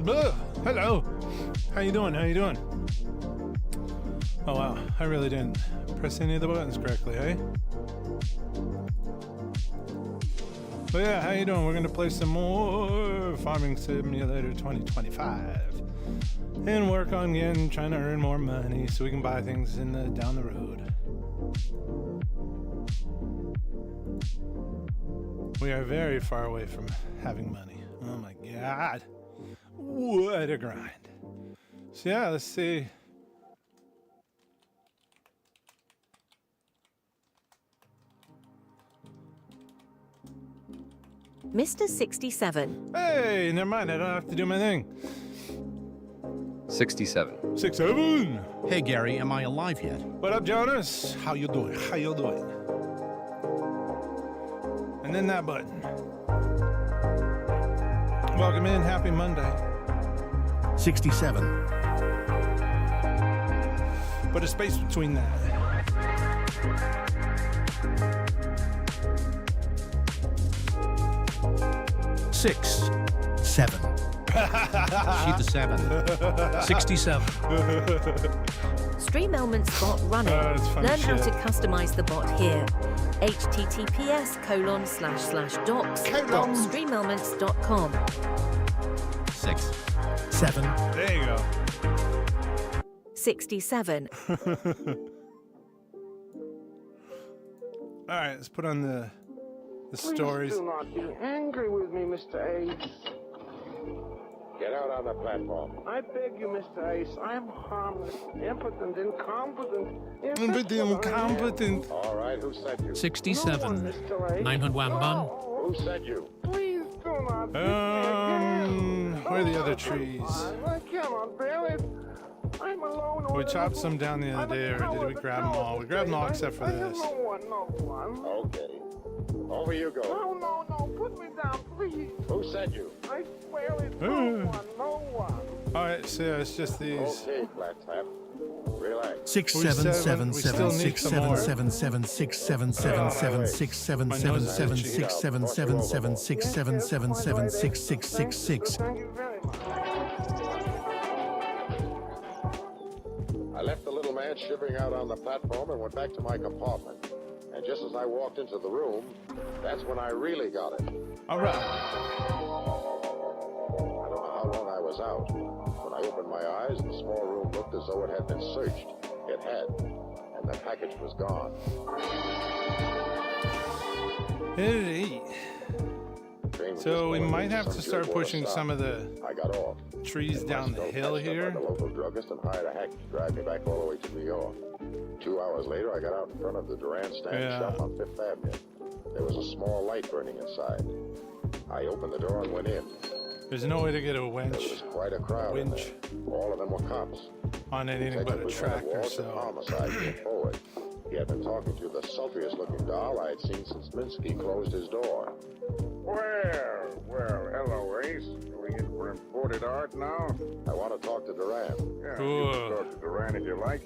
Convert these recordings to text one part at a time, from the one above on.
Hello. How you doing? How you doing? Oh wow, I really didn't press any of the buttons correctly, hey? But yeah, how you doing? We're gonna play some more Farming Simulator 2025 and work on again trying to earn more money so we can buy things down the road. We are very far away from having money. Oh my god. What a grind. So yeah, let's see. Mr. 67. Hey, never mind. I don't have to do my thing. 67. 67. Hey, Gary, am I alive yet? What up, Jonas? How you doing? How you doing? And then that button. Welcome in. Happy Monday. 67. Put a space between that. Six. 7. She's the 7. 67. Stream Elements bot running. That's funny Learn how shit. to customize the bot here. https://docs.streamelements.com. 6. 7. There you go. 67. All right, let's put on the stories. Please do not be angry with me, Mr. Ace. Get out on the platform. I beg you, Mr. Ace. I'm harmless, impotent, incompetent. Incompetent. All right, who said you? 67. No one, Mr. Ace. 901 bun. Who said you? Please do not beat me again. Where are the other Oh, trees? I cannot bear it. I'm alone. We chopped some down the other day, or did we grab them all? We grabbed them all except for this. No one. Okay. Over you go. No. Put me down, please. Who said you? I swear it's no one. All right, so yeah, it's just these. Okay, Flat Tap. Relax. 6 We 7 still 7 need 7 some 6 more. 7 7 7 6 7 7 7 6 7 My 7 nose is 7 itchy. 6 7 7 7 6 7 7 7 6 6 6 6. Thank you very much. I left the little man shivering out on the platform and went back to my compartment. And just as I walked into the room, that's when I really got it. All right. I don't know how long I was out. When I opened my eyes, the small room looked as though it had been searched. It had. And the package was gone. Hey. Train was So we just might going have into to some start good water pushing stop. some of the I got off. trees And down the myself hill patched up here. by the local druggist and hired a hack to drive me back all the way to New York. 2 hours later, I got out in front of the Duran Stand Yeah. shop on Fifth Avenue. There was a small light burning inside. I opened the door and went in. There's no way to get a There was winch quite a crowd in Winch. there. All of them were cops. on anything but a Detective tractor, Lieutenant Walter so. Homicide came forward. He had been talking to the sultriest looking doll I had seen since Minsky closed his door. Well, hello, Ace. Going in for imported art now? I want to talk to Duran. Yeah, Cool. you can talk to Duran if you like,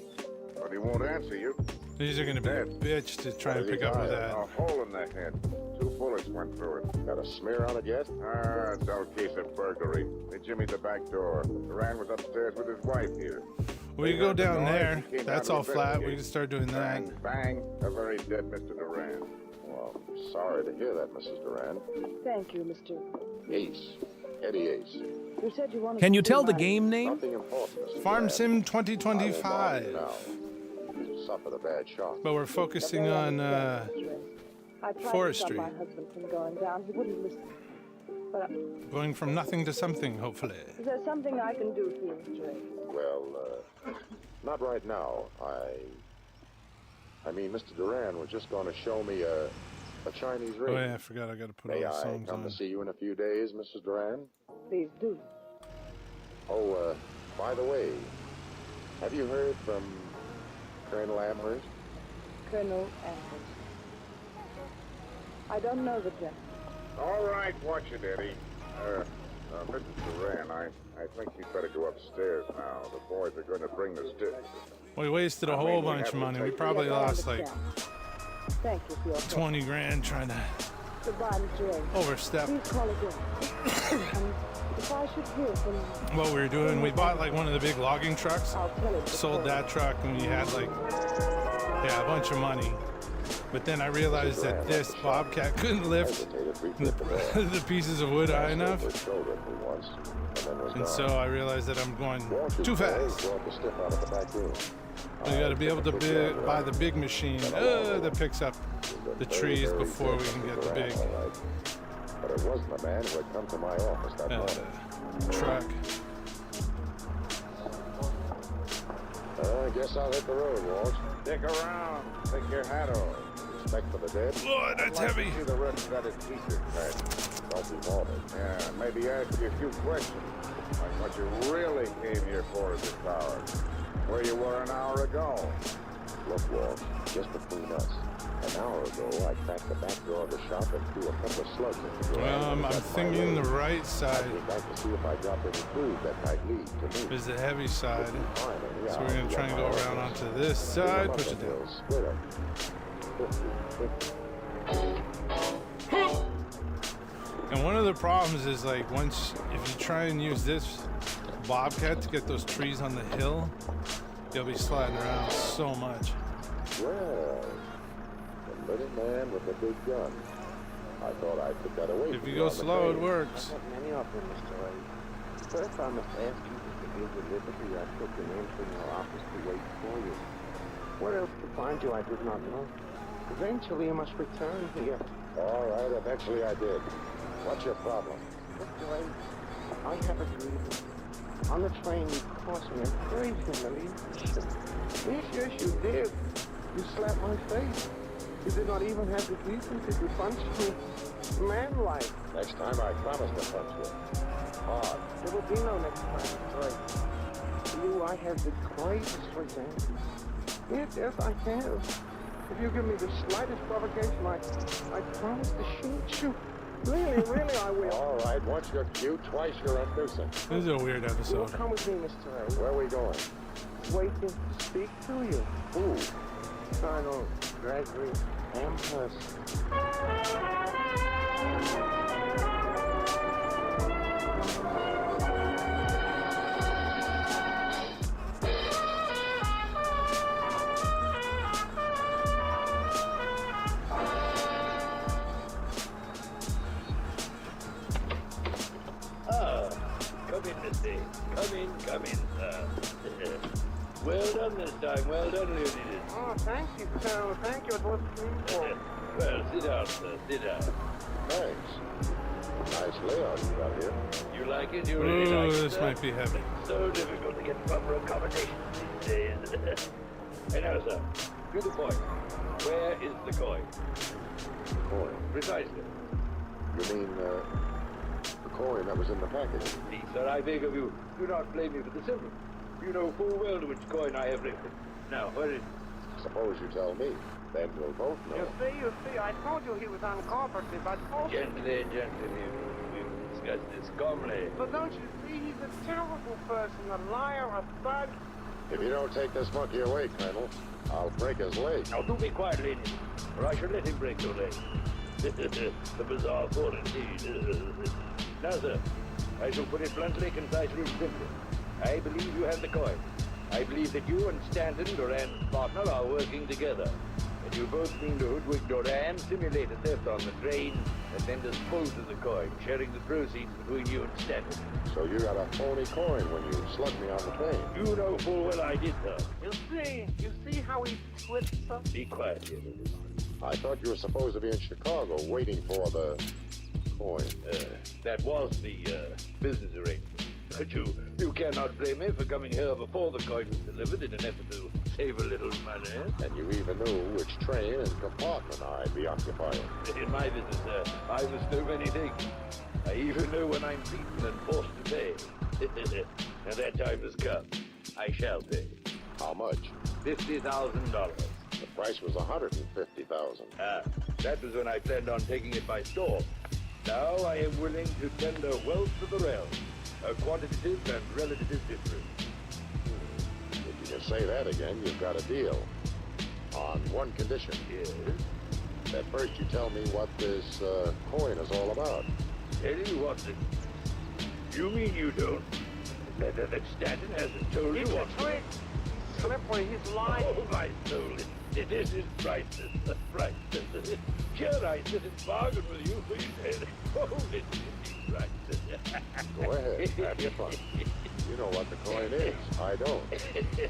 but he won't answer you. These are going to be a bitch to try and pick up with that. A hole in the head. 2 bullets went through it. Got a smear on it yet? Dull case of burglary. They jimmied the back door. Duran was upstairs with his wife here. We They go heard the down noise there. and came That's down all to flat. We investigate. can start doing that. Bang, bang. A very dead Mr. Duran. Well, I'm sorry to hear that, Mrs. Duran. Thank you, Mr. Ace. Eddie Ace. You said you wanted Can you to tell see the my- game name? Nothing important, Mrs. Farm Duran. Sim I will 2025. bother you now. You suffered a bad shock. But we're focusing Very on understanding, Mr. I tried forestry. to stop my husband from going down. He wouldn't listen. But going from nothing to something, hopefully. is there something I can do for you, Mr. Ace? Well, not right now. I mean, Mr. Duran was just going to show me a Chinese ring. Oh yeah, I forgot I got to put all May the I songs come on. to see you in a few days, Mrs. Duran? Please do. Oh, by the way, have you heard from Colonel Amherst? Colonel Amherst. I don't know the gentleman. All right, watch it, Eddie. Mrs. Duran, I think you'd better go upstairs now. The boys are going to bring the sticks. We wasted a I whole mean, we bunch have of to money. We take- probably Yes, I lost like understand. Thank you for your help. 20 grand trying to Goodbye, Mr. Ace. overstep. Please call again. If I should hear from what we were doing. We bought like one of the big logging trucks, I'll tell it. sold that truck, and we had like, yeah, a bunch of money. But then I realized that this Bobcat couldn't lift the pieces of wood high enough. And so I realized that I'm going too fast. You got to be able to buy the big machine that picks up the trees before we can get the big But it wasn't the man who had come to my office that morning. truck. I guess I'll hit the road, Walt. Stick around. Take your hat off. Respect for the dead. Lord, that's heavy. See the rest of that is t-shirt, Pat. Don't be morbid. Yeah, maybe ask you a few questions. Like what you really came here for at this hour. Where you were an hour ago. Look, Walt, just between us. An hour ago, I cracked the back door of the shop and threw a couple of slugs into the ground. I'm thinking the right I side came back to see if I dropped any food that might lead to me. is the heavy side. Fine, yeah, So we're going to try and go around onto this side, push it down. Split up. 50. And one of the problems is like if you try and use this Bobcat to get those trees on the hill, you'll be sliding around so much. Well, the little man with the big gun. I thought I'd put that away. If you go slow, it works. I have many of them, Mr. Ray. First, I must ask you to forgive the liberty I took in entering your office to wait for you. Where else to find you, I did not know. Eventually, you must return here. All right, eventually I did. What's your problem? Mr. Ray, I have a grievance. On the train, you caused me a very humiliation. Yes, you did. You slapped my face. You did not even have the decency to punch me. Man-like. Next time I promise to punch you. Hard. There will be no next time, Mr. Ray. To you, I have the greatest resentment. Yes, I have. If you give me the slightest provocation, I promise to shoot you. Really, I will. All right, once you're cute, twice you're inducing. This is a weird You will episode. come with me, Mr. Ray. Where are we going? Waiting to speak to you. Who? Colonel Gregory Amherst. Come in, Misty. Come in, sir. Well done this time. Well done, Leonidas. Oh, thank you, Colonel. Thank you. It was painful. Well, sit down, sir. Sit down. Thanks. Nice layout you got here. You like it? You really like it, This sir? might be heavy. So difficult to get proper accommodation these days. And now, sir, to the point. Where is the coin? Coin. Precisely. You mean, the coin that was in the package? Please, sir, I beg of you, do not blame me for the simple. You know full well to which coin I have referred. Now, where is it? Suppose you tell me. Then we'll both know. You see, I told you he was uncooperative. I told you. Gently, we've discussed this calmly. But don't you see, he's a terrible person, a liar, a thug. If you don't take this monkey away, Colonel, I'll break his leg. Now, do be quiet, lady, or I shall let him break your leg. The bizarre thought indeed. Now, sir, I shall put it bluntly, concisely, and simply. I believe you have the coin. I believe that you and Stanton, Duran's partner, are working together. And you both mean to hoodwink Duran, simulate a theft on the train, and then dispose of the coin, sharing the proceeds between you and Stanton. So you got a phony coin when you slugged me on the train. You know full well I did, sir. You see how he twists up? Be quiet here. I thought you were supposed to be in Chicago waiting for the coin. That was the business arrangement. But you cannot blame me for coming here before the coin was delivered in an effort to save a little money. And you even knew which train and compartment I'd be occupying. In my business, sir, I must know many things. I even know when I'm beaten and forced to pay. And that time has come. I shall pay. How much? $50,000. The price was $150,000. That was when I planned on taking it by storm. Now I am willing to tender wealth to the realm. A quantitative and relative difference. If you can say that again, you've got a deal. On one condition. Yes. That first you tell me what this coin is all about. Tell you what, You mean you don't? That Stanton hasn't told you what? It's a trick. Slippery, he's lying. Oh, my soul, it isn't priceless, priceless. Sure, I sit and bargain with you for your head. Oh, it is priceless. Go ahead, have your fun. You know what the coin is. I don't.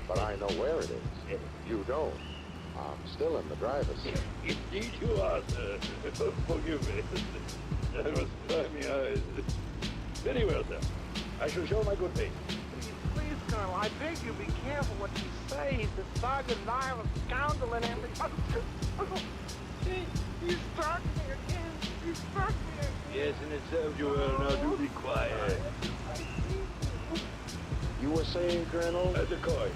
But I know where it is. You don't. I'm still in the driver's seat. Indeed you are, sir. Forgive me. I must dry my eyes. Very well, sir. I shall show my good faith. Please, Colonel, I beg you, be careful what you say. He's a thug and liar, a scoundrel and everything. He struck me again. He struck me again. Yes, and it served you well. Now do be quiet. You were saying, Colonel? The coin.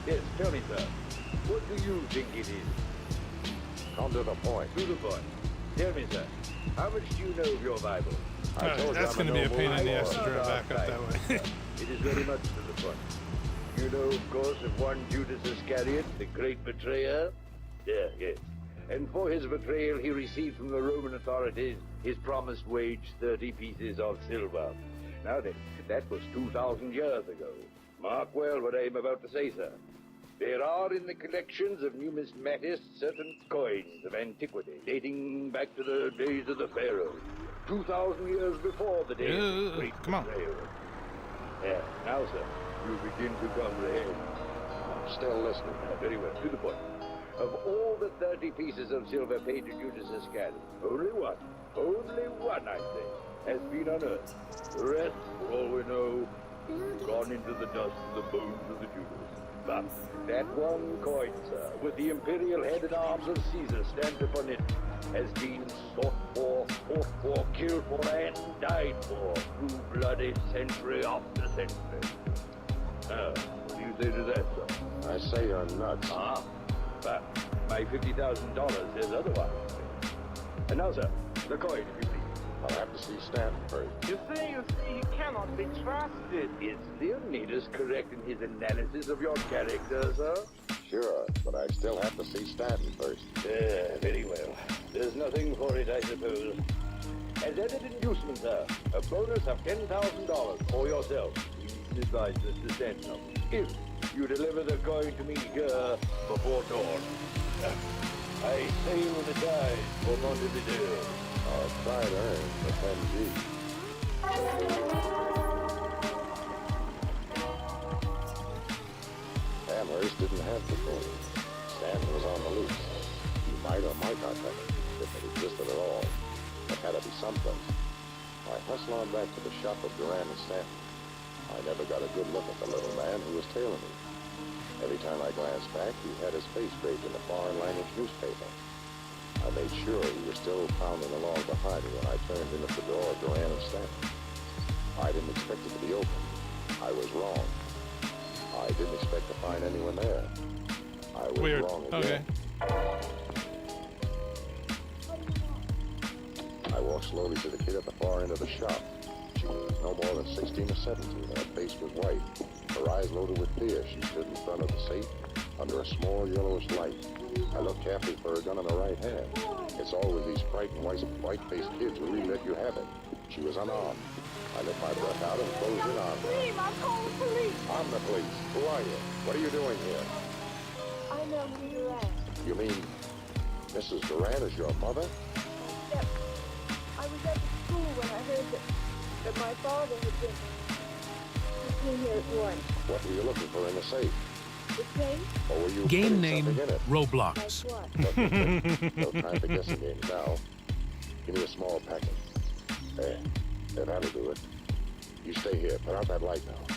Yes, tell me, sir. What do you think it is? Come to the point. To the point. Tell me, sir. How much do you know of your Bible? I told you That's I'm going to be a pain in the ass to noble. drive back up that way. It is very much to the point. You know, of course, of one Judas Iscariot, the great betrayer? Yeah, yes. And for his betrayal, he received from the Roman authorities his promised wage, 30 pieces of silver. Now then, that was 2,000 years ago. Mark well what I am about to say, sir. There are in the collections of numismatists certain coins of antiquity, dating back to the days of the Pharaoh, 2,000 years before the days of the great come on. betrayal. Yeah, now, sir, you begin to comprehend. I'm still listening. Very well, to the point. Of all the 30 pieces of silver paid to Judas Iscariot, only one, I say, has been unearthed. The rest, for all we know, gone into the dust and the bones of the Judas. But that one coin, sir, with the imperial head and arms of Caesar stamped upon it, has been sought for, fought for, killed for, and died for through bloody century after century. Now, what do you say to that, sir? I say you're nuts. Ah, but my $50,000 says otherwise. And now, sir, the coin, if you please. I'll have to see Stanton first. You see, he cannot be trusted. Is Leonidas correct in his analysis of your character, sir? Sure, but I still have to see Stanton first. Very well. There's nothing for it, I suppose. As added inducement, sir, a bonus of $10,000 for yourself. Please advise Mr. Stanton. If you deliver the coin to me here before dawn. I sail with the tide for Montevideo. I'll try to earn the 10G. Amherst didn't have the coin. Stanton was on the loose. He might or might not have it, if it existed at all. There had to be something. I hustled on back to the shop of Duran and Stanton. I never got a good look at the little man who was tailing me. Every time I glanced back, he had his face draped in a foreign language newspaper. I made sure he was still pounding along behind me when I turned in at the door of Duran and Stanton. I didn't expect it to be open. I was wrong. I didn't expect to find anyone there. I was Weird. wrong Okay. again. I walked slowly to the kid at the far end of the shop. She was no more than 16 or 17. Her face was white. Her eyes loaded with fear. She stood in front of the safe under a small yellowish light. I looked carefully for her gun in her right hand. It's always these frightened white-faced kids who really let you have it. She was unarmed. I let my breath out and closed in on her. I'm calling the police. I'm the police. Who are you? What are you doing here? I know who you're at. You mean Mrs. Duran is your mother? Yep. I was at the school when I heard that my father had been. He came here at once. What were you looking for in the safe? The safe? Or were you Game putting name, something in it? Roblox. Like what? No time for guessing games now. Give me a small packet. There. That'll do it. You stay here. Put out that light now.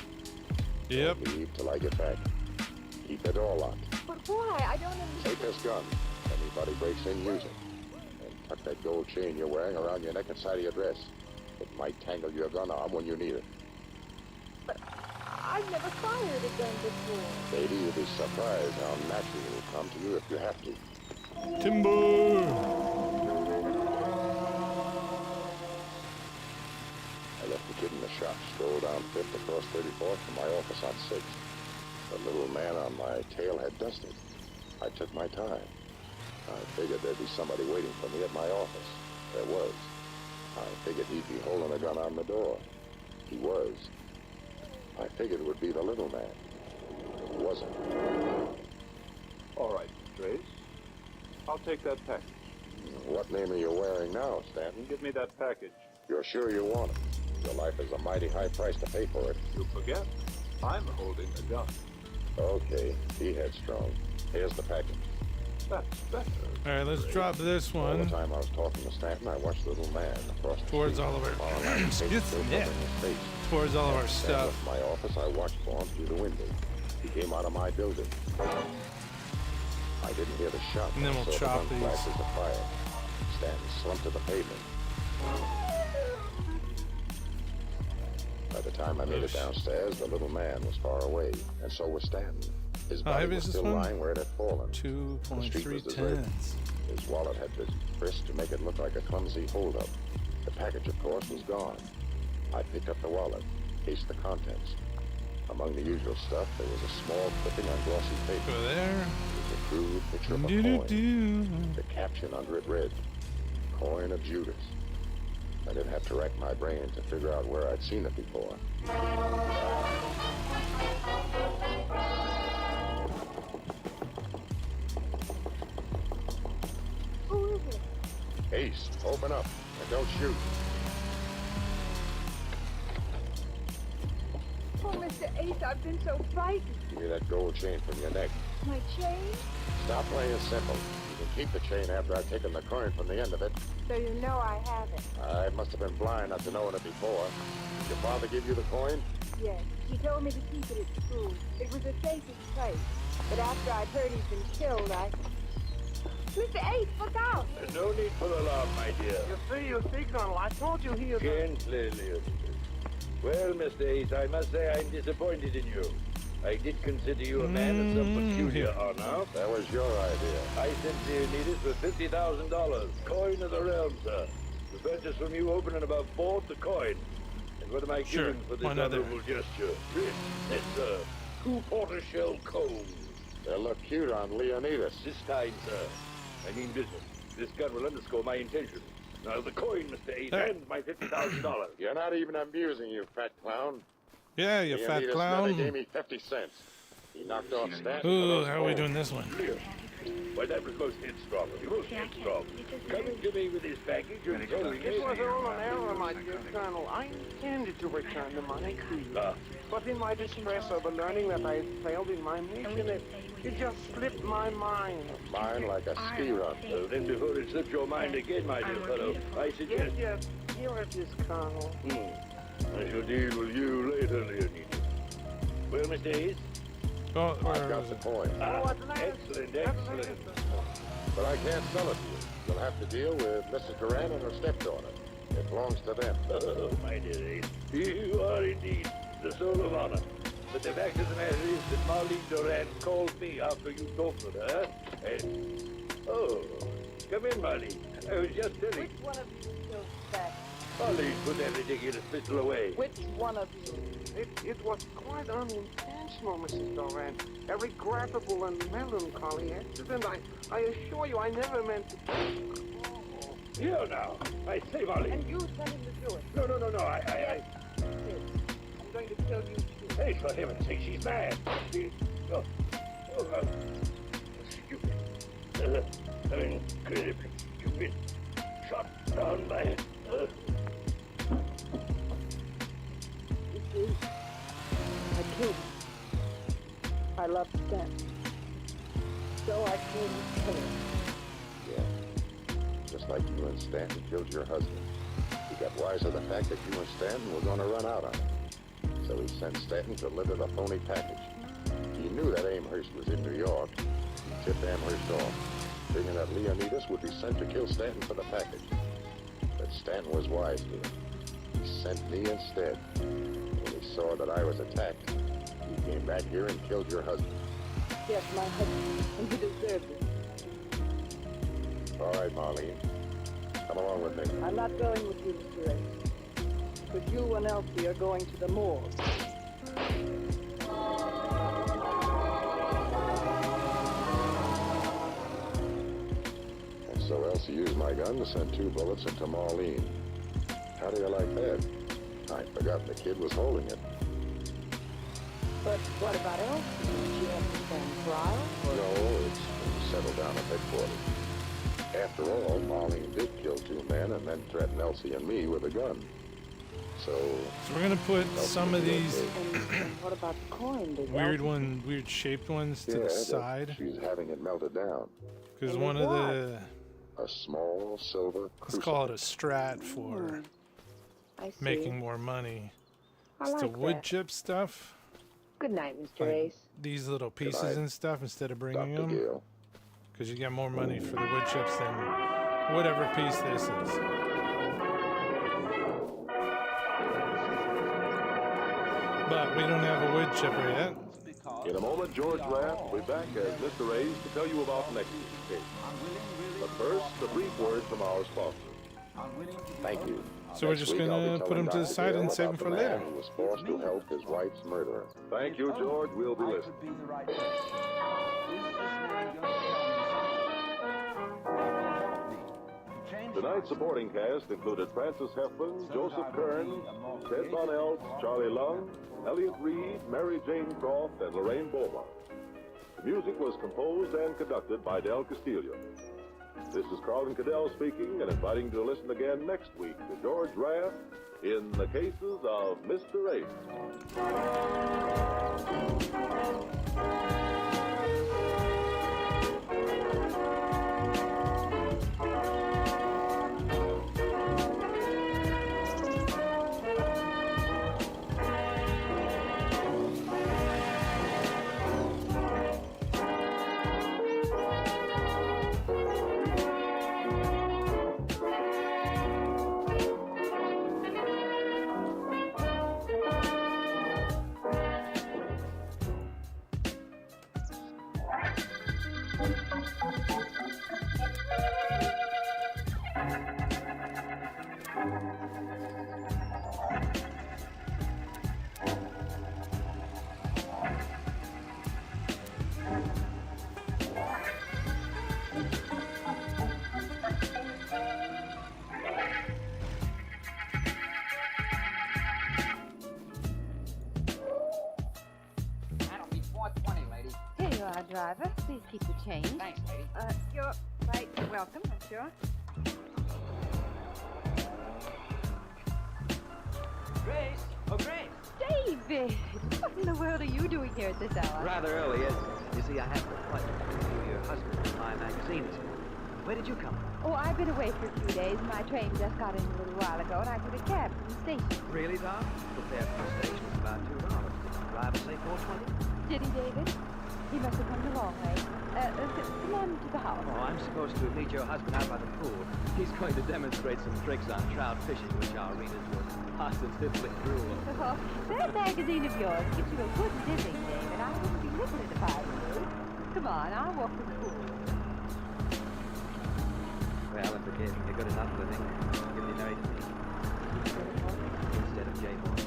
Yep. Don't leave till I get back. Keep the door locked. But why? I don't understand. Take this gun. Anybody breaks in, use it. And tuck that gold chain you're wearing around your neck and side of your dress. It might tangle your gun arm when you need it. But I've never fired a gun before. Lady, you'll be surprised how naturally it will come to you if you have to. Timber. I left the kid in the shop, strolled down 5th across 34th to my office on 6th. The little man on my tail had dusted. I took my time. I figured there'd be somebody waiting for me at my office. There was. I figured he'd be holding a gun on the door. He was. I figured it would be the little man. It wasn't. All right, Trace. I'll take that package. What name are you wearing now, Stanton? Give me that package. You're sure you want it? Your life is a mighty high price to pay for it. You forget, I'm holding the gun. Okay, be headstrong. Here's the package. That's better. All right, let's drop this All the one time I was talking to Stanton, I watched the little man across the towards street. all of our Excuse yeah, towards all of our stuff. Left my office, I watched for him through the window. He came out of my building. I didn't hear the shot. And then we'll I saw chop the gun these. flashes of fire. Stanton slumped to the pavement. By the time I made it downstairs, the little man was far away, and so was Stanton. His body heavy was is this still one? lying where it had fallen. The street was 2.3 deserted. tons. His wallet had been frisked to make it look like a clumsy holdup. The package, of course, was gone. I picked up the wallet, cased the contents. Among the usual stuff, there was a small clipping on glossy paper. Go there. It was a crude picture of a Do-do-do. coin. The caption under it read, "Coin of Judas." I didn't have to rack my brain to figure out where I'd seen it before. Who is it? Ace, open up and don't shoot. Oh, Mr. Ace, I've been so frightened. Give me that gold chain from your neck. My chain? Stop playing simple. You can keep the chain after I've taken the coin from the end of it. So you know I have it. I must have been blind not to knowing it before. Did your father give you the coin? Yes. He told me to keep it at school. It was the safest place. But after I'd heard he'd been killed, Mr. Ace, look out! There's no need for alarm, my dear. You see, Colonel, I told you he was... Gently, Leonidas. Well, Mr. Ace, I must say I'm disappointed in you. I did consider you a man of some peculiar honor. That was your idea. I sent Leonidas for $50,000. Coin of the realm, sir. The purchase from you opened and about bought the coin. And what am I Sure, giving for this one other. honorable gesture? This, sir. 2 tortoiseshell combs. They look cute on Leonidas. This time, sir. I mean business. This gun will underscore my intention. Now the coin, Mr. Ace, Hey. and my $50,000. You're not even amusing, you fat clown. Yeah, you fat Leonidas clown. never gave me 50 cents. He knocked off Stanton. for Ooh, those how are we coins. doing this one? Clear. Why, that was most headstrong. He was headstrong. Coming to me with his package and telling me... It was all an error, my dear Colonel. I intended to return the money to you. But in my distress over learning that I had failed in my mission, it just slipped my mind. Mine like a ski run. Well, then before it slips your mind again, my dear fellow, I Yes, suggest... yes, here it is, Colonel. I shall deal with you later, Leonidas. Well, Mr. Ace? Oh, I've where got was the it? coin, Excellent, excellent. but I can't sell it to you. You'll have to deal with Mrs. Duran and her stepdaughter. It belongs to them. Oh, my dear Ace, you are indeed the soul of honor. But the fact of the matter is that Marlene Duran called me after you talked with her, and... Oh, come in, Marlene. I was just telling... Which one of you killed that? Marlene, put that ridiculous pistol away. Which one of you? It was quite unintentional, Mrs. Doran. A regrettable and melancholy accident. I assure you I never meant to... Here now. I say, Marlene. And you sent him to do it. No, I... Yes, I'm going to kill you too. Hey, for heaven's sake, she's mad. She... Stupid. Incredibly stupid. Shot down by... You see, I killed him. I love Stan. So I killed him. Yeah. Just like you and Stanton killed your husband. He got wise to the fact that you and Stanton were going to run out on him. So he sent Stanton to deliver the phony package. He knew that Amherst was in New York. He tipped Amherst off, thinking that Leonidas would be sent to kill Stanton for the package. But Stanton was wise to him. He sent me instead. When he saw that I was attacked, he came back here and killed your husband. Yes, my husband. And he deserved it. All right, Marlene. Come along with me. I'm not going with you, Mr. Ace. But you and Elsie are going to the morgue. And so Elsie used my gun to send 2 bullets into Marlene. How do you like that? I'd forgotten the kid was holding it. But what about Elsie? She hasn't been trial? No, it's been settled down at headquarters. After all, Marlene did kill 2 men and then threaten Elsie and me with a gun. So we're gonna put some of these And what about the coin? Does weird shaped ones to the side. She's having it melted down. Because one of the, A small silver let's call it a strat for I see. making more money. I It's the like wood that. chip stuff. Good night, Mr. Like Ace. these little pieces night, and stuff instead of bringing Dr. them. Gill. Because you get more money for the wood chips than whatever piece this is. But we don't have a wood chipper yet. In a moment, George Raft will be back as Mr. Ace to tell you about next week's case. But first, a brief word from our sponsor. Thank you. So we're Next just week, I'll gonna be put telling them to the Dr. side Gill and save about them for the later. man who was forced to help his wife's murderer. Thank you, George. We'll be listening. Tonight's supporting cast included Francis Heffman, Joseph Kern, Ted Von Eltz, Charlie Lung, Elliot Reed, Mary Jane Croft, and Lorraine Beaumont. The music was composed and conducted by Del Castillo. This is Carlton Cadell speaking and inviting you to listen again next week to George Raft in the cases of Mr. Ace. Here you are, driver. Please keep the change. Thanks, lady. You're quite welcome, I'm sure. Grace! Oh, Grace! David! What in the world are you doing here at this hour? Rather early, isn't it? You see, I have to appointment to interview your husband in my magazine this morning. Where did you come from? Oh, I've been away for a few days. My train just got in a little while ago, and I took a cab from the station. Really, Doc? The fare from the station was about $2. Did the driver say $4.20? Did he, David? He must have come the long way. Come on to the house. Oh, I'm supposed to meet your husband out by the pool. He's going to demonstrate some tricks on trout fishing, which our readers will positively drool over. Oh, that magazine of yours gives you a good living, David. I wouldn't be missing it if I were you. Come on, I'll walk to the pool. Well, if it gave me a good enough living, you'll be married to me. Instead of Jay Boy.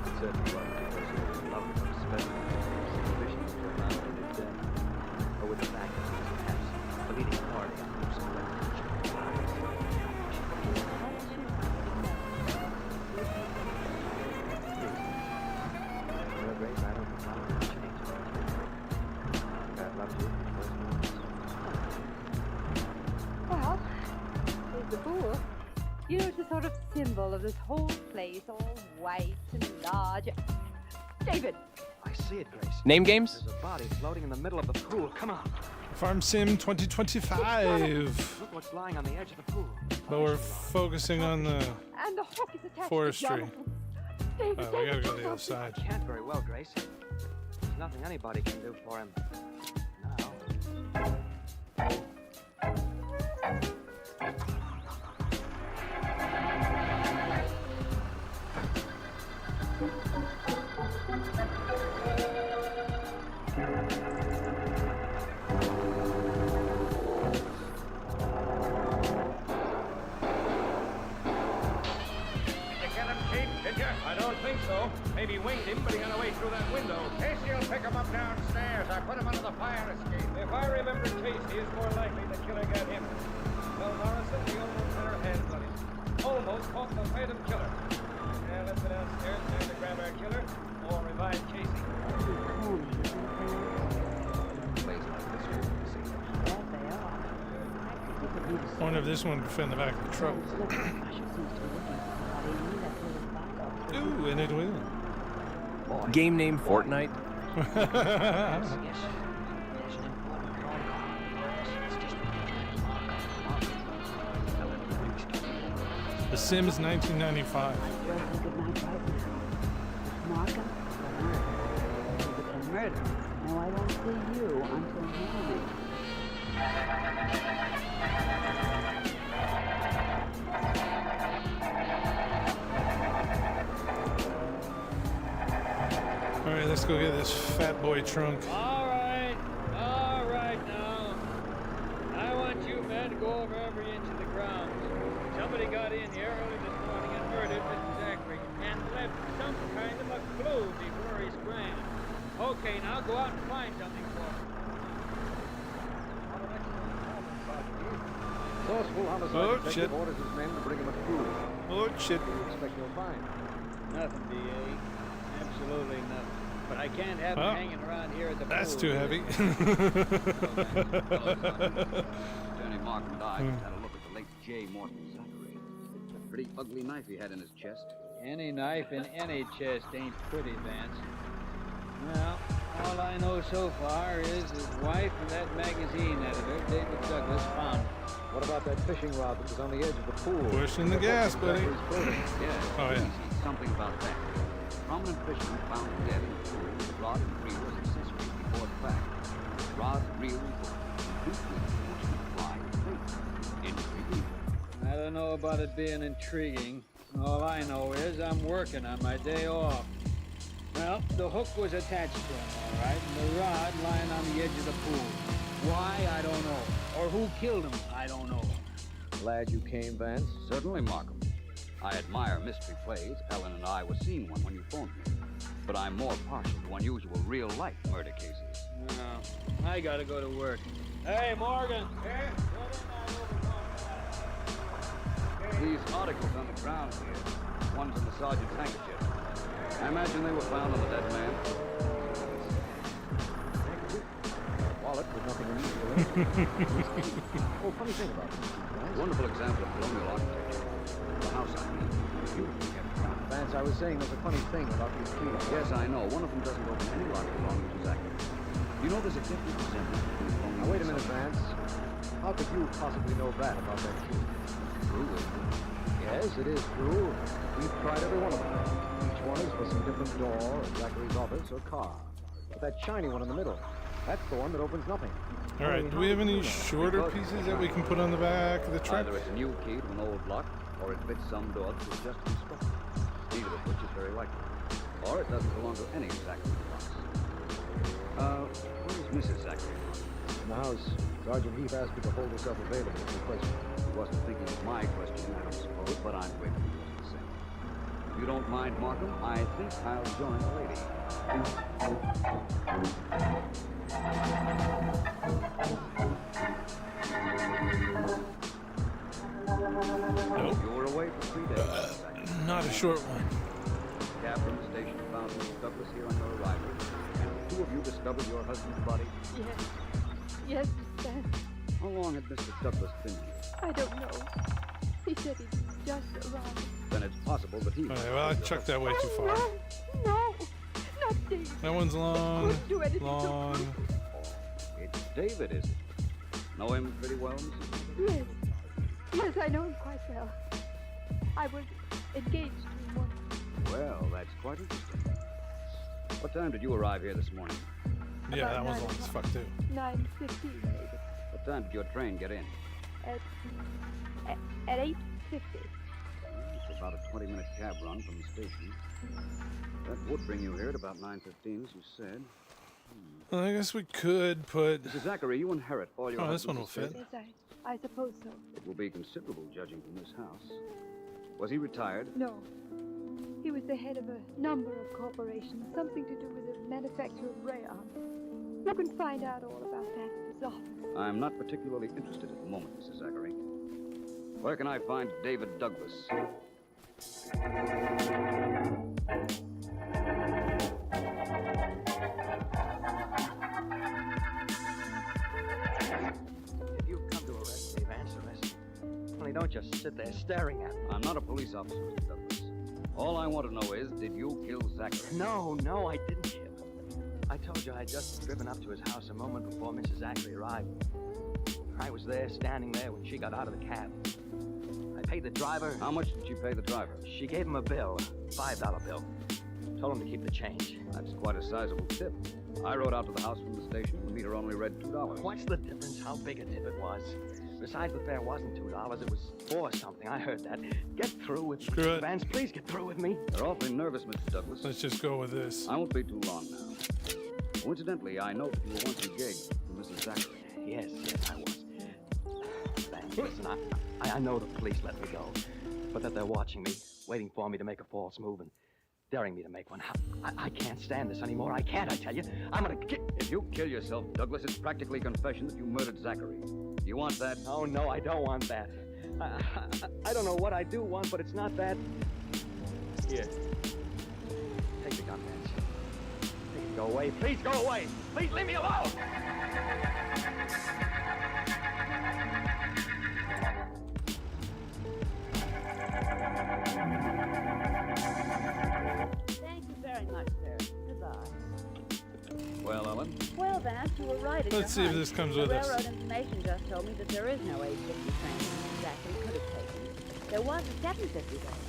It certainly wasn't because you were in love with him, especially suspicion of your mom and his death. Or with the fact that he was perhaps a leading party in some Well, Grace, I don't think I'm going to change much. God loves you from the first moment. Well, there's the pool. You know, it's a sort of symbol of this whole place, all white and large. David! I see it, Grace. Name games? There's a body floating in the middle of the pool. Come on. Farm Sim 2025. Look what's lying on the edge of the pool. But we're focusing on the And the hook is attached forestry. to David, We gotta go to the other side. I can't very well, Grace. There's nothing anybody can do for him now. I don't think so. Maybe winged him, but he got away through that window. Casey will pick him up downstairs. I put him under the fire Item killer. Yeah, let's go downstairs and to grab our killer. Or revive Casey. I wonder if this one could fit in the back of the truck. Ooh, and it will. Game name Fortnite. The Sims 1995. Murder. No, I won't see you until morning. All right, let's go get this fat boy trunk. All right now. I want you men to go over every inch of the grounds. Somebody got in here early this morning and murdered Mr. Zachary and left some kind of a clue before he sprang. Okay, now go out and find something for him. Sourceful homicide Oh, detective shit. orders his men to bring him a clue. Oh, shit. What do you expect you'll find? Nothing, D.A. Absolutely nothing. But I can't have him hanging around here at the That's pool. too heavy. Attorney Markham and I just had a look at the late J. Morton Zachary. It's a pretty ugly knife he had in his chest. Any knife in any chest ain't pretty, Vance. Well, all I know so far is his wife and that magazine editor, David Douglas, found it. What about that fishing rod that was on the edge of the pool? Pushing the gas, buddy. Yes, Oh, yeah. easy. Something about that. Prominent fisherman found dead in the pool with rod and reel as accessories before the fact. Rod, reel, and intriguing. I don't know about it being intriguing. All I know is I'm working on my day off. Well, the hook was attached to him, all right, and the rod lying on the edge of the pool. Why, I don't know. Or who killed him, I don't know. Glad you came, Vance. Certainly, Markham. I admire mystery plays. Ellen and I were seeing one when you phoned me. But I'm more partial to unusual real-life murder cases. No, I gotta go to work. Hey, Morgan. These articles on the ground here, one's in the sergeant's handkerchief. I imagine they were found on the dead man. Wallet with nothing unusual in it. Oh, funny thing about this, Vance. Wonderful example of colonial architecture. The house, I mean, beautifully kept around. Vance, I was saying there's a funny thing about these keys. Yes, I know. One of them doesn't open any lock belonging to Zachary. You know there's a definite resemblance between the colonial. Now, wait a minute, Vance. How could you possibly know that about that key? True, isn't it? Yes, it is true. We've tried every one of them. Each one is for some different door, Zachary's office, or car. But that shiny one in the middle, that's the one that opens nothing. All right, do we have any shorter pieces that we can put on the back of the truck? Either it's a new key to an old lock, or it fits some door that was just constructed. Neither of which is very likely. Or it doesn't belong to any Zachary locks. Where is Mrs. Zachary? In the house, Sergeant Heath asked me to hold herself available for the question. He wasn't thinking of my question, I don't suppose, but I'm grateful he wasn't the same. If you don't mind, Markham, I think I'll join the lady. Nope. You were away for 3 days. Not a short one. The cab from the station found Mr. Douglas here on your arrival. And the two of you discovered your husband's body. Yes, Dad. How long had Mr. Douglas been here? I don't know. He said he just arrived. Then it's possible that he... All right, well, I chucked that way too far. No, not David. That one's long, Couldn't do anything long. It's David, is it? Know him pretty well, Mrs. Yes. Yes, I know him quite well. I was engaged to him once. Well, that's quite interesting. What time did you arrive here this morning? Yeah, About that one's 9 long as fuck too. 9:15, maybe. What time did your train get in? At 8:50. It's about a 20-minute cab run from the station. That would bring you here at about 9:15, as you said. Well, I guess we could put... Mrs. Zachary, you inherit all your Oh, this one will husband's fit. estate. Yes, I suppose so. It will be considerable, judging from this house. Was he retired? No. He was the head of a number of corporations, something to do with the manufacture of rayons. You can find out all about that at his office. I'm not particularly interested at the moment, Mrs. Zachary. Where can I find David Douglas? If you come to arrest me, Vance, arrest me. Only don't just sit there staring at me. I'm not a police officer, Mr. Douglas. All I want to know is, did you kill Zachary? No, I didn't kill him. I told you I'd just driven up to his house a moment before Mrs. Zachary arrived. I was there, standing there, when she got out of the cab. I paid the driver. How much did you pay the driver? She gave him a bill, a $5 bill. Told him to keep the change. That's quite a sizable tip. I rode out to the house from the station. The meter only read $2. What's the difference how big a tip it was? Besides, the fare wasn't $2. It was $4 something. I heard that. Get through with me. Screw it. Vance, please get through with me. You're awfully nervous, Mr. Douglas. Let's just go with this. I won't be too long now. Coincidentally, I know that you were once engaged to Mrs. Zachary. Yes, I was. Vance, listen, I know the police let me go, but that they're watching me, waiting for me to make a false move and daring me to make one. I can't stand this anymore. I can't, I tell you. I'm gonna kill... If you kill yourself, Douglas, it's practically confession that you murdered Zachary. Do you want that? Oh, no, I don't want that. I don't know what I do want, but it's not that. Here. Take the gun, Vance. Please go away. Please go away. Please leave me alone. Thank you very much, sir. Goodbye. Well, Ellen? Well, Vance, you were right. Let's see if this comes with us. The railroad information just told me that there is no 850 train that Zachary could have taken. There was a 750 though.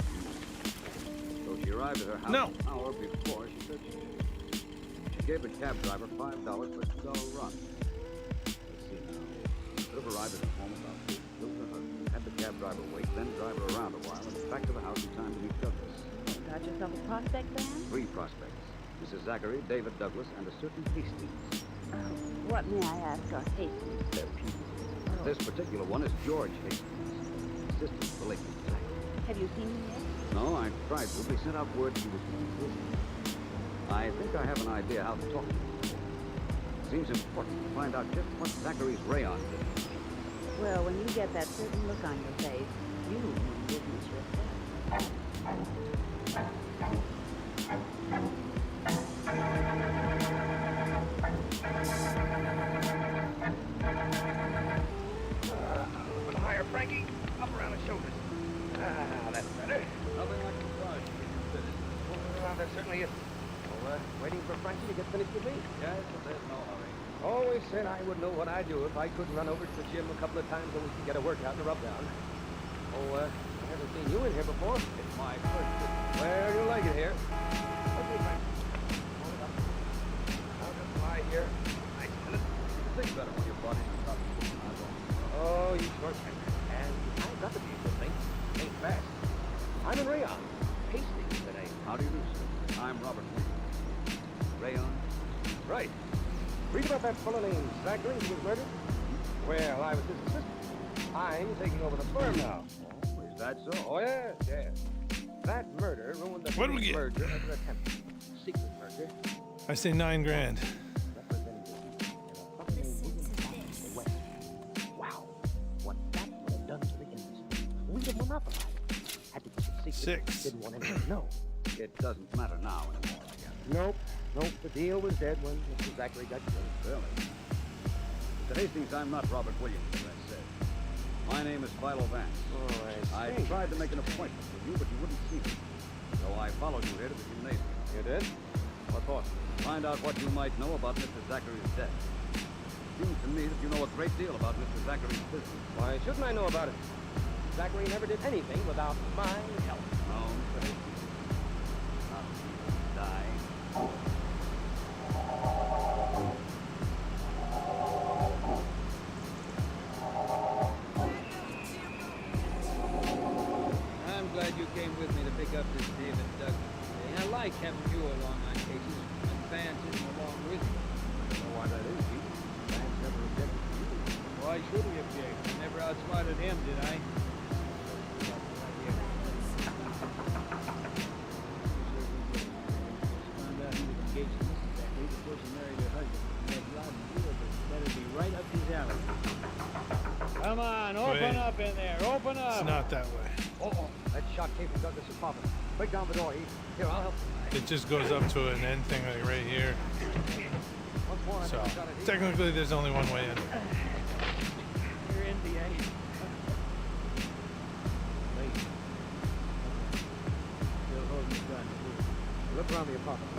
So she arrived at her house an hour before she said she did. She gave the cab driver $5 for a $2 run. Let's see now. She could have arrived at her home about 8, killed her husband, had the cab driver wait, then drive her around a while, and back to the house in time to meet Douglas. Got yourself a prospect, Van? 3 prospects. Mrs. Zachary, David Douglas, and a certain Hastings. What may I ask are Hastings? They're people. This particular one is George Hastings, assistant to the late Mrs. Zachary. Have you seen him yet? No, I tried to. They sent out word he was busy. I think I have an idea how to talk to him. Seems important to find out just what Zachary's rayon did. Well, when you get that certain look on your face, you mean business yourself. Higher, Frankie. Up around the shoulders. That's better. Nothing like massage. There certainly is. Well, waiting for Frankie to get finished with me. Yes, but there's no hurry. Always said I would know what I'd do if I couldn't run over to the gym a couple of times a week to get a workout and a rub down. I haven't seen you in here before. It's my first visit. Well, you'll like it here. Okay, Frank. Hold it up. I'll just lie here. Nice minute. You think better when you're brought in to talk to me. Oh, you sure can. And I've got the beautiful thing. Ain't fast. I'm in Rayon. Hastings today. How do you do, sir? I'm Robert Williams. Rayon? Right. Read about that fellow named Zachary who was murdered? Well, I was his assistant. I'm taking over the firm now. Oh, is that so? Oh, yes. That murder ruined the merger of an attempt. Secret merger. I say $9 grand. Wow. What that would have done to the industry. We'd have monopolized it. Had to keep it secret. 6. Didn't want anyone to know. It doesn't matter now anymore, I guess. Nope. The deal was dead when Mr. Zachary got killed. Really? Mr. Hastings, I'm not Robert Williams, as I said. My name is Philo Vance. Oh, I tried to make an appointment with you, but you wouldn't see me. So I followed you here to the gymnasium. You did? What for? Find out what you might know about Mr. Zachary's death. It seems to me that you know a great deal about Mr. Zachary's business. Why shouldn't I know about it? Zachary never did anything without my help. No, Mr. Hastings. Not die. I'm glad you came with me to pick up this David Douglas. I like having you along on cases, and Vance isn't along with you. I don't know why that is, Pete. Vance never objected to you. Why should he object? I never outsmarted him, did I? Found out he was engaged to Mrs. Zachary before she married her husband. That lot of deal, but that'd be right up his alley. Come on, open up in there. Open up. It's not that way. Oh, that shot came from Douglas' apartment. Break down the door, Heath. Here, I'll help you. It just goes up to an end thing like right here. Once more, So technically there's only one way in. You're in the end. Still holding his gun. Look around the apartment.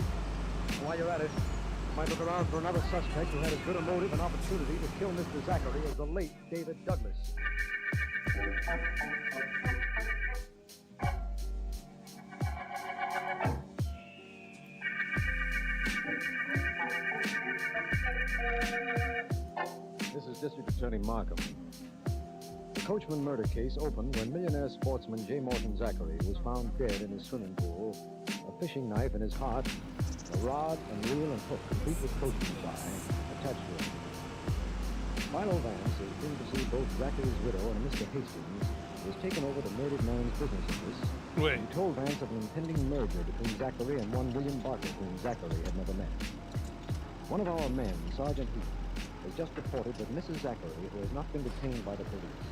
And while you're at it, you might look around for another suspect who had as good a motive and opportunity to kill Mr. Zachary as the late David Douglas. This is District Attorney Markham. The Coachman murder case opened when millionaire sportsman J. Morton Zachary was found dead in his swimming pool, a fishing knife in his heart, a rod and reel and hook complete with coachman's eye attached to him. Philo Vance, who came to see both Zachary's widow and Mr. Hastings, was taken over the murdered man's business interests. Wait. He told Vance of an impending merger between Zachary and one William Barker, whom Zachary had never met. One of our men, Sergeant Heath, has just reported that Mrs. Zachary, who has not been detained by the police,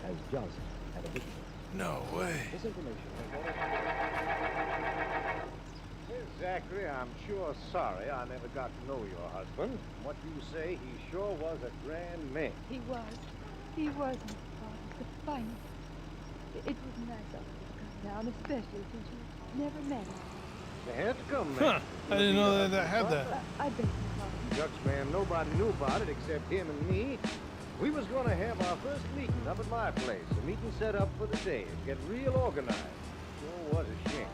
has just had a victim. No way. This information has Miss Zachary, I'm sure sorry I never got to know your husband. What you say, he sure was a grand man. He was. He was, Mr. Barnes, the finest. It was nice of you to come down, especially since you never met him. They had to come, Huh. man. I didn't know that they had that. I beg your pardon. Dutch man, nobody knew about it except him and me. We was going to have our first meeting up at my place. A meeting set up for the day. It'd get real organized. Sure was a shame.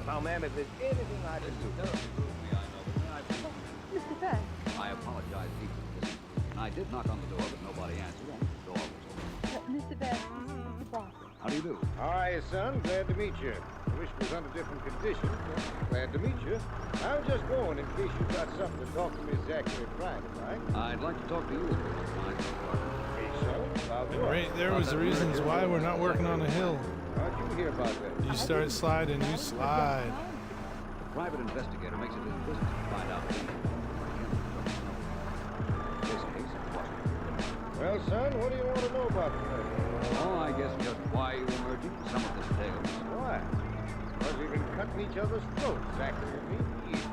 Now, ma'am, if there's anything I can do... Mr. Vance. I apologize deeply. And I did knock on the door, but nobody answered. And the door was open. Mr. Vance, Mr. Barker. How do you do? Hi, son. Glad to meet you. I wish it was under different conditions, but glad to meet you. I was just going in case you got something to talk to Miss Zachary private, right? I'd like to talk to you if you don't mind. Hey, son. About what? Right there was the reasons why we're not working on a hill. How'd you hear about that? You start sliding, you slide. The private investigator makes it his business to find out. This case is what? Well, son, what do you want to know about the murder? Oh, I guess just why you were merging some of the details. Why? Because we've been cutting each other's throats, Zachary and me, for years.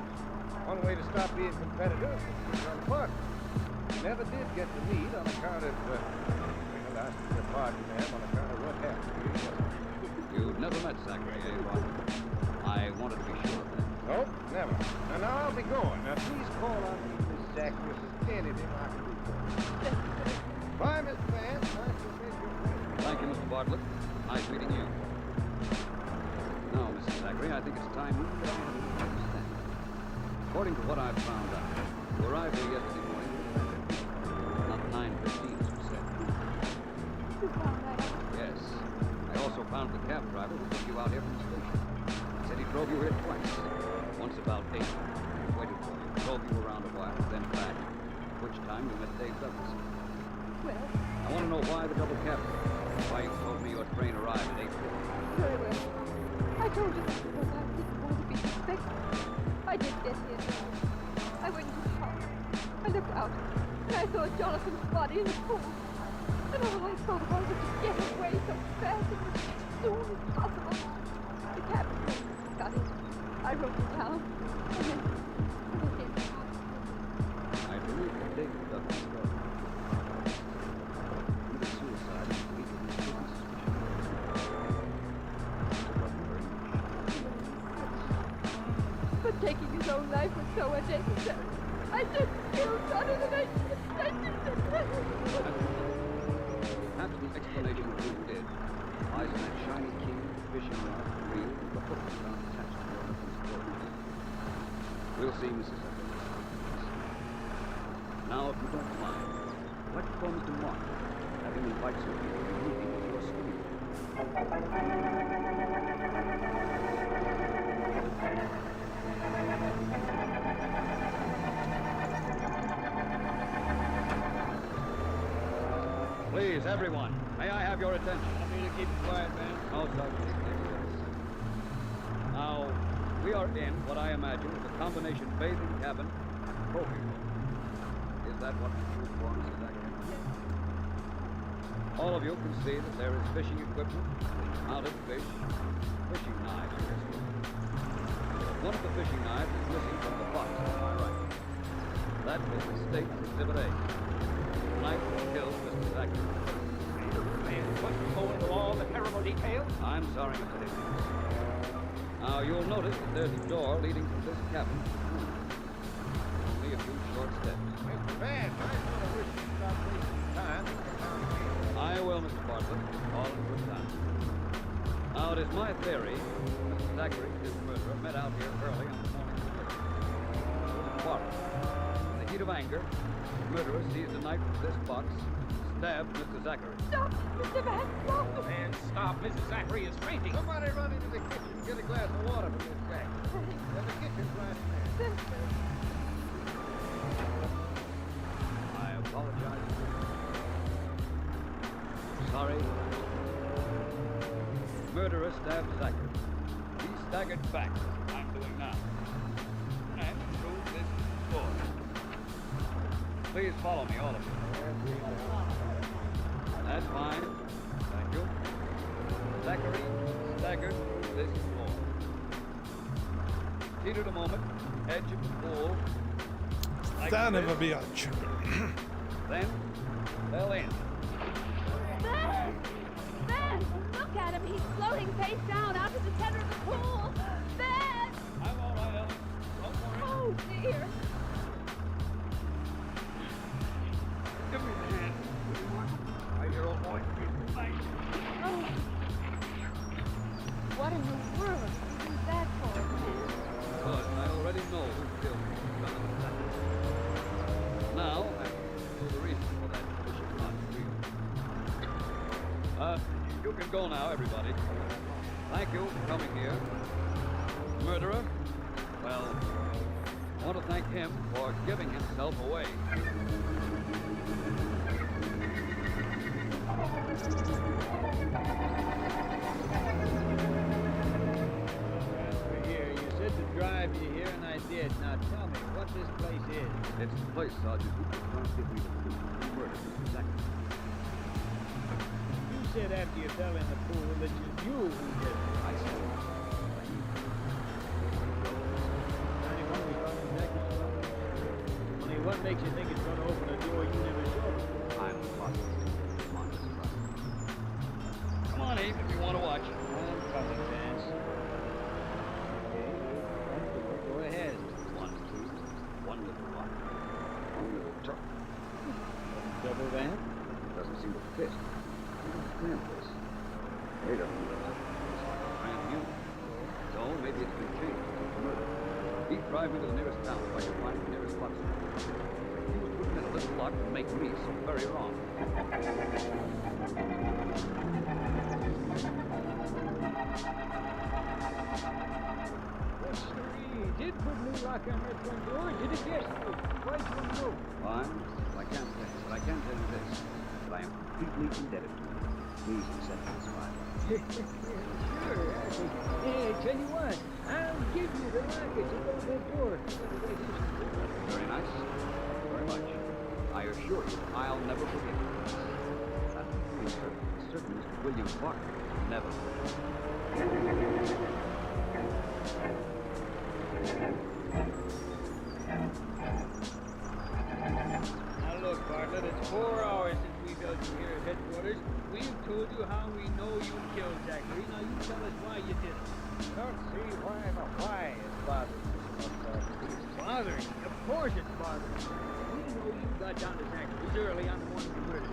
One way to stop being competitors is to become partners. Never did get to meet on account of, well, I ask your pardon, ma'am, on account of what happened to you yesterday. You've never met Zachary, eh, Roger? I wanted to be sure of that. Nope, never. Now I'll be going. Now, please call on me, Miss Zachary, if there's anything I can do for you. Bye, Mr. Vance. Nice to meet you. Thank you, Mr. Bartlett. Nice meeting you. Now, Mrs. Zachary, I think it's time we get on to understand. According to what I've found out, you arrived here yesterday morning. Not 9:15, as we said. You found that out? Yes. I also found the cab driver who took you out here from the station. He said he drove you here twice. Once about 8. He waited for you, drove you around a while, then back. At which time you met Dave Douglas. Well, I want to know why the double cab. Why you told me your train arrived at 8:50. very well. I told you that because I didn't want to be suspected. I did get here. I went into the house. I looked out, and I saw Jonathan's body in the pool. And all I thought was to get away so fast and as soon as possible. The cabin got it. I wrote it down, and then came to the house. I believe that David Douglas committed suicide in the week of his business. But taking his own life was so unnecessary. I just killed Jonathan. I just Perhaps the explanation of who did lies in that shiny key, fishing rod, reel, the hook found attached to your husband's clothing. We'll see, Mrs. Evans. Now, if you don't mind, I'd like to call Mr. Mark. Have him invite you to a meeting with your studio. Please, everyone, may I have your attention? Want me to keep it quiet, man? No, Sergeant. Now, we are in what I imagine is a combination bathing cabin and trophy room. Is that what you choose for, Mrs. Zachary? All of you can see that there is fishing equipment, mounted fish, fishing knives in this room. One of the fishing knives is missing from the box on my right. That is the State's Exhibit A. The knife that killed Mr. Zachary. Man, what's going to all the terrible details? I'm sorry, Mr. Higgins. Now, you'll notice that there's a door leading from this cabin. Only a few short steps. Mr. Vance, I sort of wish you'd stop wasting time. I will, Mr. Bartlett. All in good time. Now, it is my theory that Mr. Zachary and his murderer met out here early on the morning of the murder. There was a quarrel. In the heat of anger, the murderer seized a knife from this box, stabbed Mr. Zachary. Stop! Mr. Vance, stop! Man, stop. Mrs. Zachary is fainting. Somebody run into the kitchen and get a glass of water for Miss Jack. There's a kitchen right there. I apologize. Sorry. Murderer stabbed Zachary. He staggered back, as I'm doing now, and through this door. Please follow me, all of you. That's fine. Thank you. Zachary staggered through this floor. Heated a moment, edge of the pool. Like Son of this. a bitch. Then fell in. Ben! Ben! Look at him! He's floating face down out to the center of the pool! Ben! I'm all right, Ellen. Don't worry. Oh, dear! Give me the hand. Right here, old boy. Thanks. Oh. What in the world did you do that for, Ben? Because I already know who killed Jonathan Zachary. Now, I know the reason for that fishing not real. You can go now, everybody. Thank you for coming here. Murderer, well, I want to thank him for giving himself away. Here, you said to drive you here, and I did. Now tell me what this place is. It's the place, Sergeant, who was trying to give me the clue who murdered Mr. Zachary. You said after you fell in the pool that you knew who did it. I said it. Only what makes you think it's going to open a door you never saw before? I'm positive. Come on, Mr. Bartlett. Come on, Abe, if you want to watch. I'm coming, Vance. Go ahead. 1, 2, 1 little rock. 1 little turtle. Double van? Doesn't seem to fit. I don't understand this. Wait a minute. It's like brand new. So maybe it's been changed since the murder. He drive me to the nearest town if I can find the nearest locksmith. He was putting in a little lock to make me so very wrong. He did put a new lock on that front door. Did it yesterday? Twice one move. Fine. I can't say, but I can tell you this. That I am completely indebted to you. Please accept this file. Sure. Hey, tell you what. I'll give you the lock at your that door. Very nice. Very much. I assure you, I'll never forget it. That means certain Mr. William Parker never forget. Now look, Bartlett, it's 4 hours since we got you here at headquarters. We've told you how we know you killed Zachary. Now you tell us why you did it. Don't see why the why is bothering me. It's bothering you. Of course it's bothering you. We know you got down to Zachary's early on the morning of the murder.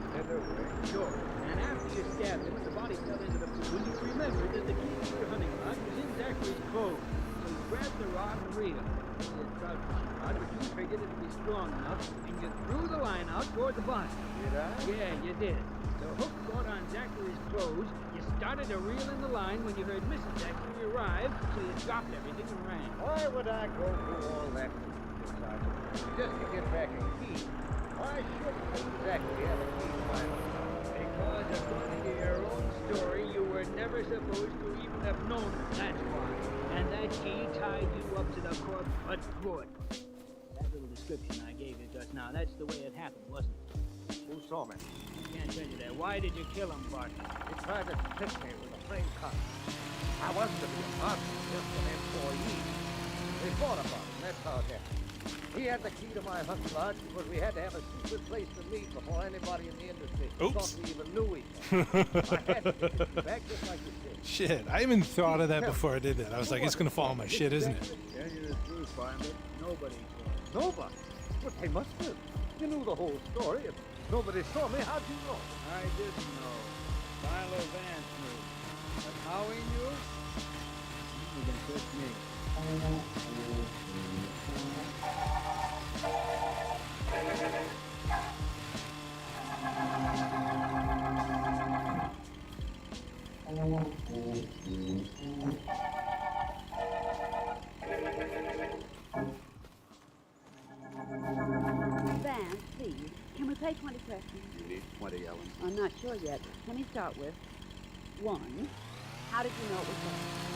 Sure. And after you stabbed him and the body fell into the pool, you remembered that the key to your hunting rod was in Zachary's clothes. So you grabbed the rod and reel. It's a trout fishing rod, but you figured it'd be strong enough, and you threw the line out toward the body. Did I? Yeah, you did. The hook caught on Zachary's clothes. You started to reel in the line when you heard Mrs. Zachary arrive, so you dropped everything and ran. Why would I go through all that, Sergeant? Just to get back a key. Why shouldn't Zachary have a key to my house? Because according to your own story, you were never supposed to even have known her. That's why. And that key tied you up to the corpse. But good. That little description I gave you just now, that's the way it happened, wasn't it? Who saw me? I can't tell you that. Why did you kill him, partner? He tried to trick me with a frame cut. I wasn't to be a partner, just an employee. We fought about it, and that's how it happened. He had the key to my hunt lodge because we had to have a secret place to meet before anybody in the industry thought we even knew each other. I had to get it back just like you said. Shit, I even thought of that before I did that. I was like, it's gonna fall on my shit, isn't it? Tell you the truth, partner. Nobody saw. Nobody? But they must have. You knew the whole story. If nobody saw me, how'd you know? I didn't know. Philo Vance knew. But how he knew? You can trick me. Vance, please, can we play 20 questions? You need 20, Ellen. I'm not sure yet. Let me start with 1. How did you know it was there?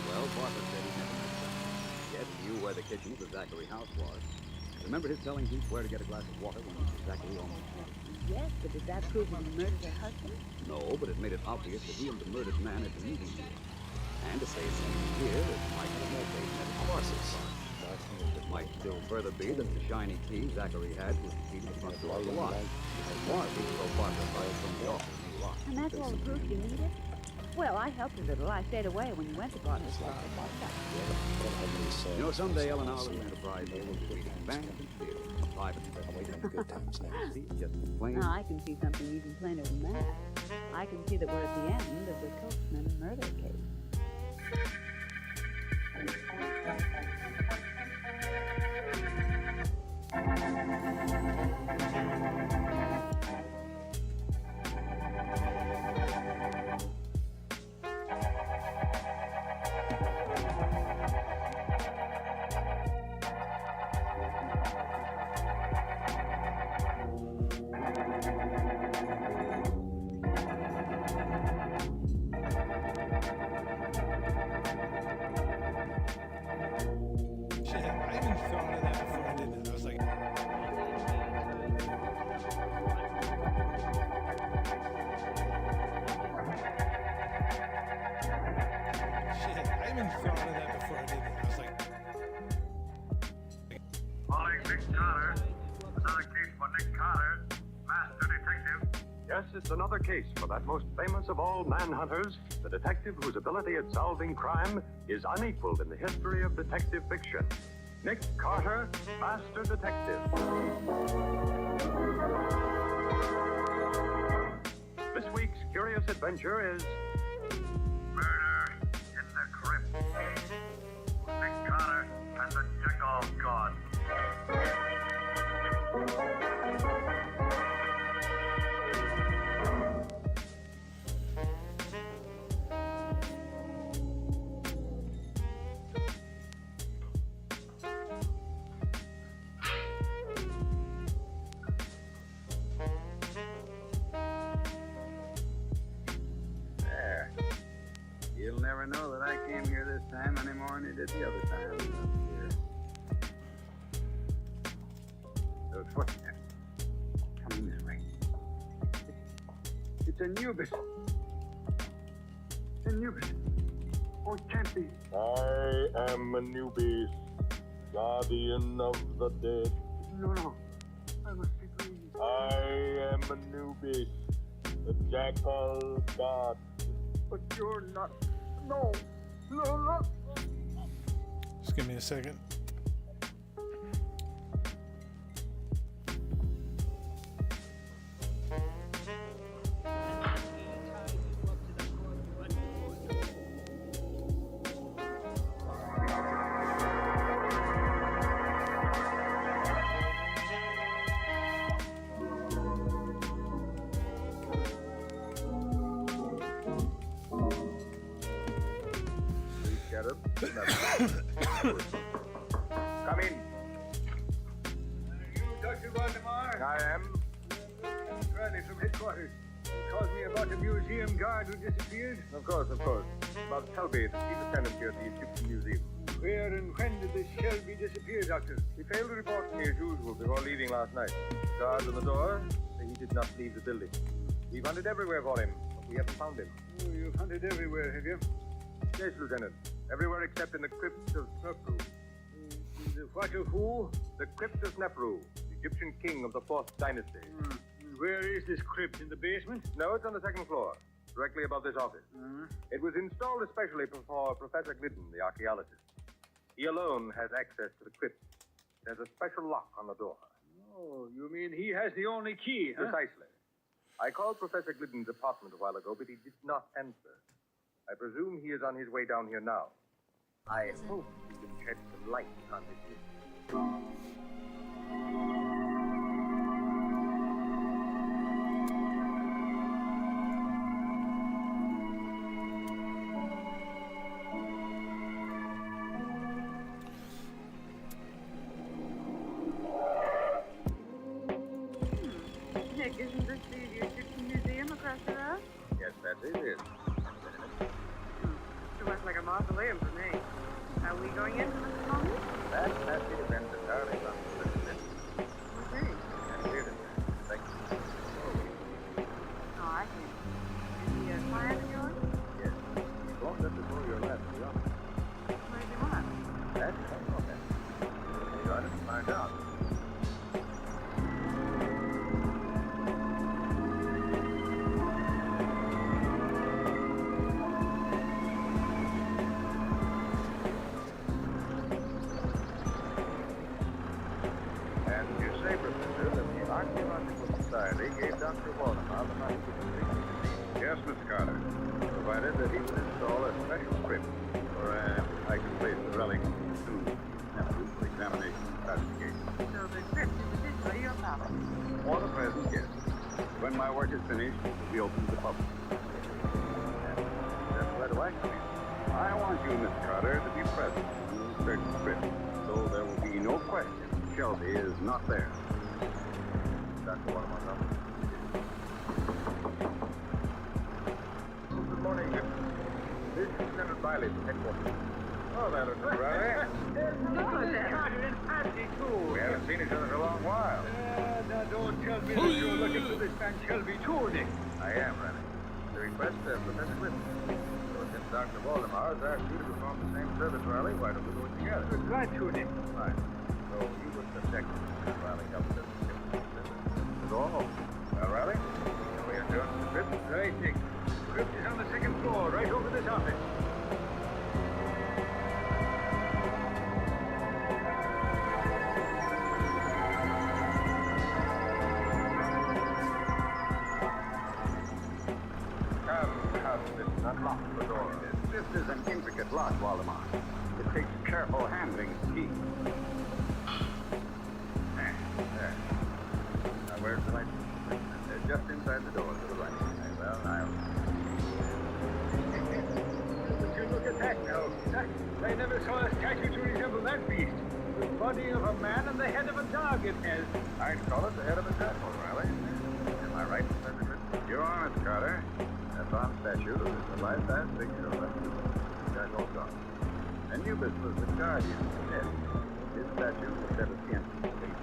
Well, Bartlett said he never met Zachary. Yet he knew where the kitchen for Zachary's house was. Remember his telling Heath where to get a glass of water when Zachary almost killed him? Yes, but did that prove that he murdered her husband? No, but it made it obvious that he and the murdered man had been meeting here. And to say something here, it might have been met at horses. It might still further be that the shiny key Zachary had was the key to the front door of the lot. It was, even though Bartlett filed from the office and he locked. And that's all the proof you needed? Well, I helped a little. I stayed away when you went to Bartlett's office. You know, someday, Ellen, our little enterprise will be bank and theater. Private See, just plain. Now, I can see something even plainer than that. I can see that we're at the end of the Coachman murder case. Yes, it's another case for that most famous of all manhunters, the detective whose ability at solving crime is unequaled in the history of detective fiction. Nick Carter, Master Detective. This week's curious adventure is Murder in the Crypt. Nick Carter and the Jackal God. You'll never know that I came here this time any more than you did the other time up here. Those footsteps coming this way. It's Anubis. Anubis. Oh, it can't be. I am Anubis, guardian of the dead. No. I must be dreaming. I am Anubis, the Jackal God. But you're not. No. Just give me a second. Come in. You Dr. Valdemar? I am. Bradley from headquarters. You called me about the museum guard who disappeared? Of course. About Shelby, the chief attendant here at the Egyptian Museum. Where and when did this Shelby disappear, Doctor? He failed to report to me as usual before leaving last night. Guards on the door, after he did not leave the building. We've hunted everywhere for him, but we haven't found him. Oh, you've hunted everywhere, have you? Yes, Lieutenant. Everywhere except in the crypt of Snefru. The what of who? The crypt of Snefru, the Egyptian king of the 4th dynasty. Where is this crypt? In the basement? No, it's on the 2nd floor, directly above this office. It was installed especially for Professor Glidden, the archaeologist. He alone has access to the crypt. There's a special lock on the door. Oh, you mean he has the only key, huh? Precisely. I called Professor Glidden's apartment a while ago, but he did not answer. I presume he is on his way down here now. I hope you can shed some light on this issue. Nick, isn't this the Egyptian Museum across the road? Yes, that's it. It looks like a mausoleum for me. Are we going into this moment? That depends entirely on the president. Okay. And here it is. Thank you. Oh, I see. Is he a client of yours? Yes. You brought that before your last job. What does he want? That's okay. You got to find out. Yes, Miss Carter. Provided that he would install a special crypt where I can place the relics to for examination and classification. So the crypt is officially your property. For the present, yes. When my work is finished, it will be open to the public. That's where do I come in? I want you, Miss Carter, to be present when we search the crypt, so there will be no question Shelby is not there. Dr. Waterman, Good morning. This is Lieutenant Riley from headquarters. Oh, there, Lieutenant Riley. Carter and Patsy, too. We haven't seen each other in a long while. Now don't tell me that you're looking for this man Shelby, too, Nick. I am, Riley. The request of Professor Glidden. So since Dr. Waldemar has asked you to perform the same service, Riley, why don't we do it together? We're glad to, Nick. Fine. So you wouldn't object to Lieutenant Riley helping us at all? Well, Riley, can we adjourn to the crypt? Right, Nick. The crypt is on the 2nd floor, right over this office. Unlock the door. This is an intricate lock, Waldemar. It takes careful handling of keys. There. Now, where's the light? Just inside the door to the right. Well, I'll... Would you look at that now? I never saw a statue to resemble that beast. The body of a man and the head of a dog it has. I'd call it the head of a jackal, Riley. Am I right, Professor Glidden? You're honest, Carter. That bronze statue is a life-size picture of a jackal dog. Anubis was the guardian of the dead. His statue was set at the entrance of the gate.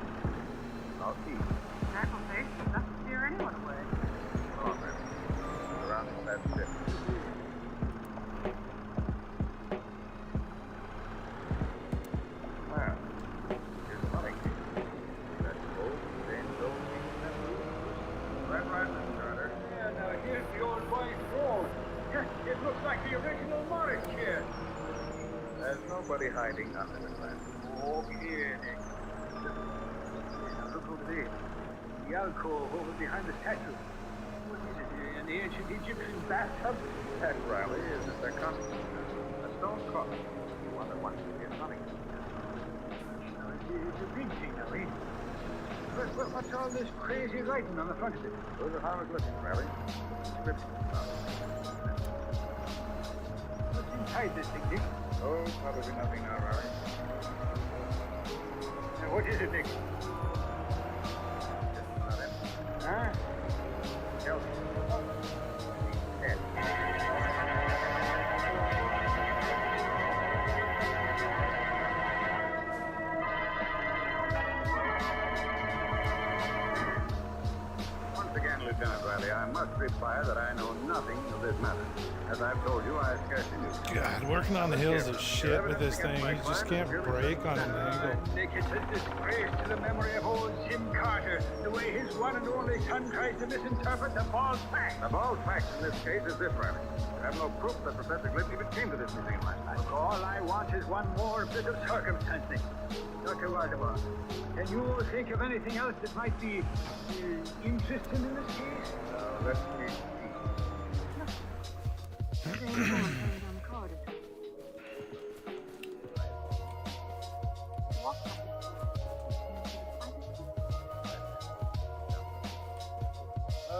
I'll keep. Jackal face doesn't steer anyone away. Come on, man. Around that step. Well, here's the money. That's gold, stained gold, right, Mr. Carter. Yeah, now here's the old boy's phone. It looks like the original Morris chair. There's nobody hiding under the glass. Okay, Nick. Look over there. The alcove over behind the statue. What is it? An ancient Egyptian bathtub? That, Riley, is a sarcophagus. A stone coffin. One that once was in money. It's a big thing, now, eh? What's all this crazy writing on the front of it? Those are hieroglyphics, Riley. Inscriptions. What's inside this thing, Nick? Oh, probably nothing now, Riley. Now, what is it, Nick? Just not empty. Huh? Shelby. Head. must reply that I know nothing of this matter. As I've told you, I scarcely knew. God, working on the hills is shit with this thing. You just can't brake on an angle. Nick, it's a disgrace to the memory of old Jim Carter, the way his one and only son tries to misinterpret the bald fact. The bald fact in this case is this, Riley. I have no proof that Professor Glidden even came to this museum last night. Look, all I want is one more bit of circumstance, Nick. Dr. Waldemar, can you think of anything else that might be interesting in this case? Let me see.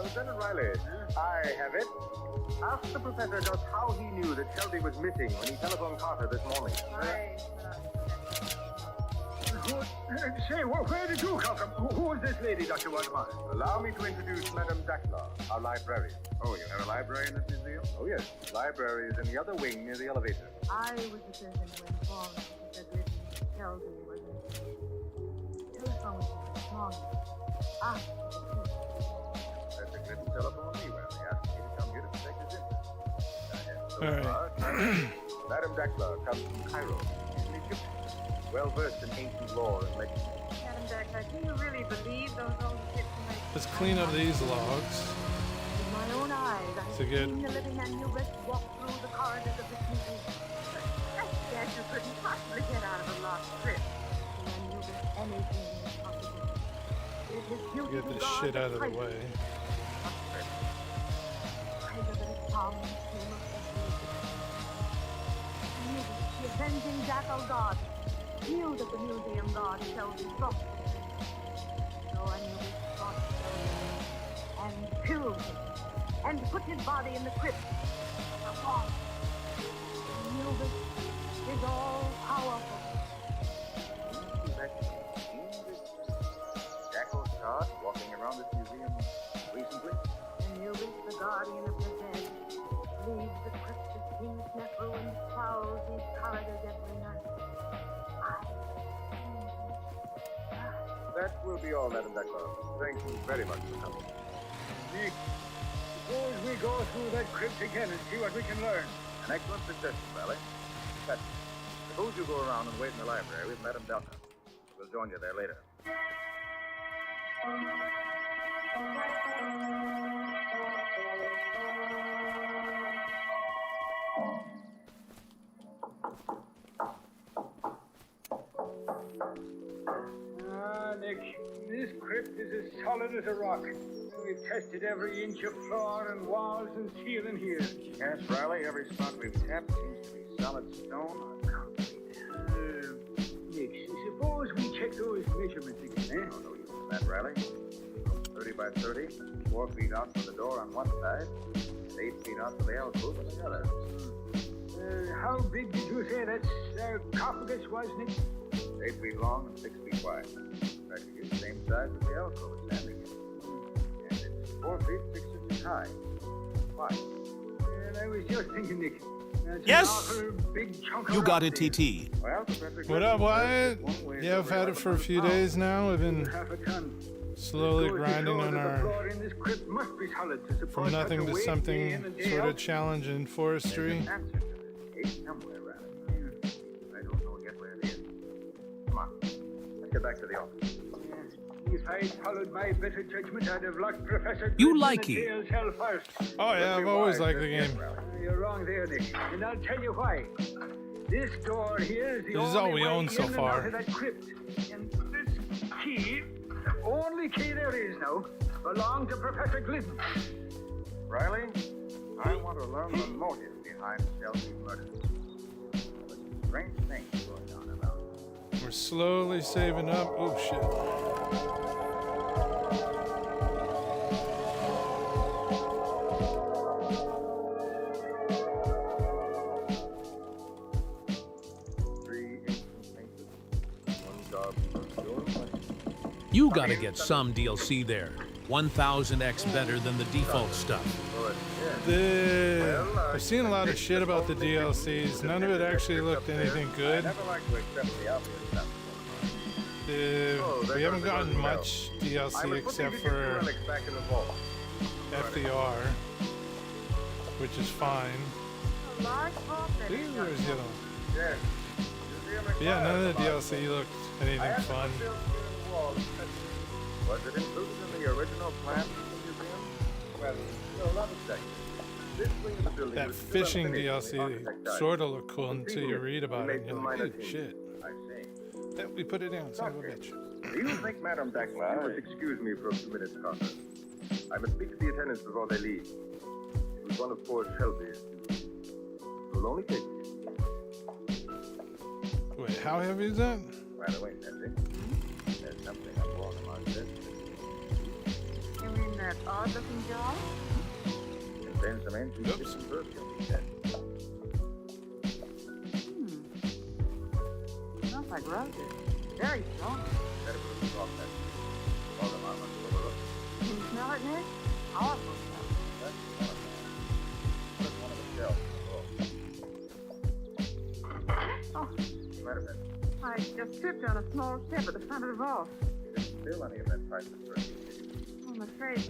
Lieutenant Riley, I have it. Ask the professor just how he knew that Shelby was missing when he telephoned Carter this morning. Say, where did you come from? Who is this lady, Dr. Waldemar? Allow me to introduce Madame Dackler, our librarian. Oh, you have a library in this museum? Oh, yes. The library is in the other wing near the elevator. I was the person who informed that Shelby was in the telephone this morning. Professor Glidden telephoned me when he asked me to come here to protect his interests. All right. Madame Dackler comes from Cairo. She's an Egyptian, well-versed in ancient lore and legend. Madam Dackler, do you really believe those old Egyptian? Let's clean up these logs. With my own eyes, I have seen the living Anubis walk through the corridors of this museum. I guess you couldn't possibly get out of a lost trip. The Anubis, anything is possible. It is his beauty Get this shit out of the way. The avenging jackal god knew that the museum god Shelby sought him. So Anubis sought Shelby and killed him and put his body in the crypt. Anubis is all powerful. Jackal god walking around this museum recently? Anubis, the guardian of the dead, leaves the crypt of King Snefru and prowls these corridors every night. That will be all, Madame Dackler. Thank you very much for coming. Nick, suppose we go through that crypt again and see what we can learn. An excellent suggestion, Valley. Suppose you go around and wait in the library with Madame Dackler. We'll join you there later. Nick, this crypt is as solid as a rock. We've tested every inch of floor and walls and ceiling here. Yes, Riley, every spot we've tapped seems to be solid stone or concrete. Nick, suppose we check those measurements again, eh? No use in that, Riley. 30 by 30, 4 feet out from the door on one side, and 8 feet out from the alcove on the other. How big did you say that sarcophagus was, Nick? 8 feet long and 6 feet wide. Practically the same size as the alcove it's standing in. And it's 4 feet 6 inches high. Why? I was just thinking, Nick. That's Yes! an awful big chunk of You got rock it, TT. Well, What up, Wyatt? Yeah, I've had it for a few days now. I've been slowly grinding on our From Nothing to Something sort of challenge in forestry. Somewhere around here. I don't know yet where it is. Come on. Let's get back to the office. If I'd followed my better judgment, I'd have locked Professor You Glidden like in the it. jail cell first. Oh yeah, I've always liked the game. You're wrong there, Nick. And I'll tell you why. This door here is the This is only all we way own so in and far. out of that crypt. And this key, the only key there is now, belonged to Professor Glidden. Riley, I want to learn the motive behind Shelby's murder. There's some strange things going on about it. We're slowly saving up. Oh shit. You gotta get some DLC there. 1000x better than the default stuff. I've seen a lot of shit about the DLCs. None of it actually looked anything good. We haven't gotten much DLC except for FDR, which is fine. A large Ooh, there's the other one. Yes. But yeah, none of the DLC looked anything fun. Was it included in the original plan for the museum? Well, no, not exactly. This wing of the building That was still fishing unfinished when the DLC architect died. sort of looked cool until you read about it and you're like, Made hey, some shit. I see. Then we put it down, son of a bitch. Do you think, Madame Dakla, you must excuse me for a few minutes, Carter? I must speak to the attendants before they leave. It was one of poor Shelby's. It will only take you. Wait, how heavy is that? By the way, Nancy, there's something I'm wrong about this. You mean that odd-looking jar? Contains some ancient kitchen perfume, he said. Smells like roses. Very strong. Better put it off that. All them out must overlook. Can you smell it, Nick? Powerful stuff. That's one of them. Put one of the shelves. Oh, Matter of fact, I just tripped on a small step at the front of the vault. you didn't spill any of that priceless perfume, did you? I'm afraid.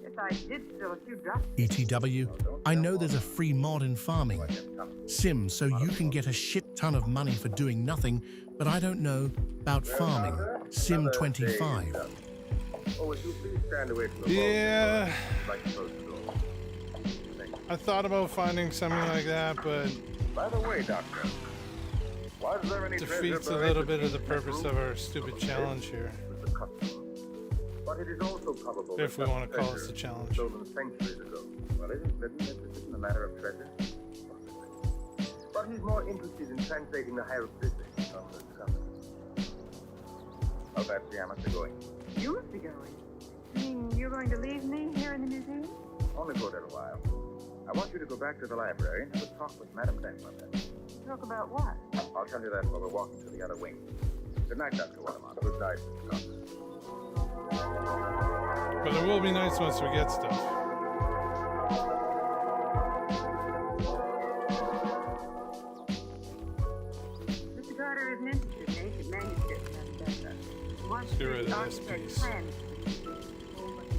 Yes, I did spill a few drops. ETW, I know there's a free mod in farming. Sim, so you can get a shit ton of money for doing nothing, but I don't know about farming. Sim 25. Oh, would you please stand away from the Yeah. like the post door? I thought about finding something like that, but By the way, Doctor, was there any defeats a treasure little buried bit of the within purpose room? of our stupid challenge here. Was the custom. But it is also probable If that we want to call treasure this a challenge. stolen centuries ago. Well, isn't Lytton interested in the matter of treasure? But he's more interested in translating the hieroglyphics from the covenant. Oh, Betsy, I must be going. You must be going. You mean you're going to leave me here in the museum? Only for a little while. I want you to go back to the library and have a talk with Madame Dankler. Talk about what? I'll tell you that while we're walking to the other wing. Good night, Dr. Waterman. Good night, Mr. Thompson. But it will be nice once we get stuff. Mr. Carter isn't interested in ancient manuscripts and wants Get to rid see of this architect's piece. plans.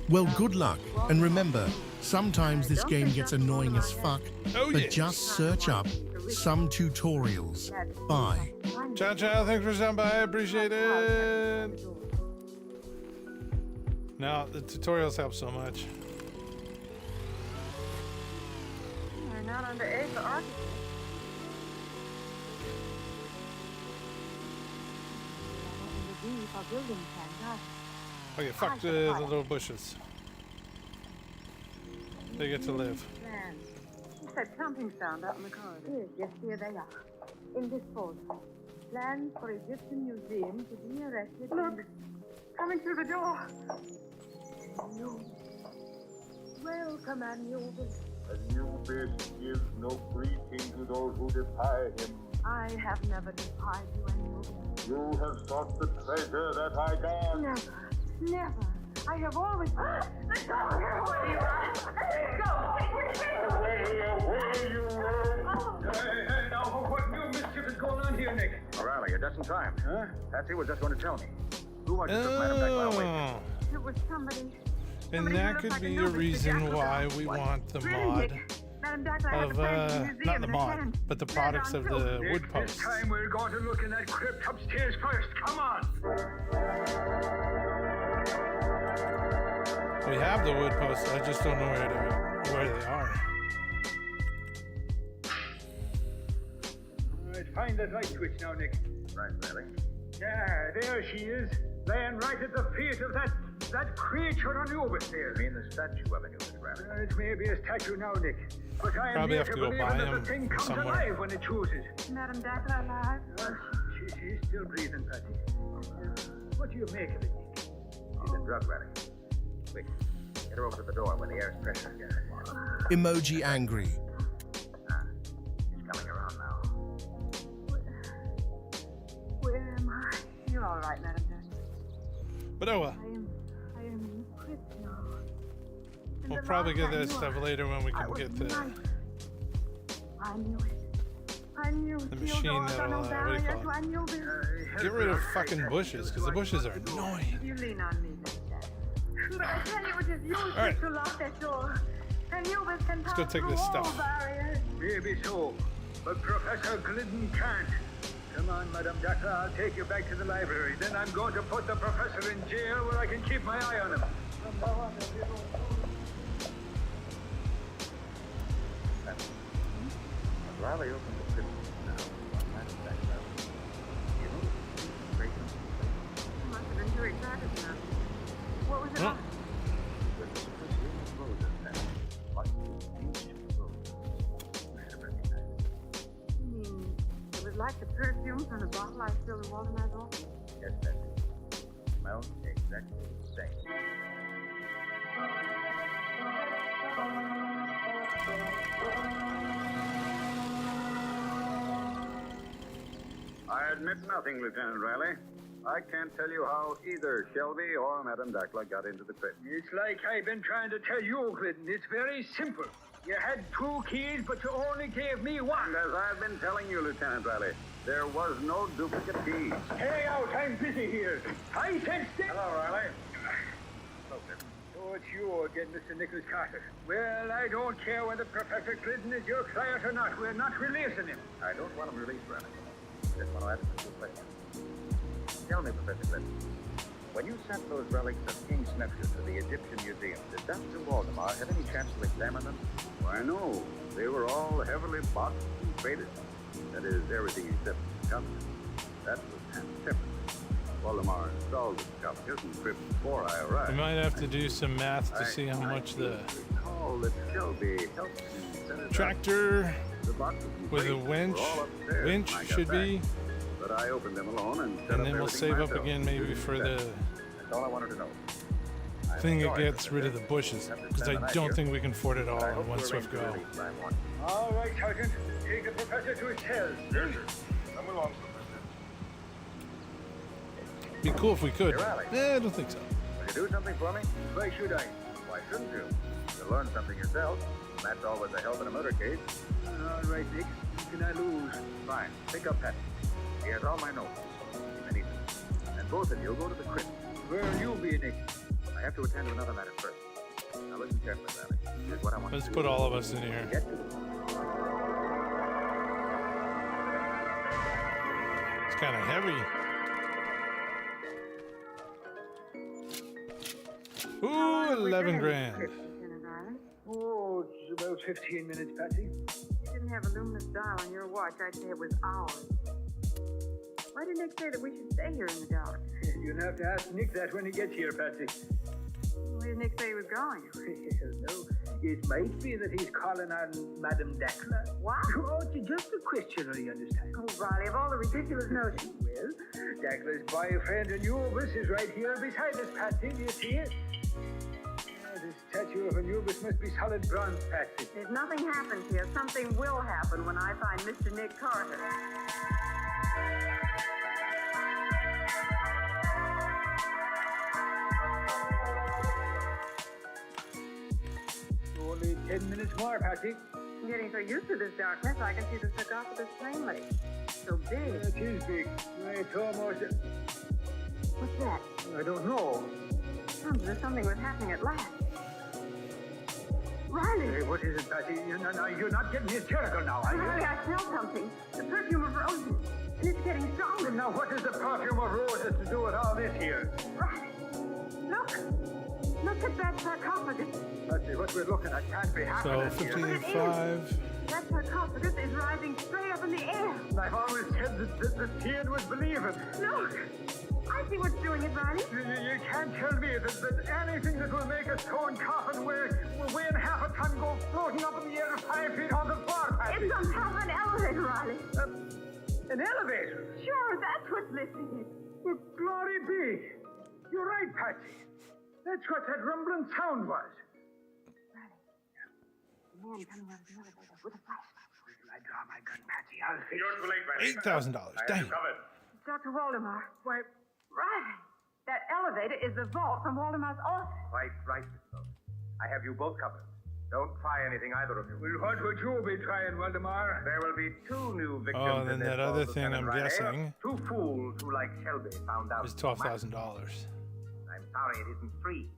Well, good luck. And remember, sometimes this game gets annoying as fuck, but just search up some tutorials. Bye. Ciao, ciao. Thanks for stopping by. I appreciate it. No, the tutorials help so much. They're not under A for architect. Under B for building plans. Okay, fuck the little bushes. They get to live. Plans. What's that thumping sound out in the corridor? Yes, here they are. In this folder. Plans for Egyptian museum to be erected. Look! Coming through the door! Anubis. Welcome, Anubis. Anubis gives no greeting to those who defy him. I have never defied you, Anubis. You have sought the treasure that I got. Never. Never. I have always... Let go! Where do you run? Let go! Away, you rogue! Hey, now, what new mischief is going on here, Nick? O'Reilly, you're just in time. Huh? Patsy was just going to tell me. Who was it took Madame Dankler away? It was somebody... And that could be a reason why we want the mod of, not the mod, but the products of the wood posts. This time we're going to look in that crypt upstairs first. Come on! We have the wood posts, I just don't know where they are. All right, find that light switch now, Nick. Right, Riley. Yeah, there she is, laying right at the feet of that creature Anubis there. You mean the statue of Anubis, Riley? It may be a statue now, Nick, but I am Probably here have to to go believe buy that him the thing comes somewhere. alive when it chooses. Madame Dankler alive? She's still breathing, Patty. What do you make of it, Nick? She's a drug, Riley. Quick, get her over to the door when the air's pressure gets. Emoji angry. She's coming around now. Where am I? You're all right, Madame Dankler. But oh well. I am in the crypt now. And We'll the probably last get I that knew stuff later when we can get the I knew it. I knew the sealed machine doors are that'll, no what do you barrier call to it? Anubis. Get rid of fucking bushes, because the bushes are annoying. You lean on me, Mr. But I tell you, it is useless right. to lock that door. And you can Let's go pass take through this all stuff. barriers. Maybe so, but Professor Glidden can't. Come on, Madame Dacre, I'll take you back to the library. Then I'm going to put the professor in jail where I can keep my eye on him. From now on, there'll be no... Riley opened the prison now. Madame Dacre. You know, great You must have been too excited now. What was it about? With the perfume of roses and what beautiful roses. You should have recognized it. You mean, it was like the perfume from the bottle I filled in Waldemar's office? Yes, Betsy. Smells exactly the same. I admit nothing, Lieutenant Riley. I can't tell you how either Shelby or Madame Dacre got into the prison. It's like I've been trying to tell you, Glidden. It's very simple. You had 2 keys, but you only gave me 1. And as I've been telling you, Lieutenant Riley, there was no duplicate keys. Stay out, I'm busy here. I said stay. Hello, Riley. So it's you again, Mr. Nicholas Carter. Well, I don't care whether Professor Glidden is your client or not. We're not releasing him. I don't want him released, Riley. Just want to ask you a question. Tell me, Professor Glidden, when you sent those relics of King Snefshus to the Egyptian Museum, did Dr. Waldemar have any chance to examine them? Why, no. They were all heavily boxed and graded. That is, everything except the sculptures. That was handled separately. Waldemar installed the sculptures and crypt before I arrived. We might have to do some math to see how much the recall that Shelby helped me set it tractor up. with a winch should be. But I opened them alone and set And up then we'll everything save up myself. again maybe for the That's all I wanted to know. thing that gets rid of the bushes. Because I don't think we can afford it all in one swift go. All right, Sergeant. Take the professor to his cell. Yes, sir. Come along, Be cool if we could. Hey, Riley. I don't think so. Will you do something for me? Why should I? Why shouldn't you? You'll learn something yourself. And that's always a help in a murder case. All right, Nick. Who can I lose? Fine. Pick up Patsy. He has all my notes. I need them. And both of you go to the crypt. Where'll you be, Nick? I have to attend to another matter first. Now listen carefully, Riley. Here's what I want Let's to put do. all of us in here. Get to the... It's kind of heavy. Ooh, 11 grand. Oh, it's about 15 minutes, Patsy. You didn't have a luminous dial on your watch, I'd say it was hours. Why did Nick say that we should stay here in the dark? You'll have to ask Nick that when he gets here, Patsy. Where did Nick say he was going? No, it might be that he's calling on Madame Dacre. What? Oh, it's just a question, you understand? Oh, Riley, of all the ridiculous notions. Well, Dacre's boyfriend Anubis is right here beside us, Patsy. Do you see it? Yeah, the statue of Anubis must be solid bronze, Patsy. If nothing happens here, something will happen when I find Mr. Nick Carter. Only 10 minutes more, Patsy. I'm getting so used to this darkness, I can see the sarcophagus plainly. So big. It is big. It's almost... What's that? I don't know. Sounds as if something was happening at last. Riley! Hey, what is it, Patsy? You're not getting hysterical now, are you? Riley, I smell something. The perfume of roses. And it's getting stronger. Now, what does the perfume of roses to do with all this here? Riley! Look! Look at that sarcophagus. Patsy, what we're looking at can't be happening So here. 15.5. That sarcophagus is rising straight up in the air. I've always said that the kid would believe it. Look! I see what's doing it, Riley. You can't tell me that anything that will make a stone coffin weighing half a ton go floating up in the air 5 feet on the floor, Patsy. It's on top of an elevator, Riley. An elevator? Sure, that's what's lifting it. Well, glory be. You're right, Patsy. That's what that rumbling sound was. The man coming out of the elevator with a flashlight. I draw my gun, Patsy. I'll fix You're too late, Riley. $8,000. Dang. Dr. Waldemar. Why, Riley, that elevator is the vault from Waldemar's office. Quite right, Miss Stone. I have you both covered. Don't try anything, either of you. Well, what would you be trying, Waldemar? There will be 2 new victims. Oh, then in this that other vault, thing Lieutenant I'm Riley. guessing 2 fools who, like Shelby, found out. is $12,000. I'm sorry, it isn't free.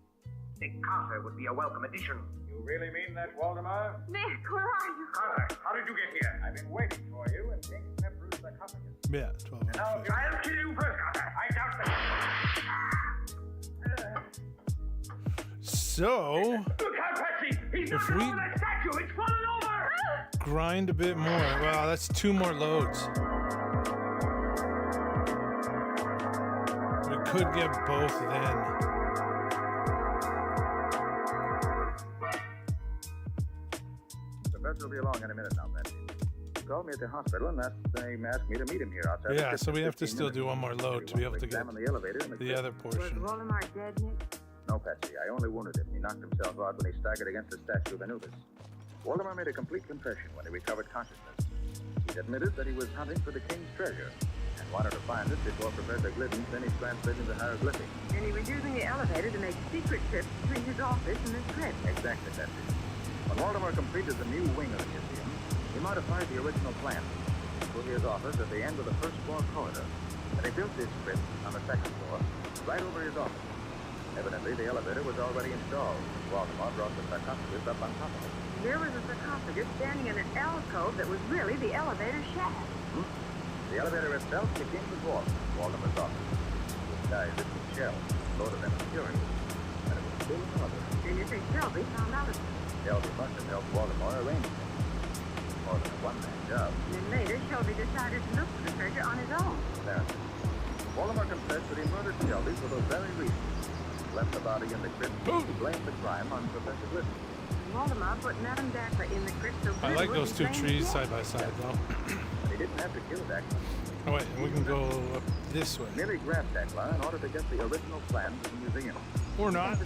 Nick Carter would be a welcome addition. You really mean that, Waldemar? Nick, where are you? Carter, how did you get here? I've been waiting for you in King Snefru's sarcophagus. Yeah, 12. Now, I'll kill you first, Carter. I doubt that. So, Look out, Patsy! He's if knocking we over that statue! It's falling over! grind a bit more, wow, that's 2 more loads. We could get both then. The vet will be along in a minute now, Patsy. He called me at the hospital and they asked me to meet him here outside. Yeah, so we have to still do one more load to be able to get the elevator and the other portion. Was Waldemar dead, Nick? No, Patsy. I only wounded him. He knocked himself out when he staggered against the statue of Anubis. Waldemar made a complete confession when he recovered consciousness. He admitted that he was hunting for the king's treasure and wanted to find it before Professor Glidden finished translating the hieroglyphics. And he was using the elevator to make secret trips between his office and the crypt. Exactly, Patsy. When Waldemar completed the new wing of the museum, he modified the original plan. He put his office at the end of the first floor corridor, and he built this crypt on the second floor, right over his office. Evidently, the elevator was already installed. Waldemar brought the sarcophagus up on top of it. There was a sarcophagus standing in an alcove that was really the elevator shaft. The elevator itself became the vault of Waldemar's office. Disguised it with shells, loaded them with curios, and it was still an elevator. And you think Shelby found out about it? Shelby must have helped Waldemar arrange it. More than a one-man job. Then later, Shelby decided to look for the treasure on his own. Apparently. Waldemar confessed that he murdered Shelby for those very reasons. Left the body in the crypt to blame the crime on Professor Glidden. Waldemar put Madame Dacre in the crypt so I like those 2 trees side by side, though. But he didn't have to kill Dacre. Oh, wait, we can go up this way. Merely grabbed Dacre in order to get the original plans of the museum. Or not.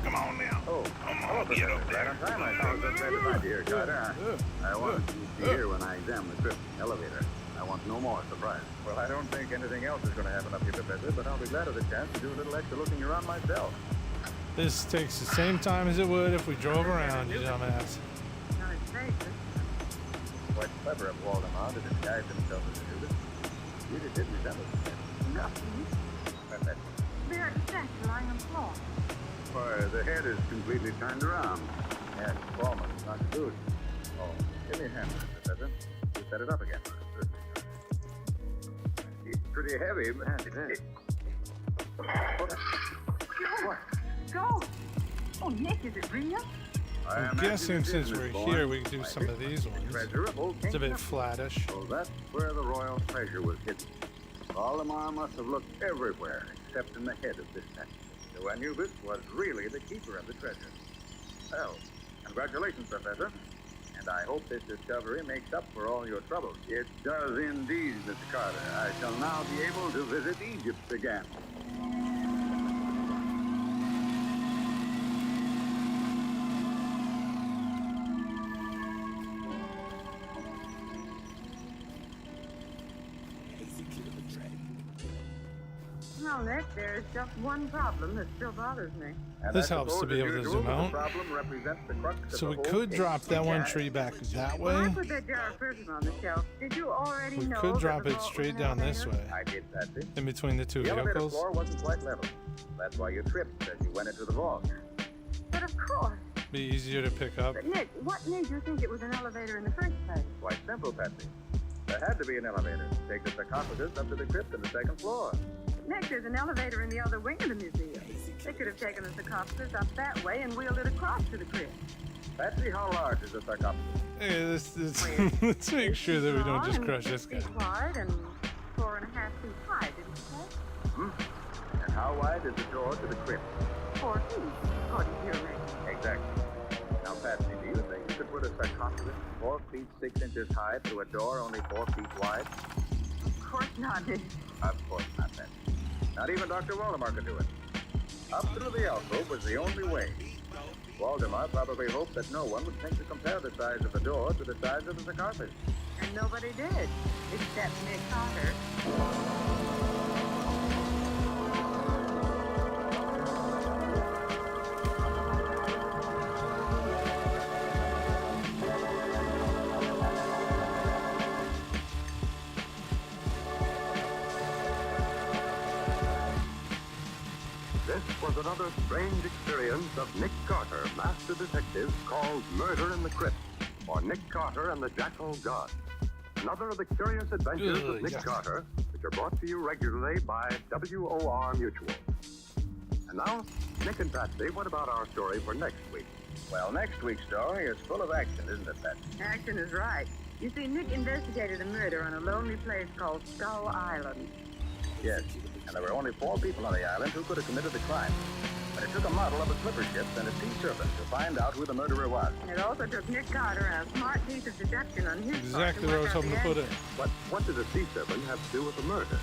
Come on now. Oh, hello, Professor. Right on time. I was just glad to find you here, Carter. I wanted you to be here when I examined the crypt elevator. I want no more surprise. Well, I don't think anything else is going to happen up here, Professor, but I'll be glad of the chance to do a little extra looking around myself. This takes the same time as it would if we drove around, you dumbass. Not his face. Quite clever of Waldemar to disguise himself as Anubis. He really did resemble him. Nothing. Perfect. There's a statue lying on the floor. Why, the head is completely turned around. Yes, performance, not good. Oh, give me a hand, Professor. You set it up again. It's pretty heavy, but it is. What? Go! Oh, Nick, is it real? I'm guessing since we're here, we can do some of these ones. It's a bit flattish. So that's where the royal treasure was hidden. Waldemar must have looked everywhere except in the head of this statue. So Anubis was really the keeper of the treasure. Well, congratulations, Professor. And I hope this discovery makes up for all your troubles. It does indeed, Mr. Carter. I shall now be able to visit Egypt again. Well, Nick, there's just one problem that still bothers me. This helps to be able to zoom out. So we could drop that one tree back that When I way. put that jar of prism on the shelf, did you already We know could that drop the it vault was straight an down this elevator? way. I did, Patsy. In between the 2 The elevator vehicles. floor wasn't quite level. That's why you tripped as you went into the vault. But of course. Be easier to pick up. But Nick, what made you think it was an elevator in the first place? Quite simple, Patsy. There had to be an elevator to take the sarcophagus up to the crypt on the second floor. Nick, there's an elevator in the other wing of the museum. They could have taken the sarcophagus up that way and wheeled it across to the crypt. Patsy, how large is the sarcophagus? Hey, let's make sure that we don't just crush this guy. 6 feet wide and 4.5 feet high, didn't you say? And how wide is the door to the crypt? 4 feet, according to your record. Exactly. Now, Patsy, do you think you could put a sarcophagus 4 feet 6 inches high through a door only 4 feet wide? Of course not, Nick. Of course not, Patsy. Not even Dr. Waldemar could do it. Up through the alcove was the only way. Waldemar probably hoped that no one would think to compare the size of the door to the size of the sarcophagus. And nobody did, except Nick Carter. This was was another strange experience of Nick Carter, master detective, called Murder in the Crypt, or Nick Carter and the Jackal God. Another of the curious adventures of Nick Carter, which are brought to you regularly by WOR Mutual. And now, Nick and Patsy, what about our story for next week? Well, next week's story is full of action, isn't it, Patsy? Action is right. You see, Nick investigated a murder on a lonely place called Skull Island. Yes, and there were only 4 people on the island who could have committed the crime. But it took a model of a clipper ship and a sea serpent to find out who the murderer was. And it also took Nick Carter and a smart piece of deduction on his Exactly where I was hoping to put it. But what did a sea serpent have to do with the murder?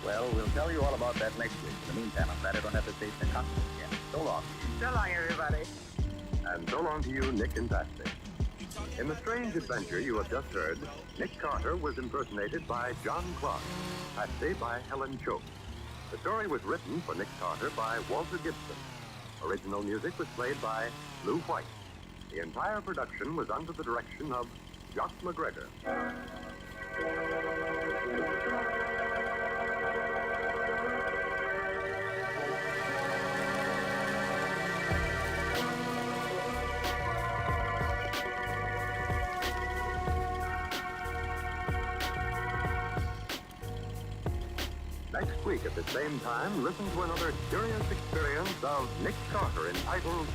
Well, we'll tell you all about that next week. In the meantime, I'm glad I don't have to face the costumes again. So long. So long, everybody. And so long to you, Nick and Patsy. In the strange adventure you have just heard, Nick Carter was impersonated by John Clark, Patsy by Helen Choate. The story was written for Nick Carter by Walter Gibson. Original music was played by Lou White. The entire production was under the direction of Jock McGregor. Next week at the same time, listen to another curious experience of Nick Carter entitled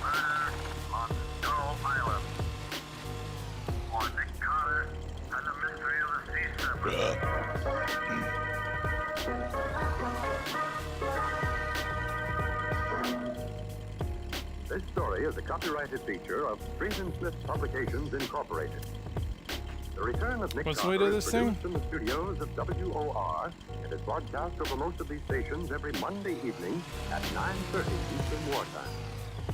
Murder on Skull Island. Or Nick Carter and the Mystery of the Sea Serpent. This story is a copyrighted feature of Street and Smith Publications Incorporated. The return of Nick Carter is produced in the studios of WOR and is broadcast over most of these stations every Monday evening at 9:30 Eastern Wartime.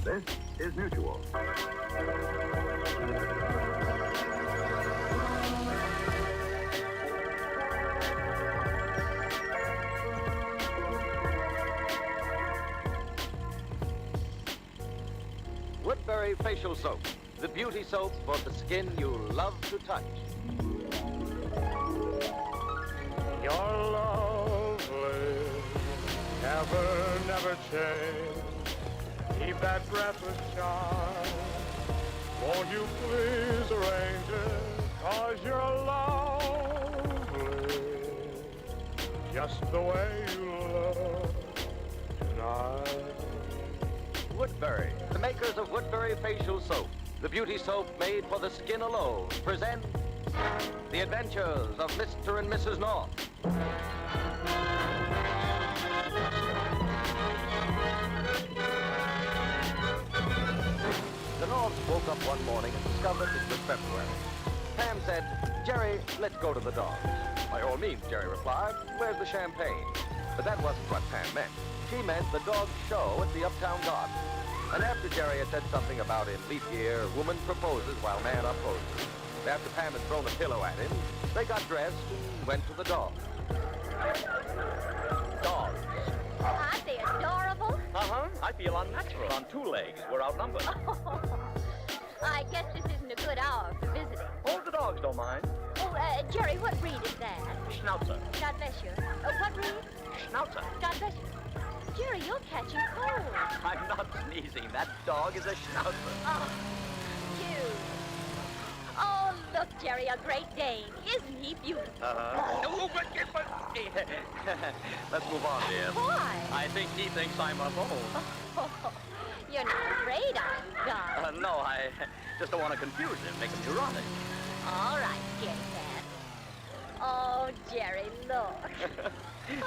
This is Mutual. Woodbury Facial Soap, the beauty soap for the skin you love to touch. You're lovely, never change. Keep that breathless charm. Won't you please arrange it? 'Cause you're lovely, just the way you look tonight. Woodbury, the makers of Woodbury Facial Soap, the beauty soap made for the skin alone, present The Adventures of Mr. and Mrs. North. The Norths woke up one morning and discovered it was February. Pam said, "Jerry, let's go to the dogs." "By all means," Jerry replied. "Where's the champagne?" But that wasn't what Pam meant. She meant the dog show at the Uptown Garden. And after Jerry had said something about in leap year, woman proposes while man opposes, after Pam had thrown a pillow at him, they got dressed and went to the dogs. Dogs. Aren't they adorable? Uh-huh. I feel unnatural on 2 legs. We're outnumbered. I guess this isn't a good hour for visiting. Oh, the dogs don't mind. Oh, Jerry, what breed is that? Schnauzer. God bless you. What breed? Schnauzer. God bless you. Jerry, you're catching cold. I'm not sneezing. That dog is a Schnauzer. Oh, cute. Oh, look, Jerry, a Great Dane. Isn't he beautiful? Let's move on, dear. Why? I think he thinks I'm a bull. Oh, you're not afraid, are you, darling? No, I just don't want to confuse him, make him neurotic. All right, scaredy cat. Oh, Jerry, look.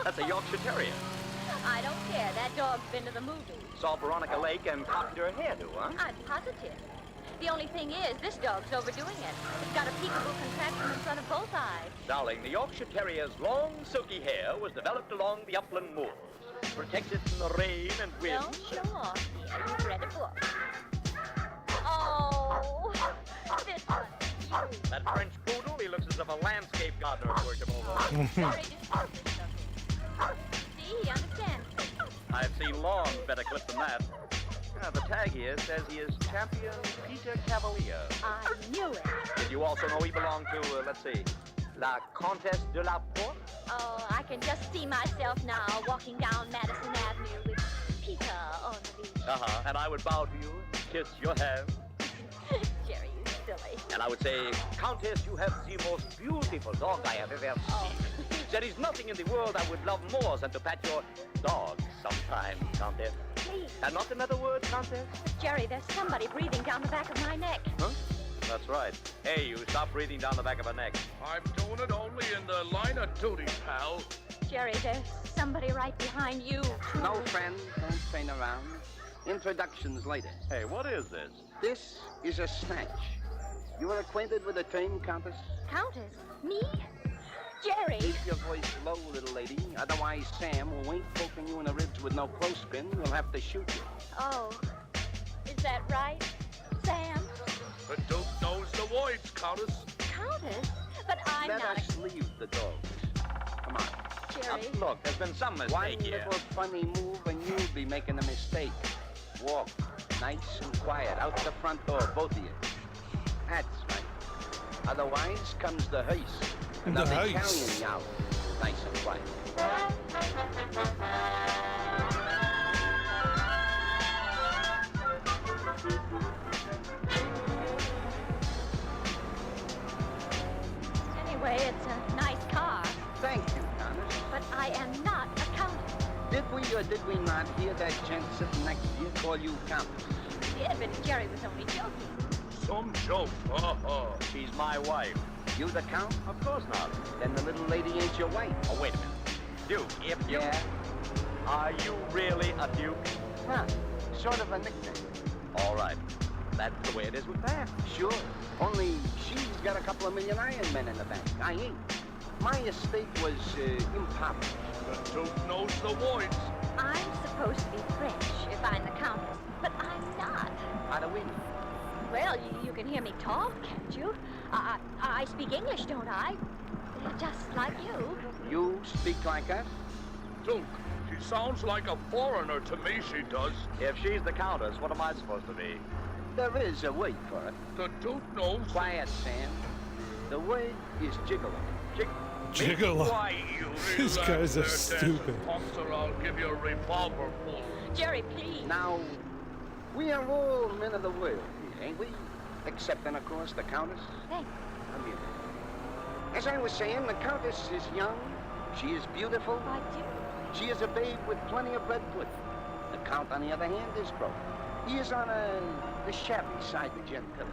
That's a Yorkshire Terrier. I don't care. That dog's been to the movies. Saw Veronica Lake and copied her hairdo, huh? I'm positive. The only thing is, this dog's overdoing it. It's got a peekaboo contraption in front of both eyes. Darling, the Yorkshire Terrier's long, silky hair was developed along the upland moors. Protected from the rain and wind. Don't show off, dear. You've read a book. Oh, this one's cute. That French poodle, he looks as if a landscape gardener worked him over. Sorry to stop this stuff. See, he understands. I've seen long better clips than that. The tag here says he is Champion Peter Cavalier. I knew it. Did you also know he belonged to, let's see, La Comtesse de la Porte? Oh, I can just see myself now walking down Madison Avenue with Peter And I would bow to you and kiss your hand. Jerry, you silly. And I would say, Countess, you have the most beautiful dog I have ever seen. There is nothing in the world I would love more than to pat your dog sometime, Countess. Please. And not another word, Countess? Jerry, there's somebody breathing down the back of my neck. Huh? That's right. Hey, you stop breathing down the back of her neck. I'm doing it only in the line of duty, pal. Jerry, there's somebody right behind you. No, friend, don't feign around. Introductions later. Hey, what is this? This is a snatch. You are acquainted with the term, Countess? Countess? Me? Jerry! Keep your voice low, little lady. Otherwise, Sam, who ain't poking you in the ribs with no clothespin, will have to shoot you. Oh, is that right, Sam? The Duke knows the words, Countess. Countess? But I'm Let not us leave the dogs. Come on. Jerry. Look, there's been some mistake One here. little funny move and you'll be making a mistake. Walk nice and quiet out the front door, both of you. That's right. Otherwise comes the hearse. And The they'll be hearse. carrying you out nice and quiet. Anyway, it's a nice car. Thank you, Countess. But I am not a countess. Did we or did we not hear that gent sitting next to you call you Countess? Yeah, but Jerry was only joking. Some joke. She's my wife. You the Count? Of course not. Then the little lady ain't your wife. Oh, wait a minute. Duke, if you... Yeah? Are you really a Duke? Huh. Sort of a nickname. All right. That's the way it is with Pam. Sure. Only she's got a couple of million Iron Men in the bank. I ain't. My estate was impoverished. The Duke knows the words. I'm supposed to be French if I'm the countess, but I'm not. How do we know? Well, you can hear me talk, can't you? I speak English, don't I? Just like you. You speak like us? Duke, she sounds like a foreigner to me, she does. If she's the Countess, what am I supposed to be? There is a word for it. The Duke knows. Quiet, Sam. The word is gigolo. Gigolo. Why, you These relax guys are there, stupid. Officer, I'll give you a revolver full. Jerry, please. Now, we are all men of the world, ain't we? Excepting, of course, the Countess. Thanks. Come here. As I was saying, the Countess is young. She is beautiful. I do. She is a babe with plenty of bread pudding. The Count, on the other hand, is broke. He is on the shabby side of gentility.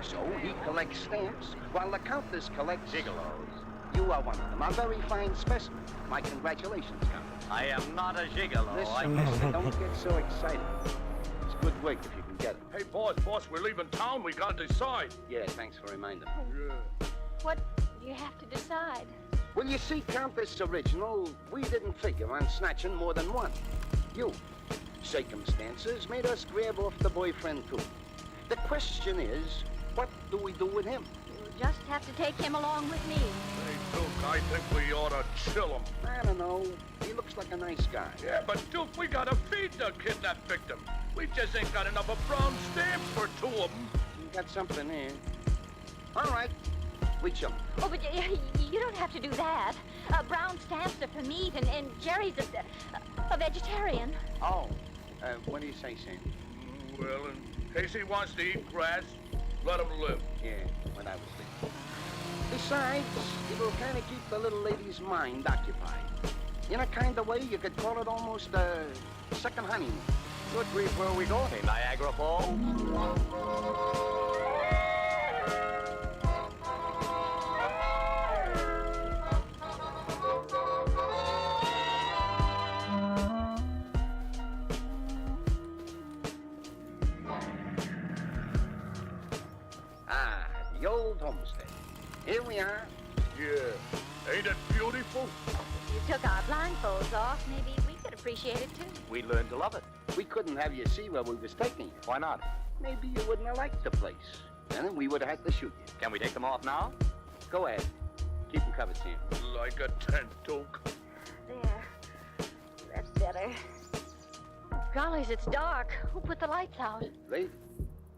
So he collects stamps, while the Countess collects... Gigolos. You are one of them. A very fine specimen. My congratulations, Countess. I am not a gigolo. Listen, mister, don't get so excited. It's good work if you can get it. Hey, boss, we're leaving town. We gotta decide. Yeah, thanks for reminding me. Yeah. What do you have to decide? Well, you see, Countess Original, we didn't figure on snatching more than one. You. Circumstances made us grab off the boyfriend, too. The question is, what do we do with him? You'll just have to take him along with me. Hey, Duke, I think we ought to chill him. I don't know. He looks like a nice guy. Yeah, but Duke, we gotta feed the kidnapped victim. We just ain't got enough of brown stamps for two of them. You got something here. All right. We chill him. Oh, but you don't have to do that. Brown stamps are for meat, and Jerry's a vegetarian. Oh, what do you say, Sam? Well, in case he wants to eat grass, let him live. Yeah, what I was thinking. Besides, it will kind of keep the little lady's mind occupied. In a kind of way, you could call it almost a second honeymoon. Good grief, where are we going? Hey, Niagara Falls? The old homestead. Here we are. Yeah. Ain't it beautiful? If you took our blindfolds off, maybe we could appreciate it, too. We learned to love it. We couldn't have you see where we was taking you. Why not? Maybe you wouldn't have liked the place. Then we would have had to shoot you. Can we take them off now? Go ahead. Keep them covered, Sam. Like a tent, Duke. There. That's better. Gollies, it's dark. Who put the lights out? Lady,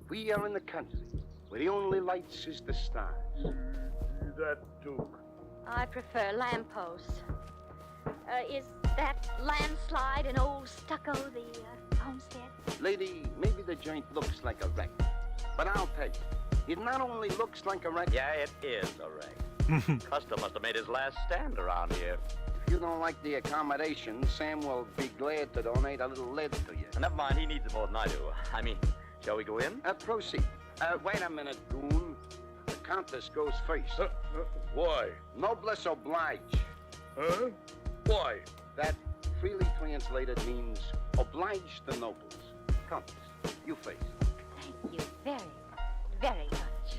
we are in the country, where the only lights is the stars. That Duke. I prefer lampposts. Is that landslide and old stucco the homestead? Lady, maybe the joint looks like a wreck. But I'll tell you, it not only looks like a wreck... Yeah, it is a wreck. Custer must have made his last stand around here. If you don't like the accommodation, Sam will be glad to donate a little lead to you. Never mind, he needs it more than I do. I mean, shall we go in? Proceed. Wait a minute, goon. The Countess goes first. Why? Noblesse oblige. Huh? Why? That, freely translated, means oblige the nobles. Countess, you first. Thank you very, very much.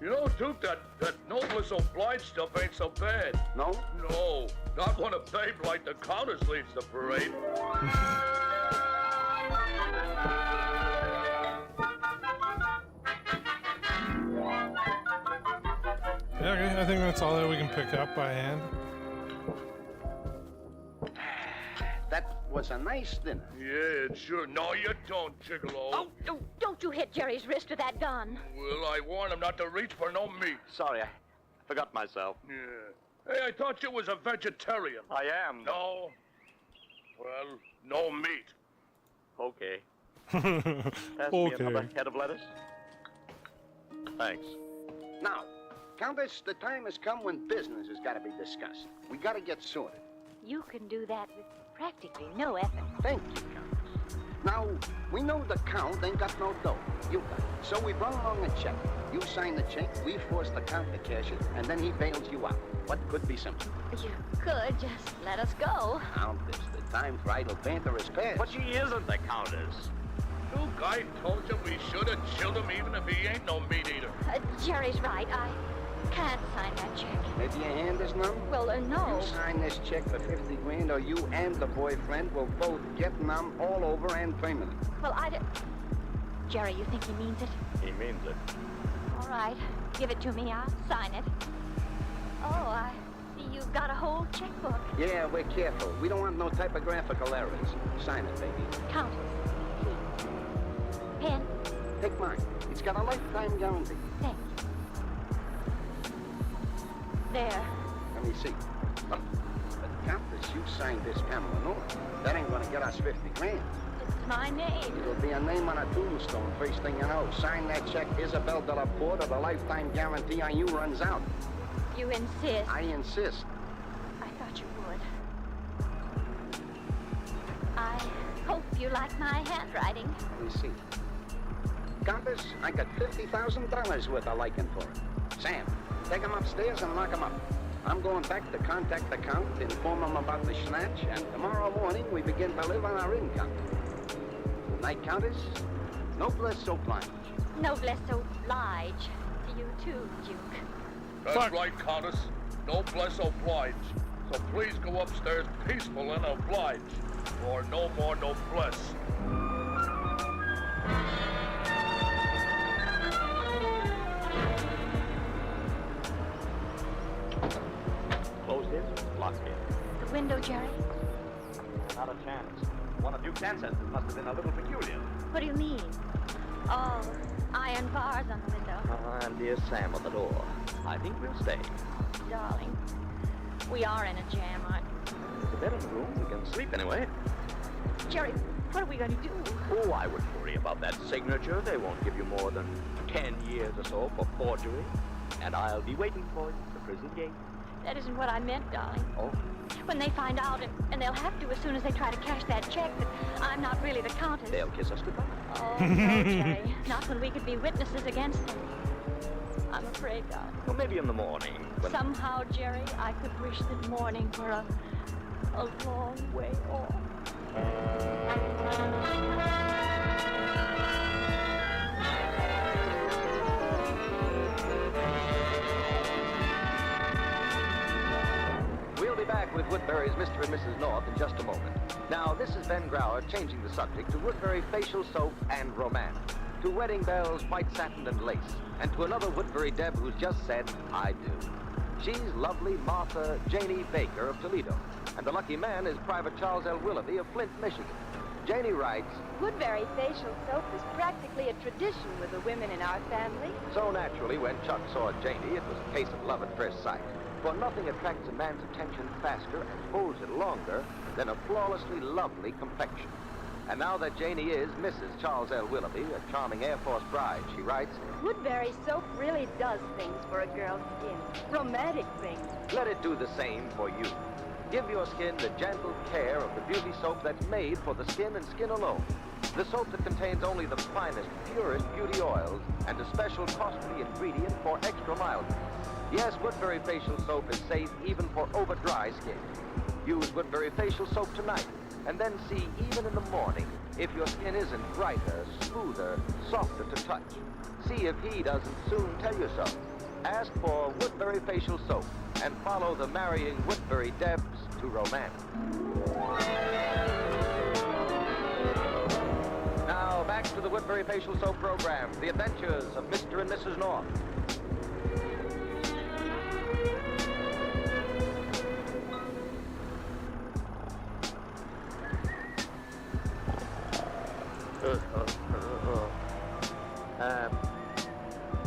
You know, Duke, that noblesse oblige stuff ain't so bad. No? No. Not when a babe like the Countess leads the parade. Yeah, okay, I think that's all that we can pick up by hand. That was a nice dinner. Yeah, sure. No, you don't, Gigolo. Oh, don't you hit Jerry's wrist with that gun. Well, I warned him not to reach for no meat. Sorry, I forgot myself. Yeah. Hey, I thought you was a vegetarian. I am. No. Well, no meat. Okay. Pass me another head of lettuce. Thanks. Now, Countess, the time has come when business has got to be discussed. We got to get sorted. You can do that with practically no effort. Thank you, Countess. Now, we know the Count ain't got no dough. You got it. So we brought along a check. You sign the check, we force the Count to cash it, and then he bails you out. What could be simpler? You could just let us go. Countess, the time for idle banter is past. But she isn't the Countess. Duke, I told you we should have chilled him even if he ain't no meat eater. Jerry's right. I can't sign that check. Maybe your hand is numb? Well, no. You sign this check for 50 grand, or you and the boyfriend will both get numb all over and permanent. Well, Jerry, you think he means it? He means it. All right. Give it to me. I'll sign it. Oh, I see you've got a whole checkbook. Yeah, we're careful. We don't want no typographical errors. Sign it, baby. Countess, please. Pen. Take mine. It's got a lifetime guarantee. Thank you. There. Let me see. But Countess, you signed this Pamela North. That ain't gonna get us 50 grand. It's my name. It'll be a name on a tombstone first thing you know. Sign that check, Isabel de la Porte, or the lifetime guarantee on you runs out. You insist? I insist. I thought you would. I hope you like my handwriting. Let me see. Countess, I got $50,000 worth of liking for it. Sam, take him upstairs and lock him up. I'm going back to contact the Count, inform him about the snatch, and tomorrow morning we begin to live on our income. Good night, Countess. Noblesse oblige. Noblesse oblige to you too, Duke. That's right, Countess. Noblesse oblige. So please go upstairs peaceful and oblige, or no more noblesse. Closed it, locked it. The window, Jerry? Not a chance. One of Duke's ancestors must have been a little peculiar. What do you mean? Oh, iron bars on the window. And dear Sam on the door. I think we'll stay. Darling, we are in a jam, aren't we? There's a bed in the room. We can sleep anyway. Jerry, what are we going to do? Oh, I wouldn't worry about that signature. They won't give you more than 10 years or so for forgery. And I'll be waiting for you at the prison gate. That isn't what I meant, darling. Oh? When they find out, and they'll have to as soon as they try to cash that check, that I'm not really the Countess. They'll kiss us goodbye. Oh, no, Jerry. Not when we could be witnesses against them. I'm afraid, darling. Well, maybe in the morning. When... Somehow, Jerry, I could wish that morning were a long way off. We'll be back with Woodbury's Mr. and Mrs. North in just a moment. Now, this is Ben Grauer changing the subject to Woodbury facial soap and romance, to wedding bells, white satin and lace, and to another Woodbury Deb who's just said, I do. She's lovely Martha Janie Baker of Toledo, and the lucky man is Private Charles L. Willoughby of Flint, Michigan. Janie writes, Woodbury facial soap is practically a tradition with the women in our family. so naturally, when Chuck saw Janie, it was a case of love at first sight. For nothing attracts a man's attention faster and holds it longer than a flawlessly lovely complexion. And now that Janie is Mrs. Charles L. Willoughby, a charming Air Force bride, she writes, Woodbury soap really does things for a girl's skin. Romantic things. let it do the same for you. Give your skin the gentle care of the beauty soap that's made for the skin and skin alone. The soap that contains only the finest, purest beauty oils and a special costly ingredient for extra mildness. Yes, Woodbury facial soap is safe even for over-dry skin. Use Woodbury facial soap tonight, and then see even in the morning if your skin isn't brighter, smoother, softer to touch. See if he doesn't soon tell you so. Ask for Woodbury facial soap and follow the marrying Woodbury Debs to romance. Now back to the Woodbury facial soap program, The Adventures of Mr. and Mrs. North.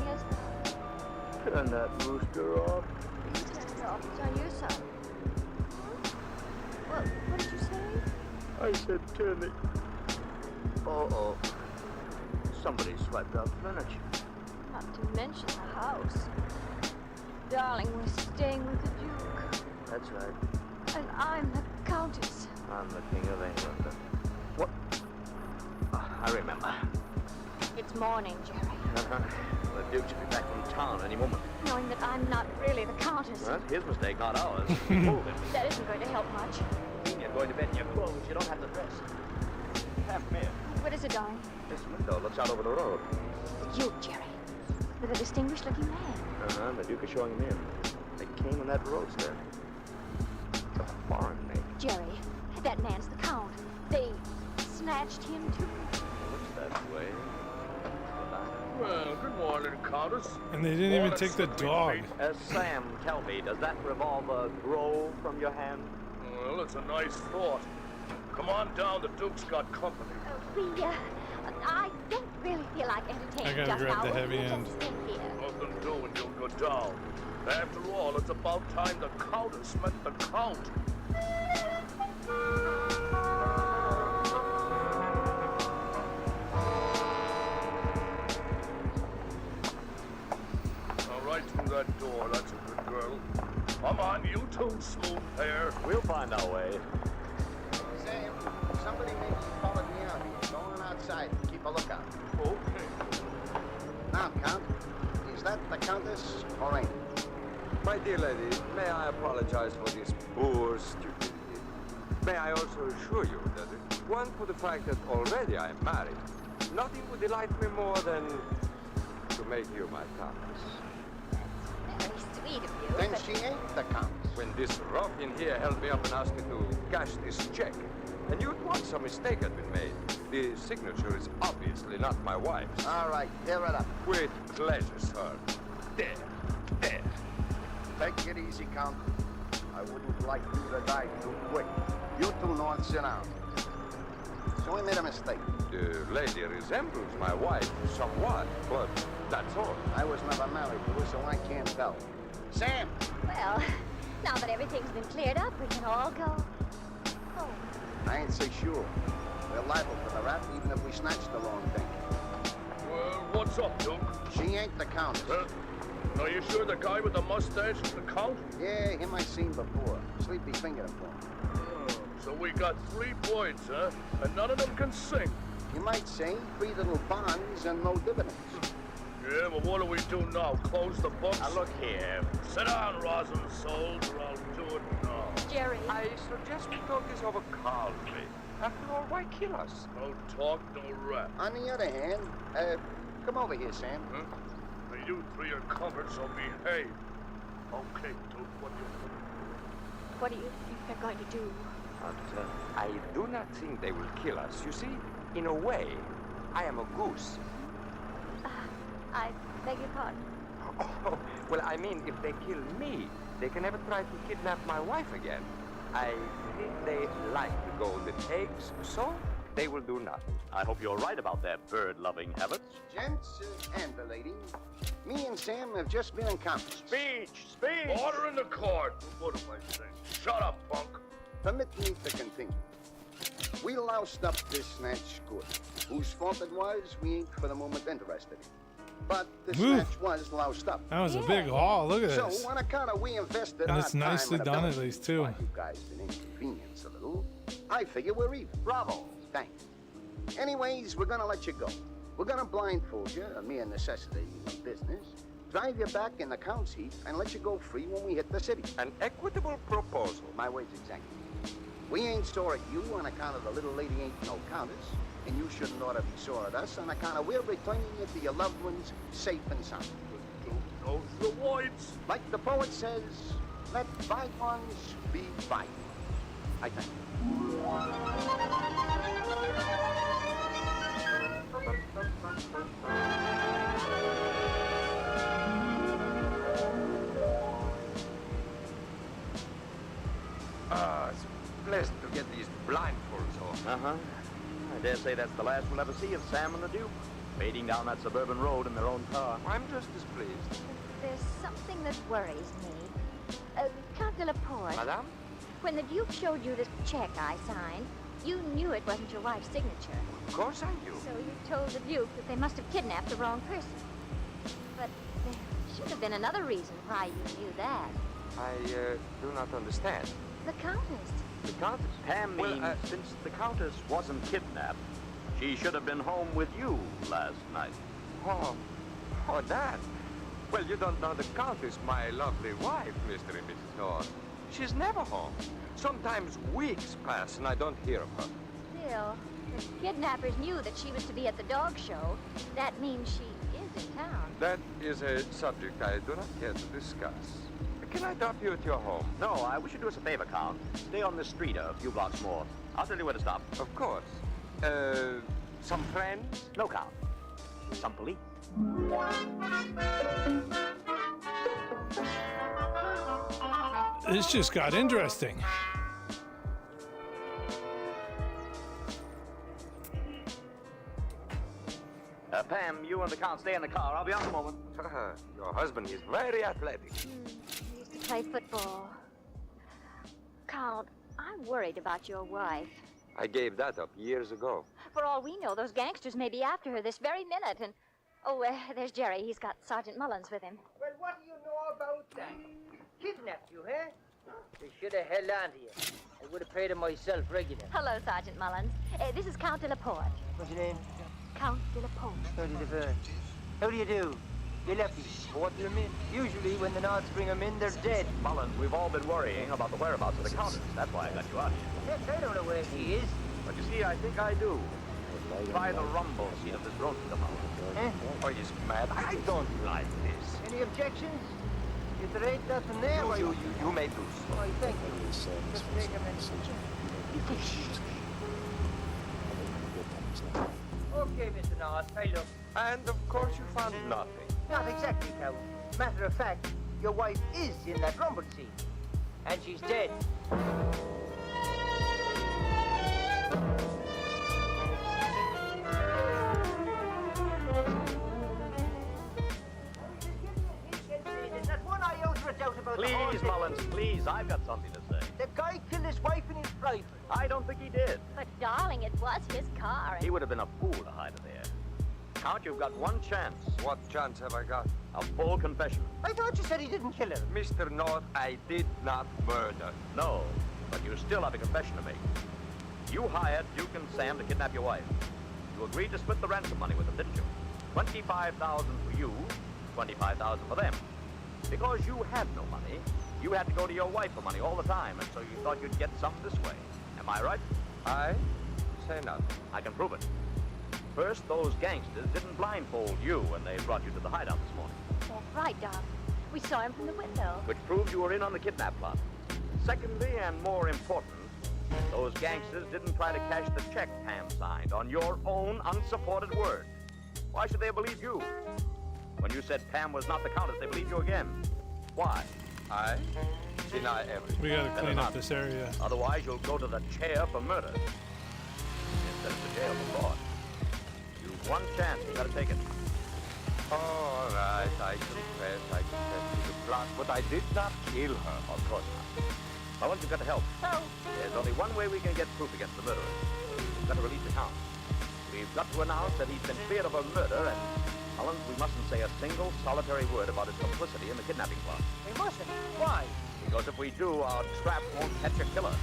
Yes, Turn that rooster off. you turned it off. It's on your side. Well, what did you say? I said turn it. Uh-oh. Somebody swiped out furniture. Not to mention the house. Darling, we're staying with the Duke. That's right. And I'm the Countess. I'm the King of England. What? I remember. It's morning, Jerry. The Duke should be back in town any moment. Knowing that I'm not really the Countess. Well, that's his mistake, not ours. Move him. That isn't going to help much. You're going to bed in your clothes. You don't have to dress. Half man. What is it, darling? This window looks out over the road. The Duke, Jerry. With a distinguished-looking man. Uh-huh, the Duke is showing him in. They came in that roadster. It's a foreign name. Jerry, that man's the Count. They snatched him too. Looks that way. Well, good morning, Countess. And they didn't even take the dog. Sam, tell me, does that revolver grow from your hand? Well, it's a nice thought. Come on down, the Duke's got company. I don't really feel like entertaining I gotta just grab now. the heavy We'll end. just stay here. Nothing doing, you'll go down. After all, it's about time the Countess met the Count. All right, through that door, that's a good girl. Come on, you two smooth pair. We'll find our way. Sam, somebody maybe followed me out here. Go on outside and keep a lookout. Okay. Now, Count, is that the Countess or ain't it? My dear lady, may I apologize for this poor stupidity. May I also assure you that, one, for the fact that already I am married, nothing would delight me more than to make you my Countess. Very sweet of you. Then but she ain't the Countess. When this ruffian here held me up and asked me to cash this check, I knew at once a mistake had been made. The signature is obviously not my wife's. All right, tear it up. With pleasure, sir. There. Take it easy, Count. I wouldn't like you to die too quick. You two North, sit down. So we made a mistake. The lady resembles my wife somewhat, but that's all. I was never married to her, so I can't tell. Sam! Well, now that everything's been cleared up, we can all go home. I ain't so sure. We're liable for the rap even if we snatched the wrong thing. Well, what's up, Duke? She ain't the Countess. Huh? Are you sure the guy with the mustache is the Count? Yeah, him I seen before. Sleepy fingered him for me. Oh, so we got 3 points, huh? And none of them can sing. You might say 3 little bonds and no dividends. Yeah, but what do we do now? Close the books? Now look here. Sit down, rosin souls, or I'll do it now. Jerry. I suggest we talk this over calmly. After all, why kill us? No talk, no rap. On the other hand, come over here, Sam. Huh? Now you 3 are covered, so behave. Okay, Duke, What do you think they're going to do? But I do not think they will kill us. You see, in a way, I am a goose. I beg your pardon. Oh, well, I mean, if they kill me, they can never try to kidnap my wife again. I think they like the golden eggs, so they will do nothing. I hope you're right about their bird-loving habits. Gents and the lady, me and Sam have just been encountered. Speech! Order in the court! What am I saying? Shut up, punk! Permit me to continue. We loused up this snatch good. Whose fault it was, we ain't for the moment interested in. But the snatch was loused up. That was a big haul. Look at So this. on account of we invested And our it's nicely time and done at ability, least, too. while you guys been inconvenienced a little, I figure we're even. Bravo. Thanks. Anyways, we're gonna let you go. We're gonna blindfold you, a mere necessity of business, drive you back in the count's heat, and let you go free when we hit the city. An equitable proposal. My words exactly. We ain't sore at you on account of the little lady ain't no countess, and you shouldn't ought to be sore at us on account of we're returning you to your loved ones safe and sound. Those the whites. Like the poet says, let bygones be bygones. I thank It's pleasant to get these blindfolds off. Uh-huh. I dare say that's the last we'll ever see of Sam and the Duke, fading down that suburban road in their own car. I'm just as pleased. There's something that worries me. Count de la Porte. Madame? When the Duke showed you the check I signed, you knew it wasn't your wife's signature. Of course I knew. So you told the Duke that they must have kidnapped the wrong person. But there should have been another reason why you knew that. I do not understand. The Countess. The Countess? Pam means since the Countess wasn't kidnapped, she should have been home with you last night. Oh, that. Well, you don't know the Countess, my lovely wife, Mr. and Mrs. North. She's never home. Sometimes weeks pass and I don't hear of her. Still, the kidnappers knew that she was to be at the dog show. That means she is in town. That is a subject I do not care to discuss. Can I drop you at your home? No, I wish you'd do us a favor, Count. Stay on this street a few blocks more. I'll tell you where to stop. Of course. Some friends? No, Count. Some police. This just got interesting. Pam, you and the Count stay in the car. I'll be out in a moment. Your husband is very athletic. He used to play football. Count, I'm worried about your wife. I gave that up years ago. For all we know, those gangsters may be after her this very minute. And there's Jerry. He's got Sergeant Mullins with him. Well, what do you know about that? Kidnapped you, eh? They should have held on to you. I would have paid him myself regular. Hello, Sergeant Mullins. This is Count de la Porte. What's your name? Count de la Porte. How do you do? You lefty. What do you mean? Usually when the Nords bring them in, they're dead. Mullins, we've all been worrying about the whereabouts of the Countess. That's why I got you out here. Yes, I don't know where she is. But you see, I think I do. By the rumble seat of this road tomorrow. Oh, he's mad. I don't like this. Any objections? If there ain't nothing there, You may do so. Oh, thank you. Just take a minute. Okay, Mr. North, I look. And of course you found nothing. Not exactly, Count. Matter of fact, your wife is in that rumble seat. And she's dead. Please, Mullins, please. I've got something to say. The guy killed his wife in his private. I don't think he did. But, darling, it was his car. He would have been a fool to hide her there. Count, you've got one chance. What chance have I got? A full confession. I thought you said he didn't kill her. Mr. North, I did not murder. No, but you still have a confession to make. You hired Duke and Sam to kidnap your wife. You agreed to split the ransom money with them, didn't you? $25,000 for you, $25,000 for them. Because you had no money, you had to go to your wife for money all the time, and so you thought you'd get some this way. Am I right? I say nothing. I can prove it. First, those gangsters didn't blindfold you when they brought you to the hideout this morning. That's right, Doc. We saw him from the window. Which proved you were in on the kidnap plot. Secondly, and more important, those gangsters didn't try to cash the check Pam signed on your own unsupported word. Why should they believe you? When you said Pam was not the Countess, they believed you again. Why? I deny everything. We gotta clean up this area. Otherwise, you'll go to the chair for murder. send him to jail for fraud. You've one chance. You gotta take it. All right, I confess to the plot, but I did not kill her. Of course not. I want you got to help. Oh. There's only one way we can get proof against the murderer. We've got to release the count. We've got to announce that he's been cleared of a murder, and, Mullins, we mustn't say a single solitary word about his complicity in the kidnapping plot. We mustn't. Why? Because if we do, our trap won't catch a killer.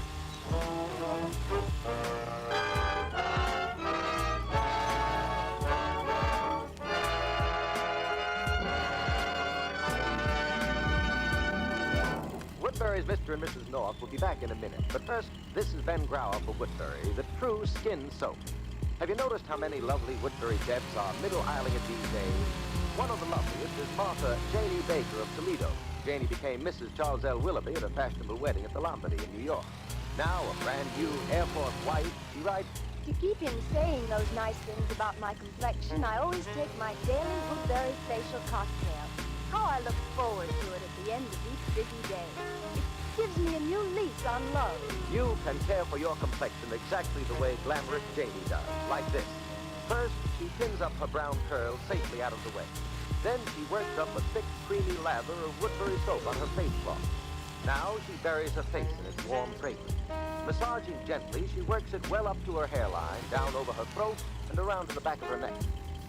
Woodbury's Mr. and Mrs. North will be back in a minute. But first, this is Ben Grauer for Woodbury, the true skin soap. Have you noticed how many lovely Woodbury chefs are middle-isling it these days? One of the loveliest is Martha Janie Baker of Toledo. Janie became Mrs. Charles L. Willoughby at a fashionable wedding at the Lombardy in New York. Now, a brand new Air Force wife, she writes, To keep him saying those nice things about my complexion, I always take my daily Woodbury facial cocktail. How I look forward to it at the end of each busy day. It gives me a new lease on love. You can care for your complexion exactly the way glamorous Janie does, like this. First, she pins up her brown curls safely out of the way. Then she works up a thick, creamy lather of Woodbury soap on her face cloth. Now she buries her face in its warm fragrance. Massaging gently, she works it well up to her hairline, down over her throat, and around to the back of her neck.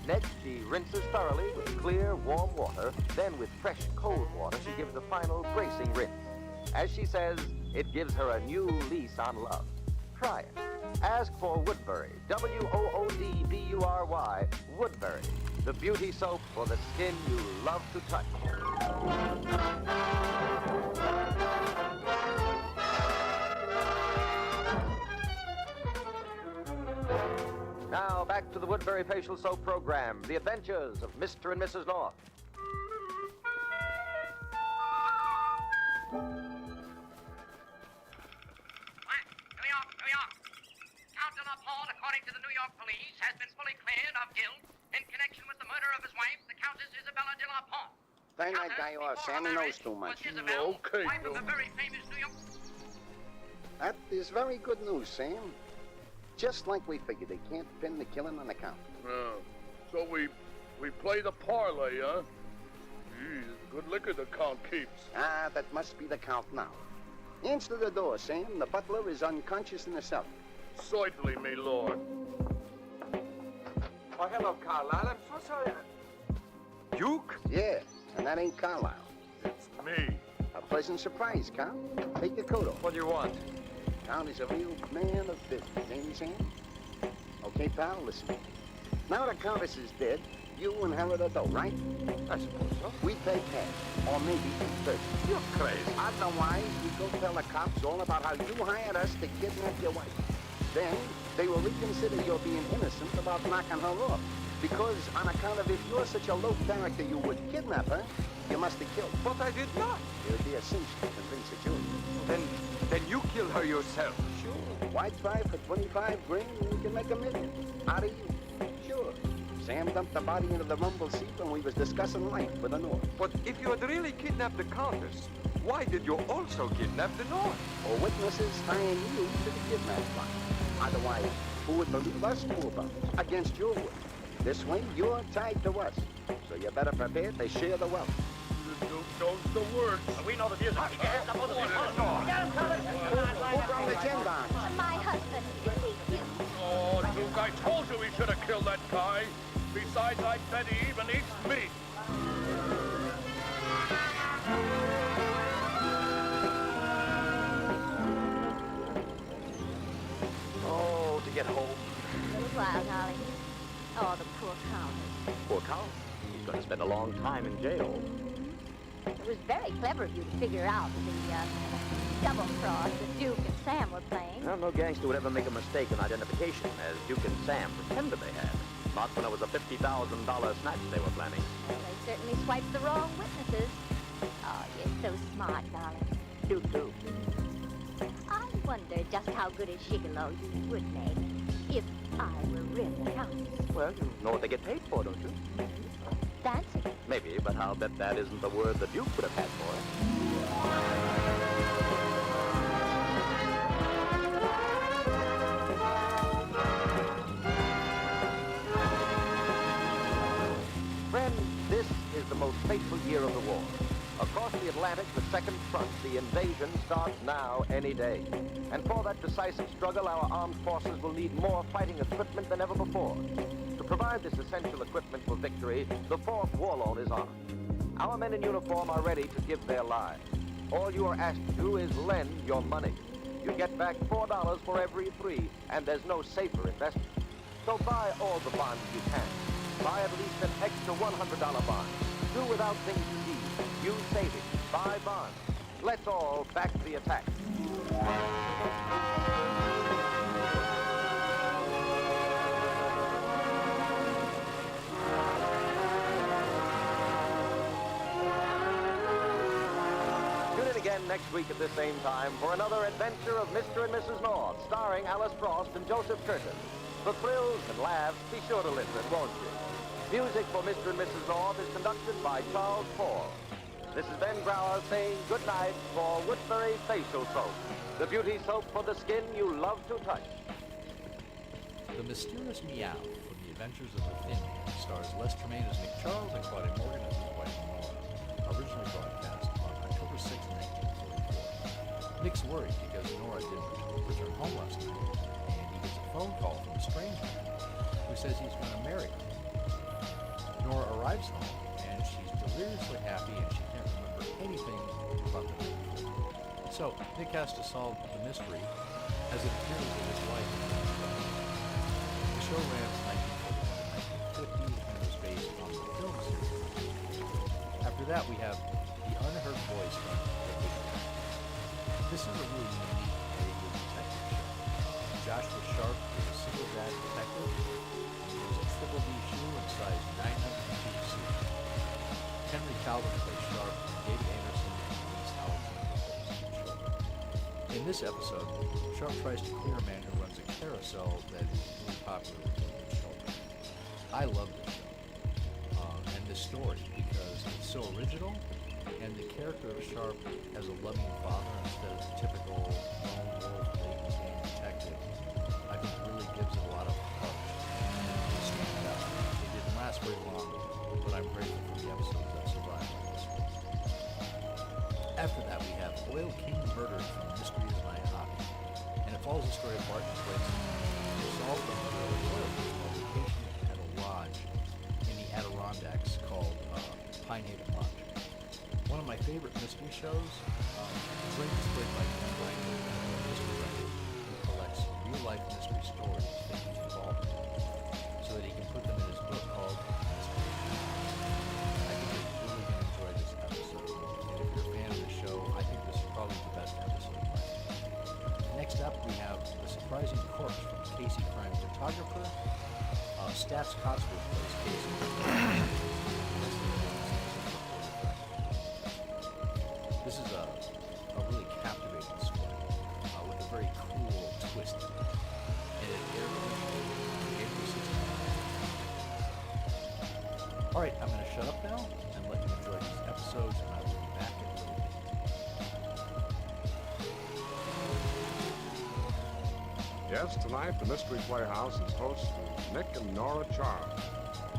Next, she rinses thoroughly with clear, warm water. Then, with fresh, cold water, she gives a final bracing rinse. As she says, it gives her a new lease on love. Try it. Ask for Woodbury, Woodbury, Woodbury, the beauty soap for the skin you love to touch. Now, back to the Woodbury Facial Soap program, The Adventures of Mr. and Mrs. North. According to the New York police, has been fully cleared of guilt in connection with the murder of his wife, the Countess Isabella de la Pont. Turn that guy off, Sam. He knows too much. Okay, wife of the very famous New York... That is very good news, Sam. Just like we figured, they can't pin the killing on the count. So we play the parlay, huh? Geez, good liquor the count keeps. Ah, that must be the count now. Answer the door, Sam. The butler is unconscious in the cellar. Certainly, me lord. Oh, hello, Carlisle. I'm so sorry. Duke? Yeah, and that ain't Carlisle. It's me. A pleasant surprise, Count. Take your coat off. What do you want? Count is a real man of business, ain't he, Sam? Okay, pal, listen. Now the Countess is dead, you inherit her dough, right? I suppose so. We pay cash, or maybe first. You're crazy. Otherwise, we go tell the cops all about how you hired us to kidnap your wife. Then, they will reconsider your being innocent about knocking her off. Because on account of if you're such a low character you would kidnap her, you must have killed her. But I did not. It would be a cinch to convince a jury. Then you kill her yourself. Sure. Why try for 25 grand and you can make $1 million? Out of you. Sure. Sam dumped the body into the rumble seat when we was discussing life with the North. But if you had really kidnapped the Countess, why did you also kidnap the North? Or witnesses tying you to the kidnap plot. Otherwise, who would believe us poor bums against your word? This way, you're tied to us. So you better prepare to share the wealth. The Duke knows the words. We know the music. Keep your hands up on the Who brought the gin down? My husband, isn't he cute? Oh, Duke, I told you we should have killed that guy. Besides, I bet he even eats meat. Oh, to get home. A little while, darling. Oh, the poor Countess. Poor Count. He's going to spend a long time in jail. It was very clever of you to figure out the double cross that Duke and Sam were playing. Well, no gangster would ever make a mistake in identification, as Duke and Sam pretended they had. Not when it was a $50,000 snatch they were planning. Well, they certainly swiped the wrong witnesses. Oh, you're so smart, darling. You. I wonder just how good a gigolo you would make if I were really a countess. Well, you know what they get paid for, don't you? Dancing. Maybe, but I'll bet that isn't the word the Duke would have had for it. most fateful year of the war. Across the Atlantic, the Second Front, the invasion starts now, any day. And for that decisive struggle, our armed forces will need more fighting equipment than ever before. To provide this essential equipment for victory, the Fourth Warlord is on. Our men in uniform are ready to give their lives. All you are asked to do is lend your money. You get back $4 for every 3, and there's no safer investment. So buy all the bonds you can. Buy at least an extra $100 bond. Do without things you need. Use savings. Buy bonds. Let's all back the attack. Tune in again next week at this same time for another adventure of Mr. and Mrs. North, starring Alice Frost and Joseph Curtis. For thrills and laughs, be sure to listen, won't you? Music for Mr. and Mrs. North is conducted by Charles Paul. This is Ben Brower saying good night for Woodbury Facial Soap, the beauty soap for the skin you love to touch. The Mysterious Meow from The Adventures of the Thin Man stars Les Tremaine as Nick Charles and Claudia Morgan as his wife Nora. Originally broadcast on October 6, 1944. Nick's worried because Nora didn't return home last night, and he gets a phone call from a strange man who says he's going to marry her. Nora arrives home, and she's deliriously happy, and she can't remember anything about the night before. So Nick has to solve the mystery as it appears in his life. The show ran from 1941 to 1950 and was based on the film series. After that, we have The Unheard Voice from The Big Man. This is a really unique radio detective show. Joshua Sharp is a single dad detective. He wears a triple D shoe and size 902 suit. Henry Calvin plays Sharp, and David Anderson and Denise Alexander plays children. In this episode, Sharp tries to clear a man who runs a carousel that is really popular with little children. I love this show and this story because it's so original, and the character of Sharp as a loving father instead of the typical lone wolf baby detective, I think really gives it a lot of heart and stand out. It didn't last very long, but I'm grateful for the episodes that survived. After that, we have Oil King Murdered from Mystery is My Hobby, and it follows the story of Barton Swayze, who solved the murder of oil king while vacationing at a lodge in the Adirondacks called Pine Haven Lodge. One of my favorite mystery shows. Frank is played by Glenn Langdon, a mystery writer who collects real-life mystery stories that he's involved in, so that he can put them in his book called Mystery. I think you're really going to enjoy this episode, and if you're a fan of the show, I think this is probably the best episode of mine. Next up, we have The Surprising Corpse from Casey Crime Photographer. Stats Cotsworth plays Casey. This is a really captivating story with a very cool twist in it. And it aired on April 16th. Alright, I'm going to shut up now and let you enjoy these episodes, and I will be back in a little bit. Yes, tonight the Mystery Playhouse is host to Nick and Nora Charles.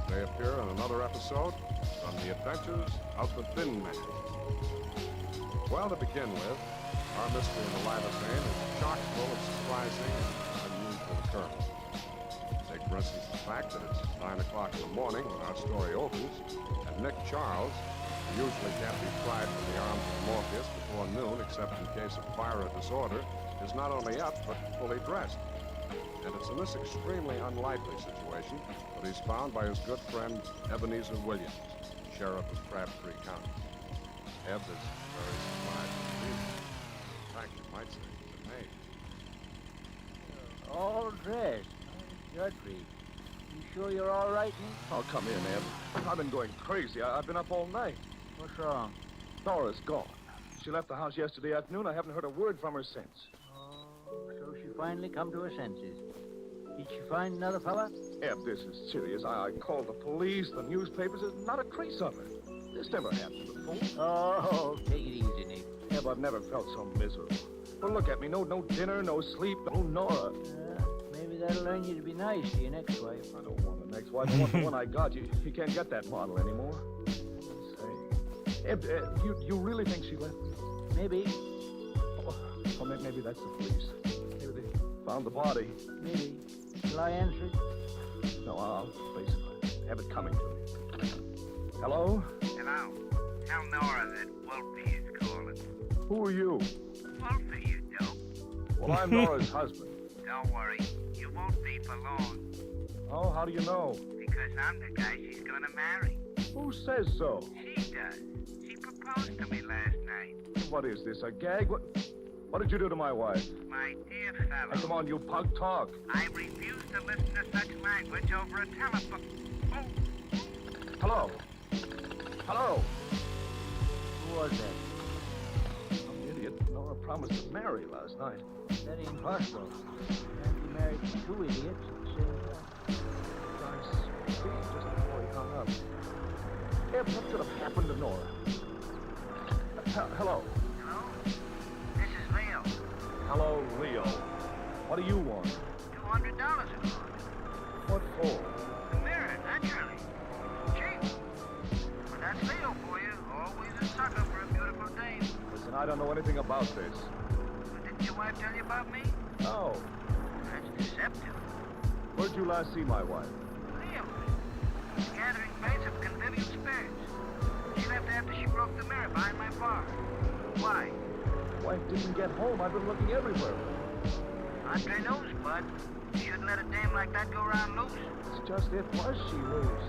They appear in another episode from The Adventures of the Thin Man. Well, to begin with, our mystery in the livestream is chock full of surprising and unusual occurrences. Take, for instance, the fact that it's 9 o'clock in the morning when our story opens, and Nick Charles, who usually can't be pried from the arms of Morpheus before noon except in case of fire or disorder, is not only up, but fully dressed. And it's in this extremely unlikely situation that he's found by his good friend Ebenezer Williams, sheriff of Crabtree County. Eb is very surprised to see him. In fact, you might say he's amazed. All dressed. Godfrey, you sure you're all right, Nick? Oh, come in, Eb. I've been going crazy. I've been up all night. What's wrong? Nora's gone. She left the house yesterday afternoon. I haven't heard a word from her since. So she finally come to her senses. Did she find another fella? Eb, this is serious. I called the police, the newspapers. There's not a trace of her. This never happened before. Oh, take it easy, Nick. Eb, I've never felt so miserable. Well, look at me. No dinner, no sleep, no Nora. Maybe that'll learn you to be nice to your next wife. I don't want an ex-wife. I want the one I got. You can't get that model anymore. You really think she left? Maybe. Oh, maybe that's the police. Maybe they found the body. Maybe. Shall I answer it? No, I'll face it. I have it coming to me. Hello? Hello. Tell Nora that Wolfie is calling. Who are you? Wolfie, you dope. Well, I'm Nora's husband. Don't worry. You won't be for long. Oh, how do you know? Because I'm the guy she's gonna marry. Who says so? She does. She proposed to me last night. What is this, a gag? What did you do to my wife? My dear fellow. Hey, come on, you punk, talk. I refuse to listen to such language over a telephone. Oh. Hello? Hello? Who was that? Some idiot. Nora promised to marry last night. That ain't impossible. Can't be married to two idiots at the same time. Guys, just before he hung up. Hey, what could have happened to Nora? Hello? Hello? This is Leo. Hello, Leo. What do you want? $200 a month. What for? The mirror, naturally. Cheap. But that's Leo for you. Always a sucker for a beautiful dame. Listen, I don't know anything about this. But didn't your wife tell you about me? No. That's deceptive. Where'd you last see my wife? Leo. The gathering place of convivial spirits. She left after she broke the mirror behind my bar. Why? Wife didn't get home. I've been looking everywhere. Andre knows, bud. You shouldn't let a dame like that go around loose. It's just it. Was she loose?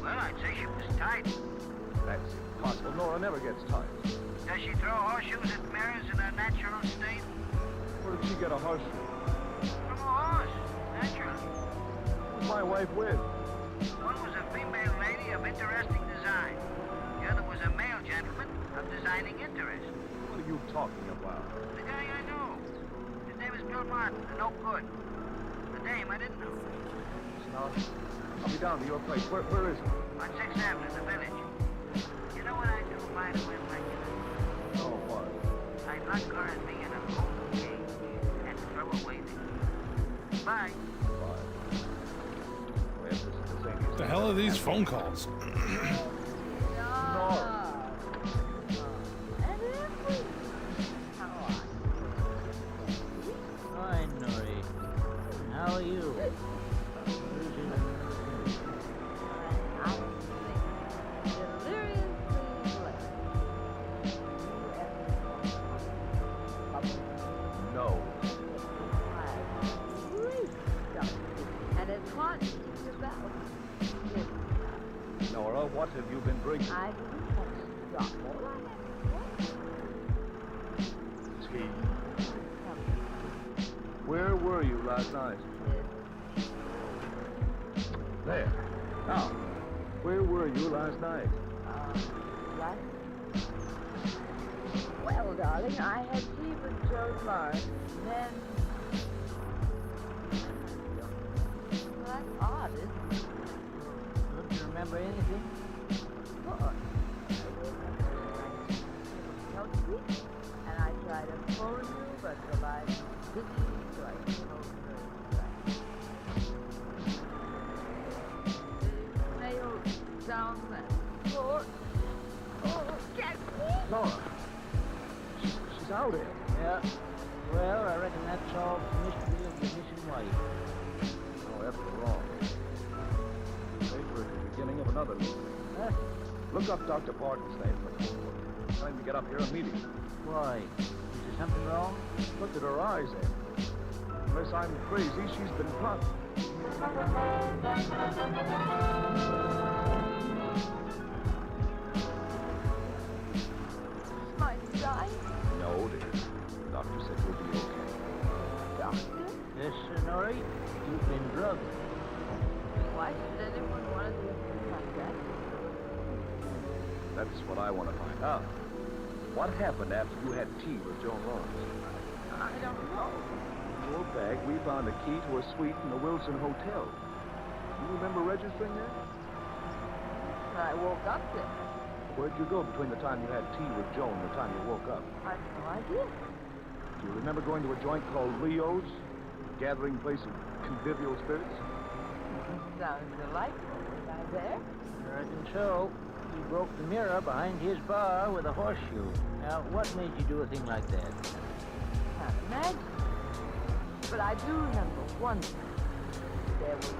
Well, I'd say she was tight. That's impossible. Nora never gets tight. Does she throw horseshoes at mirrors in her natural state? Where did she get a horseshoe? From a horse, naturally. Who's my wife with? One was a female lady of interesting design. The other was a male gentleman of designing interest. What are you talking about? The guy I know. His name is Bill Martin, and no good. The dame I didn't know. No. I'll be down to your place. Where is it? On 6th Avenue, the village. You know what I do if I had a win like this? Oh, what? I'd lock her and me in a whole cage and throw away the key. Bye. Bye. What the hell are these phone calls? Nora. Fine, Nori. How are you? No. And it's hot to your belt. Nora, what have you been drinking? I didn't touch the drop. Tea. Where were you last night? There. Now, where were you last night? Well, darling, I had tea with Joe Lawrence, then... Well, that's odd, isn't it? Don't you remember anything? Of course. And I tried to phone you, but the line was busy, so I couldn't hold her back. The mail down that floor. Oh, get me! Nora. She's out here. Yeah. Well, I reckon that solves the mystery of the missing wife. Oh, that's wrong. Maybe we're at the beginning of another mystery. Huh? Look up Dr. Barton's name. Tell him to get up here immediately. Why? Is there something wrong? Look at her eyes, Ed. Unless I'm crazy, she's been plucked. My son? No, dear. The doctor said you'll be okay. Doctor? Yes, Sir Nori. You've been drugged. Why should anyone want to do things like that? That's what I want to find out. What happened after you had tea with Joan Lawrence? I don't know. In your bag, we found a key to a suite in the Wilson Hotel. You remember registering there? I woke up there. Where'd you go between the time you had tea with Joan and the time you woke up? I have no idea. Do you remember going to a joint called Leo's? Gathering place of convivial spirits? Sounds delightful. Was I there? I reckon so. He broke the mirror behind his bar with a horseshoe. Now, what made you do a thing like that? Can't imagine. But I do remember one thing. There was a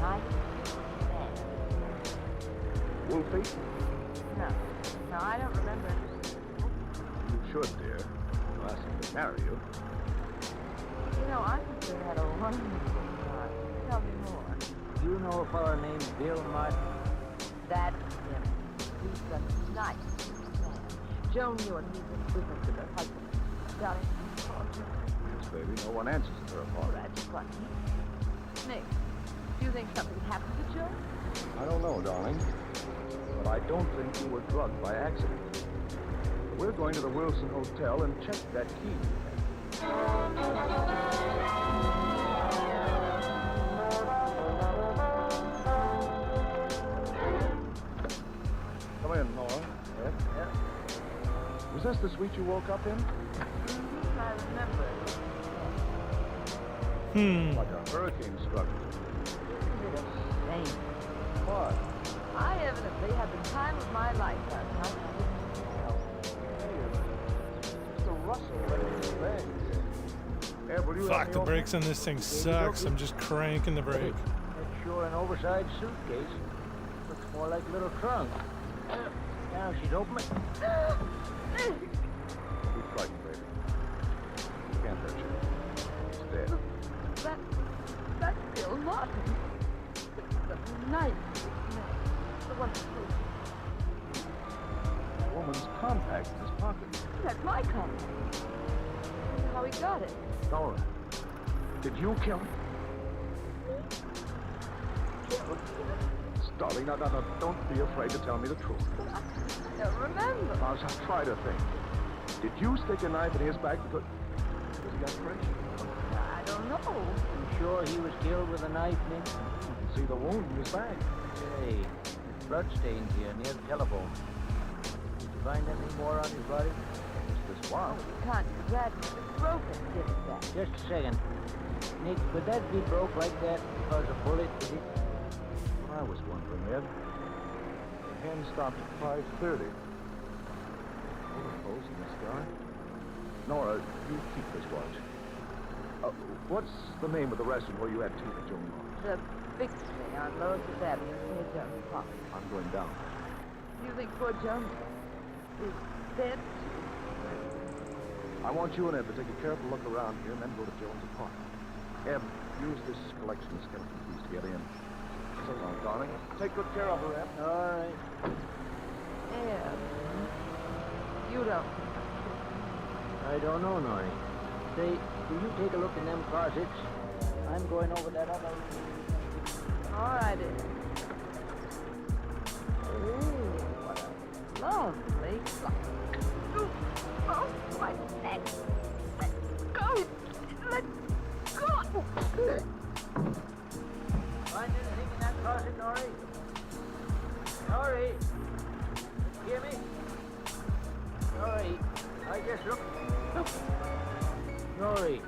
night man. Wolfie? No, I don't remember. You should, dear. I'll ask him to marry you. You know, I think they had a wonderful time. Tell me more. You know a fellow named Bill Martin? That's him. He's a nice man. Joan knew him. He's in business with her husband. Darling, Yes, baby. No one answers to her phone. that's funny. Nick, do you think something happened to Joan? I don't know, darling. But I don't think you were drugged by accident. We're going to the Wilson Hotel and check that key. Come in, Nora. Yeah. Was this the suite you woke up in? I remember. Like a hurricane struck you. Isn't it a shame? What? I evidently had the time of my life last night. Just a rustle right in your legs. Yeah, will you Fuck, the brakes on this thing sucks. I'm just cranking the brake. That's sure an oversized suitcase. Looks more like a little trunk. Now she's opening. Don't be frightened, baby. He can't hurt you. He's dead. That's Bill Martin. The nice man. The one who... The woman's compact in his pocket. That's my compact. I don't know how he got it. Nora, did you kill him? Darling, no, don't be afraid to tell me the truth. I don't remember. Now, try to think. Did you stick a knife in his back because he got fresh? I don't know. You sure he was killed with a knife, Nick? You can see the wound in his back. Hey, there's blood stains here near the telephone. Did you find anything more on his body? Just this one. You can't do that. It's broken, didn't that? Just a second. Nick, could that be broke like that because a bullet hit it? I was wondering, Ed. The hand stopped at 5:30. Overflows in the sky. Nora, you keep this watch. What's the name of the restaurant where you had tea with Joan? The big thing on Lower Fifth Avenue near Jones Park. I'm going down. You think poor Jones is dead? I want you and Ed to take a careful look around here and then go to Jones' apartment. Ed, use this collection of skeleton keys to get in. So long, darling. Take good care of her, Ed. All right. Yeah. You don't. I don't know, Norrie. Say, will you take a look in them closets? I'm going over that other... All right, Ed. Ooh, what a lovely flight. Ooh, oh, my neck. Let go. Let go. Find anything in that closet, Norrie? Norrie? You hear me? Norrie, I just look. Norrie.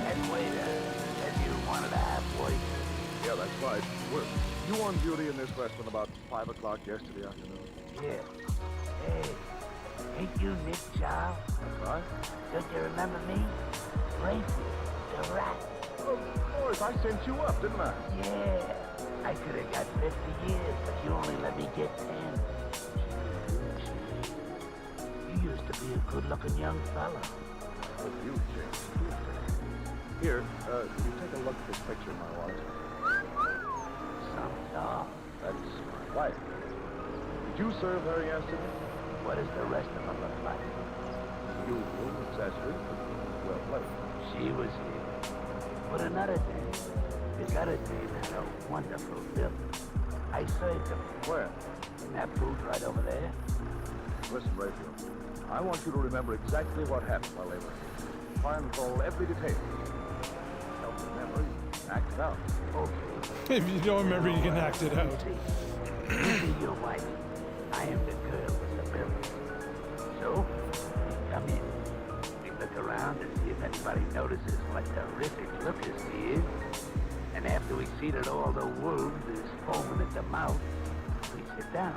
Head waiter, said you wanted a half-boy. Yeah, that's right. You on duty in this restaurant about 5 o'clock yesterday afternoon? Yeah. Hey, ain't you Nick Child? That's right. Don't you remember me? Tracy, the rat. Of course, I sent you up, didn't I? Yeah. I could have got 50 years, but you only let me get 10. You used to be a good-looking young fella. Oh, you changed. Here, you take a look at this picture in my wallet. Something's off. That's my wife. Did you serve her yesterday? What does the rest of them look like? Usual accessory. Well played. She was here. But another thing, this other thing had a wonderful building. I served them. Where? In that booth right over there. Listen, Rayfield. I want you to remember exactly what happened while they were here. Try and recall every detail. Help you remember, you act it out. Okay. If you don't remember, you can act it out. You be your wife. I am the girl with the building. So, come in. around to see if anybody notices what terrific lookers he is. And after we see that all the wolves is foaming at the mouth, we sit down.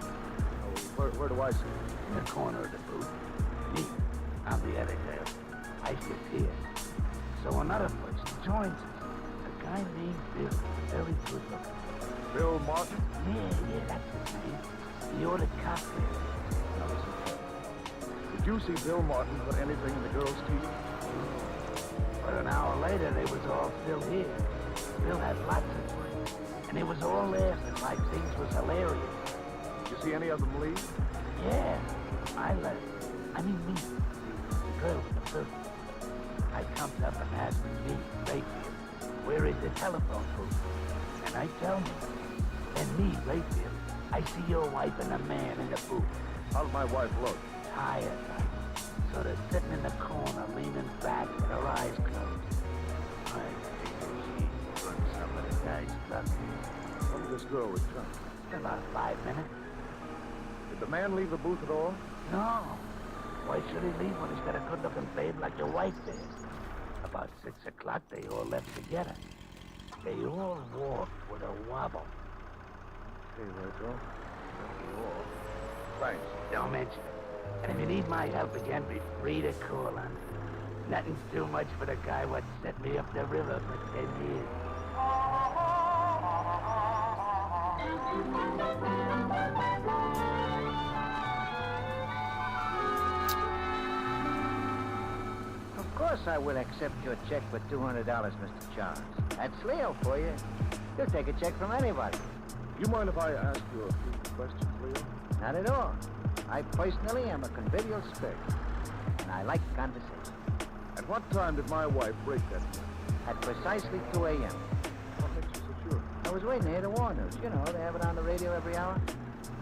Oh, where do I sit? In the corner of the booth. Me, I'm the editor. I sit here. So another person joins us. A guy named Bill. Very good looking. Bill Martin? Yeah, that's his name. He ordered cocktails. Did you see Bill Martin put anything in the girl's teeth? But an hour later, they was all still here. Bill had lots of friends. And they was all laughing like things was hilarious. Did you see any of them leave? Yeah, I left. I mean me. The girl with the filter. I comes up and asks me, Rayfield, where is the telephone booth? And I tell me. And me, Rayfield, I see your wife and a man in the booth. How'd my wife look? Tired, sort of sitting in the corner, leaning back with her eyes closed. I think she's from some of the guys' luck. When did this girl return? About 5 minutes. Did the man leave the booth at all? No. Why should he leave when he's got a good-looking babe like your wife did? About 6 o'clock, they all left together. They all walked with a wobble. Okay, Rachel. Thanks. Don't mention it. And if you need my help again, be free to call on me. Nothing's too much for the guy what set me up the river for 10 years. Of course I will accept your check for $200, Mr. Charles. That's Leo for you. He'll take a check from anybody. You mind if I ask you a few questions, Leo? Not at all. I personally am a convivial spirit, and I like conversation. At what time did my wife break that news? At precisely 2 a.m. What makes you so sure? I was waiting here to warn us. You know, they have it on the radio every hour.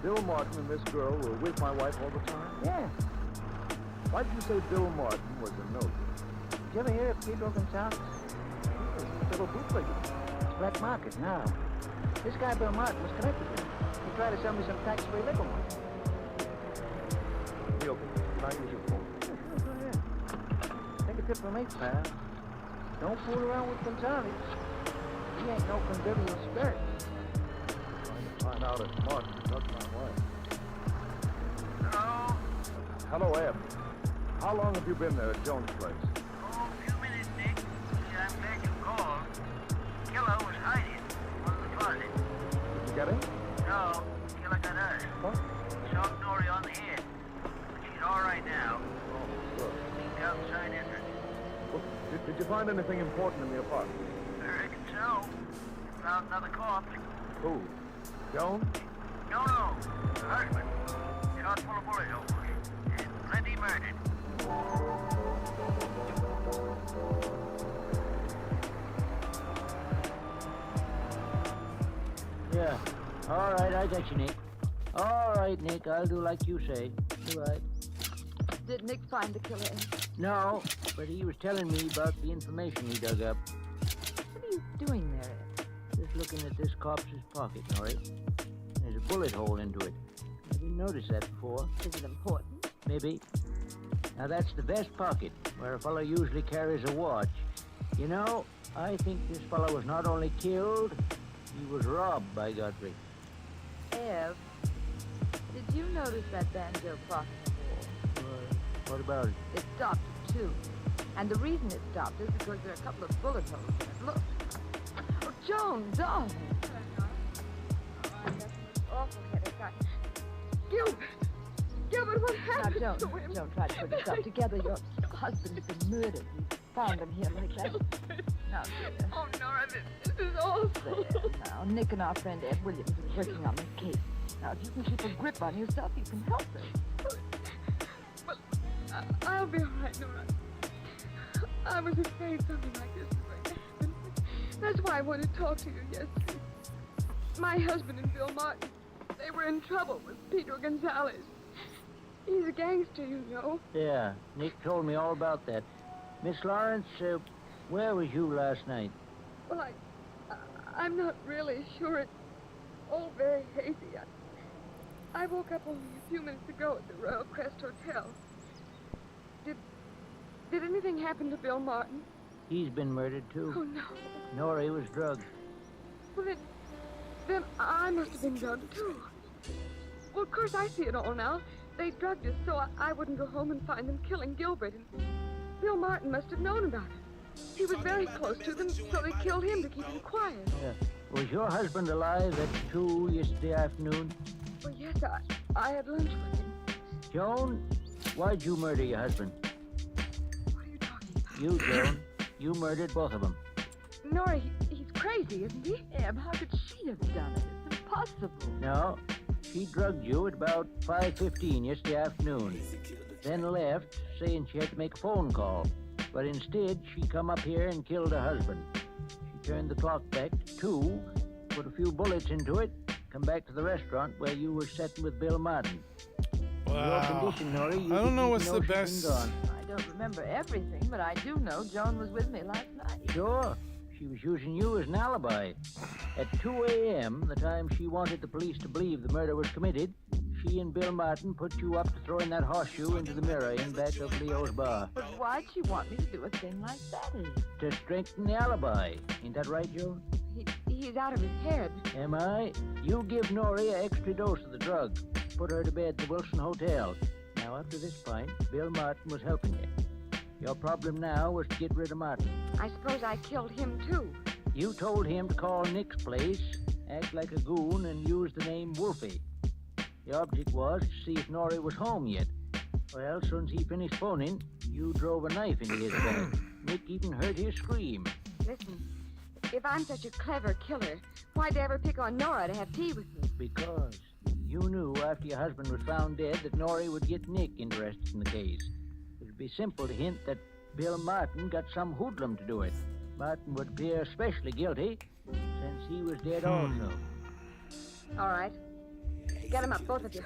Bill Martin and this girl were with my wife all the time? Yeah. Why did you say Bill Martin was a no-good? Did you ever hear of Pedro Gonzalez? He was a little bootlegger. It's black market now. This guy Bill Martin was connected with him. He tried to sell me some tax-free liquor once. Neil, can I use your phone? Yeah, sure, go ahead. Take a tip from me, pal. Don't fool around with Gonzalez. He ain't no convivial spirit. Trying to find out if Martin drugged my wife. Hello? Hello, Eb. How long have you been there at Jones' place? Oh, a few minutes, Nick. I'm glad you called. Killer was hiding in one of the closets. Did you get him? No, Killer got us. What? Saw Dory on the head. But she's all right now. Oh, good. Sneaked out the side entrance. Well, did you find anything important in the apartment? I reckon so. Found another corpse. Who? Jones? No, the husband. Shot full of bullet holes. And plenty murdered. Yeah. All right, I got you, Nick. All right, Nick, I'll do like you say. All right. Did Nick find the killer? No, but he was telling me about the information he dug up. What are you doing there, Ed? Just looking at this corpse's pocket, Norrie. There's a bullet hole into it. I didn't notice that before. Is it important? Maybe. Now, that's the vest pocket, where a fellow usually carries a watch. You know, I think this fellow was not only killed, he was robbed by Godfrey. Ev, did you notice that banjo crossing the wall? What about it? It stopped, too. And the reason it stopped is because there are a couple of bullet holes in it. Look. Oh, Joan, darling. Awful headache. Gilbert, what happened to him? Don't try to put yourself together. Your husband's been murdered. We found him here like that. Now, dear. Oh, Nora, this is awful. There, now, Nick and our friend Ed Williams are working on this case. Now, if you can keep a grip on yourself, you can help us. Well, I'll be all right, Nora. I was afraid something like this was going to happen. That's why I wanted to talk to you yesterday. My husband and Bill Martin, they were in trouble with Pedro Gonzalez. He's a gangster, you know. Yeah, Nick told me all about that. Miss Lawrence, where was you last night? Well, I'm not really sure. It's all very hazy. I woke up only a few minutes ago at the Royal Crest Hotel. Did anything happen to Bill Martin? He's been murdered, too. Oh, no. Norrie was drugged. Well, then I must have been drugged, too. Well, of course, I see it all now. They drugged us so I wouldn't go home and find them killing Gilbert. And Bill Martin must have known about it. He was very close to them, so they killed him to keep him quiet. Was your husband alive at 2 yesterday afternoon? Well, yes, I had lunch with him. Joan, why'd you murder your husband? What are you talking about? You, Joan. You murdered both of them. Nora, he's crazy, isn't he? Eb, how could she have done it? It's impossible. No, she drugged you at about 5:15 yesterday afternoon. Then left, saying she had to make a phone call. But instead, she come up here and killed her husband. She turned the clock back to 2, put a few bullets into it, come back to the restaurant where you were sitting with Bill Martin. Wow. Your condition, Norrie, you I don't know what's the she's been best. gone. I don't remember everything, but I do know Joan was with me last night. Sure. She was using you as an alibi. At 2 a.m., the time she wanted the police to believe the murder was committed, she and Bill Martin put you up to throwing that horseshoe into the mirror in back of Leo's bar. But why'd she want me to do a thing like that? To strengthen the alibi. Ain't that right, Joan? He's out of his head. Am I? You give Norrie an extra dose of the drug. Put her to bed at the Wilson Hotel. Now, up to this point, Bill Martin was helping you. Your problem now was to get rid of Martin. I suppose I killed him, too. You told him to call Nick's place, act like a goon, and use the name Wolfie. The object was to see if Norrie was home yet. Well, as soon as he finished phoning, you drove a knife into his bag. Nick even heard his scream. Listen, if I'm such a clever killer, why'd they ever pick on Nora to have tea with me? Because you knew after your husband was found dead that Norrie would get Nick interested in the case. It would be simple to hint that Bill Martin got some hoodlum to do it. Martin would appear especially guilty since he was dead also. All right. Get him up, both of you.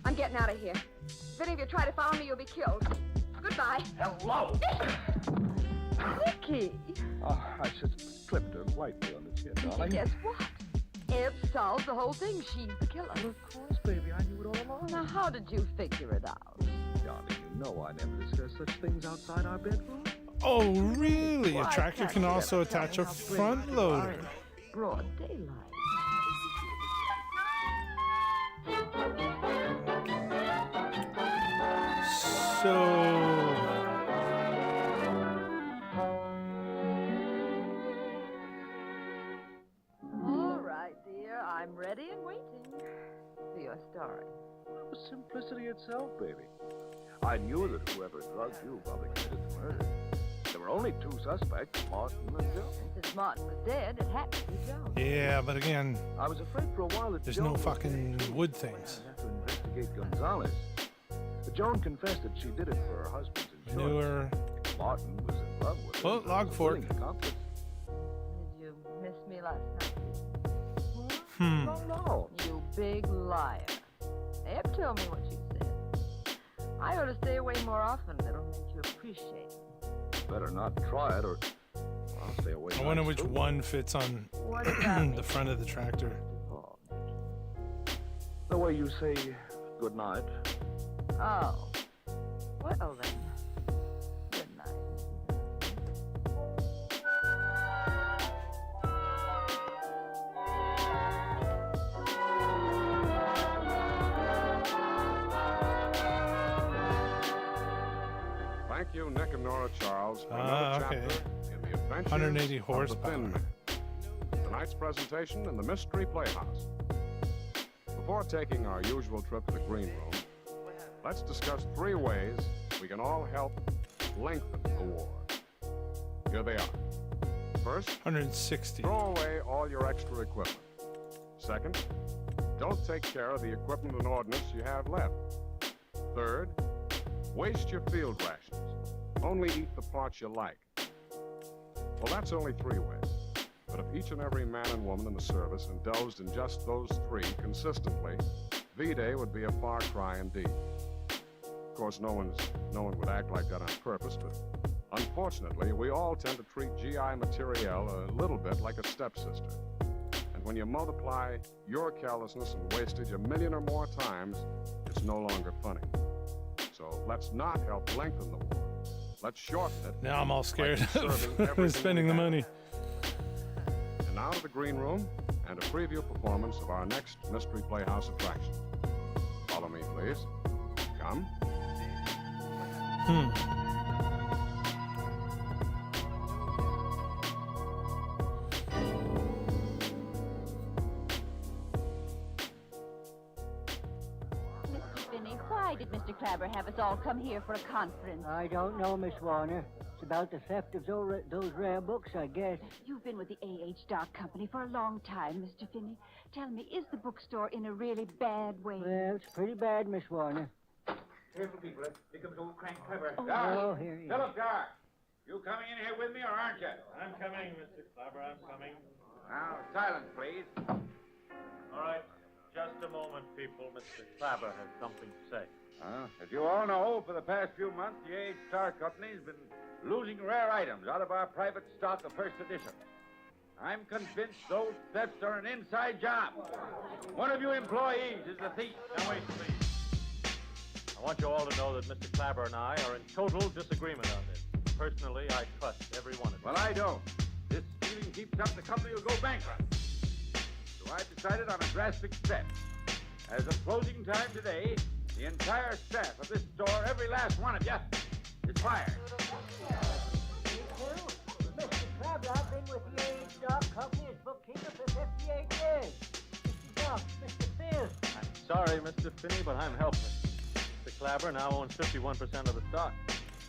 I'm getting out of here. If any of you try to follow me, you'll be killed. Goodbye. Hello. Nicky! Oh, I just clipped her lightly on the chin, darling. Guess what? Eb solved the whole thing. She's the killer. Of course, baby. I knew it all along. Now, how did you figure it out? Darling, you know I never discuss such things outside our bedroom. Oh, really? A Why tractor can't can you also ever tell attach me a how front brilliant you are loader. in broad daylight. So... All right, dear. I'm ready and waiting for your story. It was simplicity itself, baby. I knew that whoever drugged you probably committed the murder. There were only 2 suspects, Martin and Joe. And since Martin was dead, it had to be Joe. Yeah, but again, I was afraid for a while that there's Joan no was fucking dead. wood things. I'd have to investigate Gonzalez. But Joan confessed that she did it for her husband's insurance. Knew her. Martin was in love with her. Oh, log fork. Willing accomplice. Did you miss me last night? No. You big liar. Eb told me what you said. I ought to stay away more often. It'll make you appreciate me. Better not try it, or I'll stay away. I wonder nights, which too. one fits on What about the front of the tractor. The way you say good night. Oh. Well then. Good night. Thank you, Nick and Nora Charles, for Ah, another okay. chapter in the adventures 180 of the horsepower. Thin Man. Tonight's presentation in the Mystery Playhouse. Before taking our usual trip to the green room, let's discuss 3 ways we can all help lengthen the war. Here they are. First, 160. throw away all your extra equipment. Second, don't take care of the equipment and ordnance you have left. Third, waste your field rations. Only eat the parts you like. Well, that's only 3 ways. But if each and every man and woman in the service indulged in just those 3 consistently, V-Day would be a far cry indeed. Of course, no one would act like that on purpose, but unfortunately, we all tend to treat GI materiel a little bit like a stepsister. And when you multiply your carelessness and wastage 1 million or more times, it's no longer funny. So let's not help lengthen the war. let's shorten it. Now I'm all scared Like serving everything of spending we the have. money. And now to the green room and a preview performance of our next Mystery Playhouse attraction. Follow me, please. Come. Mr. Finney, why did Mr. Clabber have us all come here for a conference? I don't know, Miss Warner. It's about the theft of those rare books, I guess. You've been with the A.H. Stock Company for a long time, Mr. Finney. Tell me, is the bookstore in a really bad way? Well, it's pretty bad, Miss Warner. Careful, people. Here comes old Crank Clever. Oh, here he is. Philip Dark, you coming in here with me, or aren't you? I'm coming, Mr. Clabber, I'm coming. Now, silence, please. All right, just a moment, people. Mr. Clabber has something to say. As you all know, for the past few months, the A.H. Star Company's been losing rare items out of our private stock of first edition. I'm convinced those thefts are an inside job. One of you employees is the thief. Now, wait, please. I want you all to know that Mr. Clabber and I are in total disagreement on this. Personally, I trust every one of you. Well, I don't. This stealing keeps up, the company will go bankrupt. So I've decided on a drastic step. As of closing time today, the entire staff of this store, every last one of you, is fired. Mr. Clabber, I've been with the A.H. Stock Company as bookkeeper for 58 years. Mr. Doc, Mr. Phil. I'm sorry, Mr. Finney, but I'm helpless. Mr. Clabber now owns 51% of the stock.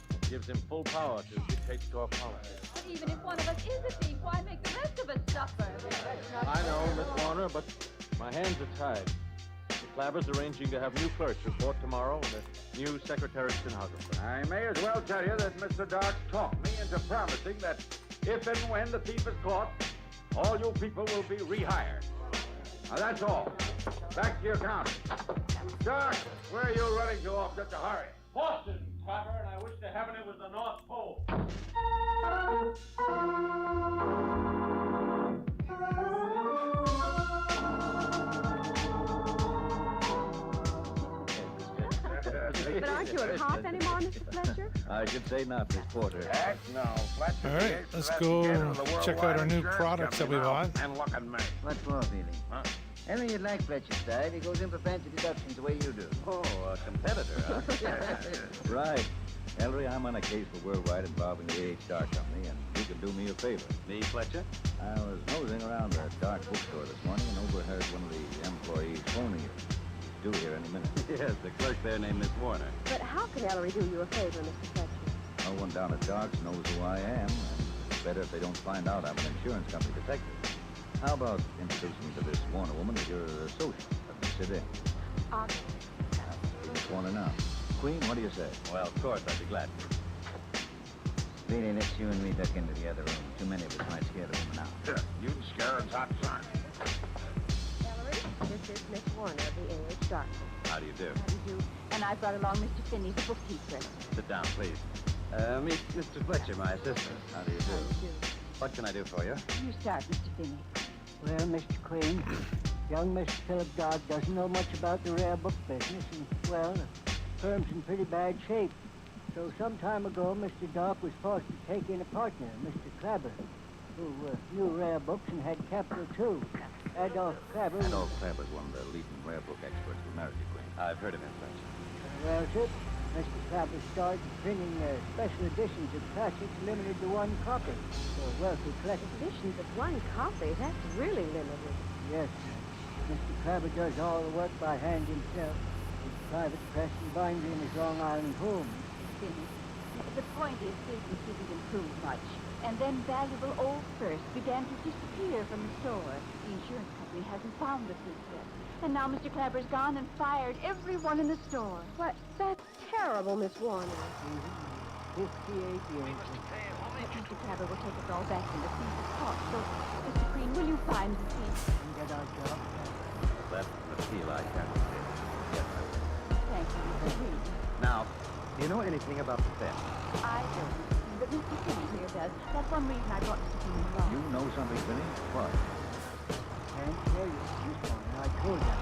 It gives him full power to dictate store policy. But even if one of us is a thief, why make the rest of us suffer? I know, Miss Warner, but my hands are tied. Mr. Clabber's arranging to have new clerks report tomorrow and a new secretary stenographer. I may as well tell you that Mr. Dark talked me into promising that if and when the thief is caught, all you people will be rehired. Now that's all. Back to your counter. Dark, where are you running to off such a hurry? Boston, Clabber, and I wish to heaven it was the North Pole. But aren't you a cop anymore, Mr. Fletcher? I should say not, Miss Porter. Heck no. Fletcher. All right, let's go check out our new products that we bought. And look at me. What's more, Feely? Huh? Anything you'd like, Fletcher's side. He goes in for fancy deductions the way you do. Oh, a competitor, huh? Right. Ellery, I'm on a case for worldwide involving the A.H. Star Company, and you can do me a favor. Me, Fletcher? I was nosing around the dark bookstore this morning and overheard one of the employees phoning you. Due here any minute. Yes, the clerk there named Miss Warner. But how can Ellery do you a favor, Mr. Fletcher? No one down at Dark's knows who I am, and it's better if they don't find out I'm an insurance company detective. How about introducing me to this Warner woman as your associate? Let me sit in. Miss Warner now. Queen, what do you say? Well, of course, I'd be glad to. Feely, let's you and me duck into the other room. Too many of us might scare the woman out. You can scare a top son. Ellery, this is Miss Warner of the A.H. Stock Company. How do you do? How do you do? And I brought along Mr. Finney, the bookkeeper. Sit down, please. Meet Mr. Fletcher, my assistant. How do you do? What can I do for you? You start, Mr. Finney. Well, Mr. Queen, young Mr. Philip Dodd doesn't know much about the rare book business, and, well, the firm's in pretty bad shape. So some time ago, Mr. Dock was forced to take in a partner, Mr. Clabber, who knew rare books and had capital, too. Adolph Clabber... Adolph Clabber's one of the leading rare book experts in America, Queen. I've heard of him, Fletcher. Well, sir, Mr. Clabber started printing special editions of classics limited to one copy for wealthy collectors. Editions of one copy? That's really limited. Yes, Mr. Clabber does all the work by hand himself. His private press and binder in his Long Island home. Finney, the point is business didn't improve much. And then valuable old first began to disappear from the store. The insurance company hasn't found the thief yet. And now Mr. Clabber's gone and fired everyone in the store. What? That's terrible, Miss Warner. 58 years. Mr. Clabber will take us all back when the thief is caught. So, Mr. Green, will you find the thief? Get our job. That's an appeal I can't resist. Yes, I will. Thank you, Mr. Green. Now, do you know anything about the theft? I don't, but Mr. Finney here does. That's one reason I brought Mr. Finney along. You know something, Vinny? What? Can't tell you, Miss Warner. I told you.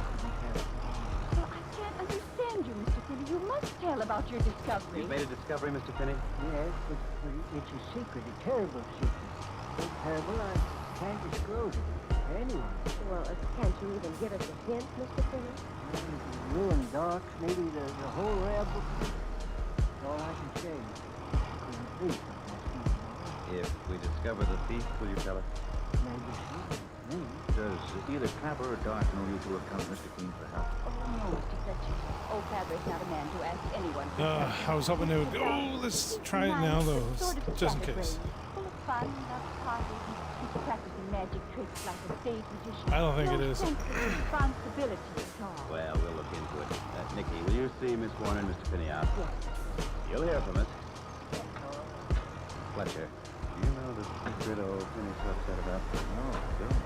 Well, I can't understand understand you, Mr. Finney. You must tell about your discovery. You've made a discovery, Mr. Finney? Yes, it's a secret, a terrible secret. So terrible I can't disclose it to anyone. Well, can't you even give us a hint, Mr. Finney? You and Doc, maybe the whole rare book. That's all I can say. Please, If we discover the thief, will you tell us? maybe so. Maybe. Does either Clapper or Dark know you two have come to Mr. Keene for help? Oh, Mr. Fletcher. Old Clapper is not a man to ask anyone for help. I was hoping they would go, oh, let's try it now, though, just in case. Full of fun, loves parties, and he's practicing magic tricks like a stage magician. I don't think it No is. sense of responsibility at all. Well, we'll look into it. Nicky, will you see Miss Warner and Mr. Finney out? Yes. You'll hear from us. Fletcher, do you know the secret old Finney's so upset about? No, I don't.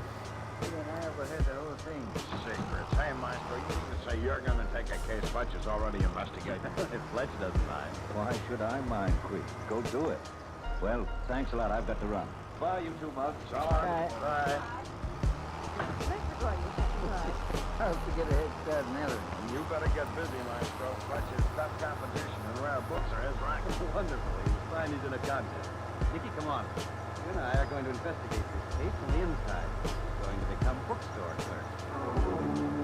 And I overheard the whole thing. Secrets. Hey, Maestro, you mean to say you're going to take a case Fletcher's already investigating? If Fletcher doesn't mind. Why should I mind, Quick? Go do it. Well, thanks a lot. I've got to run. Bye, you two mugs. So long. Bye. I'll forget a head start in Ellery. You better get busy, Maestro. Fletcher's tough competition and rare books are his rank. Wonderful. He's fine. He's in a contest. Nicky, come on. You and I are going to investigate this case from the inside. We're going to become bookstore clerks.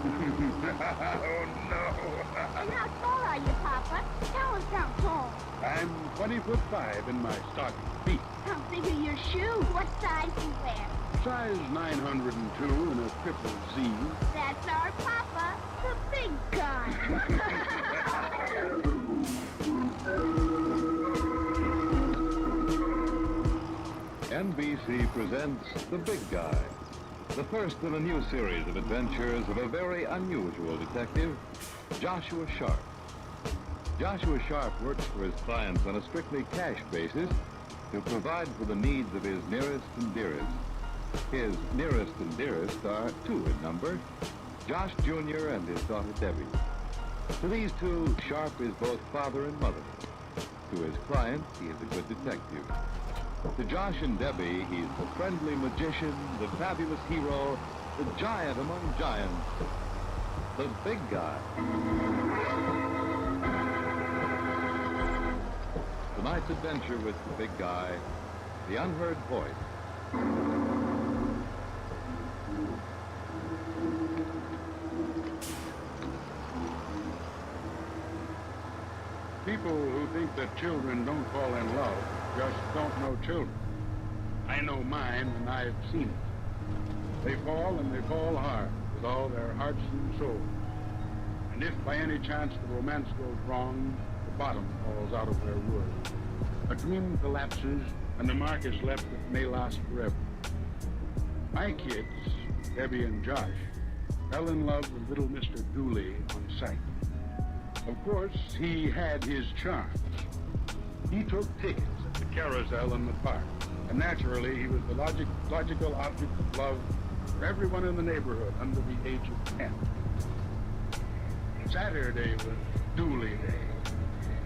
Oh, no. And how tall are you, Papa? Tell us how tall. I'm 20'5" in my stocking feet. How big are your shoes? What size do you wear? Size 902 in a triple Z. That's our Papa, the big guy. NBC presents The Big Guy, the first in a new series of adventures of a very unusual detective, Joshua Sharp. Joshua Sharp works for his clients on a strictly cash basis to provide for the needs of his nearest and dearest. His nearest and dearest are two in number, Josh Jr. and his daughter Debbie. To these two, Sharp is both father and mother. To his clients, he is a good detective. To Josh and Debbie, he's the friendly magician, the fabulous hero, the giant among giants, the big guy. Tonight's adventure with the big guy, the unheard voice. People who think that children don't fall in love just don't know children. I know mine, and I've seen it. They fall, and they fall hard, with all their hearts and souls. And if by any chance the romance goes wrong, the bottom falls out of their world. A dream collapses, and the mark is left that may last forever. My kids, Debbie and Josh, fell in love with little Mr. Dooley on sight. Of course, he had his charms. He took tickets at the carousel in the park, and naturally he was the logical object of love for everyone in the neighborhood under the age of 10. Saturday was Dooley Day,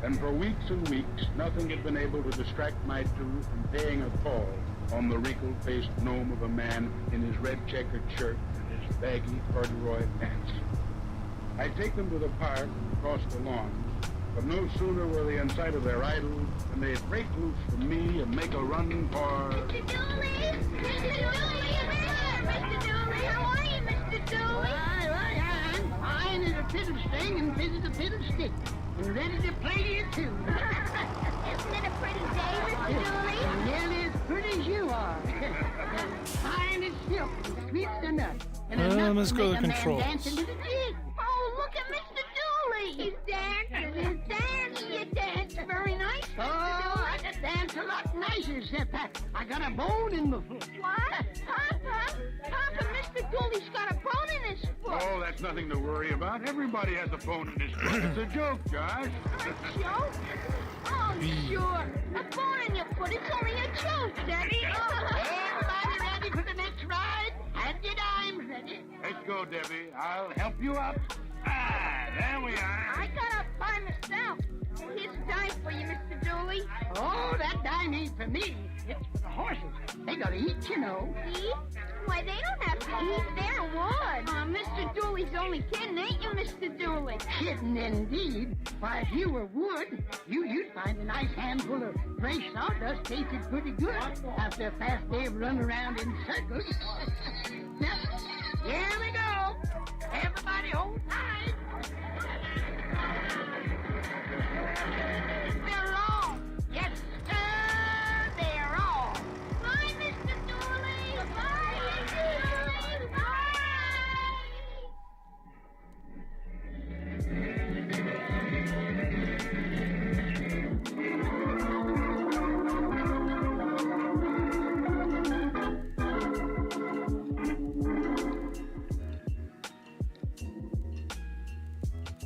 and for weeks and weeks nothing had been able to distract my two from paying a call on the wrinkled-faced gnome of a man in his red checkered shirt and his baggy corduroy pants. I'd take them to the park and across the lawn, but no sooner were they in sight of their idol than they'd break loose from me and make a run for... Mr. Dooley! Mr. Dooley! Mr. Dooley! How are you, Mr. Dooley? I'm fine as a fiddle string and fit as a fiddle stick, and ready to play you too. Isn't it a pretty day, Mr. Dooley? Nearly as pretty as you are. Fine as silk, and sweet as a nut. And let's go to the controls. Dance into the jig. Oh, look at Mr. Dooley! He's dancing, he's dancing. You dance very nice, Mr. Oh, I Dooley. can dance a lot nicer, except I got a bone in my foot. What? Papa, Mr. Dooley's got a bone in his foot. Oh, that's nothing to worry about. Everybody has a bone in his foot. It's a joke, Josh. A joke? Oh, sure. A bone in your foot is only a joke, Daddy. Everybody ready for the next ride? Hand your dimes ready. Let's go, Debbie. I'll help you up. Ah, there we are. I got up by myself. Here's a dime for you, Mr. Dooley. Oh, that dime ain't for me. It's for the horses. They gotta eat, you know. Eat? Why, they don't have to eat. They're wood. Mr. Dooley's only kidding, ain't you, Mr. Dooley? Kidding, indeed. Why, if you were wood, you'd find a nice handful of fresh sawdust tasted pretty good after a fast day of running around in circles. Now, here we go. Everybody hold tight. They're long. Yes, sir, they're all. Bye, Mr. Dooley. Bye, Mr. Dooley. Bye.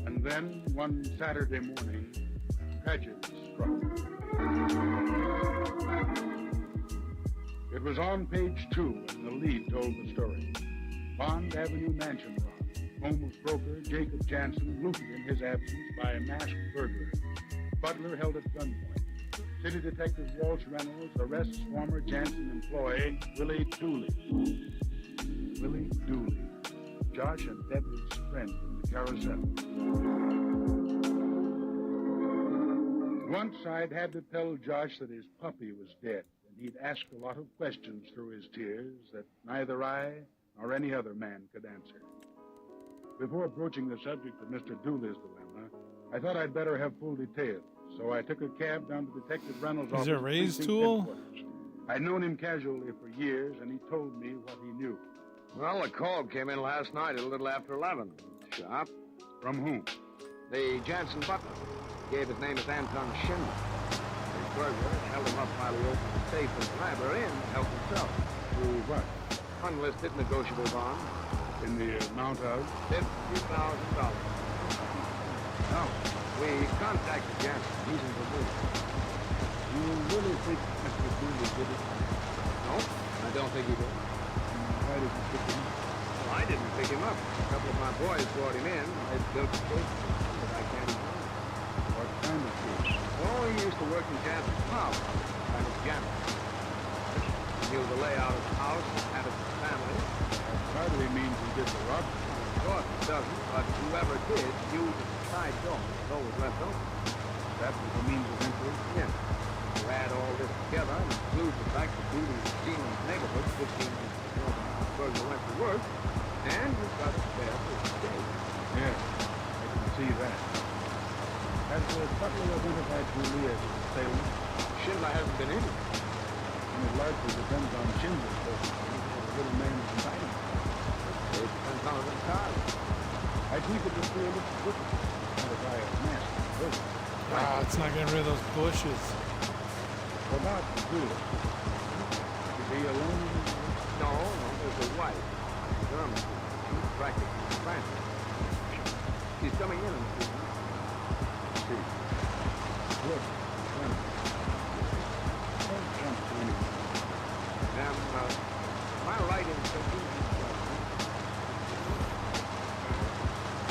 And then, one Saturday morning, tragedy struck. It was on page 2, and the lead told the story. Bond Avenue mansion robbed. Home of broker Jacob Jansen looted in his absence by a masked burglar. Butler held at gunpoint. City Detective Walsh Reynolds arrests former Jansen employee Willie Dooley. Willie Dooley, Josh and Debbie's friend in the carousel. Once I'd had to tell Josh that his puppy was dead, and he'd asked a lot of questions through his tears that neither I nor any other man could answer. Before broaching the subject of Mr. Dooley's dilemma, I thought I'd better have full details, so I took a cab down to Detective Reynolds' office. Is it a raise tool? I'd known him casually for years, and he told me what he knew. Well, the call came in last night at a little after 11. Shop. From whom? The Jansen butler. Gave his name as Anton Schindler. The burglar held him up while he opened the safe in the library and helped himself. To what? Unlisted negotiable bond. In the amount of? $50,000. No. We contacted Jansen. He's in Bermuda. You really think Mr. Dooley did it? No, I don't think he did. Why did you pick him up? Well, I didn't pick him up. A couple of my boys brought him in. I built the case, but I can't even. What kind of case? Oh, he used to work in Jansen's house. Kind of janitor. He knew the layout of the house and had it for the family. That hardly means he did the robbery. Of course it doesn't, but whoever did knew that the side door was always left open. That was the means of entry? Yeah. You add all this together and include the fact that Dooley was seen in the neighborhood 15 minutes before the burglar went to work, and you've got it there for the day. Yes, I can see that. Has the butler identified Dooley as a assailant? Schindler hasn't been in. And it largely depends on Schindler's personality. The little man is inviting. It depends on the entirely. I think it would be a little difficult to identify a masked burglar. Ah, it's not getting rid of those bushes. What about Dooley? Is he alone? No, there's a wife. German. She's practically French. She's coming in a few minutes. See. Look, don't jump to anything. Am I right in thinking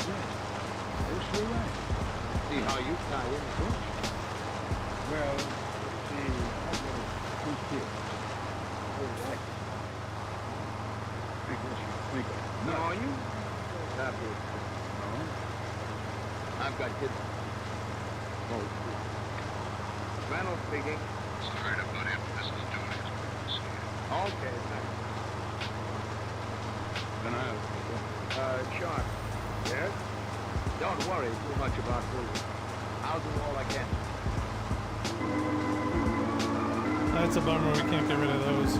Yes, you're right. See how you tie in the bush? Well, see, I've got 2 kids. Oh, right. I guess you think I'm No, nuts. you happy with this? No. I've got kids. Oh, Reynolds speaking. Sorry to butt in, Mrs. Dooley. Okay, thanks. Then I'll Sharp. Yes? Don't worry too much about Dooley. I'll do all I can. That's a bummer. We can't get rid of those.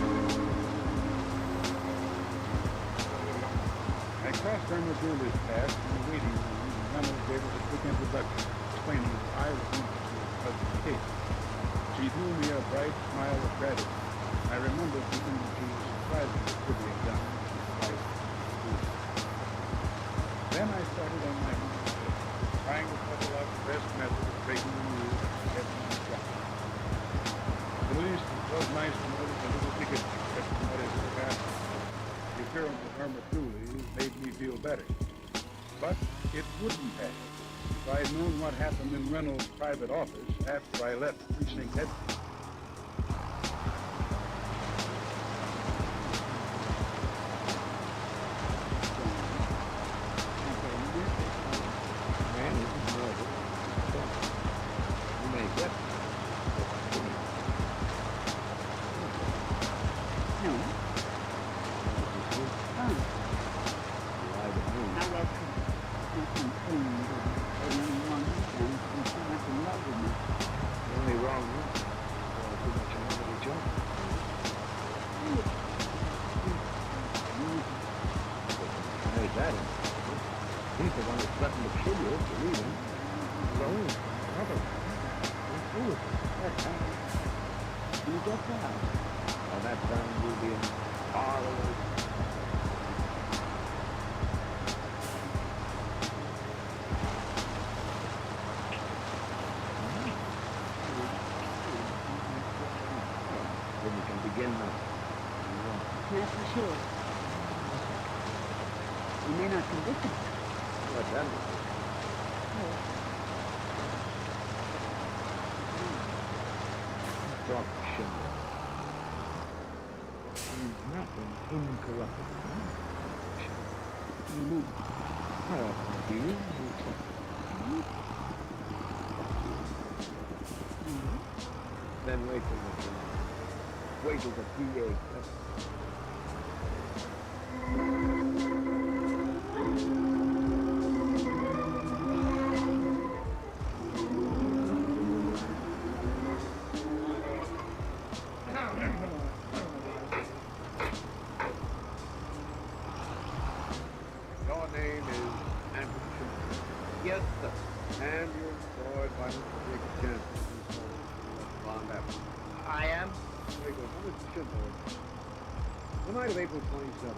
I crossed Irma Dooley's path in the waiting room, and Reynolds gave us a quick introduction, explaining that I was interested in Hugz's case. She threw me a bright smile of gratitude. I remember thinking that she was surprisingly pretty and young. Then I started on my own, trying to puzzle out the best method of breaking the news and getting the job. At least it was nice to know that the little ticket kept somebody to look after. The appearance of Irma Dooley made me feel better. But it wouldn't have If I'd known what happened in Reynolds' private office after I left precinct headquarters. That's for sure. You may not convict him. What's that? Talk shit. He's nothing incorruptible. You mean? Well, he is. Then wait till the PA. Your name is Andrew Schindler. Yes, sir. And you're employed by Mr. Dick Jensen, who's Bond Avenue. I am. Very good. Now, Mr. Schindler, the night of April 27th,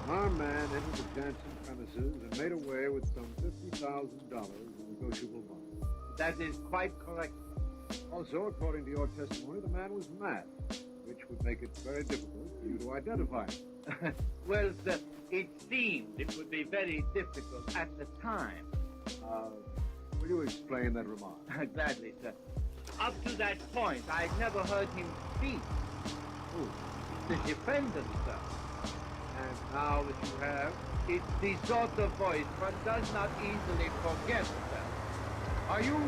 an armed man entered the Jansen premises and made away with some $50,000 in negotiable bonds. That is quite correct. Also, according to your testimony, the man was mad, which would make it very difficult for you to identify him. Well, sir, it seemed it would be very difficult at the time. Will you explain that remark? Gladly, sir. Up to that point, I'd never heard him speak. Who? The defendant, sir. And now that you have, It's the sort of voice one does not easily forget, sir. Are you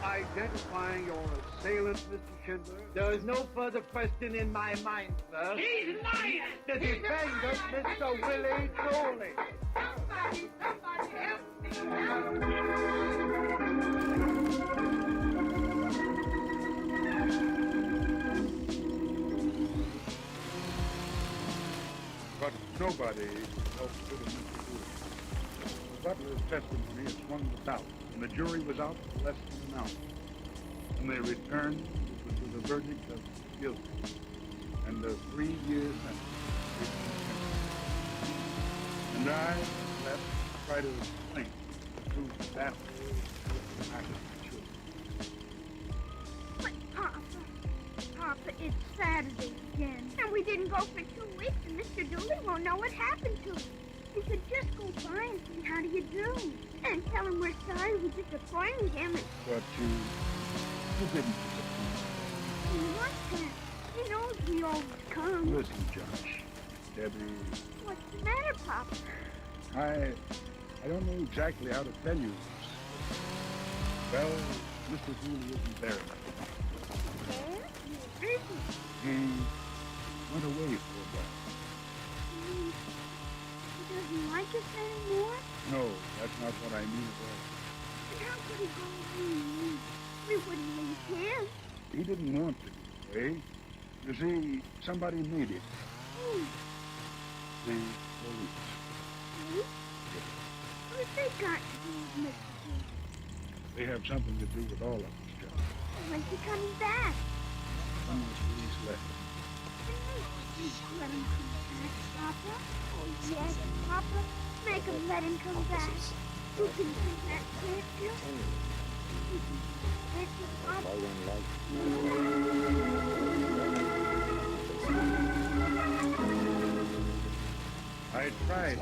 identifying your assailant, Mr. Schindler? There is no further question in my mind, sir. He's lying! The defendant, Mr. Willie Cooley. Somebody help me! But nobody helped Mr. Cooley. The butler's testimony is swung without, and the jury was out for less than an hour. When they returned, it was with a verdict of guilty and a 3-year sentence. And I left to try to explain the truth after I was mature. But Papa, it's Saturday again. And we didn't go for 2 weeks, and Mr. Dooley won't know what happened to us. We could just go by and say, how do you do? And tell him we're sorry we disappointed him. But you didn't disappoint. He wants that. He knows we always come. Listen, Judge. Debbie, What's the matter, Papa? I don't know exactly how to tell you this. Well, Mr. Dooley isn't there anymore. There? Where is he? He went away for a while. He doesn't like us anymore? No, that's not what I mean at all. But how could he go away? We wouldn't leave him. He didn't want to go away. You see, somebody made it. Who? The police. What have they got to do with Mr. Dooley? They have something to do with all of us, Judge. When's he coming back? When the police left. Please let him come back, Papa. Oh, yes, Papa. Make him let him come back. You can do that, can't you? You can do that, Papa. I tried.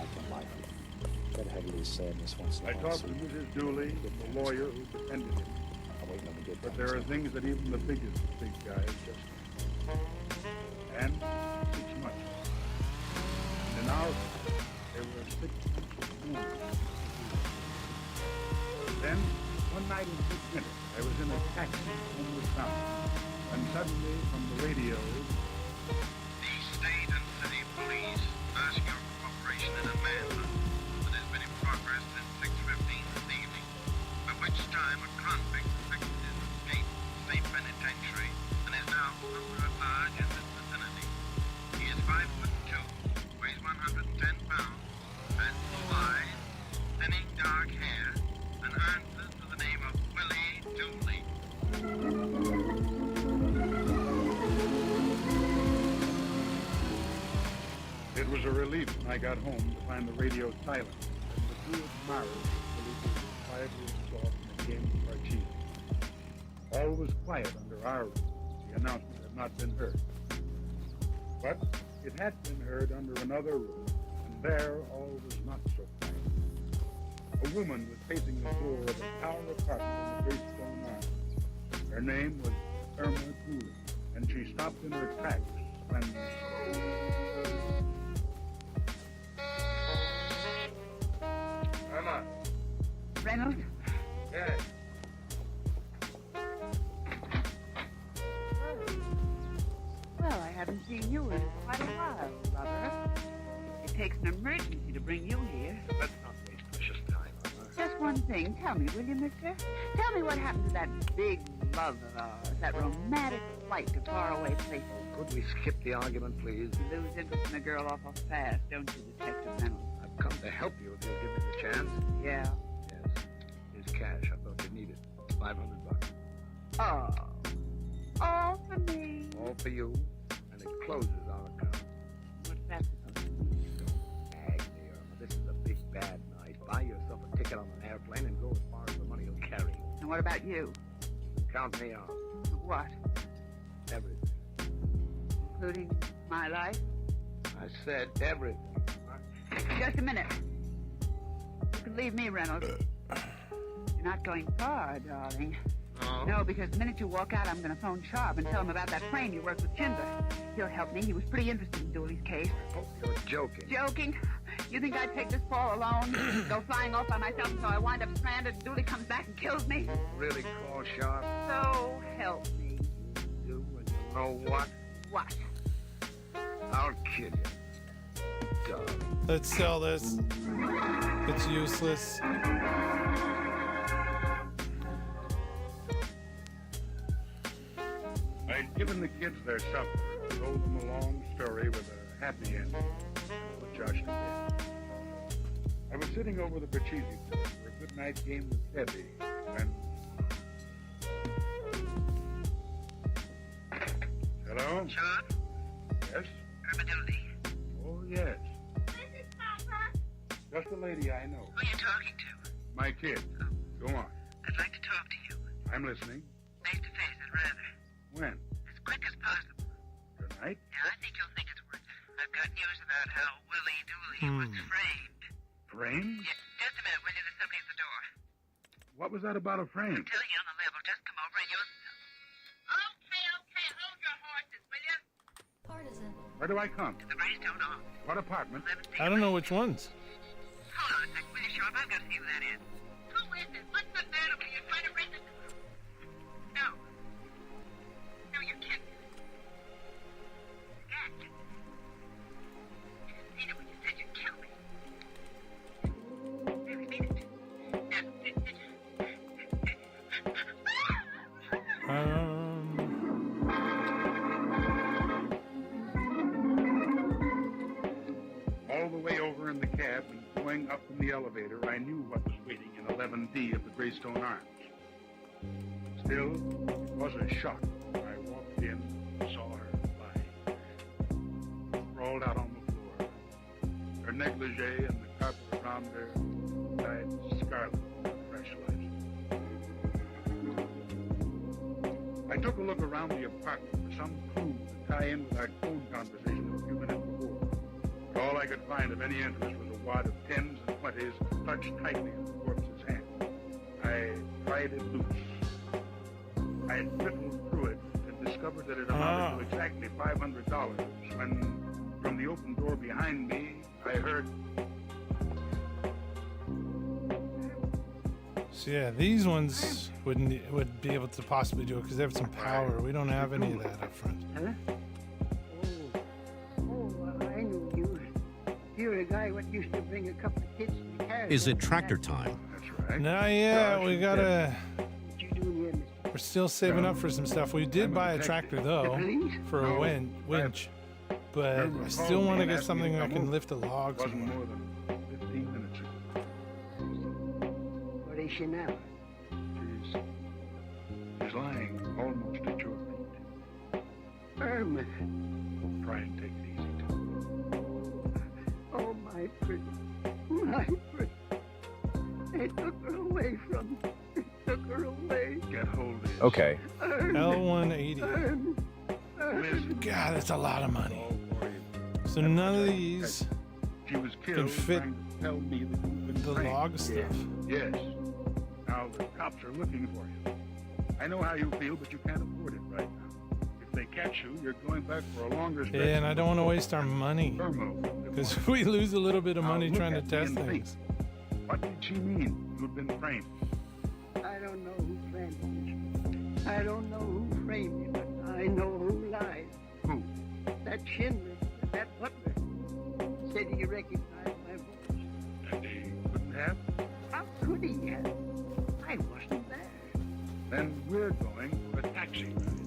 Try to have a little sadness once in a I while. talked to Mrs. Dooley, the lawyer who defended him. But there are things that even the biggest big guys just can't. And 6 months. And now there were 6 months more. Then, one night in 6 minutes, I was in a taxi homeward bound. And suddenly, from the radio, the state and city police ask your cooperation in a manhunt that has been in progress since 6:15 this evening, by which time a convict effected his escape from the state penitentiary and is now under at large in this vicinity. He is 5'2", weighs 110 pounds, has blue eyes, thinning dark hair, and answers to the name of Willie Dooley. it was a relief when I got home to find the radio silent and the two admirers quietly absorbed in a game of parcheesi. All was quiet under our roof. The announcement had not been heard. But it had been heard under another room, and there all was not so quiet. A woman was pacing the floor of a tower apartment in the Greystone Arms. Her name was Irma Dooley, and she stopped in her tracks when... Irma. Reynolds? Yes. Well, I haven't seen you in quite a while, lover. It takes an emergency to bring you here. Let's not waste precious time, Irma. Just one thing. Tell me, will you, mister? Tell me what happened to that big love of ours, that romantic flight to faraway places. Could we skip the argument, please? You lose interest in a girl awful fast, don't you, Detective Reynolds? I've come to help you if you'll give me the chance. Yeah. Yes. Here's cash. I thought you needed $500. Oh. All for me. All for you, and it closes our account. What's that supposed to mean? Don't nag me, Irma. This is a big bad night. Buy yourself a ticket on an airplane and go as far as the money will carry you. And what about you? Count me out. What? Everything. Including my life? I said everything. Just a minute. You can leave me, Reynolds. You're not going far, darling. No, because the minute you walk out, I'm going to phone Sharp and tell him about that frame you worked with Schindler. He'll help me. He was pretty interested in Dooley's case. Oh, you're joking. Joking? You think I'd take this fall alone? Go flying off by myself until I wind up stranded and Dooley comes back and kills me? Really call Sharp? So help me. You do, and you know what? What? I'll kill you. Darling. Let's sell this. It's useless. I'd given the kids their supper, told them a long story with a happy ending, what Josh did. I was sitting over the parcheesi board for a good night game with Debbie when... Hello? Sean? Yes? Irma Dooley. Oh, yes. Just a lady I know. Who are you talking to? My kid. Go on. I'd like to talk to you. I'm listening. Face to face, I'd rather. When? As quick as possible. Tonight? Yeah, I think you'll think it's worth it. I've got news about how Willie Dooley was framed. Frame? Yeah, just a minute, will you? There's somebody at the door. What was that about a frame? I'm telling you on the level. Just come over and you'll... Okay, hold your horses, will you? Partisan. Where do I come? To the Greystone office. What apartment? I don't know which ones. Hold on a second, will you, Sharp? I've got to see who that is. Who is it? What's the matter with you? You're trying to break the... No. No, you're kidding. Dad. You didn't mean it when you said you'd kill me. You really mean it. All the way over in the cab and going up in the elevator, I knew what was waiting in 11D of the Greystone Arms. Still, it was a shock when I walked in and saw her lying, sprawled out on the floor. Her negligee and the carpet around her dyed scarlet with fresh life. I took a look around the apartment for some clue to tie in with our phone conversation a few minutes before. All I could find of any interest was a wad of 10s and 20s clutched tightly in the corpse's hand. I pried it loose. I had riffled through it and discovered that it amounted to exactly $500 when, from the open door behind me, I heard... So yeah, these ones would be able to possibly do it because they have some power. We don't have any of that up front. Huh? Oh, I know you. You're a guy what used to bring a couple of kids to the carriage. Is it tractor time? That's right. Not yet. We gotta. What you doing here, mister? We're still saving up for some stuff. We did buy a tractor though for a winch, but I still want to get something that can lift the logs Wasn't more. more than 15 minutes ago. What is she now? She's lying almost at your feet. Irma. Try and take it easy, too. Oh, my pretty. My pretty. They took her away from me. They took her away. Get hold of it. Okay. L180. God, that's a lot of money. So none of these She was can killed fit trying to tell me that you've been the framed. log stuff. Yes. Now the cops are looking for you. I know how you feel, but you can't afford it right now. If they catch you, you're going back for a longer stretch. Yeah, and I don't want to waste our money because we lose a little bit of money trying to test things. What did she mean? You've been framed. I don't know who framed me. I don't know who framed me, but I know who lied. Who? That Schindler, that butler, said he recognized my voice. And he couldn't have? How could he have? I wasn't there. Then we're going for a taxi ride.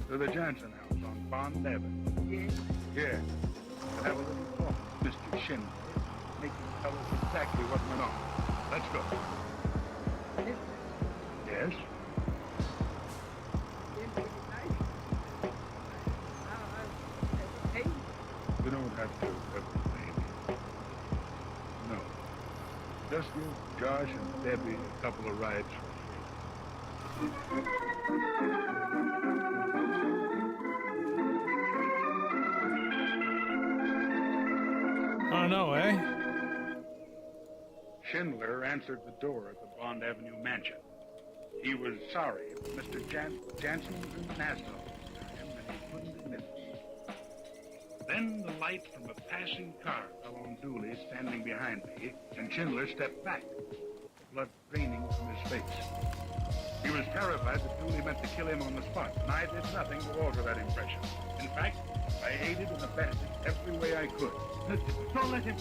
To the Jansen house on Bond Avenue. Yes. Yeah. To have a little talk with Mr. Schindler. Make him tell us exactly what went on. Let's go. Yes? You don't have to explain. No. Just give Josh and Debbie a couple of rides for free. Oh, no, eh? Schindler answered the door at the Bond Avenue mansion. He was sorry, but Mr. Jansen was in Nassau and he couldn't admit it. Then the light from a passing car fell on Dooley standing behind me, and Schindler stepped back, blood draining from his face. He was terrified that Dooley meant to kill him on the spot, and I did nothing to alter that impression. In fact, I aided and abetted every way I could. Don't let him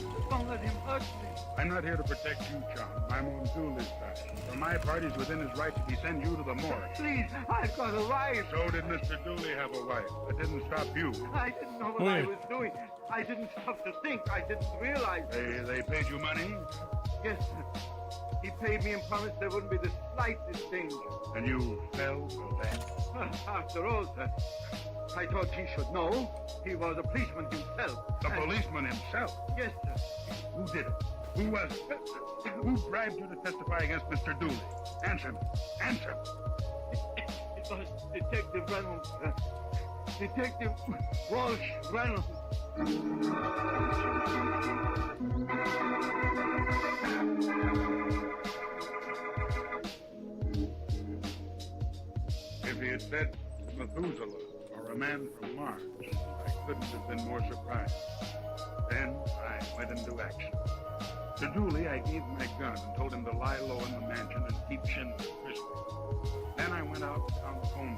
hurt me. I'm not here to protect you, John. I'm on Dooley's side. For my part, he's within his right to send you to the morgue. Please, I've got a wife. So did Mr. Dooley have a wife. That didn't stop you. I didn't know what I was doing. I didn't stop to think. I didn't realize. They paid you money? Yes, sir. He paid me and promised there wouldn't be the slightest danger. And you fell for that? After all, sir, I thought he should know. He was a policeman himself. The policeman himself? Yes, sir. Who did it? Who was it? Who bribed you to testify against Mr. Dooley? Answer me. Answer. It was Detective Reynolds, sir. Detective Walsh Reynolds. If he had said Methuselah or a man from Mars, I couldn't have been more surprised. Then I went into action. To Dooley, I gave my gun and told him to lie low in the mansion and keep Schindler crispy. Then I went out and found the phone.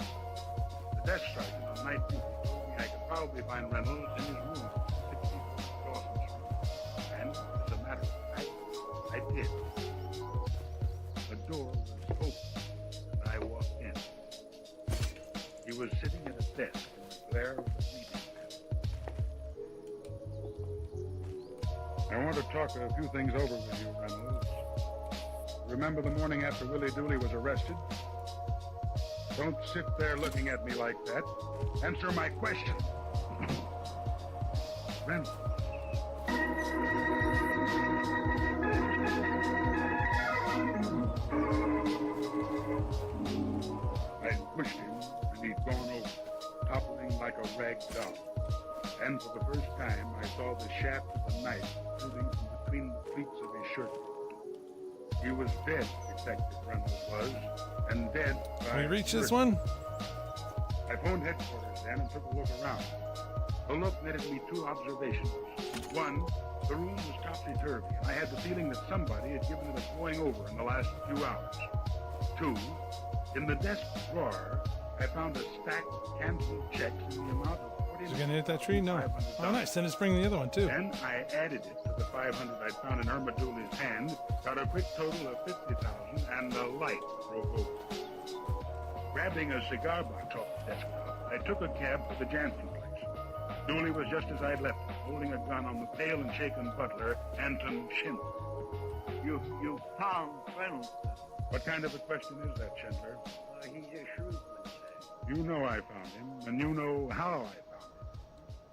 The desk sergeant on night duty told me I could probably find Reynolds in his room, 60 Dawson Street. And, as a matter of fact, I did. The door was open, and I walked in. He was sitting at a desk in the glare of the reading lamp. I want to talk a few things over with you, Reynolds. Remember the morning after Willie Dooley was arrested? Don't sit there looking at me like that. Answer my question. Reynolds. I pushed him, and he'd gone over, toppling like a rag doll. And for the first time, I saw the shaft of the knife protruding from between the pleats of his shirt. He was dead, Detective Reynolds was, and dead by... Can we reach this one? I phoned headquarters then and took a look around. The look netted me two observations. One, the room was topsy-turvy, and I had the feeling that somebody had given it a going over in the last few hours. Two, in the desk drawer, I found a stack of canceled checks in the amount of... Is it going to hit that tree? No. Oh, nice. Then it's bringing the other one, too. Then I added it to the $500 I'd found in Irma Dooley's hand, got a quick total of $50,000, and the light broke over. Grabbing a cigar box off the desktop, I took a cab to the Jansen place. Dooley was just as I'd left him, holding a gun on the pale and shaken butler, Anton Schindler. You found Reynolds? What kind of a question is that, Schindler? He's a shrewd one, sir. You know I found him, and you know how I found him.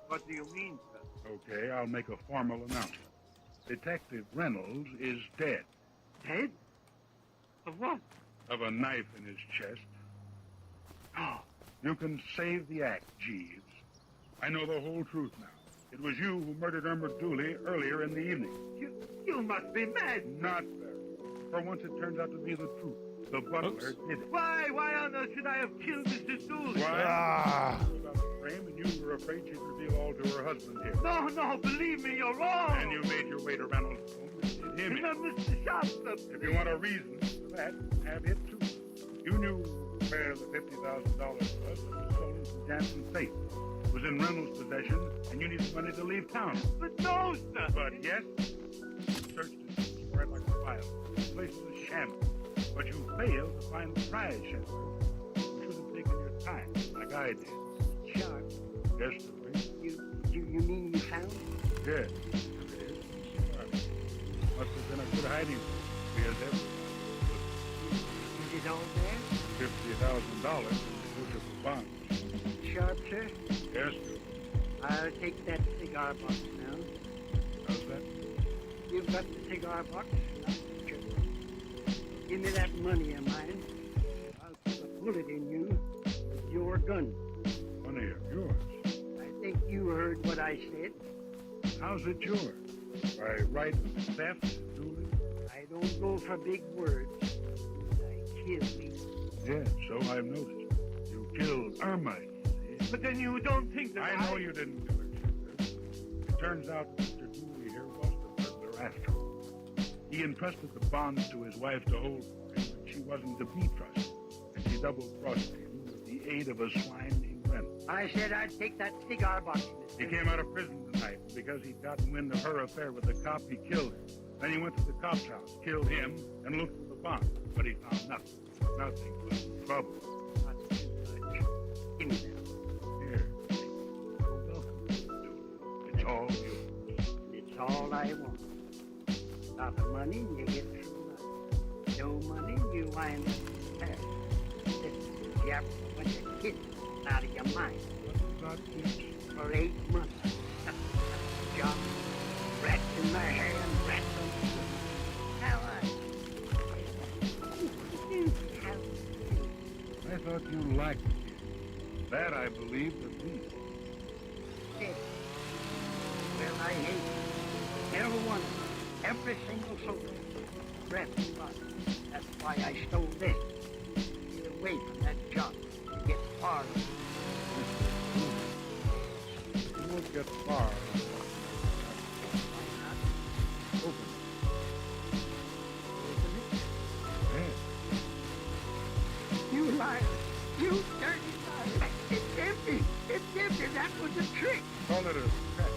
What do you mean, sir? Okay, I'll make a formal announcement. Detective Reynolds is dead. Dead? Of what? Of a knife in his chest. You can save the act, Jeeves. I know the whole truth now. It was you who murdered Irma Dooley earlier in the evening. You must be mad. Not very. For once it turns out to be the truth. The butler did it. Why on earth should I have killed Mrs. Dooley? Why? About the frame, and you were afraid she'd reveal all to her husband here. No, believe me, you're wrong. And you made your way to Reynolds' home and did him in. Mr. Shasta. If you want a reason for that, have it too. You knew where the $50,000 was that was stolen from Jansen's safe. It was in Reynolds' possession, and you needed money to leave town. But no, sir. But yes, you searched it for it like a file. The place was a shambles. But you failed to find the prize, Schindler. You should have taken your time, like I did. Sharp. Yes, sir. You mean you found it? Yes, it is. Must have been a good hiding place. We had everything. Is it all there? $50,000 in negotiable bonds. Sharp, sir? Yes, sir. I'll take that cigar box now. How's that? You've got the cigar box. Give me that money of mine. I'll put a bullet in you with your gun. Money of yours? I think you heard what I said. How's it yours? By right of theft, Dooley? I don't go for big words. I kill people. Yes, so I've noticed. You killed Irma, you see. But then you don't think that I know you didn't kill her, Schindler. It turns out that Mr. Dooley here was the burglar after all. He entrusted the bonds to his wife to hold for him, but she wasn't to be trusted. And she double-crossed him with the aid of a swine named Reynolds. I said I'd take that cigar box. He came out of prison tonight, and because he'd gotten wind of her affair with the cop, he killed her. Then he went to the cop's house, killed him, and looked for the bonds. But he found nothing. Nothing but trouble. Not too much. Give me that. Here. You're welcome, Mr. Dooley. It's all yours. It's all I want. Got the money, you get through life. No money, you wind up in Paris. Listen, you have a bunch of kids out of your mind. What about kids? For 8 months. Job. Rats in my hair and rats on the foot. How I thought you liked kids. That I believe the least. Kids. Well, I hate it. Every one of them. Every single soul. Rats and rotten. That's why I stole this. To get away from that job. To get far away. You won't get far. Open it. You liar. You dirty liar. It's empty. It's empty. That was a trick. Call it a trick.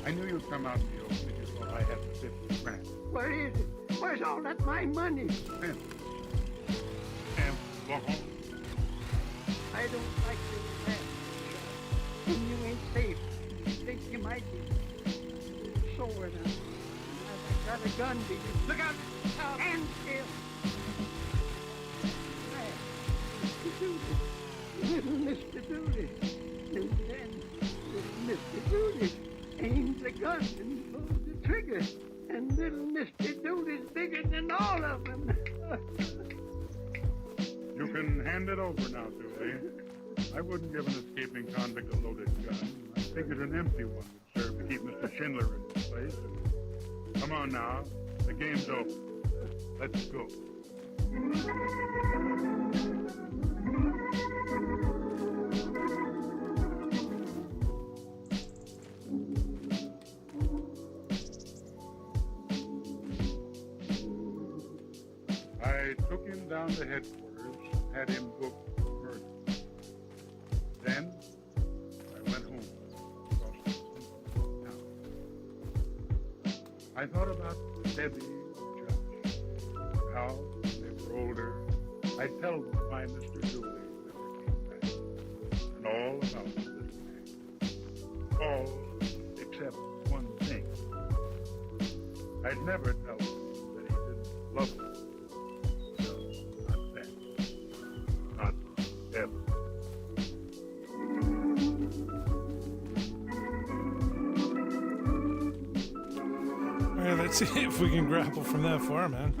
I knew you'd come out in the open if you thought I had the 50 grand. Where is it? Where's all that my money? And go home. I don't like this man. And you ain't safe. You think you might be. So now. I got a gun to you. Look out! Stand still! Little Mr. Dooley. And then little Mr. Dooley aims the gun and pulls the trigger. And little Mr. Dooley's bigger than all of them. You can hand it over now, Dooley. I wouldn't give an escaping convict a loaded gun. figured an empty one would serve to keep Mr. Schindler in his place. Come on now. The game's over. Let's go. I took him down to headquarters, had him booked for murder. Then I went home across the central town. I thought about Debbie and Josh. How, when they were older, I'd tell them why Mr. Dooley never came back. And all about this man. All except one thing. I'd never tell them that he didn't love them. Alright, let's see if we can grapple from that far, man.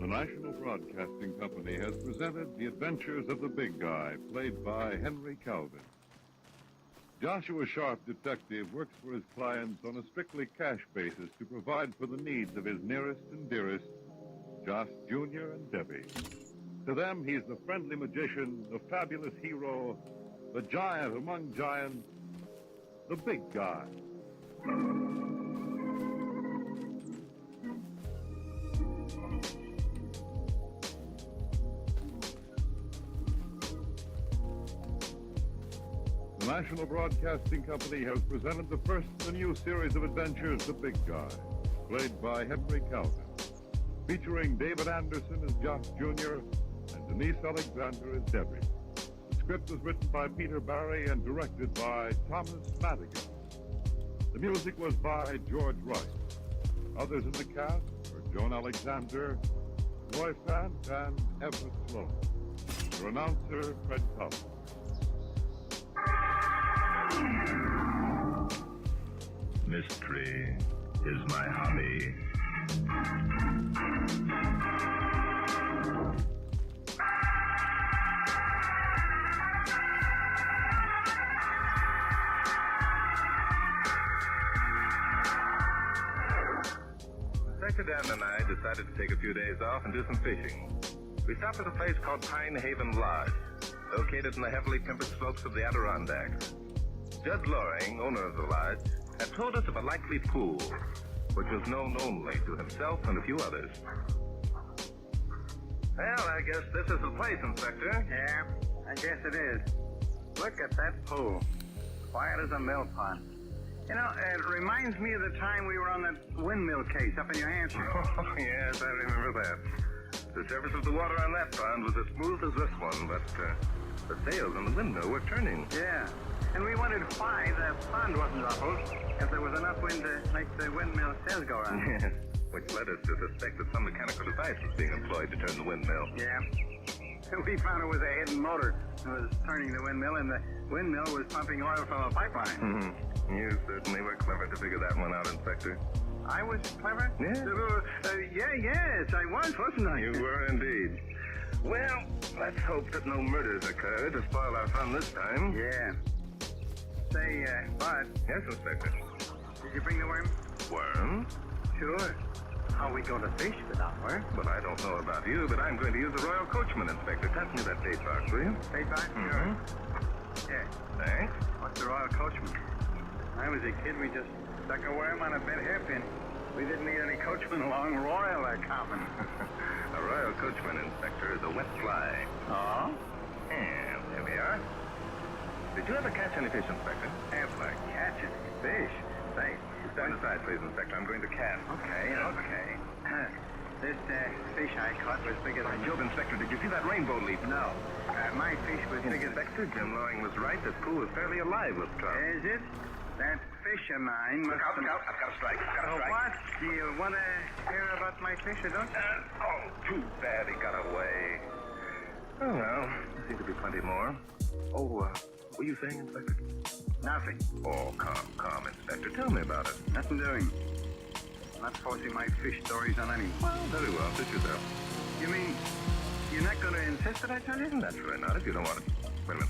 The National Broadcasting Company has presented The Adventures of the Big Guy, played by Henry Calvin. Joshua Sharp, detective, works for his clients on a strictly cash basis to provide for the needs of his nearest and dearest, Josh Jr. and Debbie. To them, he's the friendly magician, the fabulous hero, the giant among giants, the big guy. The National Broadcasting Company has presented the first in a new series of adventures, The Big Guy, played by Henry Calvin, featuring David Anderson as Josh Jr. and Denise Alexander as Debbie. The script was written by Peter Barry and directed by Thomas Madigan. The music was by George Wright. Others in the cast were Joan Alexander, Roy Fant, and Everett Sloan. Your announcer, Fred Collins. Mystery is my hobby. Inspector Dan and I decided to take a few days off and do some fishing. We stopped at a place called Pine Haven Lodge, located in the heavily timbered slopes of the Adirondacks. Judge Loring, owner of the lodge, had told us of a likely pool, which was known only to himself and a few others. Well, I guess this is the place, Inspector. Yeah, I guess it is. Look at that pool. Quiet as a mill pond. You know, it reminds me of the time we were on that windmill case up in New Hampshire. Oh, yes, I remember that. The surface of the water on that pond was as smooth as this one, but the sails on the windmill were turning. Yeah, and we wondered why the pond wasn't ruffled, if there was enough wind to make the windmill sails go around. Yes, which led us to suspect that some mechanical device was being employed to turn the windmill. Yeah. We found it was a hidden motor that was turning the windmill, and the windmill was pumping oil from a pipeline. Mm-hmm. You certainly were clever to figure that one out, Inspector. I was clever? Yes. Yes, I was, wasn't I? You were indeed. Well, let's hope that no murders occur to spoil our fun this time. Yeah. Say, Bud. Yes, Inspector. Did you bring the worm? Worm? Sure. How are we going to fish without worm? Well, I don't know about you, but I'm going to use the Royal Coachman, Inspector. Pass me that date box, will you? Date box? Mm-hmm. Sure. Yeah. Thanks. What's the Royal Coachman? When I was a kid, we just stuck a worm on a bent hairpin. We didn't need any coachman along Royal or common. A Royal Coachman, Inspector, is a wet fly. Oh? And there we are. Did you ever catch any fish, Inspector? Ever catch any fish? Say, stand aside, please, Inspector. I'm going to cast. Okay. This fish I caught was bigger than... By Jove, Inspector, did you see that rainbow leaf? No. My fish was bigger... Inspector, Jim Loring was right. This pool is fairly alive with trout. Is it? That fish of mine must... Look out. I've got a strike. What? Do you want to hear about my fish or don't you? Oh, too bad he got away. Oh, well, there seem to be plenty more. Oh, what were you saying, Inspector? Nothing. Oh, calm, Inspector. Tell me about it. Nothing doing. I'm not forcing my fish stories on anyone. Well, very well. Sit yourself. You mean You're not going to insist that I tell you? Naturally not, if you don't want it. Wait a minute.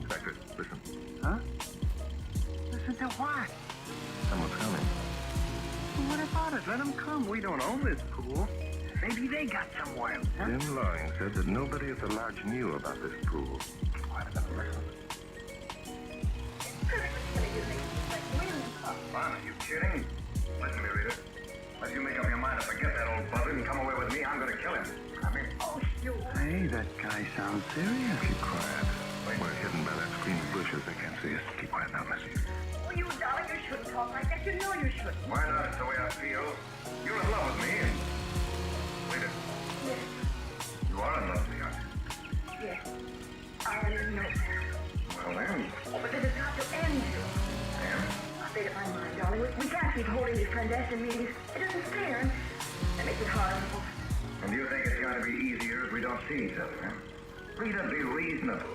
Inspector, listen. Huh? Listen to what? Someone's coming. Well, what about it? Let them come. We don't own this pool. Maybe they got some whales, huh? Jim Loring said that nobody at the lodge knew about this pool. Why did I listen? Fun, are you kidding? Listen to me, Rita. Unless you make up your mind to forget that old buzzard and come away with me, I'm going to kill him. I mean... Oh, you... Hey, that guy sounds serious. Keep quiet. We're hidden by that screen of bushes. They can't see us. Keep quiet now, Missy. Oh, you darling, you shouldn't talk like that. You know you shouldn't. Why not? It's the way I feel. You're in love with me, and... Rita. Yes. You are in love with me, aren't you? Yes. I know. Well, then... Oh, but this has got to end, you. And? I've made up my mind, darling. We can't keep holding these clandestine meetings. It isn't fair, and it makes it hard on both. And you think it's going to be easier if we don't see each other, huh? Rita, be reasonable.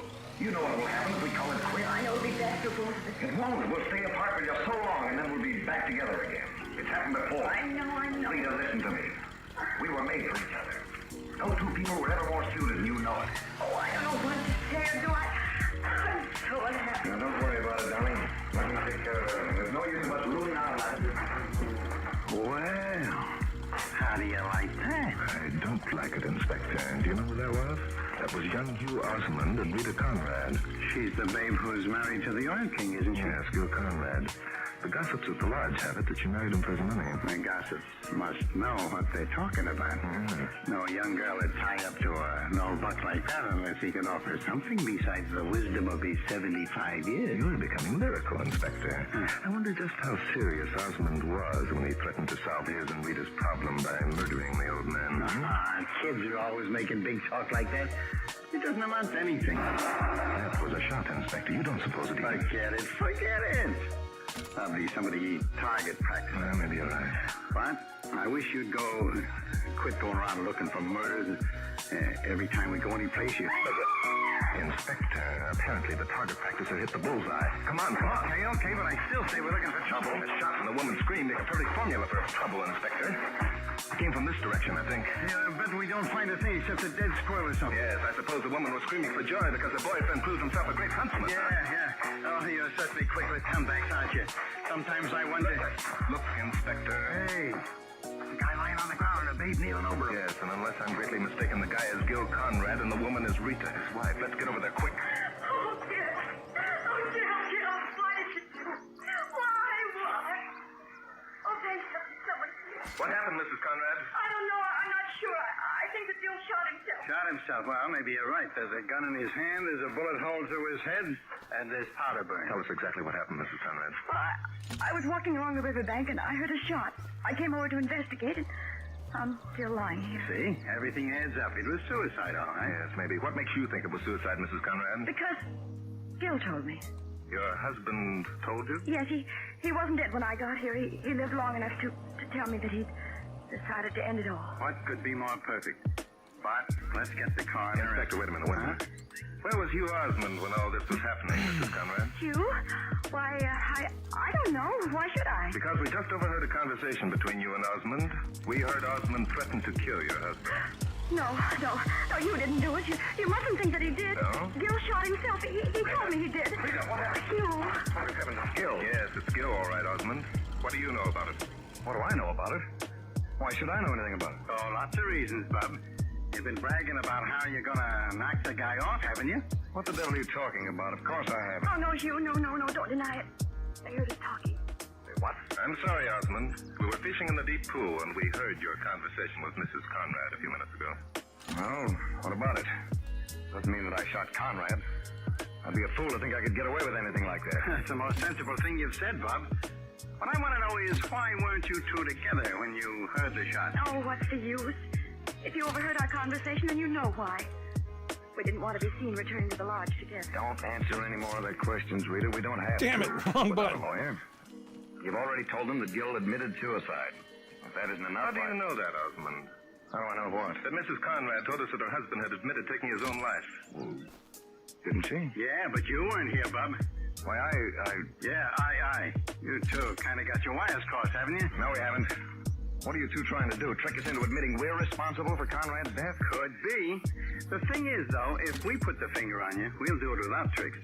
You know what will happen if we call it quits. I know it'll be best for both of us. It won't. We'll stay apart for just so long, and then we'll be back together again. It's happened before. I know. Rita, listen to me. We were made for each other. No two people were ever more suited, and you know it. Oh, I don't know what to say, do I? I'm so unhappy. Now, don't worry about it, darling. Let me take care of everything. There's no use of us ruining our lives. Well, how do you like that? I don't like it, Inspector. Do you know who that was? That was young Hugh Osmond and Rita Conrad. She's the babe who's married to the Oil King, isn't she? Yes, Gil Conrad. The gossips at the lodge have it that she married him for his money. The gossips must know what they're talking about. No young girl would tie up to an old buck like that unless he could offer something besides the wisdom of his 75 years. You're becoming lyrical, Inspector. I wonder just how serious Osmond was when he threatened to solve his and Rita's problem by murdering the old man. Kids are always making big talk like that. It doesn't amount to anything. That was a shot, Inspector. You don't suppose it... Forget it. Probably somebody target practice. Well, maybe you're right. What? I wish you'd quit going around looking for murders. Every time we go any place, you... Inspector, apparently the target practicer hit the bullseye. Come on. Okay, but I still say we're looking for trouble. The shot and the woman's scream make a perfect formula for trouble, Inspector. It came from this direction, I think. Yeah, I bet we don't find a thing except a dead squirrel or something. Yes, I suppose the woman was screaming for joy because her boyfriend proved himself a great huntsman. Yeah. Oh, you're certainly quick with comebacks, aren't you? Sometimes I wonder... Look, Inspector. Hey, the guy lying on the ground and a babe kneeling over him. Yes, and unless I'm greatly mistaken, the guy is Gil Conrad and the woman is Rita, his wife. Let's get over there quick. Oh, dear. Why did you do it? Why? Okay, someone... What happened, Mrs. Conrad? I don't know. I'm not sure. I think that Gil shot himself. Shot himself? Well, maybe you're right. There's a gun in his hand, there's a bullet hole through his head, and there's powder burn. Tell us exactly what happened, Mrs. Conrad. I was walking along the riverbank, and I heard a shot. I came over to investigate it. I'm still lying here. See? Everything adds up. It was suicide, all right? Yes, maybe. What makes you think it was suicide, Mrs. Conrad? Because Gil told me. Your husband told you? Yes, he wasn't dead when I got here. He lived long enough to tell me that he'd decided to end it all. What could be more perfect? But let's get the car. Inspector, wait a minute. Where was Hugh Osmond when all this was happening, Mrs. Conrad? Hugh? Why, I don't know. Why should I? Because we just overheard a conversation between you and Osmond. We heard Osmond threaten to kill your husband. No, you didn't do it. You mustn't think that he did. No? Gil shot himself. He told me he did. Rita, what happened? Hugh. Gil? Yes, it's Gil, all right, Osmond. What do you know about it? What do I know about it? Why should I know anything about it? Oh, lots of reasons, Bub. You've been bragging about how you're gonna knock the guy off, haven't you? What the devil are you talking about? Of course I haven't. Oh, no, Hugh. No, don't deny it. I heard us talking. What? I'm sorry, Osmond. We were fishing in the deep pool, and we heard your conversation with Mrs. Conrad a few minutes ago. Well, what about it? Doesn't mean that I shot Conrad. I'd be a fool to think I could get away with anything like that. That's the most sensible thing you've said, Bob. What I want to know is why weren't you two together when you heard the shot? Oh, what's the use? If you overheard our conversation, then you know why. We didn't want to be seen returning to the lodge together. Don't answer any more of their questions, Rita. We don't have Damn to. it, wrong button. Lawyer. You've already told them that Gil admitted suicide. If that isn't enough... How do you know that, Osmond? How do I know what? That Mrs. Conrad told us that her husband had admitted taking his own life. Well, didn't she? Yeah, but you weren't here, Bub. Why, I... Yeah, I. You two kind of got your wires crossed, haven't you? No, we haven't. What are you two trying to do? Trick us into admitting we're responsible for Conrad's death? Could be. The thing is, though, if we put the finger on you, we'll do it without tricks.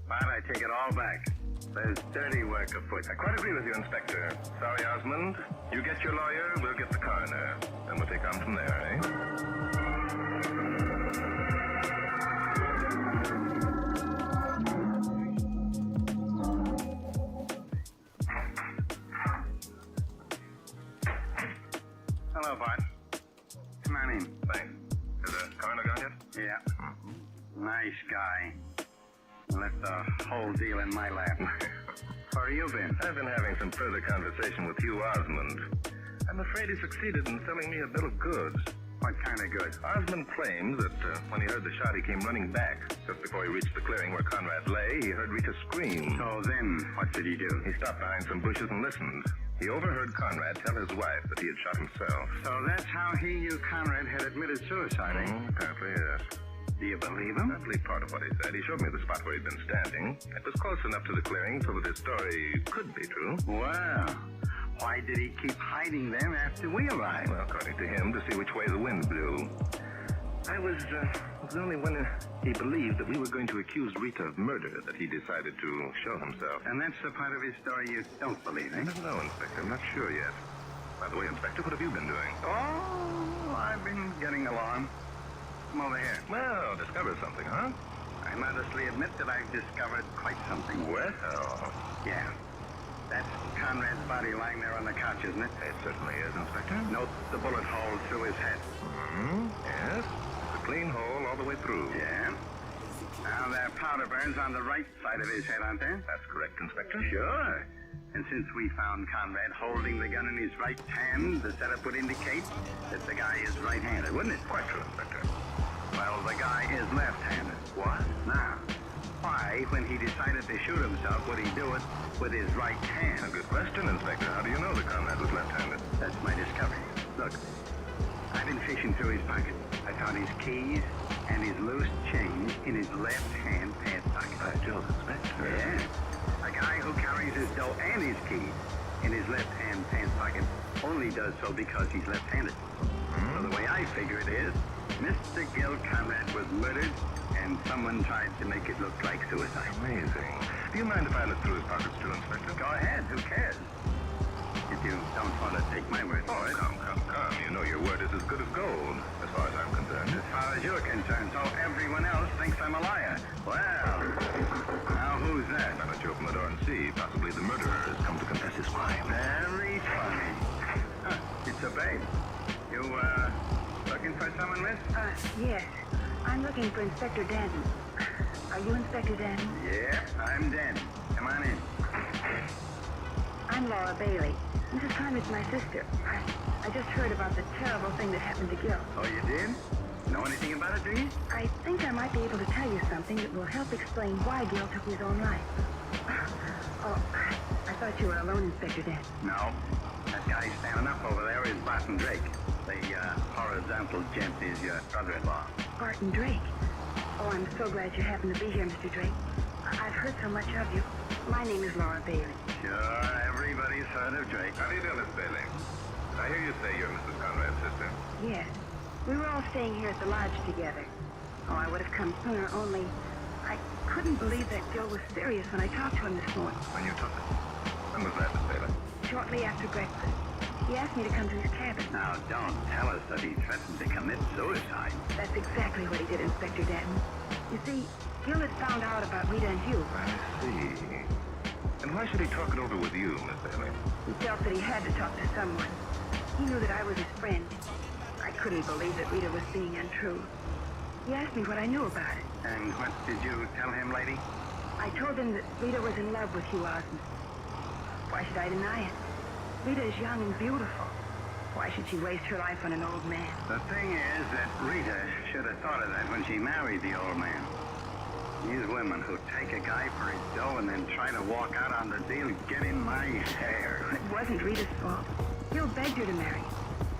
But I take it all back. There's dirty work afoot. I quite agree with you, Inspector. Sorry, Osmond. You get your lawyer, we'll get the coroner. Then we'll take on from there, eh? Hello, Bart. Come on in. Thanks. Has the coroner gone yet? Yeah. Nice guy. Left the whole deal in my lap. Where have you been? I've been having some further conversation with Hugh Osmond. I'm afraid he succeeded in selling me a bill of goods. What kind of goods? Osmond claims that when he heard the shot, he came running back. Just before he reached the clearing where Conrad lay, he heard Rita scream. So then, what did he do? He stopped behind some bushes and listened. He overheard Conrad tell his wife that he had shot himself. So that's how he knew Conrad had admitted suicide, eh? Apparently, yes. Do you believe him? I believe part of what he said. He showed me the spot where he'd been standing. It was close enough to the clearing so that his story could be true. Well, why did he keep hiding them after we arrived? Well, according to him, to see which way the wind blew. It was only when he believed that we were going to accuse Rita of murder that he decided to show himself. And that's the part of his story you don't believe, eh? I don't know, Inspector. I'm not sure yet. By the way, Inspector, what have you been doing? Oh, I've been getting along. Come over here. Well, discovered something, huh? I modestly admit that I've discovered quite something. Well? Yeah. That's Conrad's body lying there on the couch, isn't it? It certainly is, Inspector. Note the bullet hole through his head. Yes. It's a clean hole all the way through. Yeah. Now, there are powder burns on the right side of his head, aren't there? That's correct, Inspector. Sure. And since we found Conrad holding the gun in his right hand, the setup would indicate that the guy is right-handed, wouldn't it? Quite true, Inspector. Well, the guy is left-handed. What? Now, why, when he decided to shoot himself, would he do it with his right hand? A good question, Inspector. How do you know that Conrad was left-handed? That's my discovery. Look, I've been fishing through his pocket. I found his keys and his loose change in his left-hand pants pocket. By Jove, Inspector. Yeah. A guy who carries his dough and his keys in his left-hand pants pocket only does so because he's left-handed. So the way I figure it is, Mr. Gil Conrad was murdered, and someone tried to make it look like suicide. Amazing. Do you mind if I look through his pockets too, Inspector? Go ahead. Who cares? If you don't want to take my word for it. Come. You know your word is as good as gold, as far as I'm concerned. As far as you're concerned, so everyone else thinks I'm a liar. Well, now who's that? Why don't you open the door and see? Possibly the murderer has come to confess his crime. Very funny. Huh, it's a babe. You, looking for someone, miss? Yes. I'm looking for Inspector Danton. Are you Inspector Danton? Yeah, I'm Danton. Come on in. I'm Laura Bailey. Mrs. Conrad's my sister. I just heard about the terrible thing that happened to Gil. Oh, you did? Know anything about it, do you? I think I might be able to tell you something that will help explain why Gil took his own life. Oh, I thought you were alone, Inspector Danton. No. That guy standing up over there is Barton Drake. The horizontal gent is your brother-in-law. Barton Drake? Oh, I'm so glad you happened to be here, Mr. Drake. I've heard so much of you. My name is Laura Bailey. Sure, everybody's heard of Drake. How do you do, Miss Bailey? I hear you say you're Mrs. Conrad's sister. Yes. We were all staying here at the lodge together. Oh, I would have come sooner, only I couldn't believe that Gil was serious when I talked to him this morning. When you talked to him? When was that, Miss Bailey? Shortly after breakfast. He asked me to come to his cabin. Now, don't tell us that he threatened to commit suicide. That's exactly what he did, Inspector Danton. You see, Gil had found out about Rita and Hugh. I see. And why should he talk it over with you, Miss Bailey? He felt that he had to talk to someone. He knew that I was his friend. I couldn't believe that Rita was being untrue. He asked me what I knew about it. And what did you tell him, lady? I told him that Rita was in love with Hugh Osmond. Why should I deny it? Rita is young and beautiful. Why should she waste her life on an old man? The thing is that Rita should have thought of that when she married the old man. These women who take a guy for his dough and then try to walk out on the deal get in my hair. It wasn't Rita's fault. Gil begged her to marry.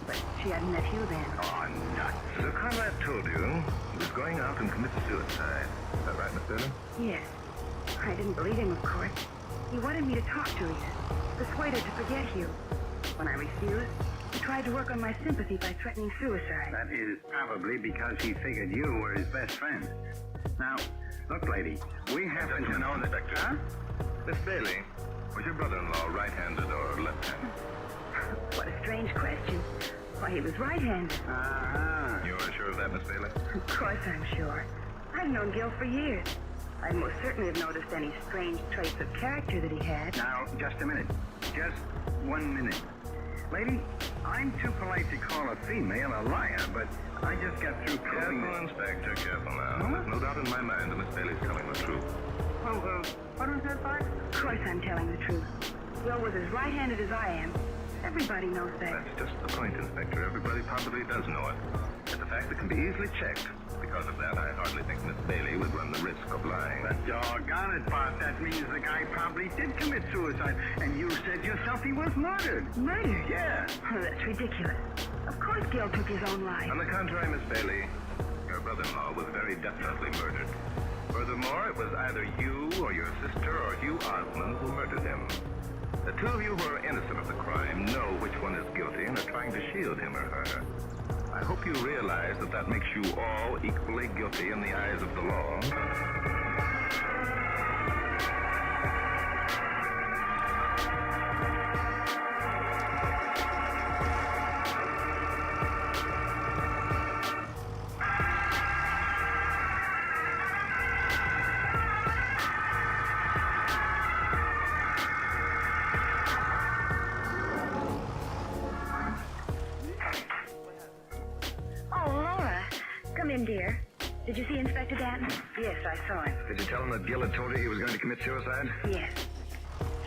But she hadn't met Hugh then. Oh, nuts. So Conrad told you he was going out and commit suicide. Is that right, Miss Bailey? Yes. I didn't believe him, of course. He wanted me to talk to Rita, persuade her to forget Hugh. When I refused, He tried to work on my sympathy by threatening suicide. That is probably because he figured you were his best friend. Now, look, lady, we happen to know that... Huh? Miss Bailey, was your brother-in-law right-handed or left-handed? What a strange question. Why, he was right-handed. Uh-huh. You are sure of that, Miss Bailey? Of course I'm sure. I've known Gil for years. I most certainly have noticed any strange traits of character that he had. Now, just a minute. Just 1 minute. Lady, I'm too polite to call a female a liar, but I just got through proving Careful, Inspector, careful now. Huh? There's no doubt in my mind that Miss Bailey's telling the truth. Oh, what was that, Bart? Of course I'm telling the truth. Gil was as right-handed as I am. Everybody knows that. That's just the point, Inspector. Everybody probably does know it. It's a fact that can be easily checked. Because of that, I hardly think Miss Bailey would run the risk of lying. But doggone it, Bart, that means the guy probably did commit suicide. And you said yourself he was murdered. Murdered? Yeah. Oh, that's ridiculous. Of course Gil took his own life. On the contrary, Miss Bailey, your brother-in-law was very definitely murdered. Furthermore, it was either you or your sister or Hugh Osmond who murdered him. The two of you who are innocent of the crime know which one is guilty and are trying to shield him or her. I hope you realize that that makes you all equally guilty in the eyes of the law. Dear. Did you see Inspector Danton? Yes, I saw him. Did you tell him that Gil had told you he was going to commit suicide? Yes.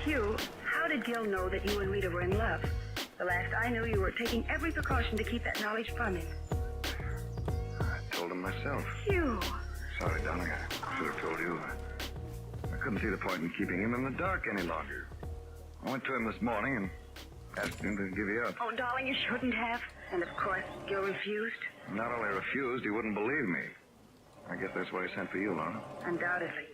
Hugh, how did Gil know that you and Rita were in love? The last I knew, you were taking every precaution to keep that knowledge from him. I told him myself. Hugh. Sorry, darling. I should have told you. I couldn't see the point in keeping him in the dark any longer. I went to him this morning and asked him to give you up. Oh, darling, you shouldn't have. And of course, Gil refused. Not only refused, he wouldn't believe me. I guess that's why he sent for you, Laura. Undoubtedly.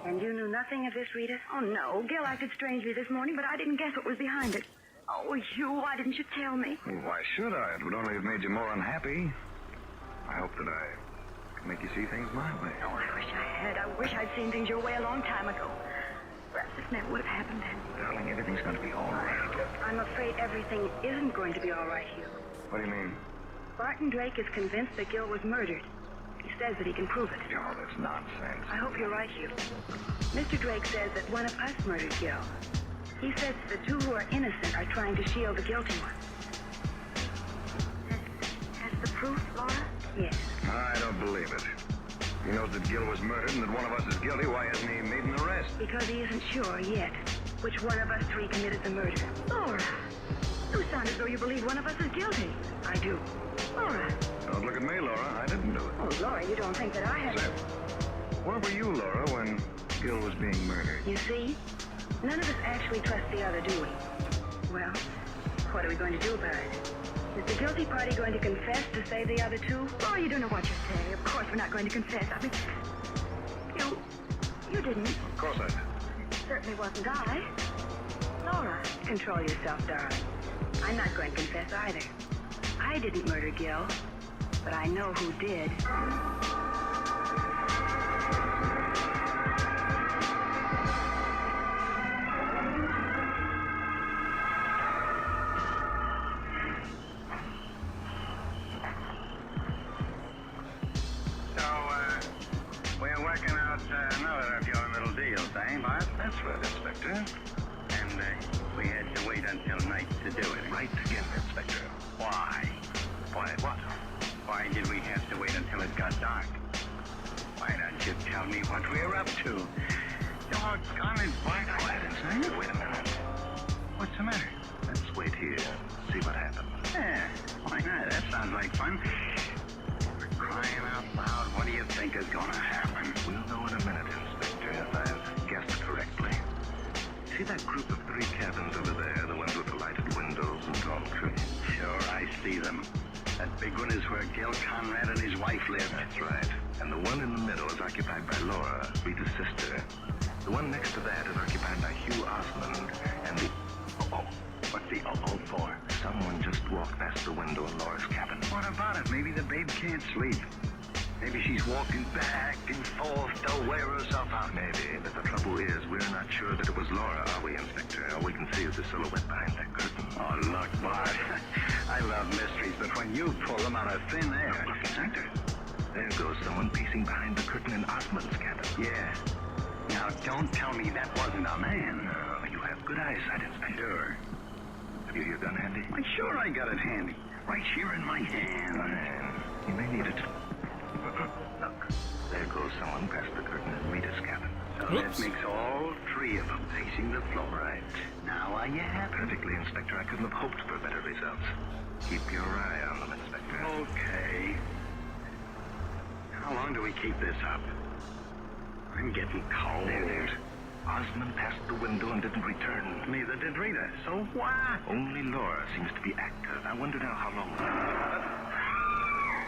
And you knew nothing of this, Rita? Oh, no. Gil acted strangely this morning, but I didn't guess what was behind it. Oh, Hugh, why didn't you tell me? Well, why should I? It would only have made you more unhappy. I hope that I can make you see things my way. Oh, I wish I had. I wish I'd seen things your way a long time ago. Perhaps this never would have happened then. Darling, everything's going to be all right. I'm afraid everything isn't going to be all right, Hugh. What do you mean? Barton Drake is convinced that Gil was murdered. He says that he can prove it. Oh, that's nonsense. I hope you're right, Hugh. Mr. Drake says that one of us murdered Gil. He says the two who are innocent are trying to shield the guilty one. Has the proof, Laura? Yes. I don't believe it. He knows that Gil was murdered and that one of us is guilty. Why hasn't he made an arrest? Because he isn't sure yet which one of us three committed the murder. Laura, you sound as though you believe one of us is guilty. I do. Laura. Don't look at me, Laura. I didn't do it. Oh, Laura, you don't think that I have... Where were you, Laura, when Gil was being murdered? You see? None of us actually trust the other, do we? Well, what are we going to do about it? Is the guilty party going to confess to save the other two? Laura, you don't know what you're saying. Of course we're not going to confess. I mean, you didn't. Of course I did. Certainly wasn't I. Laura, control yourself, darling. I'm not going to confess either. I didn't murder Gil, but I know who did. We're working out another of your little deals, eh, Bart? That's right, Inspector. And we had to wait until night to do it. Right again, Inspector. Why? Why what? Why did we have to wait until it got dark? Why don't you tell me what we're up to? Doggone it, Bart. Go ahead, Inspector. Wait a minute. What's the matter? Let's wait here. See what happens. Yeah, why not? That sounds like fun. For crying out loud, what do you think is going to happen? We'll know in a minute, Inspector, if I've guessed correctly. See that group of 3 cabins over there, the ones with the lighted windows and tall trees? Sure, I see them. That big one is where Gil Conrad and his wife live. That's right. And the one in the middle is occupied by Laura, Rita's sister. The one next to that is occupied by Hugh Osmond, and the... What's the for? someone just walked past the window in Laura's cabin. What about it? Maybe the babe can't sleep. Maybe she's walking back and forth to wear herself out. Maybe, but the trouble is, we're not sure that it was Laura, are we, Inspector? All we can see is the silhouette behind that curtain. Oh, look, Bart. I love mysteries, but when you pull them out of thin air... Look, Inspector. There goes someone pacing behind the curtain in Osmond's cabin. Yeah. Now, don't tell me that wasn't a man. No, you have good eyesight, Inspector. Sure. Have you your gun handy? Why, sure I got it handy. Right here in my hand. Fine. You may need it. Look, there goes someone past the curtain in Rita's cabin. So that makes all three of them pacing the floor. Right. Now, are you happy? Perfectly, Inspector. I couldn't have hoped for better results. Keep your eye on them, Inspector. Okay. How long do we keep this up? I'm getting cold. There. Osmond passed the window and didn't return. Neither did Rita. So what? Only Laura seems to be active. I wonder now how long.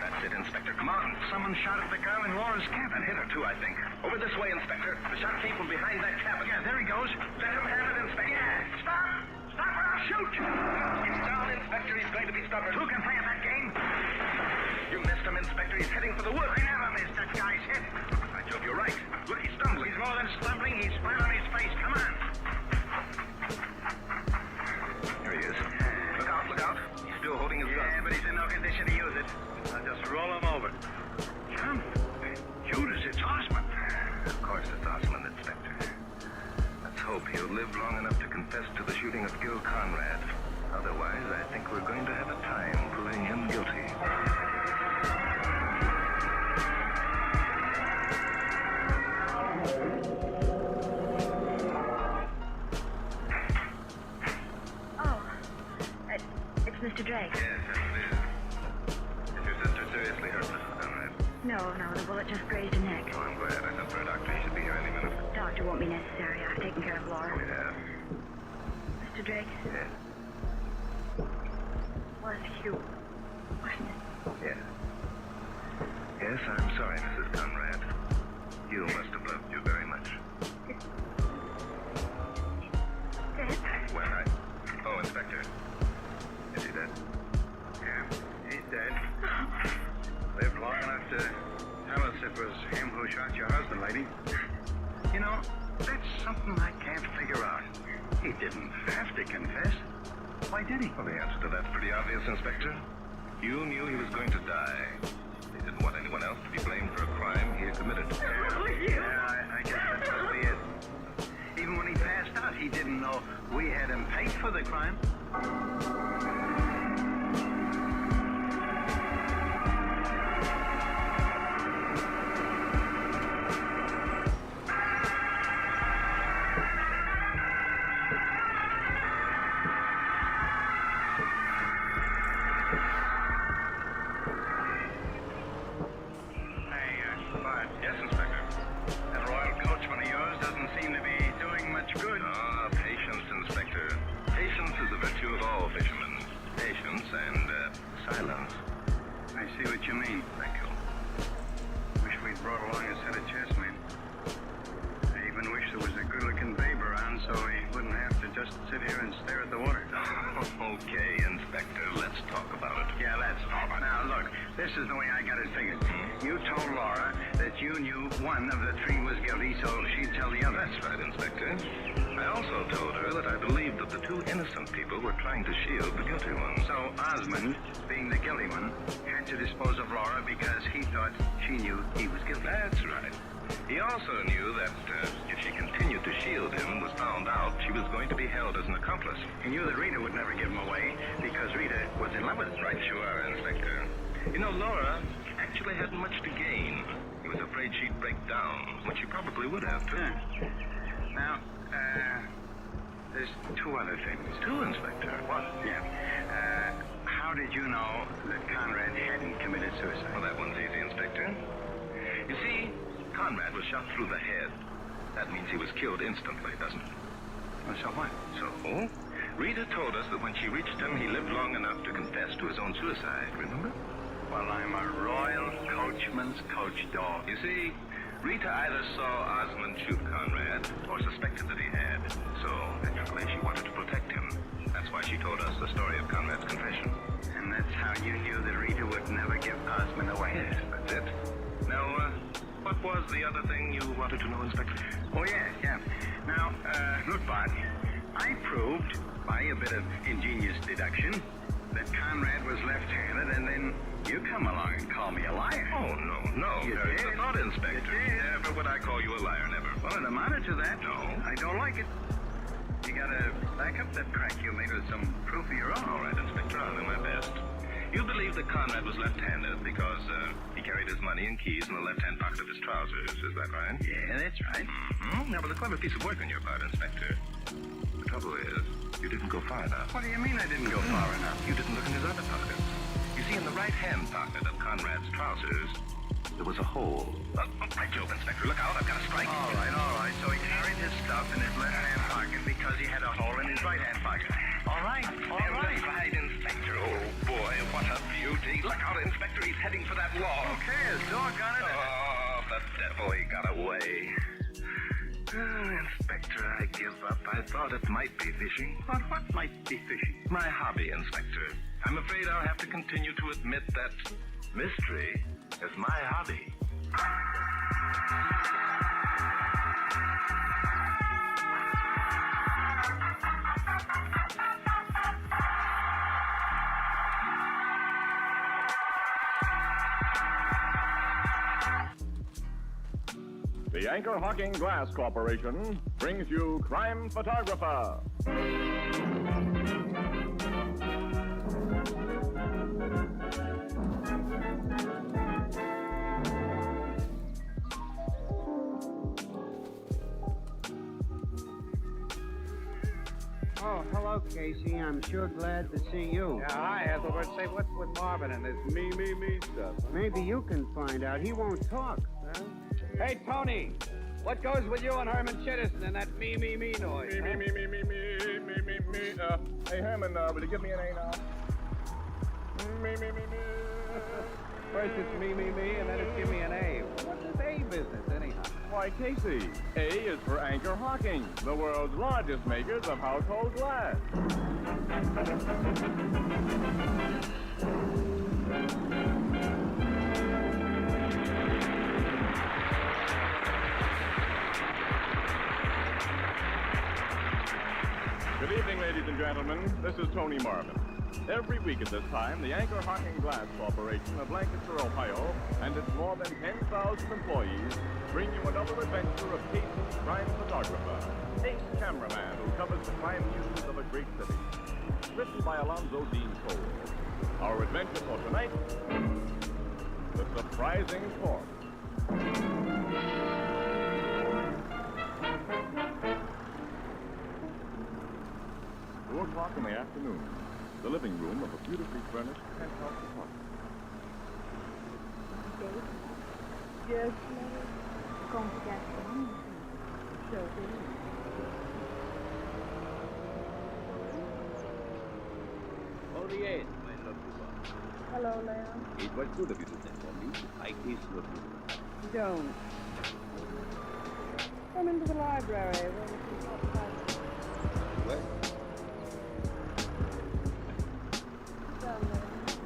That's it, Inspector. Come on. Someone shot at the girl in Laura's cabin. Hit her, too, I think. Over this way, Inspector. The shot came from behind that cabin. Yeah, there he goes. Let him have it, Inspector. Yeah. Stop! Stop or I'll shoot! He's down, Inspector. He's going to be stubborn. Who can play at that game? You missed him, Inspector. He's heading for the woods. I never missed that guy's hit. By Jove, you're right. Look, he's stumbling. He's more than stumbling. He's flat on his face. Come on. Here he is. Look out, look out. He's still holding his gun. Yeah, but he's in no condition to use it. I'll just roll him over. Come. Judas, it's Osmond. Of course it's Osmond, Inspector. Let's hope he'll live long enough to confess to the shooting of Gil Conrad. Otherwise, I think we're going to have a time proving him guilty. It's Mr. Drake. Yes, yes, it is. Is your sister seriously hurt, Mrs. Conrad? No, the bullet just grazed her neck. Oh, I'm glad. I sent for a doctor. He should be here any minute. Doctor won't be necessary. I've taken care of Laura. We have. Mr. Drake? Yes. Was Hugh? Yes. Yes, I'm sorry, Mrs. Conrad. You must have loved you very much. Dead? Well, Oh, Inspector. Is he dead? Yeah, he's dead. Lived long enough to tell us it was him who shot your husband, lady. You know, that's something I can't figure out. He didn't have to confess. Why did he? Well, the answer to that's pretty obvious, Inspector. You knew he was going to die. He didn't want anyone else to be blamed for a crime he had committed. Yeah, I guess that must be it. Even when he passed out, he didn't know we had him paid for the crime. Yes, Inspector. That royal coachman of yours doesn't seem to be doing much good. Ah, patience, Inspector. Patience is the virtue of all fishermen. Patience and, silence. I see what you mean. Thank you. Wish we'd brought along a set of chessmen. I even wish there was a good-looking babe around so he wouldn't have to just sit here and stare at the water. Okay, Inspector, let's talk about it. Yeah, let's talk. Now, look, this is the way I got it figured. You told Laura that you knew one of the three was guilty, so she'd tell the other. That's right, Inspector. I also told her that I believed that the two innocent people were trying to shield the guilty one. So Osmond, being the guilty one, had to dispose of Laura because he thought she knew he was guilty. That's right. He also knew that if she continued to shield him, was found out, she was going to be held as an accomplice. He knew that Rita would never give him away because Rita was in love with him. Right you are, Inspector. You know, Laura actually hadn't much to gain. He was afraid she'd break down, which she probably would have, too. Now, there's two other things. Two, Inspector? What? Yeah. How did you know that Conrad hadn't committed suicide? Well, that one's easy, Inspector. You see, Conrad was shot through the head. That means he was killed instantly, doesn't it? Well, so what? So, Rita told us that when she reached him, he lived long enough to confess to his own suicide, remember? Well, I'm a royal coachman's coach dog. You see, Rita either saw Osmond shoot Conrad or suspected that he had. So, naturally, she wanted to protect him. That's why she told us the story of Conrad's the other thing you wanted to know, Inspector? Oh, yes, yeah. Now, look, Bart, I proved by a bit of ingenious deduction that Conrad was left-handed, and then you come along and call me a liar. Oh, no. You There's did. the thought, Inspector. You did. Never would I call you a liar, never. Well, it amounted to that. No. I don't like it. You gotta back up that crack you made with some proof of your own. All right, Inspector, I'll do my best. You believe that Conrad was left-handed because he carried his money and keys in the left-hand pocket of his trousers, is that right? Yeah, that's right. Mm-hmm. That was a clever piece of work on your part, Inspector. The trouble is, you didn't go far enough. What do you mean I didn't go far enough? You didn't look in his other pockets. You see, in the right-hand pocket of Conrad's trousers, there was a hole. By Jove, Inspector, look out, I've got a strike. All right. So he carried his stuff in his left-hand pocket because he had a hole in his right-hand pocket. All right. Right, Inspector. Oh, boy, what a beauty. Look out, Inspector, he's heading for that wall. Who cares? Doggone it. Oh, the devil, he got away. Inspector, I give up. I thought it might be fishing. But what might be fishing? My hobby, Inspector. I'm afraid I'll have to continue to admit that mystery is my hobby. The Anchor Hocking Glass Corporation brings you Crime Photographer. Oh, hello, Casey. I'm sure glad to see you. Yeah, hi, Ethelbert. Say, what's with Marvin and this me stuff? Huh? Maybe you can find out. He won't talk. Huh? Hey, Tony, what goes with you and Herman Chittison and that me noise? Me. Hey, Herman, will you give me an A now? Me. First it's me, and then it's give me an A. What's this A business, anyhow? Why, Casey, A is for Anchor Hocking, the world's largest makers of household glass. Good evening, ladies and gentlemen. This is Tony Marvin. Every week at this time, the Anchor Hocking Glass Corporation of Lancaster, Ohio, and its more than 10,000 employees bring you another adventure of Casey's crime photographer, ace cameraman who covers the crime news of a great city. Written by Alonzo Dean Cole. Our adventure for tonight, The Surprising Corpse. 2 o'clock in the afternoon, the living room of a beautifully furnished penthouse apartment. Yes, ma'am. Complication. Sure thing. Only 8, my lovely one. Hello, Leon. It was good of you to send for me. I kiss your blue. Don't. Come into the library where we can talk about it. What?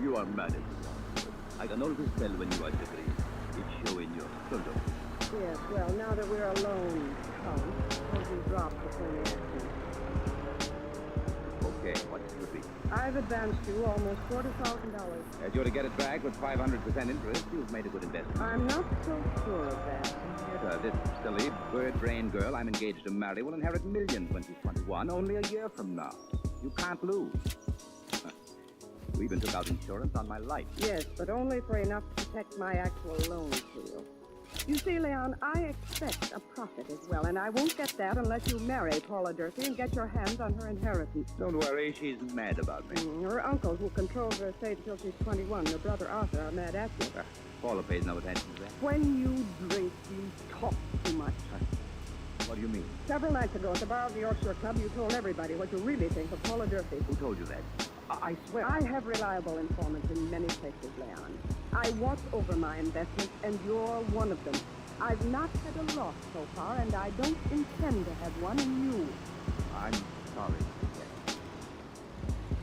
You are mad at me. I can always tell when you are disagreeing. It's showing your shoulder. Yes, well, now that we're alone, Count, suppose we drop the phony accent. Okay, what's the fee? I've advanced you almost $40,000. As you're to get it back with 500% interest, you've made a good investment. I'm not so sure of that. This silly, bird-brained girl I'm engaged to marry will inherit millions when she's 21, only a year from now. You can't lose. We even took out insurance on my life. Yes, but only for enough to protect my actual loan to you. You see, Leon, I expect a profit as well, and I won't get that unless you marry Paula Durfee and get your hands on her inheritance. Don't worry, she's mad about me. Her uncle, who controls her estate until she's 21, her brother Arthur, are mad at you. Paula pays no attention to that. When you drink, you talk too much. What do you mean? Several nights ago at the bar of the Yorkshire Club, you told everybody what you really think of Paula Durfee. Who told you that? I swear. I have reliable informants in many places, Leon. I watch over my investments, and you're one of them. I've not had a loss so far, and I don't intend to have one in you. I'm sorry.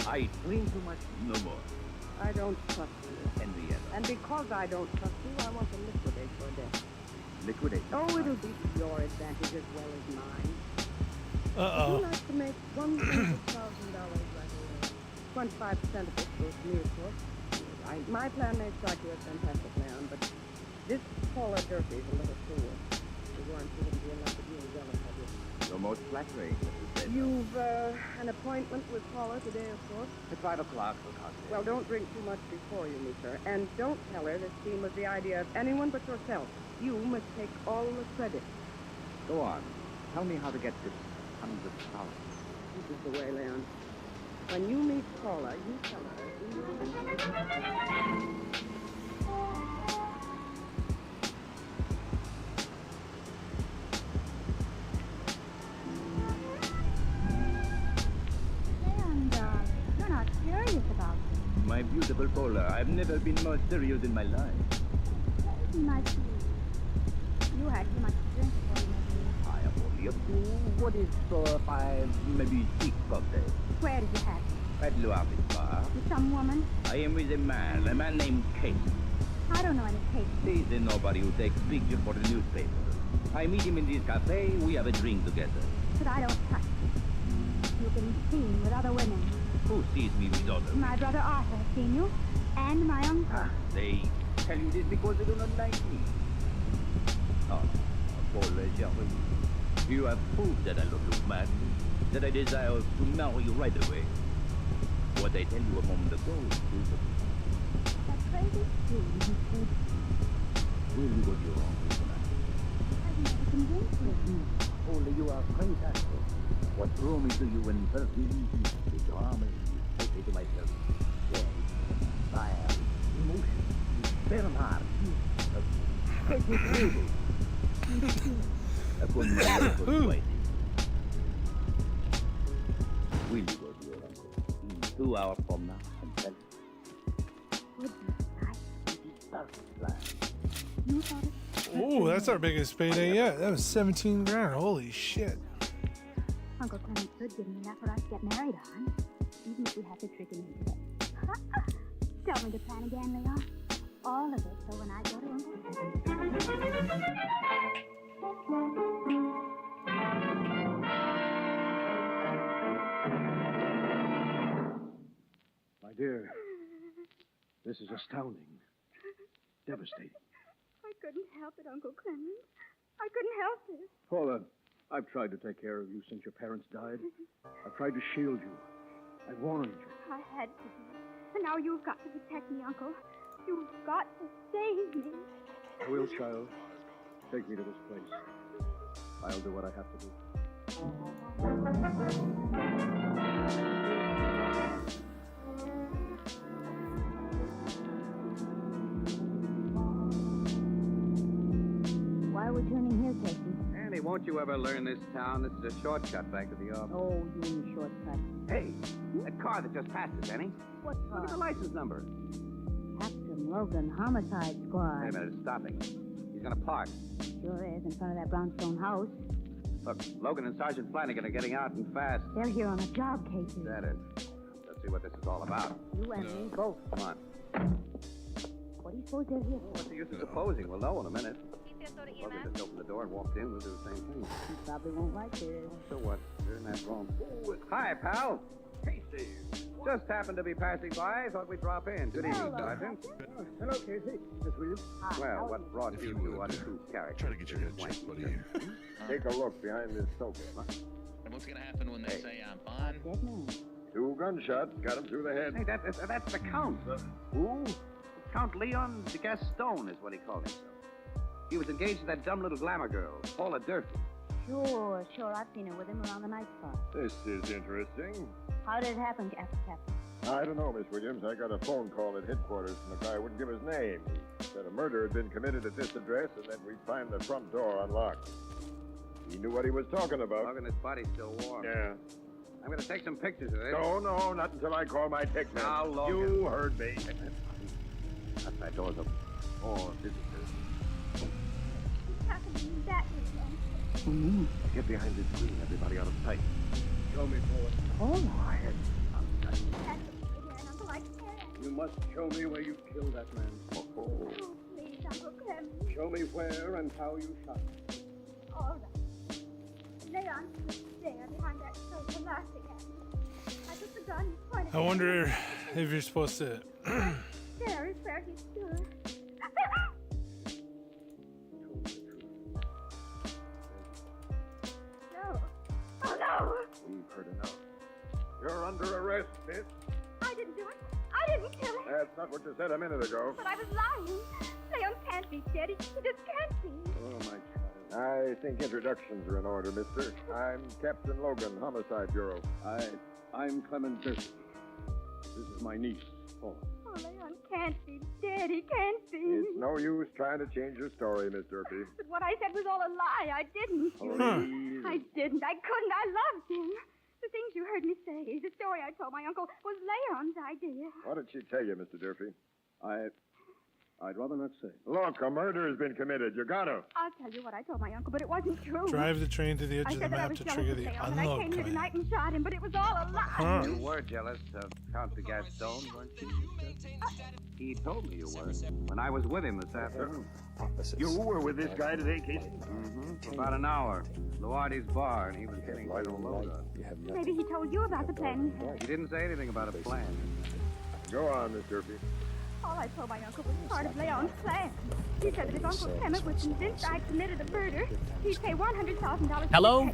I drink too much, no more. I don't trust you. Henrietta. And because I don't trust you, I want to liquidate your debt. liquidation. Oh, it'll be to your advantage as well as mine. Uh-oh. Would you like to make $100,000 right away? 25% of it goes to me, of course. My plan may strike you as fantastic, Leon, but this Paula Durfee is a little fool. You weren't going to be enough of you and jealous of you. You're most flattering, Mrs. Davis. You've an appointment with Paula today, of course? At 5 o'clock for cocktail. Well, don't drink too much before you meet her. And don't tell her this scheme was the idea of anyone but yourself. You must take all the credit. Go on. Tell me how to get this $100,000. This is the way, Leon. When you meet Paula, you tell her. You're not serious about it. My beautiful Paula, I've never been more serious in my life. You might be. You had too much to drink before you met me. I am only a fool. What is 4 or 5, maybe 6 cocktails? Where did you have it? At Louis' bar. With some woman? I am with a man named Casey. I don't know any case. He's a nobody who takes pictures for the newspaper. I meet him in this cafe, we have a drink together. But I don't touch you. You've been seen with other women. Who sees me with others? My brother Arthur has seen you, and my uncle. They tell you this because they do not like me. Oh, Paul Gervais, you have proved that I love you, man. That I desire to marry you right away. What I tell you a moment ago is true. That crazy fool you said. Will you go to your own tonight? I've never convinced you. Only you are fantastic. What drew me to you in first meeting is your army. I say to myself, yes, fire, emotion, Bernard, upon my local fighting. Will you go to your uncle in 2 hours from now and tell him? Good night. It is perfect plan. You thought it? Oh, that's our biggest payday yet. That was 17 grand. Holy shit. Uncle Clement could give me enough for us to get married on, even if we have to trick him into it. Tell me the plan again, Leon. All of it, so when I go to Uncle My dear, this is astounding. Devastating. I couldn't help it, Uncle Clement. I couldn't help it. Paula, I've tried to take care of you since your parents died. I've tried to shield you. I warned you. I had to do it. And now you've got to protect me, Uncle. You've got to save me. I will, child. Take me to this place. I'll do what I have to do. Why are we turning here, Casey? Annie, won't you ever learn this town? This is a shortcut back to the office. Oh, you and your shortcut. Hey, that car that just passed us, Annie. What car? Look at the license number. Captain Logan, Homicide Squad. Wait a minute, it's stopping. He's gonna park. Sure is, in front of that brownstone house. Look, Logan and Sergeant Flanagan are getting out and fast. They're here on a job, Casey. Is that it? Let's see what this is all about. You and me both. Come on. What do you suppose they're here for? What's the use of supposing? We'll know in a minute. Logan just opened the door and walked in. We'll do the same thing. You probably won't like this. So what? They're in that room. Hi, pal. Casey. Just happened to be passing by. Thought we'd drop in. Good evening, Sergeant. Hello, Casey. Miss Williams. Well, what brought you to untrue character? Try to get your head checked, buddy. Take a look behind this sofa. And what's gonna happen when they say I'm fine? 2 gunshots got him through the head. Hey, that's the Count. Who? Count Leon de Gaston is what he called himself. He was engaged to that dumb little glamour girl, Paula Durfee. Sure. I've seen her with him around the night spot. This is interesting. How did it happen, Captain? I don't know, Miss Williams. I got a phone call at headquarters from the guy who wouldn't give his name. He said a murder had been committed at this address and that we'd find the front door unlocked. He knew what he was talking about. Look, and his body's still warm. Yeah. I'm gonna take some pictures of it. No, not until I call my tech man. Now, Logan. You heard me. That door's open. Oh, visitors. What's happening? That is wrong. Get behind this screen, everybody out of sight. Show me, Paula. Oh, Quiet. That's what again, Uncle. I can't. You must show me where you killed that man. Oh. Oh, please, Uncle Clem. Show me where and how you shot. All right. Leon was there behind that sofa laughing at me. I took the gun and pointed I wonder if you're supposed to. There is where he stood. No. Oh, no! We've heard enough. You're under arrest, miss. I didn't do it. I didn't kill him. That's not what you said a minute ago. But I was lying. Leon can't be dead. He just can't be. Oh, my child. I think introductions are in order, mister. I'm Captain Logan, Homicide Bureau. I'm Clement Durfee. This is my niece, Paula. Oh, Leon can't be dead. He can't be. It's no use trying to change your story, Miss Durfee. But what I said was all a lie. I didn't. Please. I didn't. I couldn't. I loved him. The things you heard me say, the story I told my uncle, was Leon's idea. What did she tell you, Mr. Durfee? I'd rather not say. Look, a murder has been committed. You gotta. I'll tell you what I told my uncle, but it wasn't true. Drive the train to the edge I of the said that I map was to jealous trigger of the Leon, and I unload came here command. tonight and shot him, but it was all a lie. You were jealous of Count de Gaston, weren't you? He told me you were when I was with him this afternoon. You were with this guy today, Casey? Mm-hmm. For about an hour. Luardi's bar, and he was getting quite a load up. Maybe he told you about the plan. He didn't say anything about a plan. Go on, Miss Durfee. All I told my uncle was part of Leon's plan. He said that if Uncle Clement was convinced I committed a murder, he'd pay $100,000. Hello?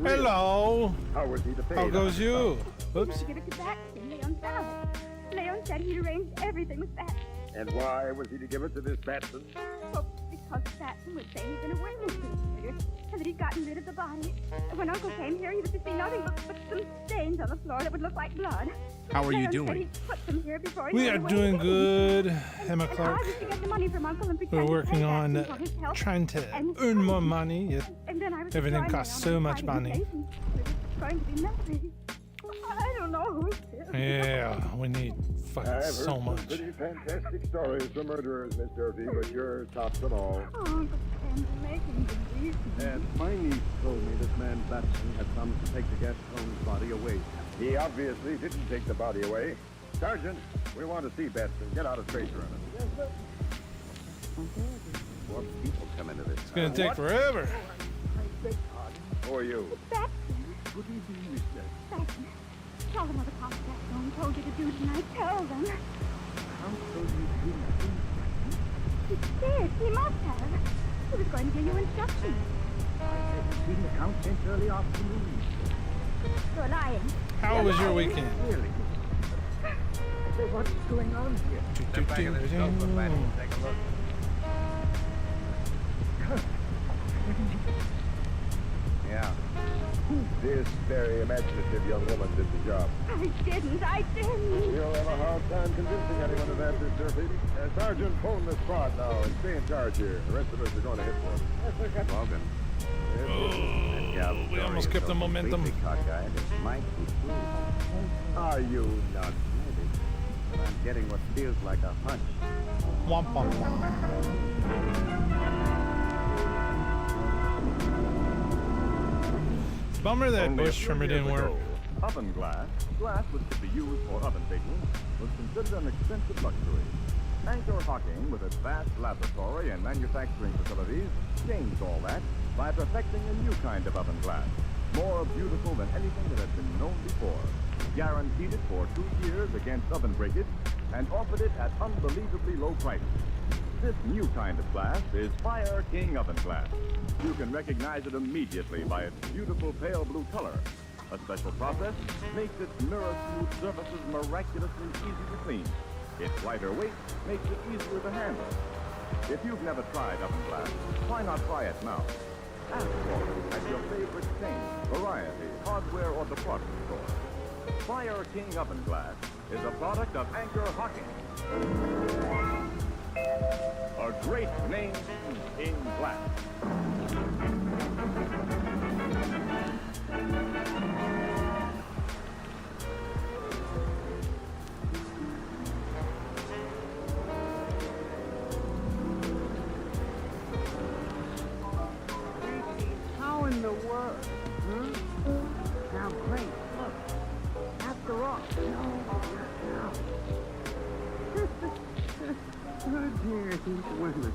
Hello. How was he to pay? How goes you? Oops. To give it to Batson, Leon's salary. Leon said he'd arranged everything with Batson. And why was he to give it to this Batson? Well, because Batson would say he'd been a witness to the murder, and that he'd gotten rid of the body. And when Uncle came here, he was to see nothing but some stains on the floor that would look like blood. How are you Leon doing? Said he'd put them here before he We went are away. doing good, Emma And Clark. I was to get the money from Uncle and We're pretend to working pay on Batson for his help. trying to And earn more money. Yet And then I was to everything join costs Leon so in much fighting money. Jason. It was going to be messy. I don't know who's killed. Yeah, we need fucking I've heard so some much. pretty fantastic stories from murderers, Miss Durfee, but you're tops them all. Oh, Uncle Ken, making believe. And my niece told me this man Batson had promised to take the Gaston's body away. He obviously didn't take the body away. Sergeant, we want to see Batson. Get out a tracer on him. Yes, sir. What people come into this? It's gonna take forever. Who are you? Batson. Good evening, mister. Batson. Tell them what the cops Gaston told you to do tonight. Tell them. How could you do He did. He must have. He was going to give you instructions. I had seen the count since early afternoon. You're lying. How was your weekend? Really? I said, what's going on here? Step back of this sofa, Batson. Take a look. Yeah. This very imaginative young woman did the job. I didn't. You'll have a hard time convincing anyone of that, Miss Durfee. Sergeant, phone the squad now and stay in charge here. The rest of us are going to hit one. Logan. We almost kept the momentum. Cockeyed. It might be true. Are you nuts? Maybe. But I'm getting what feels like a hunch. Womp womp womp. Bummer that Only a bush few trimmer years didn't work. ago, Oven glass which could be used for oven baking, was considered an expensive luxury. Anchor Hocking, with its vast laboratory and manufacturing facilities, changed all that by perfecting a new kind of oven glass, more beautiful than anything that had been known before, guaranteed it for 2 years against oven breakage, and offered it at unbelievably low prices. This new kind of glass is Fire King Oven Glass. You can recognize it immediately by its beautiful pale blue color. A special process makes its mirror-smooth surfaces miraculously easy to clean. Its lighter weight makes it easier to handle. If you've never tried oven glass, why not try it now? Ask for it at your favorite chain, variety, hardware, or department store. Fire King Oven Glass is a product of Anchor Hocking. A great name in glass. How in the world? Now, great, look. After all, no, not now. Oh, dear, these women.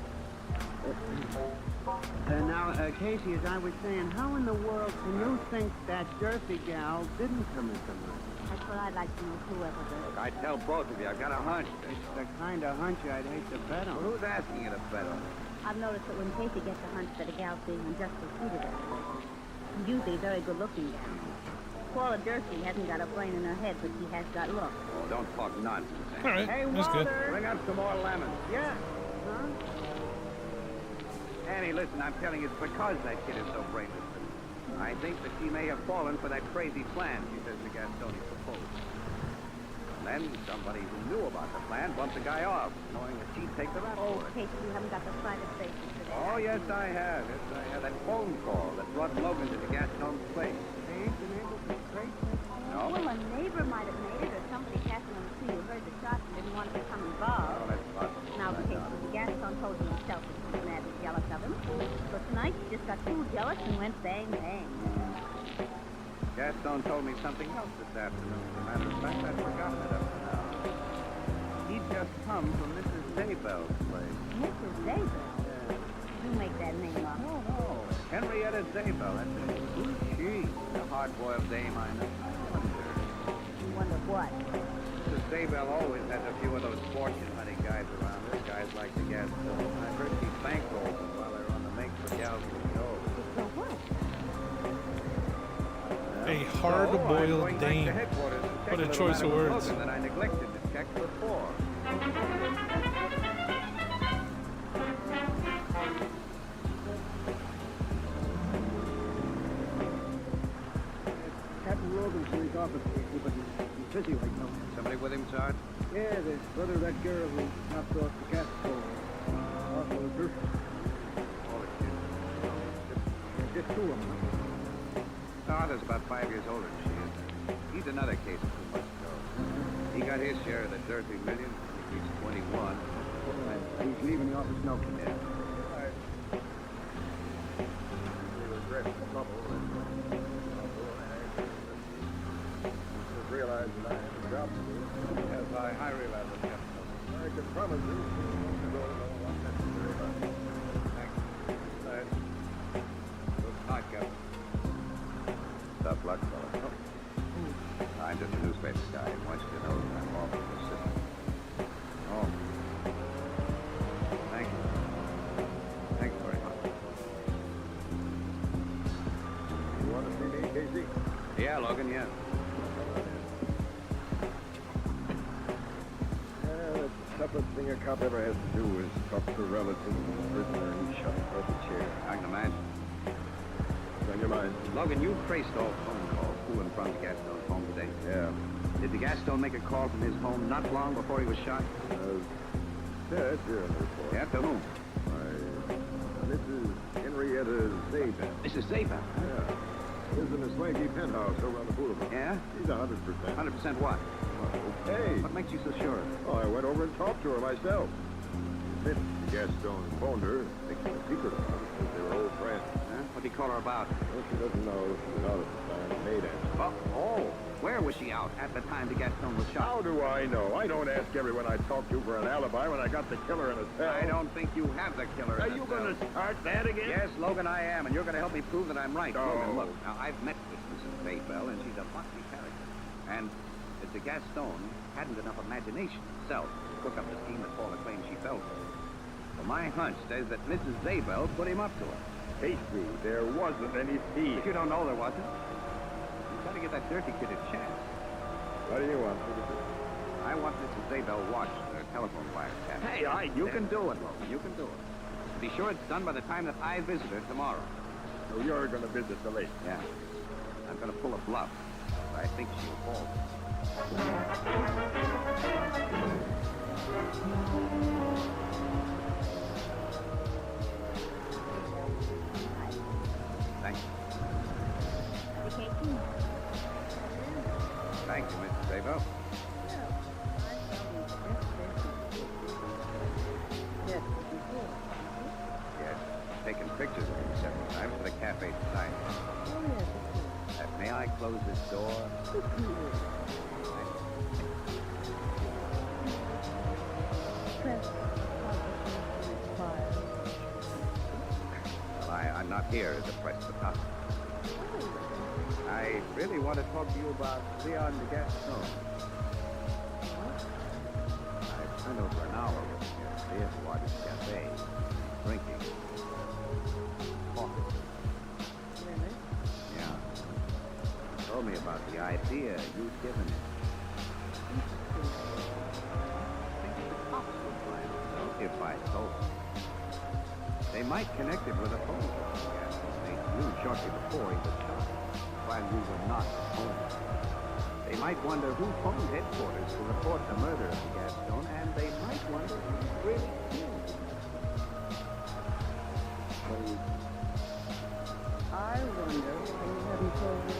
Now, Casey, as I was saying, how in the world can you think that Durfee gal didn't commit the murder? That's what I'd like to know, whoever does. Look, I tell both of you, I've got a hunch. It's the kind of hunch I'd hate to bet on. Well, who's asking you to bet on? I've noticed that when Casey gets a hunch that a gal's being unjustly treated at she's usually a very good-looking gal. Paula Durfee hasn't got a brain in her head, but she has got looks. Oh, don't talk nonsense. All right, Hey, that's good. Walter! Bring up some more lemons. Yeah. Huh? Annie, listen, I'm telling you, it's because that kid is so brainless. I think that she may have fallen for that crazy plan she says the Gastoni proposed. And then somebody who knew about the plan bumped the guy off, knowing that she'd take the rap Oh, for it. Casey, you haven't got the slightest basis for that. Oh, yes, I have. Yes, I have. That phone call that brought Logan to the Gaston's place. They ain't been able to trace it. No? Well, a neighbor might have made it, or somebody passing on the street who heard the shots and didn't want to become involved. Oh, that's possible. Now, the case with the Gaston told you himself that he was madly jealous of him. But tonight, he just got too jealous and went bang, bang. Gaston told me something else this afternoon. As a matter of fact, I'd forgotten it up to now. He'd just come from Mrs. Daybell's place. Mrs. Daybell? You make that name up. No. Henrietta Daybell, that's it. Who's she? The hard-boiled dame I know. I wonder. You wonder what? Mrs. Daybell always has a few of those fortune-hunting guys around her. Guys like the Gaston. I've heard she bankrolls them while they're on the make for gals with shows. So what? A hard-boiled dame. What a choice of words. That I neglected to check before. Captain Logan's in his office, but he's busy right now. Somebody with him, Sarge? Yeah, the brother of that girl who knocked off the gas stove. Oswald Durfee. Just two of them, huh? Arthur's about 5 years older than she is. He's another case of too much go. He got his share of the Durfee million. I think he's 21. He's leaving the office now. Yeah. Realize that I have a job to do. Yes, I realize it, Captain. I can promise you to go what's necessary about it. Thanks. Right. Good night, Captain. Tough luck, fella. Oh. I'm just a newspaper guy and wants you to know that I'm off the system. Oh. Thank you. Thank you very much. You want to see me, Casey? Yeah, Logan, yeah. Toughest thing a cop ever has to do is talk to relatives of the prisoner who's shot above the chair. I can imagine. What's on your mind? Logan, you traced all phone calls to and from the Gaston's home today. Yeah. Did the Gaston make a call from his home not long before he was shot? Yeah, it's here in the report. Yeah, to whom? Mrs. Henrietta Zabel. Mrs. Zabel? Yeah. Lives in a swanky penthouse over on the boulevard. Yeah? She's 100%. 100% what? Okay. What makes you so sure? Oh, I went over and talked to her myself. Since Gaston phoned her, thinking a secret about it, because they were old friends. Huh? What'd he call her about? Well, she doesn't know. She was out at the time. Maid answered. Oh, where was she out at the time the Gaston was shot? How do I know? I don't ask everyone I talk to for an alibi when I got the killer in a cell. I don't think you have the killer in Are a you cell. going to start that again? Yes, Logan, I am, and you're going to help me prove that I'm right. No. Logan, look, now, I've met this Mrs. Daybell, and she's a motley character. And if the Gaston hadn't enough imagination himself to cook up the scheme that Paula claims she fell for, well, my hunch says that Mrs. Daybell put him up to her. Casey, there wasn't any thief. If you don't know there wasn't, you've got to give that dirty kid a chance. What do you want me to do? I want Mrs. Daybell watched her telephone wiretap. Hey, you can do it, Logan. You can do it. Be sure it's done by the time that I visit her tomorrow. So you're going to visit the lady? Yeah. I'm going to pull a bluff. I think she'll fall. Thank you. Thank you, Mrs. Daybell. Yes, taken pictures of you several times for the cafe society. May I close this door? job here is to press the top. I really want to talk to you about Leon de Gaston. I spent over an hour with him yesterday at the Waters Cafe, drinking coffee. Really? Yeah. He told me about the idea you'd given him. If I told them. They might connect it with a phone call. They knew shortly before he was shot, while we were not home. They might wonder who phoned headquarters to report the murder of the Gaston, and they might wonder who really killed him. I wonder why you haven't told us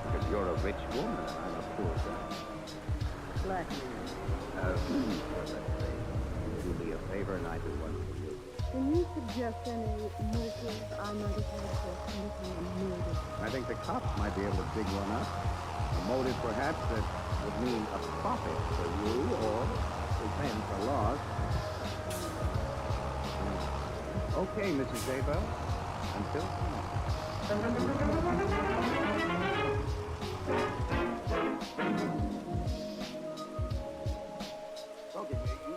Because you're a rich woman and I'm a poor guy. black man. Let's say, you do me a favor and I do one for you. Can you suggest any motive I might have had for committing a murder? I think the cops might be able to dig one up. A motive, perhaps, that would mean a profit for you or revenge for loss. Okay, Mrs. Daybell. Until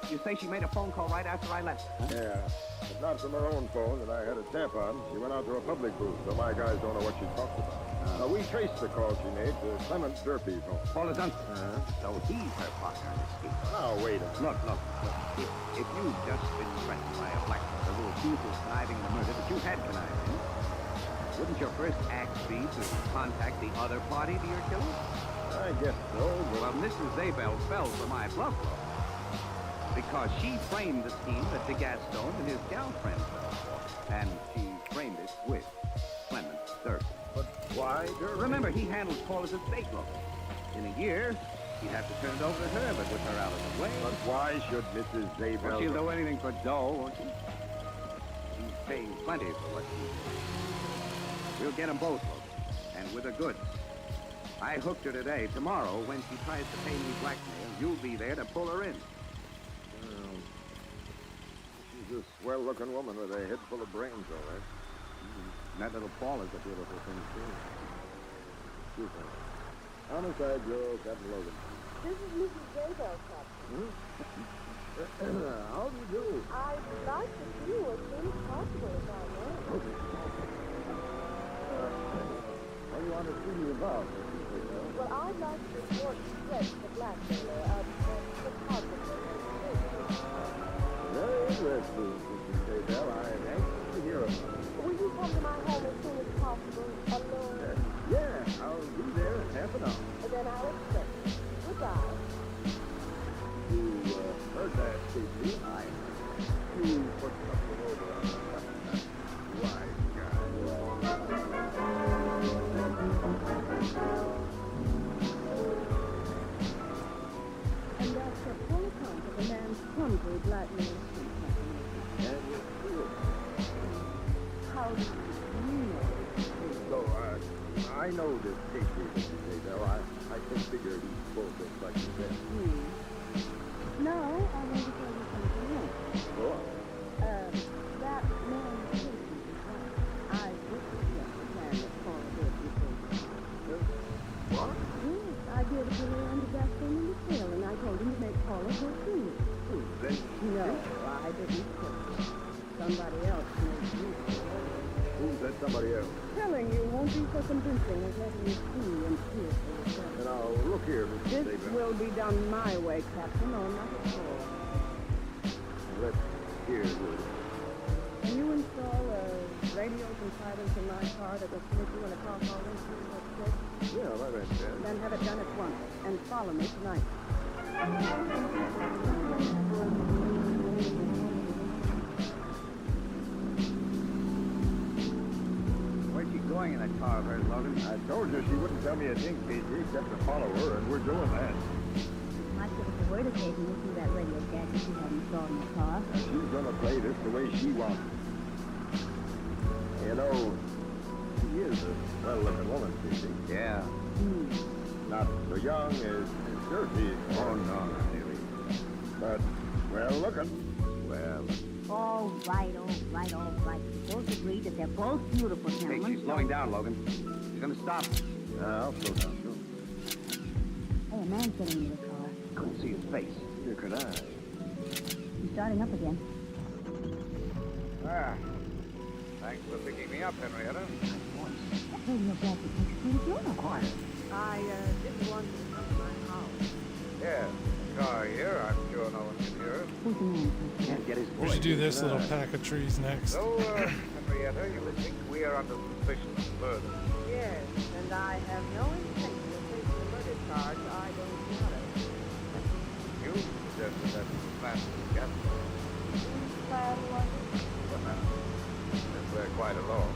You say she made a phone call right after I left? Huh? Yeah, but not from her own phone that I had a tap on. She went out to a public booth, so my guys don't know what she talked about. Now, we traced the call she made to Clement Durfee's home. Paula Duncan. So he's her partner in this scheme. Now, wait a minute. Look. If you'd just been threatened by a blackmailer who accuses conniving in the murder that you had connived in, wouldn't your first act be to contact the other party to your killing? I guess so, but... Well, Mrs. Zabel fell for my bluff, though, because she framed the scheme that de Gaston and his gal friend fell for, and she framed it with Clement Durfee. But why Durfee? Remember, he handled Paula's estate loan. In a year, he'd have to turn it over to her, but with her out of the way... But why should Mrs. Zabel... Well, she'll do anything for dough, won't she? She's paying plenty for what she did. We'll get them both loaded, and with the goods. I hooked her today. Tomorrow, when she tries to pay me blackmail, you'll be there to pull her in. She's a swell-looking woman with a head full of brains, all right. That little Paula's a beautiful thing, too. Excuse me. Homicide Bureau, Captain Logan. This is Mrs. Zabel, Captain. How do you do? I'd like to see you as soon as possible if I may. Okay. What do you want to see me about, Mrs. Zabel? Well, I'd like to report Fred, the blackmailer, the photographer. Very interesting, Mrs. Zabel. I'm anxious to hear about it. Will you come to my home as soon as possible, alone? Yeah, I'll be there in half an hour. Then I'll expect you. Goodbye. You heard that, Casey? I heard. You put something over on that wise guy. And that's a full account of a man's clumsy blackmail scheme. And you do it. How do you know? So, I know this Casey, Mrs. Zabel. I can figure he's full of things like you said. Now, I want to tell you something else. Go on. That man Casey is right. I did suggest the plan that Paula did before. What? Yes, I did a little under Gaston in the tail, and I told him to make Paula go see me. No, I didn't tell him. Somebody else made you. Who's that somebody else? Telling you won't be so convincing as letting you see and hear for yourself. Now, look here, Mrs. This Zabel. will be done my way, Captain, or not at all. Let's hear this. Can you install radios and silence in my car that will split you in a car call into what's said? Yeah, that makes sense. Then have it done at once, and follow me tonight. Where's she going in that car of hers, Logan? I told you she wouldn't tell me a thing, Casey, except to follow her, and we're doing that. Might give us a word occasionally through that radio gadget you have installed in the car. She's gonna play this the way she wants it. You know, she is a well-looking woman, Casey. Yeah. Not so young as Durfee. Oh, no, not really. But well-looking. Well, All right. We both agreed that they're both beautiful Hey, gentlemen. she's slowing down, Logan. She's gonna stop. I'll slow down, too. Hey, a man's getting into the car. Couldn't see his face. Neither could I. He's starting up again. Ah, thanks for picking me up, Henrietta. Hey, your jacket makes pretty good. Quiet. I didn't want to come to my house. Yes, car here. I'm sure no one can hear us. Who's the man? Can't get his We voice. should do this little pack of trees next. So, Henrietta, you think we are under suspicion of murder? Yes, and I have no intention of facing a murder charge I don't know. You suggested that you planned to get Plan was it? But now, since we're quite alone,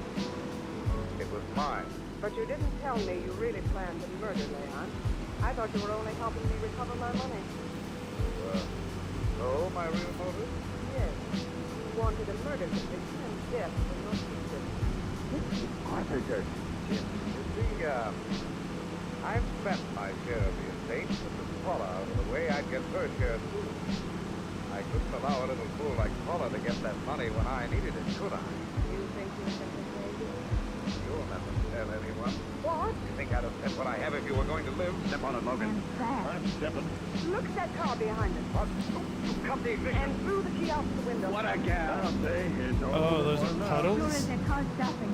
it was mine. But you didn't tell me you really planned to murder Leon. I thought you were only helping me recover my money. So, my real motive? Yes. You wanted a murder conviction and death for no reason. Arthur Dirk. You see, I've spent my share of the estate, but with Paula out of the way, I'd get her share too. I couldn't allow a little fool like Paula to get that money when I needed it, could I? You think you can persuade me? You'll never tell anyone. What? You think I'd have said what I have if you were going to live? Step on it, Logan. I'm stepping. Look at that car behind us. What? Cut the ignition. And threw the key out the window. What a gal. Oh, those are puddles? Their car stopping.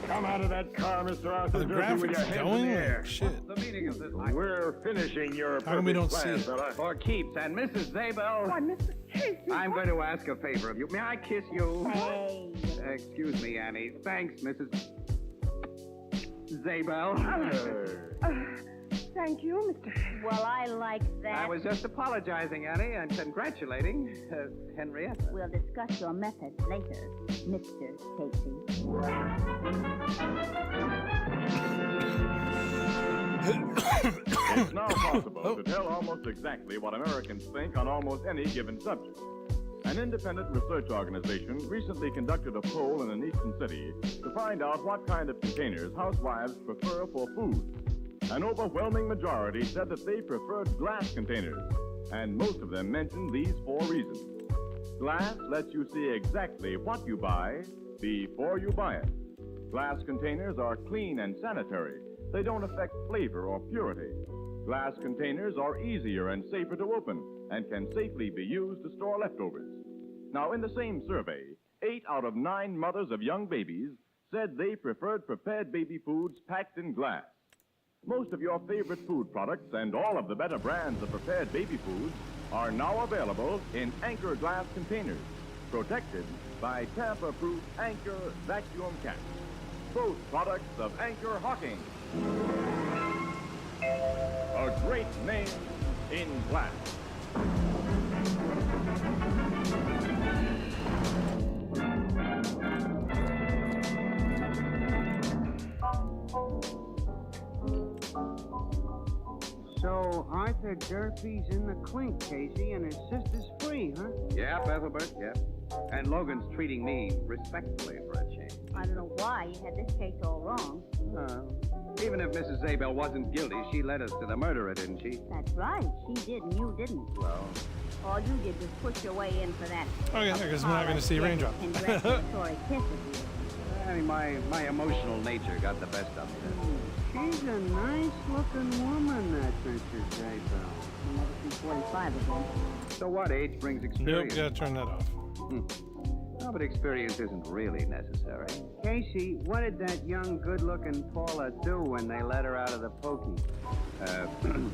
Come out of that car, Mr. Arthur. Are the Dirty, with your graphics hands in going? the air. Shit. The meaning of this. We're finishing your How come we don't perfect see plan, it? fella. For keeps. And Mrs. Zabel, Why, Mr. Casey. I'm going to ask a favor of you. May I kiss you? Hey. Excuse me, Annie. Thanks, Mrs. Zabel. Thank you, Mr. Well, I like that. I was just apologizing, Annie, and congratulating Henrietta. We'll discuss your methods later, Mr. Casey. It's now possible to tell almost exactly what Americans think on almost any given subject. An independent research organization recently conducted a poll in an eastern city to find out what kind of containers housewives prefer for food. An overwhelming majority said that they preferred glass containers, and most of them mentioned these 4 reasons. Glass lets you see exactly what you buy before you buy it. Glass containers are clean and sanitary. They don't affect flavor or purity. Glass containers are easier and safer to open and can safely be used to store leftovers. Now, in the same survey, 8 out of 9 mothers of young babies said they preferred prepared baby foods packed in glass. Most of your favorite food products and all of the better brands of prepared baby foods are now available in Anchor glass containers, protected by tamper-proof Anchor vacuum caps. Both products of Anchor Hocking. A great name in glass. So Arthur Durfee's in the clink, Casey, and his sister's free, huh? Yep, Ethelbert, yep. And Logan's treating me respectfully for a change. I don't know why you had this case all wrong. Even if Mrs. Zabel wasn't guilty, she led us to the murderer, didn't she? That's right. She did, and you didn't. Well, All you did was push your way in for that. Oh, yeah, because we're not going to see a raindrop. Congratulatory kiss of you. I mean, my emotional nature got the best of me. She's a nice-looking woman, that Mrs. Zabel. You'll never see 45 again. So what? Age brings Nope, experience. gotta turn that off. No, but experience isn't really necessary. Casey, what did that young, good-looking Paula do when they let her out of the pokey?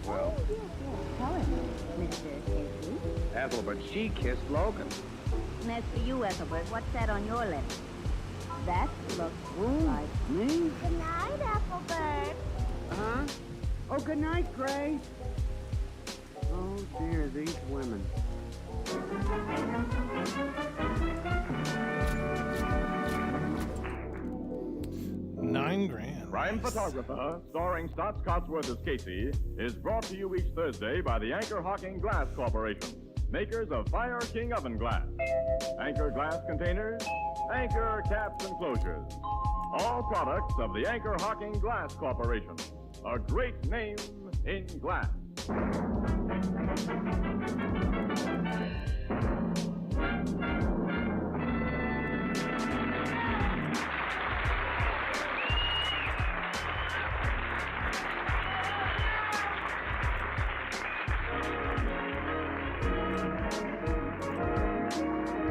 Well, Tell him, Mr. Casey. Ethelbert, she kissed Logan. And as for you, Ethelbert, what's that on your lips? That looks like Me? Good night, Ethelbert. Huh? Oh, good night, Grace. Oh, dear, these women. $9,000. Crime Photographer, starring Stotts Cotsworth as Casey, is brought to you each Thursday by the Anchor Hocking Glass Corporation, makers of Fire King oven glass, Anchor glass containers, Anchor caps and closures. All products of the Anchor Hocking Glass Corporation, a great name in glass.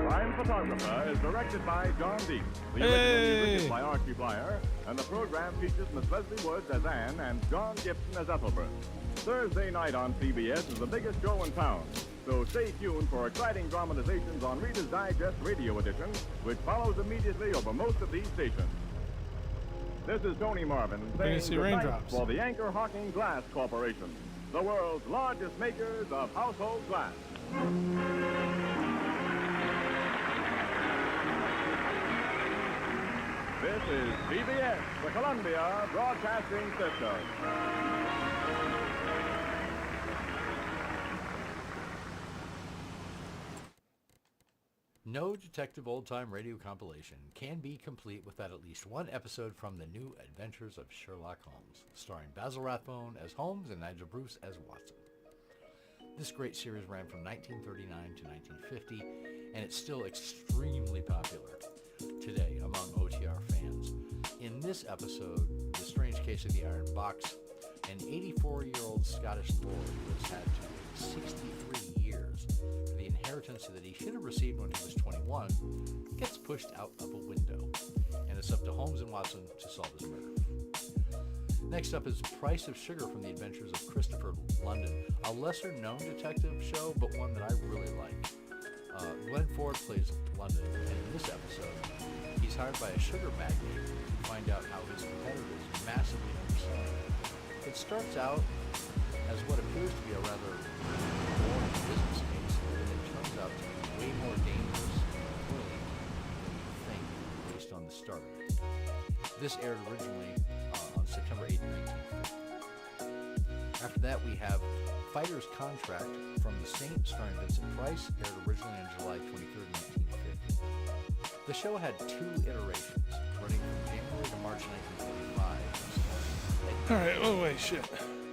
Crime Photographer is directed by John Deep. The original music is by Archie Blyer, and the program features Miss Leslie Woods as Anne and John Gibson as Ethelbert. Thursday night on CBS is the biggest show in town, so stay tuned for exciting dramatizations on Reader's Digest Radio Edition, which follows immediately over most of these stations. This is Tony Marvin saying goodnight for the Anchor Hocking Glass Corporation, the world's largest makers of household glass. This is CBS, the Columbia Broadcasting System. No Detective Old-Time Radio compilation can be complete without at least one episode from The New Adventures of Sherlock Holmes, starring Basil Rathbone as Holmes and Nigel Bruce as Watson. This great series ran from 1939 to 1950, and it's still extremely popular today among OTR fans. In this episode, The Strange Case of the Iron Box, an 84-year-old Scottish lord who has had to wait 63 years for the inheritance that he should have received when he was 21 gets pushed out of a window, and it's up to Holmes and Watson to solve his murder. Next up is Price of Sugar from the Adventures of Christopher London, a lesser-known detective show, but one that I really like. Glenn Ford plays London, and in this episode, he's hired by a sugar magnate to find out how his competitors massively undersell it. It starts out as what appears to be a rather boring business case, and it turns out to be way more dangerous and brilliant than you think based on the start of it. This aired originally on September 8, 1950. After that, we have Fighter's Contract from The Saint, starring Vincent Price, aired originally on July 23, 1950. The show had two iterations, running from January to March 1945. Alright, oh wait, shit.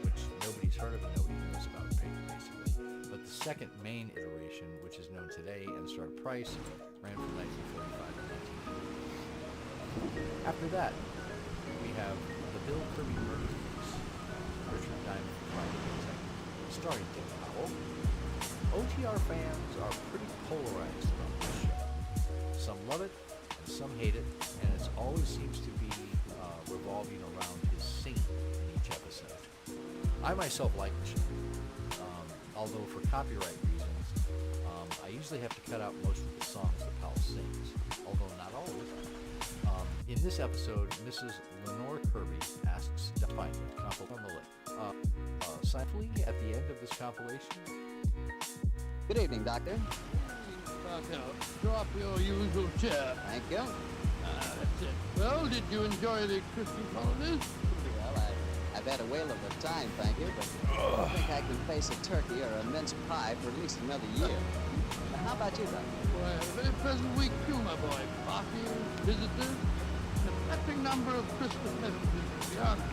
Which nobody's heard of and nobody knows about, basically. But the second main iteration, which is known today and starred Price, ran from 1945 to 1950. After that, we have The Bill Kirby Murder Case, Richard Diamond, private detective, starring Dick Powell. OTR fans are pretty polarized about this show. Some love it, and some hate it, and it always seems to be revolving around his singing in each episode. I myself like the show, although for copyright reasons, I usually have to cut out most of the songs that Powell sings, although not always. In this episode, Mrs. Lenore Kirby asks to find a compilation on the list. Simply, at the end of this compilation. Good evening, Doctor. Draw up your usual chair. Thank you. That's it. Well, did you enjoy the Christmas holidays? Well, I've had a whale of a time, thank you, but I don't think I can face a turkey or a mince pie for at least another year. Now, how about you, Doctor? Well, I had a very pleasant week, too, my boy. Parties, visitors, a flattering number of Christmas messages, to be honest.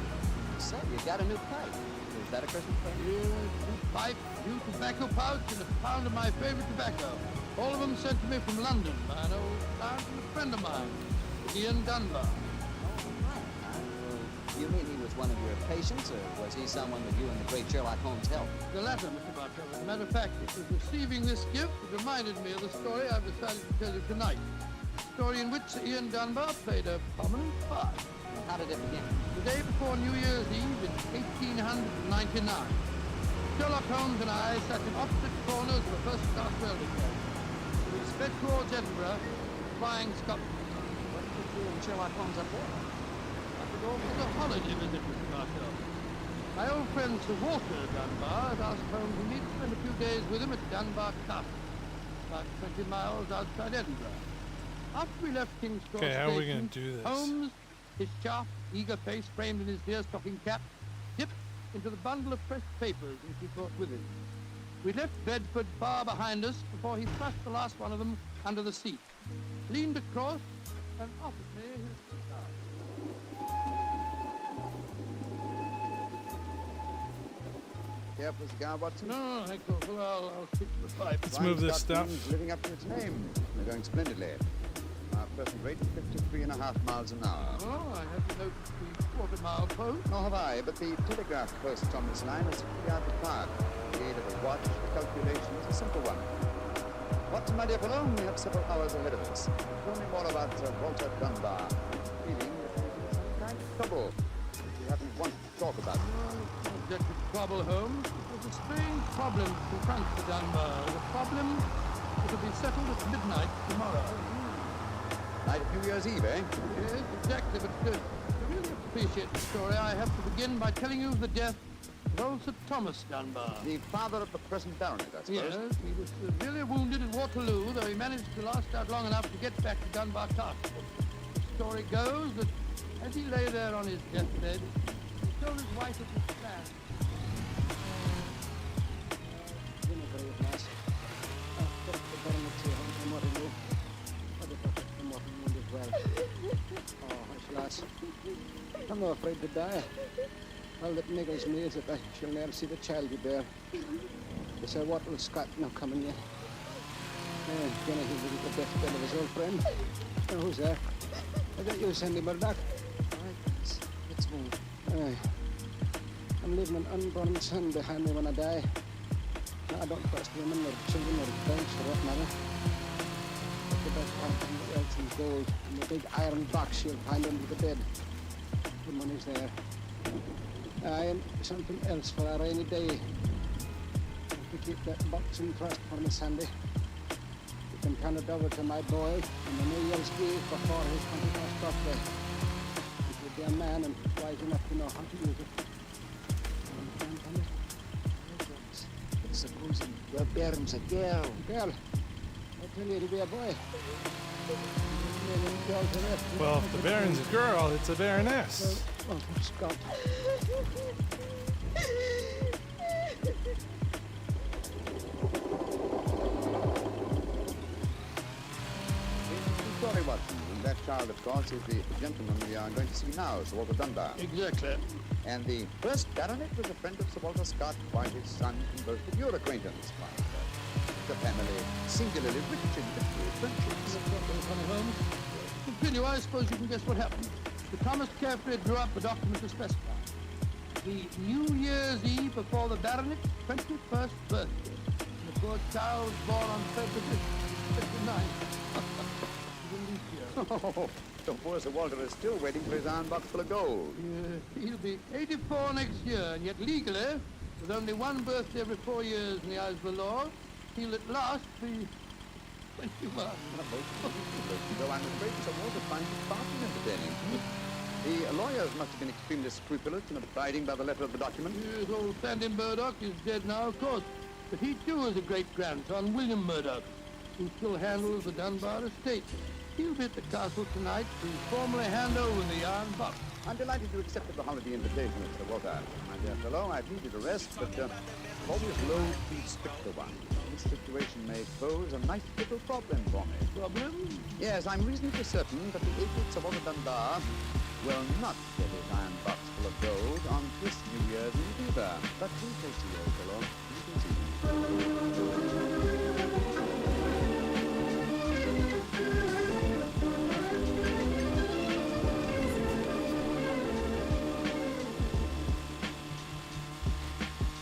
So, you got a new pipe. Is that a Christmas present? Yeah, new pipe, new tobacco pouch, and a pound of my favorite tobacco. All of them sent to me from London by an old friend of mine, Ian Dunbar. You mean he was one of your patients, or was he someone that you and the great Sherlock Holmes helped? The latter, Mr. Bartell. As a matter of fact, it was receiving this gift that reminded me of the story I've decided to tell you tonight. A story in which Sir Ian Dunbar played a prominent part. How did it begin? The day before New Year's Eve in 1899. Sherlock Holmes and I sat in opposite corners of a first-class railway carriage. We sped towards Edinburgh, flying Scotland. What did you and Sherlock Holmes up there? I could go for a holiday visit, Mr. Bartell. My old friend Sir Walter Dunbar had asked Holmes and me to spend a few days with him at Dunbar Castle, about 20 miles outside Edinburgh. After we left King's Cross Okay, how are we Station, going to do this? Holmes, his sharp, eager face framed in his deerstalking cap, dipped into the bundle of pressed papers which he brought with him. We left Bedford far behind us before he thrust the last one of them under the seat, leaned across, and offered me his cigar. Careful, cigar, Watson. No, thank you. Well, I'll stick to the pipe. Let's move this stuff. Living up to its name. They're going splendidly. Our present rate is 53.5 miles an hour. Oh, I haven't noticed the quarter-mile post. Nor have I, but the telegraph posts on this line are simply out of fire. With the aid of a watch, the calculation is a simple one. Watson, my dear fellow, we have several hours ahead of us. Tell me more about Walter Dunbar. Feeling that he's in some kind of trouble. You haven't wanted to talk about it. Objective trouble, Holmes. It was a strange problem to confront the Dunbar. The problem that will be settled at midnight tomorrow. Night of New Year's Eve, eh? Yes, exactly, but to really appreciate the story, I have to begin by telling you of the death of old Sir Thomas Dunbar. The father of the present baronet, I suppose. Yes, he was severely wounded at Waterloo, though he managed to last out long enough to get back to Dunbar Castle. The story goes that as he lay there on his deathbed, he told his wife of his plan. Dinner very nice. I've got the baronet here on Waterloo. Oh, hush, lass. I'm not afraid to die. All that niggles me is that I shall never see the child you bear. They say, what will Scott now coming yet? Jenny, he was at the deathbed of his old friend. Oh, who's there? I bet you, Sandy Murdoch. All right, let's move. I'm leaving an unborn son behind me when I die. I don't trust women or children or banks for that matter. The best part and the wealth and gold and the big iron box you'll find under the bed. The money's there. And something else for a rainy day. If you keep that box in trust for me, Sandy, you can turn it over to my boy on the New Year's Eve before his 21st birthday. He will be a man and wise enough to know how to use it. But supposing your baron's a girl. Girl? I tell you, it'll be a boy. Well, if the Baron's a girl, it's a Baroness. Oh, Scott. Sorry, Watson. That child, of course, is the gentleman we are going to see now, Sir Walter Dunbar. Exactly. And the first baronet was a friend of Sir Walter Scott, while his son conversed your acquaintance. The family singularly rich in literary friendships. Holmes. Continue, I suppose you can guess what happened. Sir Thomas carefully drew up a document to specify the New Year's Eve before the baronet's 21st birthday. And the poor child was born on February 59. Oh, so poor Sir Walter is still waiting for his iron box full of gold. He'll be 84 next year, and yet legally, with only one birthday every 4 years in the eyes of the law, he'll at last be 21. Though I'm afraid Sir Walter finds it far too entertaining. The lawyers must have been extremely scrupulous in abiding by the letter of the document. Yes, old Sandy Murdoch is dead now, of course. But he too is a great-grandson, William Murdoch, who still handles the Dunbar estate. He'll be at the castle tonight to formally hand over the iron box. I'm delighted you accepted the holiday invitation, Mr. Walter. My dear fellow, I've needed a rest, but always loath to be stricter one. This situation may pose a nice little problem for me. Problem? Yes, I'm reasonably certain that the agent Sir Walter Dunbar will not get his iron box full of gold on this New Year's Eve either. But we shall see, old fellow. We shall see.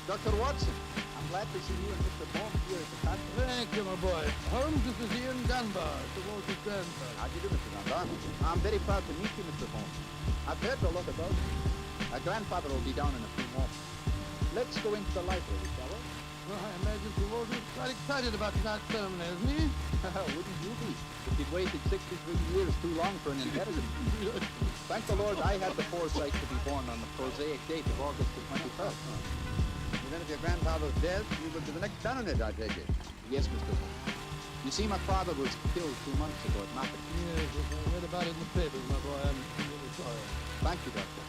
Dr. Watson, I'm glad to see you and Mr. Bond here at the country. Thank you, my boy. Holmes, this is Ian Dunbar, Sir Walter's grandson. How do you do, Mr. Dunbar? I'm very proud to meet you, Mr. Holmes. I've heard a lot about you. My grandfather will be down in a few moments. Let's go into the library, shall we? Well, I imagine Sir Walter's quite excited about tonight's ceremony, isn't he? Wouldn't you be? If you'd waited 63 years too long for an inheritance. Thank the Lord I had the foresight to be born on the prosaic date of August the 21st. And then if your grandfather's dead, you will be the next baronet, I take it. Yes, Mr. Holmes. You see, my father was killed 2 months ago at Moffat. Yes, I read about it in the papers, my boy. I'm really sorry. Thank you, Doctor.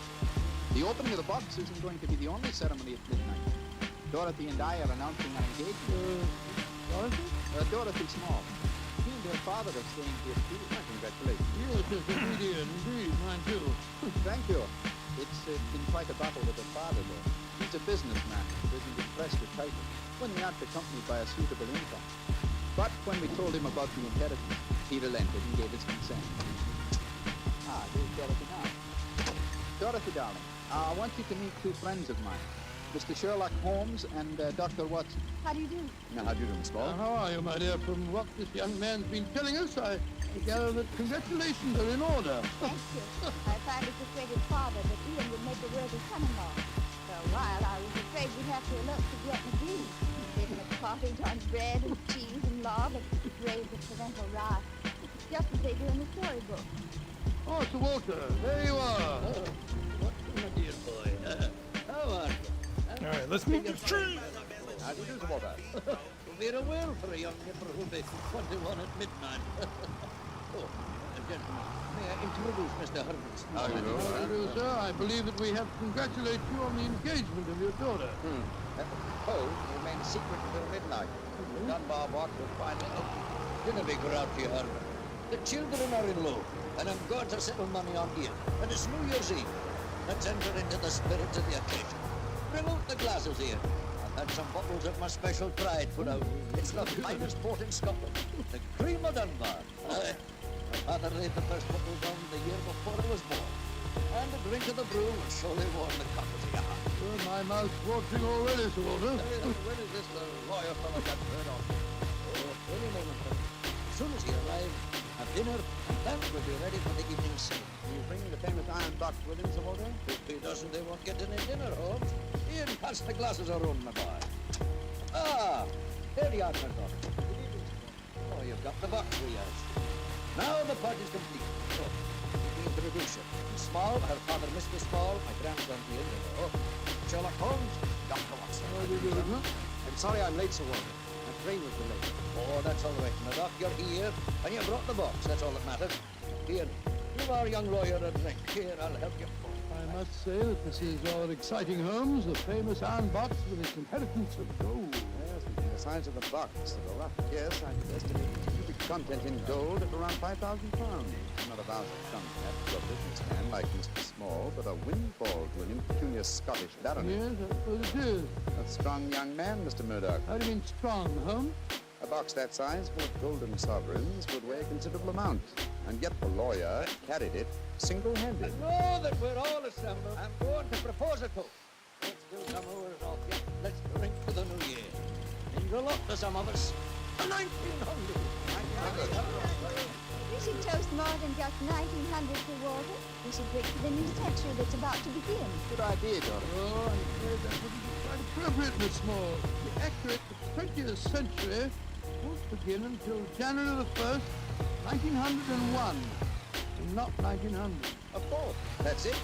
The opening of the box isn't going to be the only ceremony at midnight. Dorothy and I are announcing our engagement. Dorothy? Dorothy Small. She and her father are staying here too. Congratulations. Yes, indeed, mine too. Thank you. It's been quite a battle with her father, though. He's a businessman and isn't impressed with titles when they aren't accompanied by a suitable income. But when we told him about the inheritance, he relented and gave his consent. Ah, here's Dorothy now. Dorothy, darling, I want you to meet two friends of mine, Mr. Sherlock Holmes and Dr. Watson. How do you do? Now, how do you do, Miss Ball? How are you, my dear? From what this young man's been telling us, I gather that congratulations are in order. Thank you. I finally persuaded Father that Ian would make a worthy son-in-law. For a while, I was afraid we'd have to elope to Viet McGee. Live in a cottage on bread and cheese and log and raise a parental wrath, just as they do in the storybook. Oh, Sir Walter, there you are. What's my dear boy? How are you? All right, let's move the tree. How do you do, Sir Walter? Very well for a young nipper who'll be 21 at midnight. Oh, gentlemen, may I introduce Mr. Hugz? How do you do, sir? I believe that we have to congratulate you on the engagement of your daughter. Suppose you remain secret until midnight. Dunbar box will finally open. Dinner be grouchy, Hugz. The children are in low, and I'm going to settle money on Ian. And it's New Year's Eve. Let's enter into the spirit of the occasion. Bring out the glasses here. I've had some bottles of my special pride put out. It's the finest port in Scotland. The cream of Dunbar. Aye. My father laid the first bottles on the year before I was born. And a drink of the brew will surely warm the cockles of your heart. Well, my mouth's watering already, Sir Walter. When is this lawyer fellow got heard of? Oh, any moment, sir. As soon as he arrives, have dinner, and then we'll be ready for the evening sim. You bring the famous iron box with him, Sir Walter? If he doesn't, they won't get any dinner, Holmes. Ian, pass the glasses around, my boy. Ah, there you are, my daughter. Oh, you've got the box we asked. Now the party's complete. So, let me introduce you. Small, her father, Mr. Small, my grandson, Ian, Sherlock Holmes, Dr. Watson. How do you do, huh? I'm sorry I'm late, Sir Walter. My train was delayed. Oh, that's all right, my doc. You're here, and you brought the box. That's all that matters. Ian, you are a young lawyer a drink. Here, I'll help you. I must say that this is rather exciting, Holmes. The famous iron box with its inheritance of gold. Yes, and the size of the box, the rough guess, I estimate the cubic content in gold at around 5,000 pounds. Not a vast sum, perhaps, to a businessman like Mr. Small, but a windfall to an impecunious Scottish baronet. Yes, that's what it is. A strong young man, Mr. Murdoch. How do you mean strong, Holmes? A box that size full of golden sovereigns would weigh a considerable amount, and yet the lawyer carried it single-handed. Now that we're all assembled, I'm going to propose a toast. Let's do some hours off yet. Let's drink to the new year. And good luck to some of us. 1900! We should toast more than just 1900, Sir Walter. We should drink to the new century that's about to begin. Good idea, Dorothy. Oh, I'm afraid that wouldn't be quite appropriate, Miss Small. To be accurate, the 20th century won't begin until January the 1st, 1901, and not 1900. Of course. That's it.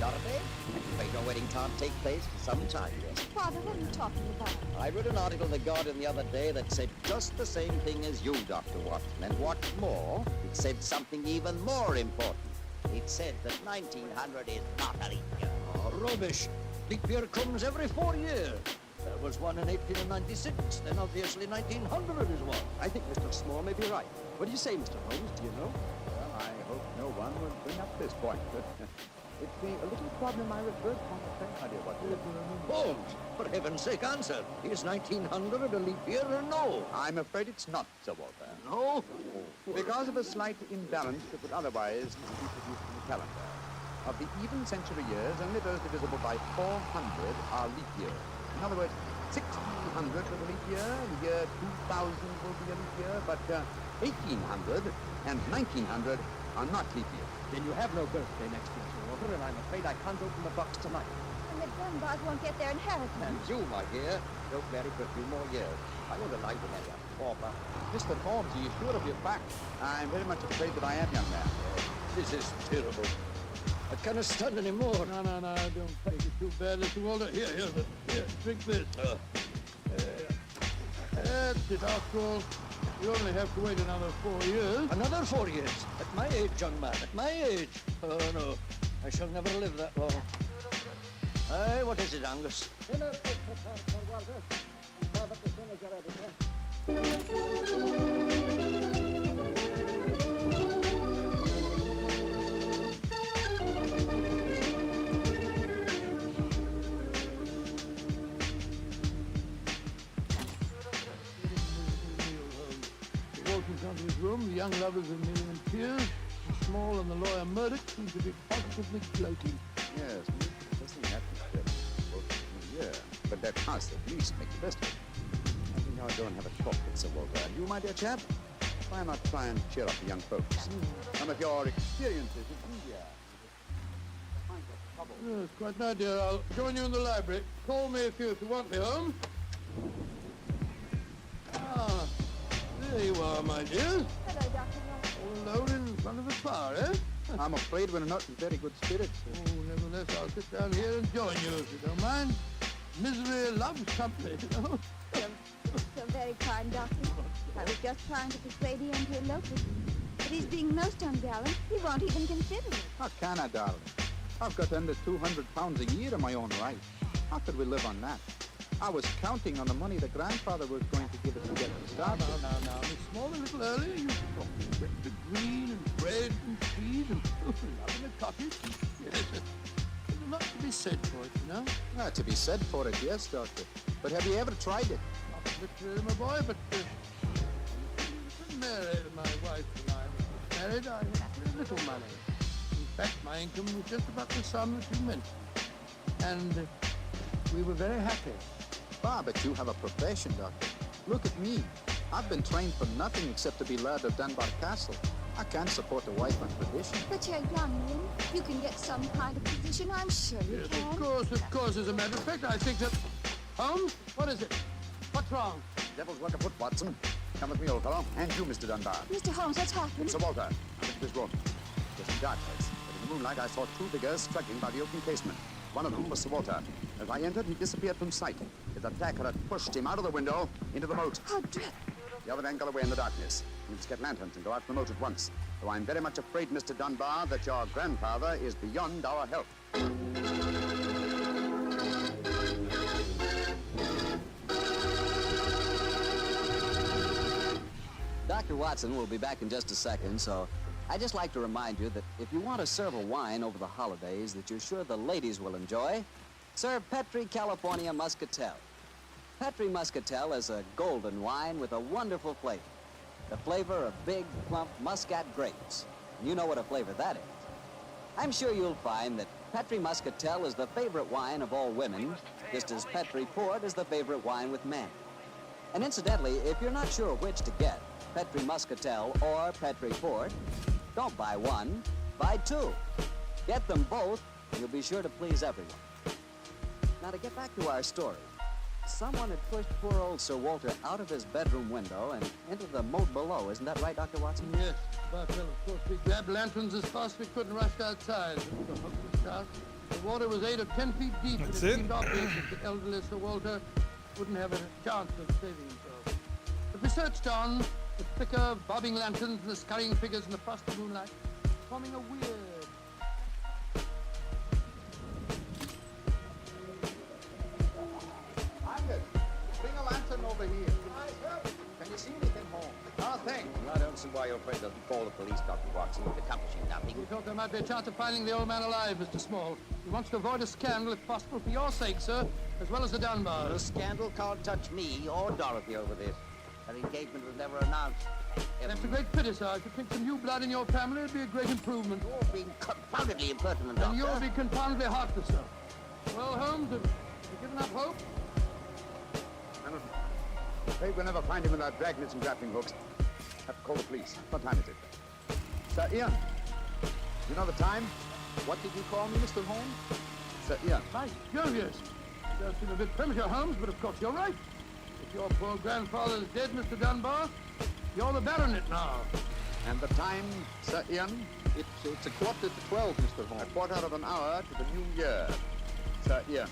Dorothy, anticipate your wedding can't take place for some time yet. Father, what are you talking about? I read an article in The Guardian the other day that said just the same thing as you, Dr. Watson. And what's more, it said something even more important. It said that 1900 is not a leap year. Oh, rubbish. Leap year comes every 4 years. There was one in 1896, then obviously 1900 is one. I think Mr. Small may be right. What do you say, Mr. Holmes? Do you know? Well, I hope no one will bring up this point, but it's a little problem I referred to on the thing, my dear Watson. Holmes, for heaven's sake, answer. Is 1900 a leap year or no? I'm afraid it's not, Sir Walter. No? Because of a slight imbalance that would otherwise be produced in the calendar. Of the even century years, only those divisible by 400 are leap years. In other words, 1600 was a leap year, the year 2000 will be a leap year, but 1800 and 1900 are not leap years. Then you have no birthday next year, Sir Walter, and I'm afraid I can't open the box tonight. And the Dunbars won't get their inheritance. And you, my dear, don't marry for a few more years. I would have liked to marry a pauper. Mr. Holmes, are you sure of your facts? I'm very much afraid that I am, young man. This is terrible. I cannot stand any more. No, don't take it too badly, Sir Walter. Here, drink this. That's it, after all. You only have to wait another 4 years. Another 4 years? At my age, young man, at my age. Oh, no. I shall never live that long. Aye, what is it, Angus? Dinner, Sir Walter. Serve it as soon as you're ready, sir. bedroom, the young lovers are kneeling in tears. Small and the lawyer Murdoch seem to be positively gloating. Yes, doesn't happen to yeah. But that must at least make the best of it. I think I'll go and have a talk with Sir Walter. And you, my dear chap, why not try and cheer up the young folks? Some of your experiences in India. Yes, quite an idea. I'll join you in the library. Call me if you want me home. Ah, there you are, my dear. Hello, Dr. All alone in front of the fire, eh? I'm afraid we're not in very good spirits. Oh, nevertheless, I'll sit down here and join you, if you don't mind. Misery loves company, you know. So very kind, Doctor. I was just trying to persuade Ian to elope with me. But he's being most ungallant. He won't even consider it. How can I, darling? I've got under 200 pounds a year in my own right. How could we live on that? I was counting on the money the grandfather was going to give us to get me started. Now, Miss Small, a little earlier, you talked of the green and bread and cheese and love in a cottage. Yes, there's a lot to be said for it, you know. To be said for it, yes, Doctor. But have you ever tried it? Not literally, my boy, but Mary, my wife and I were married, I had very little money. In fact, my income was just about the sum that you mentioned. And we were very happy. But you have a profession, Doctor. Look at me. I've been trained for nothing except to be Laird of Dunbar Castle. I can't support a wife on tradition. But you're young, Ian. You can get some kind of position, I'm sure you Yes, can. of course. As a matter of fact, I think that... Holmes, what is it? What's wrong? Devil's work afoot, Watson. Come with me, old fellow. And you, Mr. Dunbar. Mr. Holmes, what's happened? Sir Walter, come into this room. There's some darkness, but in the moonlight I saw two figures struggling by the open casement. One of them was Sir Walter. As I entered, he disappeared from sight. His attacker had pushed him out of the window into the moat. How dreadful. The other man got away in the darkness. We must get lanterns and go out the moat at once. Though I'm very much afraid, Mr. Dunbar, that your grandfather is beyond our help. Dr. Watson will be back in just a second, so I'd just like to remind you that if you want to serve a wine over the holidays that you're sure the ladies will enjoy, serve Petri California Muscatel. Petri Muscatel is a golden wine with a wonderful flavor. The flavor of big, plump Muscat grapes. And you know what a flavor that is. I'm sure you'll find that Petri Muscatel is the favorite wine of all women, just as Petri Port is the favorite wine with men. And incidentally, if you're not sure which to get, Petri Muscatel or Petri Port, don't buy one, buy two. Get them both, and you'll be sure to please everyone. Now, to get back to our story, someone had pushed poor old Sir Walter out of his bedroom window and into the moat below. Isn't that right, Dr. Watson? Yes, but of course we grabbed lanterns as fast as we could and rushed outside. The water was 8 or 10 feet deep. That's and it? seemed obvious that the elderly Sir Walter wouldn't have a chance of saving himself. But we searched on, with thicker, bobbing lanterns and the scurrying figures in the frosty moonlight, forming a weird... Angus, bring a lantern over here. Can you see anything home? Nothing. I don't see why your friend doesn't call the police, Dr. Watson, with accomplishing nothing. We thought there might be a chance of finding the old man alive, Mr. Small. He wants to avoid a scandal, if possible, for your sake, sir, as well as the Dunbars. The scandal can't touch me or Dorothy over this. Her engagement was never announced. That's a great pity, sir. I should think some new blood in your family would be a great improvement. You're being confoundedly impertinent, Doctor. And you'll be confoundedly heartless, sir. Well, Holmes, have you given up hope? I'm afraid we'll never find him without dragnets and grappling hooks. Have to call the police. What time is it? Sir Ian, you know the time? What did you call me, Mr. Holmes? Sir Ian. By Jove, yes. It does seem a bit premature, Holmes, but of course you're right. If your poor grandfather is dead, Mr. Dunbar, you're the baronet now. And the time, Sir Ian? It's a quarter to 12, Mr. Holmes. A quarter of an hour to the new year. Sir Ian,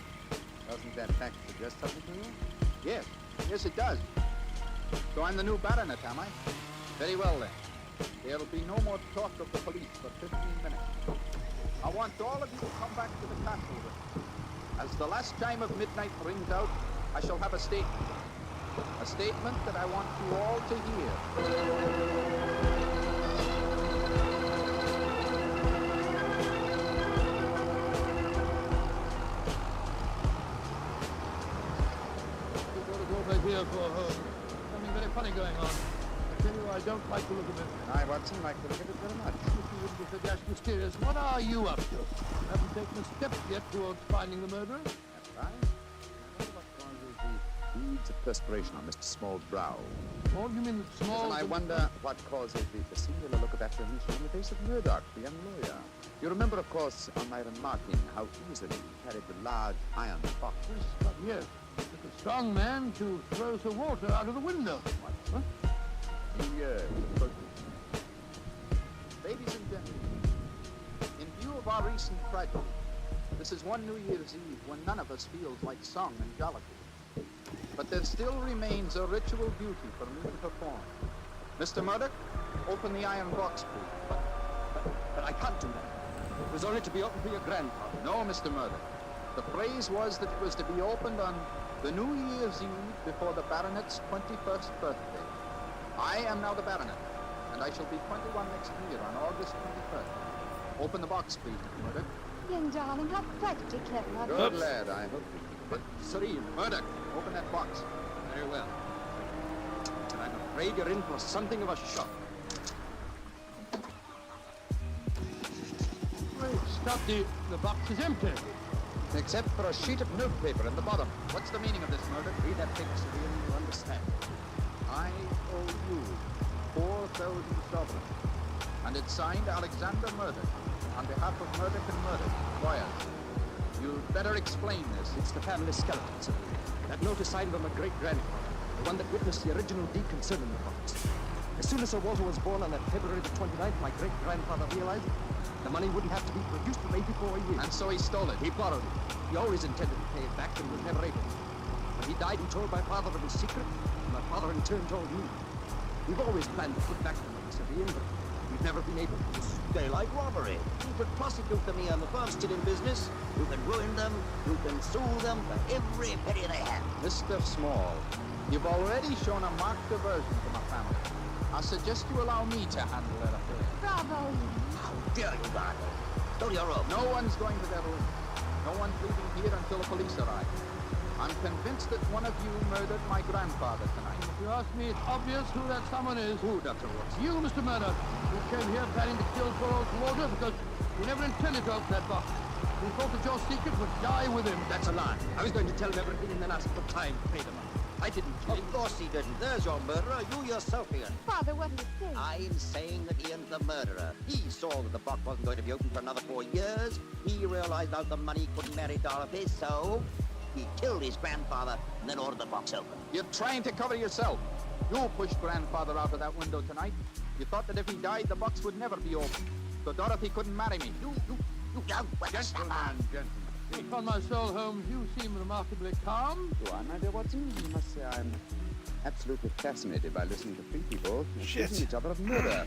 doesn't that fact suggest something to you? Yes. Yes, it does. So I'm the new baronet, am I? Very well, then. There'll be no more talk of the police for 15 minutes. I want all of you to come back to the castle with me. As the last chime of midnight rings out, I shall have a statement. A statement that I want you all to hear. Here for something very funny going on. I tell you, I don't like the look of it. And I, Watson, like to look at it very much. If you wouldn't be so dashed mysterious, what are you up to? Haven't taken a step yet towards finding the murderer. That's right. What causes the beads of perspiration on Mr. Small's brow? What do you mean that Small... And I wonder what causes the singular look of apprehension on the face of Murdoch, the young lawyer. You remember, of course, on my remarking how easily he carried the large iron box. Yes. It's a strong man to throw some water out of the window. What? Huh? Yes. Ladies and gentlemen, in view of our recent tragedy, this is one New Year's Eve when none of us feels like song and jollity. But there still remains a ritual duty for me to perform. Mr. Murdoch, open the iron box, please. But I can't do that. It was only to be opened for your grandfather. No, Mr. Murdoch. The phrase was that it was to be opened on the New Year's Eve before the baronet's 21st birthday. I am now the baronet, and I shall be 21 next year on August 23rd. Open the box, please, Mr. Murdoch. Young darling, how frightfully clever of you. Good lad, I hope you keep it serene. Murdoch, open that box. Very well. But I'm afraid you're in for something of a shock. Wait, stop, the box is empty. Except for a sheet of notepaper in the bottom. What's the meaning of this, Murdoch? Read that paper, so you understand. I owe you 4,000 sovereigns. And it's signed Alexander Murdoch, on behalf of Murdoch and Murdoch, lawyers. You'd better explain this. It's the family skeleton, sir. That note is signed by my great-grandfather, the one that witnessed the original deed concerning the box. As soon as Sir Walter was born on that February the 29th, my great-grandfather realized the money wouldn't have to be produced for 84 years. And so he stole it. He borrowed it. He always intended to pay it back and was never able to. When he died, he told my father of his secret, and my father in turn told me. We've always planned to put back the money, Sir Ian, but we've never been able to. It's daylight robbery. You could prosecute them here, the firm's still in business. You can ruin them. You can sue them for every penny they have. Mr. Small, you've already shown a marked aversion to my family. I suggest you allow me to handle that affair. Bravo, How dare you, Barney? Go to your room. No one's going to their room. No one's leaving here until the police arrive. I'm convinced that one of you murdered my grandfather tonight. If you ask me, it's obvious who that someone is. Who, Dr. Watson? You, Mr. Murdoch. You came here planning to kill poor old Walter because you never intended to open that box. You thought that your secret would die with him. That's a lie. I was going to tell him everything and then ask for time to pay the money. I didn't kill him. Of course he didn't. There's your murderer. You yourself, Ian. Father, what do you say? I'm saying that Ian's the murderer. He saw that the box wasn't going to be open for another 4 years. He realized out the money couldn't marry Dorothy, so he killed his grandfather and then ordered the box open. You're trying to cover yourself. You pushed grandfather out of that window tonight. You thought that if he died, the box would never be opened. So Dorothy couldn't marry me. You young Gentlemen. Upon my soul, Holmes, you seem remarkably calm. Do I, my dear Watson? I must say I'm absolutely fascinated by listening to three people accusing each other of murder,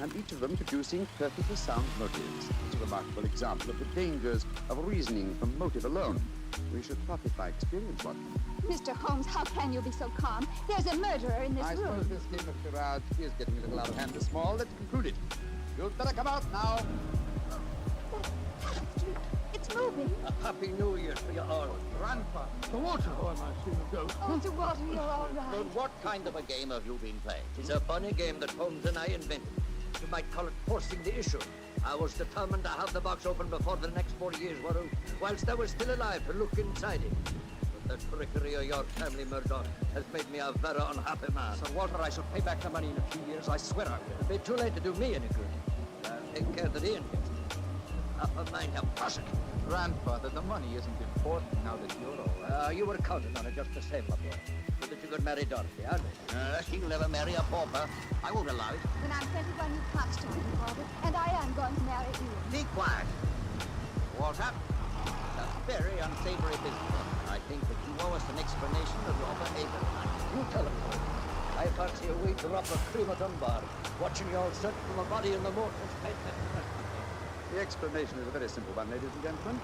and each of them producing perfectly sound motives. It's a remarkable example of the dangers of reasoning from motive alone. We should profit by experience, Watson. Mr. Holmes, how can you be so calm? There's a murderer in this I room. suppose this game of charade is getting a little out of hand this small. Let's conclude it. You'd better come out now. It's moving. A happy New Year for you all. Grandpa. Sir Walter, oh, am I seeing a ghost? Oh, Sir Walter, you're all right. Well, what kind of a game have you been playing? It's a funny game that Holmes and I invented. You might call it forcing the issue. I was determined to have the box open before the next 4 years were out, whilst I was still alive to look inside it. But the trickery of your family, Murdoch, has made me a very unhappy man. Sir Walter, I shall pay back the money in a few years. I swear I will. It'll be too late to do me any good. I'll take care that Ian gets it. Half of mine have prosecute. Grandfather, the money isn't important now that you're all right. You were counting on it just the same, my boy. So that you could marry Dorothy, aren't you? She'll never marry a pauper. I won't allow it. When I'm 21, you can't stop me, Father, and I am going to marry Ian. Be quiet. Walter, it's a very unsavory business. I think that you owe us an explanation of your behavior tonight. You tell him. I fancy a way to rob a cream at Dunbar, watching you all set from a body in the mortar's head. The explanation is a very simple one, ladies and gentlemen.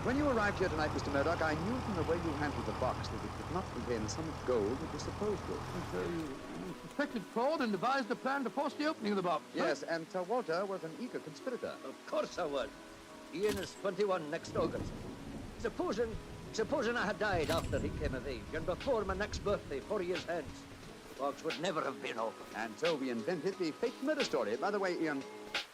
When you arrived here tonight, Mr. Murdoch, I knew from the way you handled the box that it did not contain some gold it was supposed to. So you suspected fraud and devised a plan to force the opening of the box. Yes, and Sir Walter was an eager conspirator. Of course I was. Ian is 21 next August. Supposing I had died after he came of age, and before my next birthday, 4 years hence, box would never have been opened. And so we invented the fake murder story. By the way, Ian,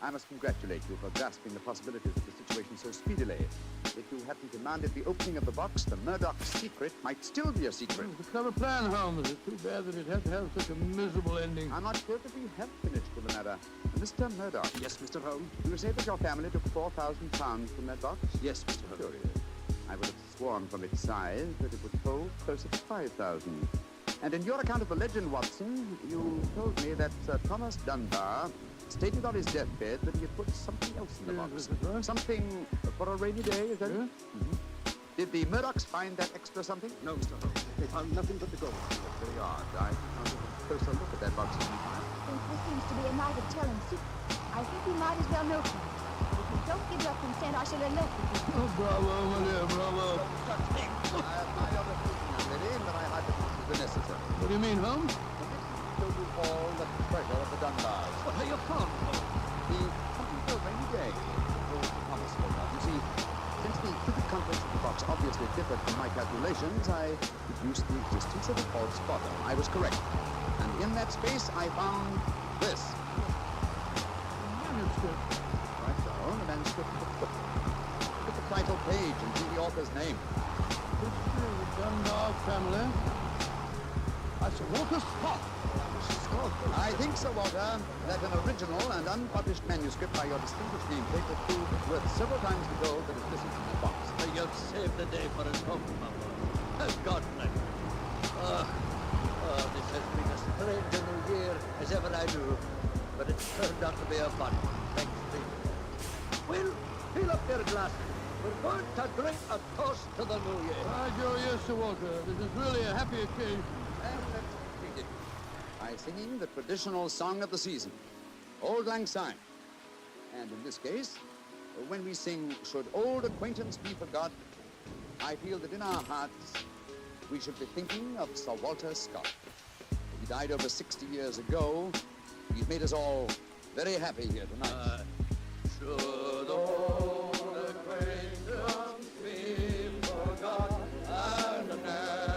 I must congratulate you for grasping the possibilities of the situation so speedily. If you hadn't demanded the opening of the box, the Murdoch's secret might still be a secret. It's a clever plan, Holmes. It's too bad that it had to have such a miserable ending. I'm not sure that we have finished with the matter. Mr. Murdoch. Yes, Mr. Holmes? You say that your family took £4,000 from that box? Yes, Mr. Holmes. Curious. I would have sworn from its size that it would hold closer to 5,000. And in your account of the legend, Watson, you told me that Sir Thomas Dunbar stated on his deathbed that he had put something else in the box. Right. Something for a rainy day, is that it? Did the Murdochs find that extra something? No, Mr. Holmes. They found nothing but the gold. That's very odd. I think I'll take a closer look at that box. Since this seems to be a night of telling secrets, I think we might as well know something. If we don't give your consent, I shall elope with you. Oh, bravo, my dear, bravo. I have my other thinking, young lady, but I hardly think it is necessary. What do you mean, Holmes? Show you all the treasure of the Dunbars. What are you from? The something for a rainy day. Old Thomas Murdoch. You see, since the cubic contents of the box obviously differed from my calculations, I deduced the existence of a false bottom. I was correct. And in that space, I found this. Manuscript. Right so, the manuscript of the book. Look at the title page and see the author's name. History of the Dunbar family. That's Walter Scott. I think, Sir Walter, that an original and unpublished manuscript by your distinguished namesake will prove worth several times the gold that is missing from the box. You've saved the day for us home, Papa. God bless you. This has been as strange a new year as ever I knew, but it's turned out to be a fun. Thanks to you. Well, fill up your glasses. We're going to drink a toast to the new year. Ah, Joe, yes, Sir Walter. This is really a happy occasion. And let's treat it by singing the traditional song of the season, Auld Lang Syne. And in this case, when we sing, should old acquaintance be forgot, I feel that in our hearts we should be thinking of Sir Walter Scott. He died over 60 years ago. He's made us all very happy here tonight. Should old acquaintance be forgot and never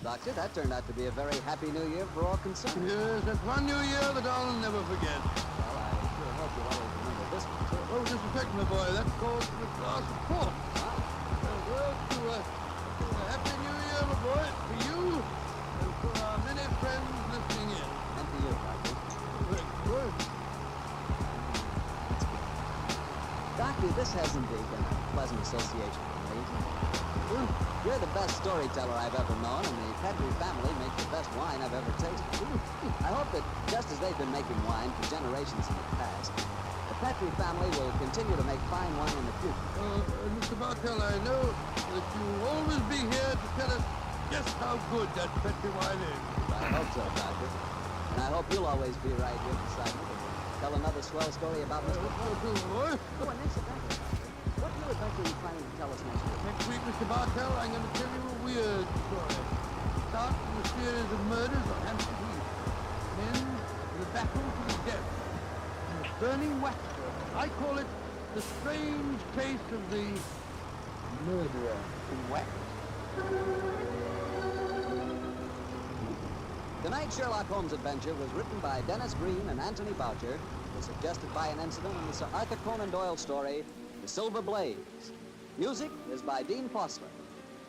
Doctor, that turned out to be a very happy new year for all concerned. Yes, that's one new year that I'll never forget. Well, I sure hope you'll always remember this one, too. Oh, just a second, my boy. That's called for a glass of port. Well, to a happy new year, my boy, to you and for our many friends listening in. And to you, Doctor. Good. Doctor, this has indeed been a pleasant association for me. You're the best storyteller I've ever known, and the Petrie family make the best wine I've ever tasted. I hope that just as they've been making wine for generations in the past, the Petrie family will continue to make fine wine in the future. Mr. Bartell, I know that you'll always be here to tell us just how good that Petrie wine is. I hope so, Doctor. And I hope you'll always be right here beside me to tell another swell story about Mr. Boy. Oh, and incidentally, Doctor, what new adventure are you planning to tell us next week? Next week, Mr. Bartell, I'm going to tell you a weird story. Start with a series of murders on Hampstead Heath. Then, the battle to the death. And the burning wax work. I call it the strange case of the murderer in wax. Tonight's Sherlock Holmes adventure was written by Dennis Green and Anthony Boucher, was suggested by an incident in the Sir Arthur Conan Doyle story, The Silver Blaze. Music is by Dean Fossler.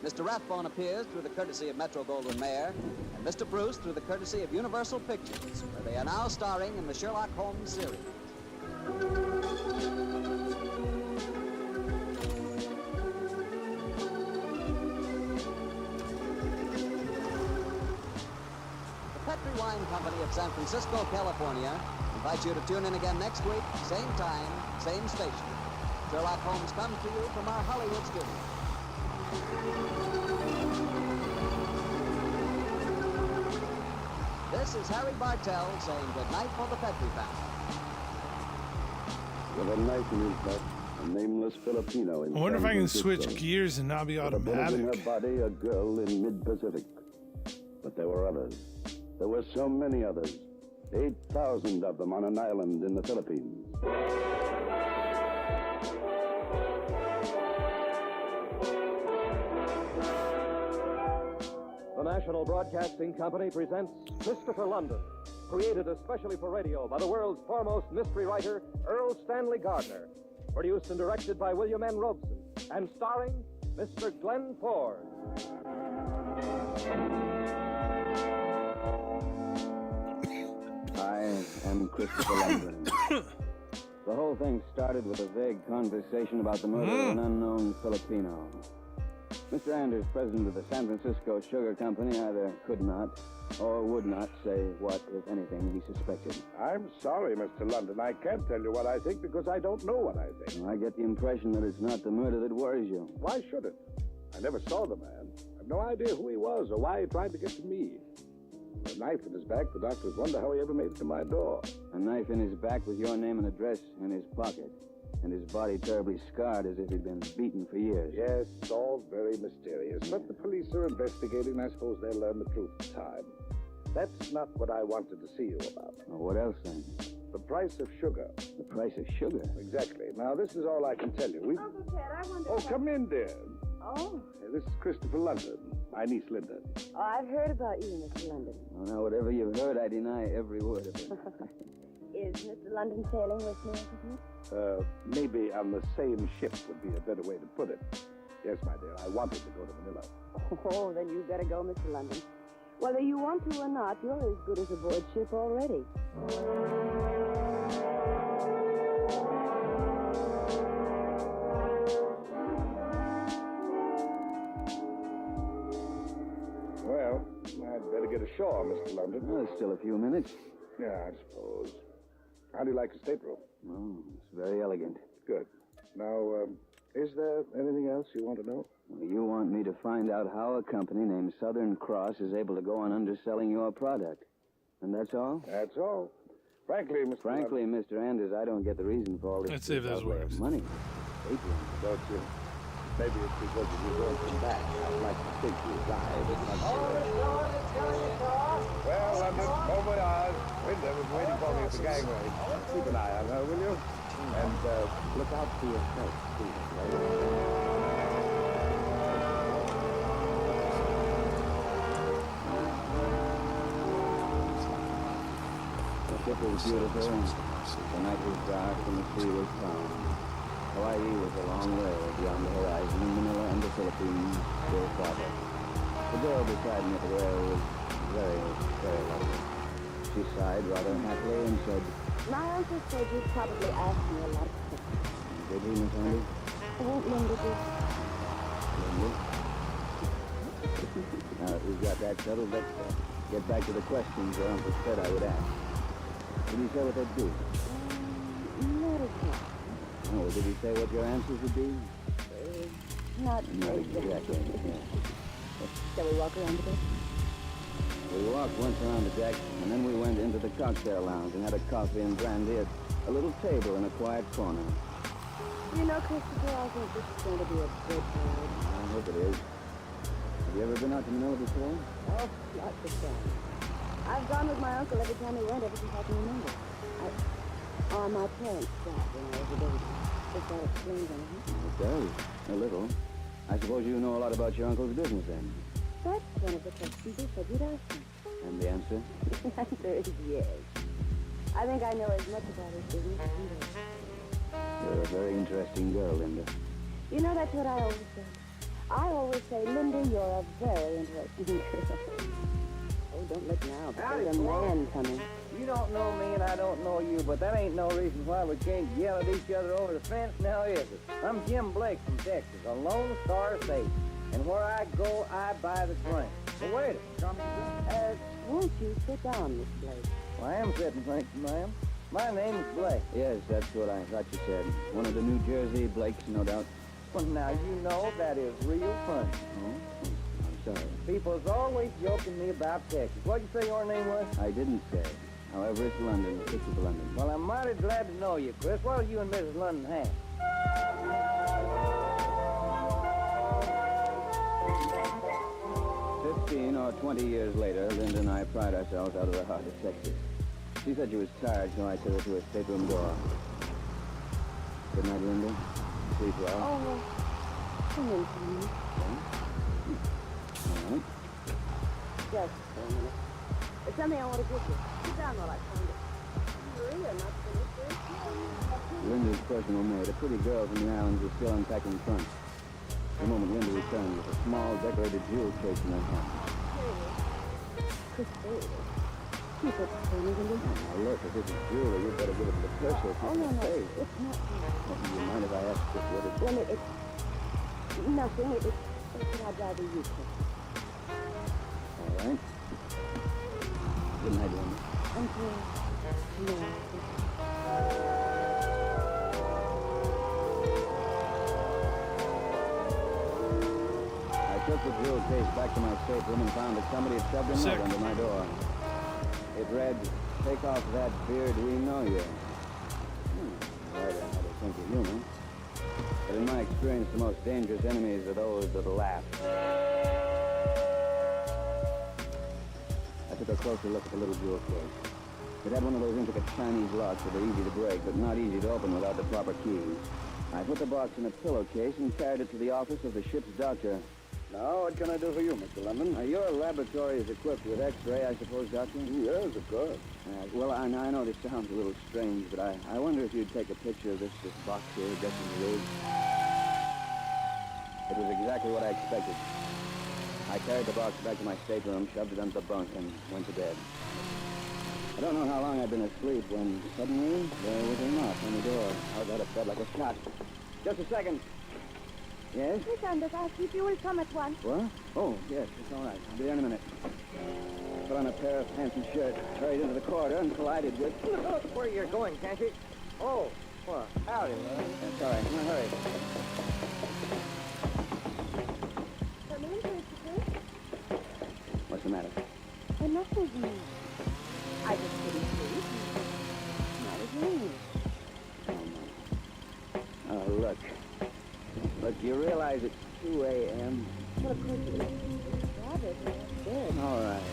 Mr. Rathbone appears through the courtesy of Metro-Goldwyn-Mayer, and Mr. Bruce through the courtesy of Universal Pictures, where they are now starring in the Sherlock Holmes series. The Petrie Wine Company of San Francisco, California, invites you to tune in again next week, same time, same station. Sherlock Holmes comes to you from our Hollywood studio. This is Harry Bartell saying goodnight for the Petrie family. With a knife in his back, a nameless Filipino in I wonder if San I can Francisco. switch gears and not be With a bullet in automatic. her body, a girl in mid-Pacific. But there were others. There were so many others. 8,000 of them on an island in the Philippines. The National Broadcasting Company presents Christopher London, created especially for radio by the world's foremost mystery writer, Earl Stanley Gardner. Produced and directed by William N. Robeson, and starring Mr. Glenn Ford. I am Christopher London. The whole thing started with a vague conversation about the murder of an unknown Filipino. Mr. Anders, president of the San Francisco Sugar Company, either could not or would not say what, if anything, he suspected. I'm sorry, Mr. London. I can't tell you what I think because I don't know what I think. I get the impression that it's not the murder that worries you. Why should it? I never saw the man. I have no idea who he was or why he tried to get to me. With a knife in his back, the doctors wonder how he ever made it to my door. A knife in his back with your name and address in his pocket, and his body terribly scarred as if he'd been beaten for years. Yes, it's all very mysterious, but the police are investigating. I suppose they'll learn the truth in time. That's not what I wanted to see you about. Well, what else, then? The price of sugar. The price of sugar? Exactly. Now, this is all I can tell you. Uncle Ted, I wonder... Oh, come in, dear. Oh. This is Christopher London, my niece Linda. Oh, I've heard about you, Mr. London. Well, now, whatever you've heard, I deny every word of it. Is Mr. London sailing with me, Uncle Ted? Maybe on the same ship would be a better way to put it. Yes, my dear, I wanted to go to Manila. Oh, then you'd better go, Mr. London. Whether you want to or not, you're as good as aboard ship already. Well, I'd better get ashore, Mr. London. Well, still a few minutes. Yeah, I suppose. How do you like the stateroom? Oh, it's very elegant. Good. Now, is there anything else you want to know? Well, you want me to find out how a company named Southern Cross is able to go on underselling your product. And that's all? That's all. Frankly, Mr. Anders, I don't get the reason for all this. Let's see if this works. Money. Stateroom. Don't you? Maybe it's because if you don't come back, I'd like to think you died. Well, London, bon voyage. Linda was waiting for me at the gangway. Keep an eye on her, will you? And look out for yourself, please. The ship was beautiful. The night was dark and the sea was calm. Hawaii was a long way beyond the horizon, and Manila and the Philippines still farther. The girl beside me at the rail was very, very lovely. She sighed rather happily and said, My uncle said you'd probably ask me a lot of questions. Did he, Miss Anders? Won't Linda do? Linda? Now that we've got that settled, let's get back to the questions your uncle said I would ask. Did he say what they'd do? Not exactly. Oh, did he say what your answers would be? Not exactly. Yeah. Shall we walk around the deck? We walked once around the deck, and then we went into the cocktail lounge and had a coffee and brandy at a little table in a quiet corner. You know, Christopher, I think this is going to be a good ride. I hope it is. Have you ever been out to Manila before? Oh, lots of times. I've gone with my uncle every time we went, ever since I can remember. My parents died when I was a baby. If that explains anything. It does. A little. I suppose you know a lot about your uncle's business, then? That's one of the questions you said you'd ask me. And the answer? The answer is yes. I think I know as much about his business as he does. You're a very interesting girl, Linda. You know, that's what I always say. I always say, Linda, you're a very interesting girl. Oh, don't look now. There's a man coming. You don't know me and I don't know you, but that ain't no reason why we can't yell at each other over the fence, now is it? I'm Jim Blake from Texas, a Lone Star State. And where I go, I buy the drink. So wait a minute. Won't you sit down, Miss Blake? Well, I am sitting, thank you, ma'am. My name's Blake. Yes, that's what I thought you said. One of the New Jersey Blakes, no doubt. Well, now, you know that is real funny. Oh, I'm sorry. People's always joking me about Texas. What'd you say your name was? I didn't say. However, it's London. It's of London. Well, I'm mighty glad to know you, Chris. What do you and Mrs. London have? 15 or 20 years later, Linda and I pried ourselves out of the heart of Texas. She said she was tired, so I took her to her stateroom door. Good night, Linda. Sleep well. Oh, come in, please. All right. Just for a minute. There's something I want to give you. Sit down while I find it. Hurry, you're not finished yet. Linda's personal maid, a pretty girl from the islands, was still unpacking trunks. The moment Linda returned with a small decorated jewel case in her hand. Chris, keep it for me, will you? Now look, if this is jewelry, you'd better give it to the purser. Oh, no, it's not. Well, do you mind if I ask just what it is? Well, it's nothing. It's what I'd rather you take. All right. Good night, Linda. Until tomorrow. I took the jewel case back to my stateroom and found that somebody had shoved a note under my door. It read, "Take off that beard, we know you." Right, I had a sense of humor. But in my experience, the most dangerous enemies are those that laugh. I took a closer look at the little jewel case. It had one of those intricate Chinese locks that are easy to break, but not easy to open without the proper keys. I put the box in a pillowcase and carried it to the office of the ship's doctor. Now, what can I do for you, Mr. London? Your laboratory is equipped with X-ray, I suppose, Doctor? Yes, of course. Well, I know this sounds a little strange, but I wonder if you'd take a picture of this box here, just as it is. It was exactly what I expected. I carried the box back to my stateroom, shoved it under the bunk, and went to bed. I don't know how long I'd been asleep when suddenly there was a knock on the door. I was out of bed like a shot. Just a second. Yes? Miss Anders, ask if you will come at once. What? Oh, yes, it's all right. I'll be there in a minute. Put on a pair of fancy shirts, hurried into the corridor, and collided with... Look where you're going, can't you? Oh, well, howdy, love. That's all right. In a hurry. Come in, Christopher. What's the matter? Oh, nothing's the matter. I just couldn't sleep. Not a dream. Oh, look. Look, you realize it's 2 a.m.? Well, of course it is. Robert, good. All right.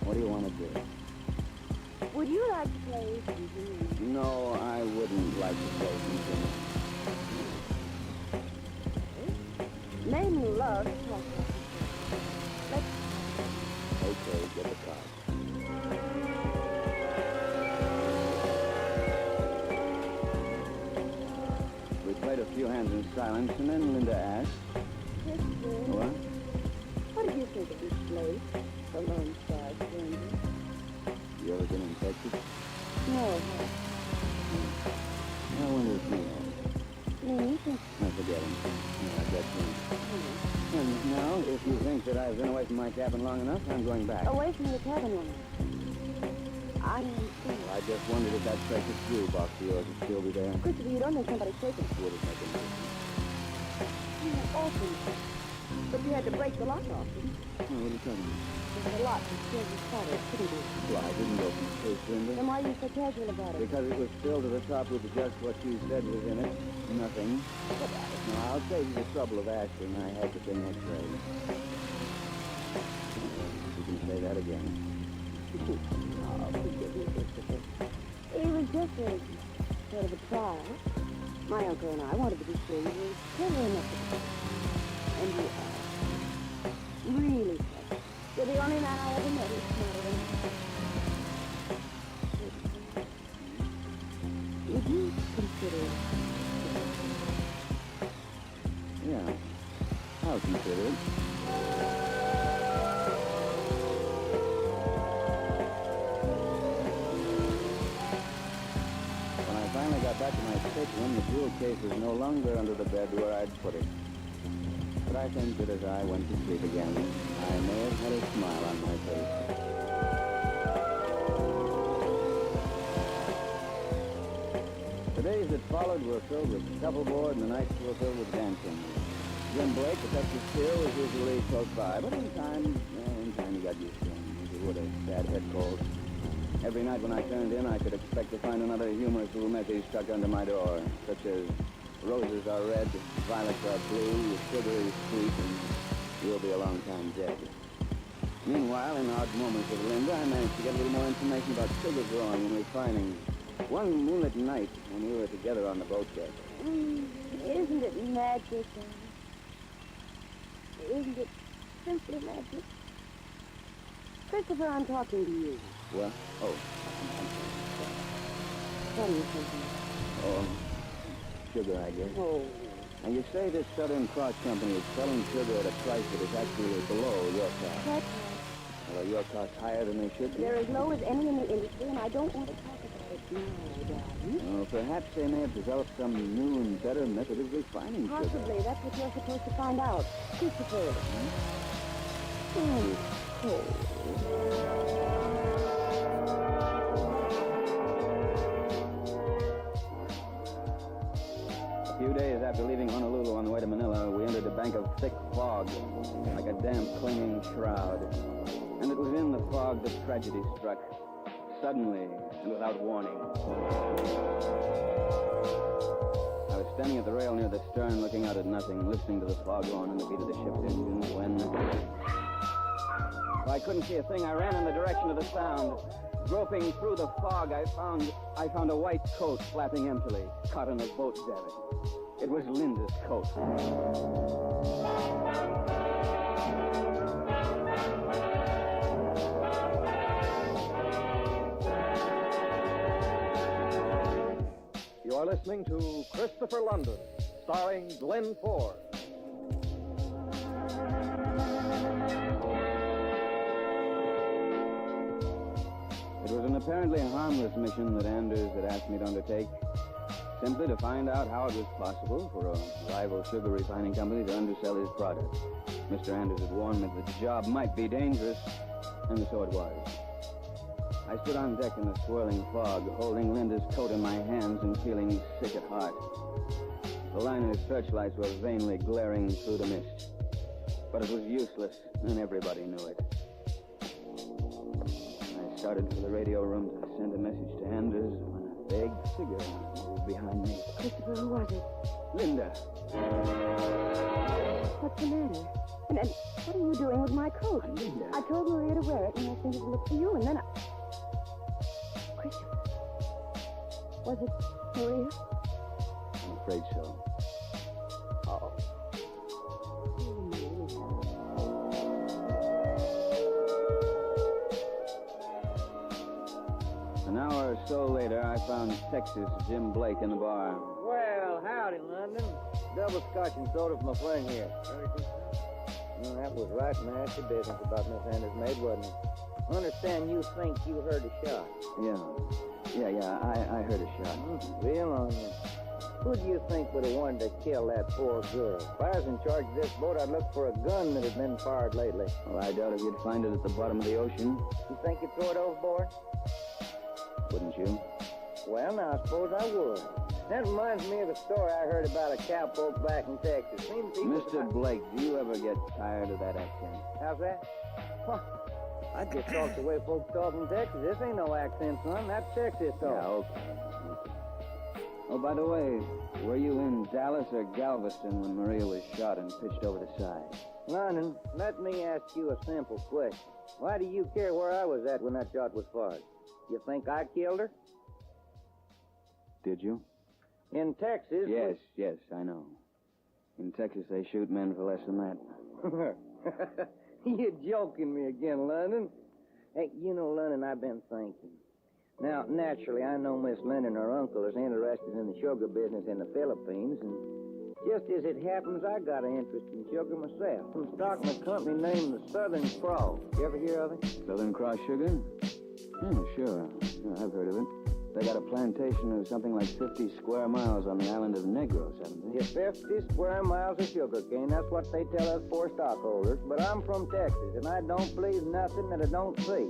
What do you want to do? Would you like to play some games? No, I wouldn't like to play some games. Men love to talk about it. Let's... Okay, get the card. We played a few hands in silence, and then Linda asked... Kristen, What? what did you think of this place? The Lone Star Stranger? You ever been in Texas? No, I wonder if you know. me think... I forget him. Yeah, I guess him. And now, if you think that I've been away from my cabin long enough, I'm going back. Away from the cabin woman. I don't understand. I just wondered if that precious jewel box of yours would still be there. Christopher, you don't think somebody's taken it. Would it make a difference? Awesome. But you had to break the lock off. Oh, what are you talking about? There's a lot that scares your father, couldn't you? Well, I didn't open the case, Linda. Then why are you so casual about it? Because it was filled to the top with just what you said was in it. Nothing. Now, I'll save you the trouble of asking. I had the thing X-ray. You can say that again. Oh, forgive me, Christopher. It was just a sort of a trial. My uncle and I wanted to be sure you were clever enough to play. And you are. Really clever. You're the only man I ever met who's smarter than you. Would you consider... Yeah, I'll consider it. When I finally got back to my stateroom, the jewel case was no longer under the bed where I'd put it. But I think that as I went to sleep again, I may have had a smile on my face. The days that followed were filled with shuffleboard, and the nights were filled with dancing. Jim Blake, the Texas Steel, was usually close by, but in time you got used to him. He would have bad head cold. Every night when I turned in, I could expect to find another humorous little message stuck under my door, such as, roses are red, violets are blue, sugar is sweet, and you'll be a long time dead. Meanwhile, in odd moments with Linda, I managed to get a little more information about sugar growing and refining. One moonlit night, when we were together on the boat deck. Isn't it magic? Isn't it simply magic? Christopher, I'm talking to you. What? Oh. What are you thinking? Oh, sugar, I guess. Oh. And you say this Southern Cross Company is selling sugar at a price that is actually below your cost. That's right. Well, are your costs higher than they should be? They're as low as any in the industry, and I don't want to talk about it now, darling. Well, perhaps they may have developed some new and better method of refining sugar. Possibly. That's what you're supposed to find out. Christopher. A few days after leaving Honolulu on the way to Manila, we entered a bank of thick fog, like a damp, clinging shroud. And it was in the fog that tragedy struck, suddenly and without warning. I was standing at the rail near the stern, looking out at nothing, listening to the foghorn and the beat of the ship's engines, when... Well, I couldn't see a thing. I ran in the direction of the sound. Groping through the fog, I found a white coat flapping emptily, caught in a boat davit. It was Linda's coat. You are listening to Christopher London, starring Glenn Ford. It was an apparently harmless mission that Anders had asked me to undertake, simply to find out how it was possible for a rival sugar refining company to undersell his product. Mr. Anders had warned me that the job might be dangerous, and so it was. I stood on deck in the swirling fog, holding Linda's coat in my hands and feeling sick at heart. The liner's searchlights were vainly glaring through the mist, but it was useless, and everybody knew it. I started for the radio room to send a message to Anders when a vague figure moved behind me. Christopher, who was it? Linda. What's the matter? And what are you doing with my coat? Linda. I told Maria to wear it, and I sent it to look for you, and then I... Christopher. Was it Maria? I'm afraid so. Oh. An hour or so later, I found Texas Jim Blake in the bar. Well, howdy, London. Double scotch and soda for my friend here. That was right nasty business about Miss Anders' maid, wasn't it? Understand you think you heard a shot. Yeah, I heard a shot. Real on you. Who do you think would have wanted to kill that poor girl? If I was in charge of this boat, I'd look for a gun that had been fired lately. Well, I doubt if you'd find it at the bottom of the ocean. You think you'd throw it overboard? Wouldn't you? Well, now, I suppose I would. That reminds me of a story I heard about a cowpoke back in Texas. Mr. Blake, do you ever get tired of that accent? How's that? Huh. I just talk the way folks talk in Texas. This ain't no accent, son. That's Texas talk. Yeah, okay. Oh, by the way, were you in Dallas or Galveston when Maria was shot and pitched over the side? London, let me ask you a simple question. Why do you care where I was at when that shot was fired? You think I killed her? Did you? In Texas... Yes, I know. In Texas, they shoot men for less than that. You're joking me again, London. Hey, you know, London, I've been thinking. Now, naturally, I know Miss Lynn and her uncle is interested in the sugar business in the Philippines, and just as it happens, I got an interest in sugar myself. I'm starting a company named the Southern Cross. You ever hear of it? Southern Cross Sugar? Sure, I've heard of it. They got a plantation of something like 50 square miles on the island of Negros, haven't they? Yeah, 50 square miles of sugar cane. That's what they tell us poor stockholders. But I'm from Texas, and I don't believe nothing that I don't see.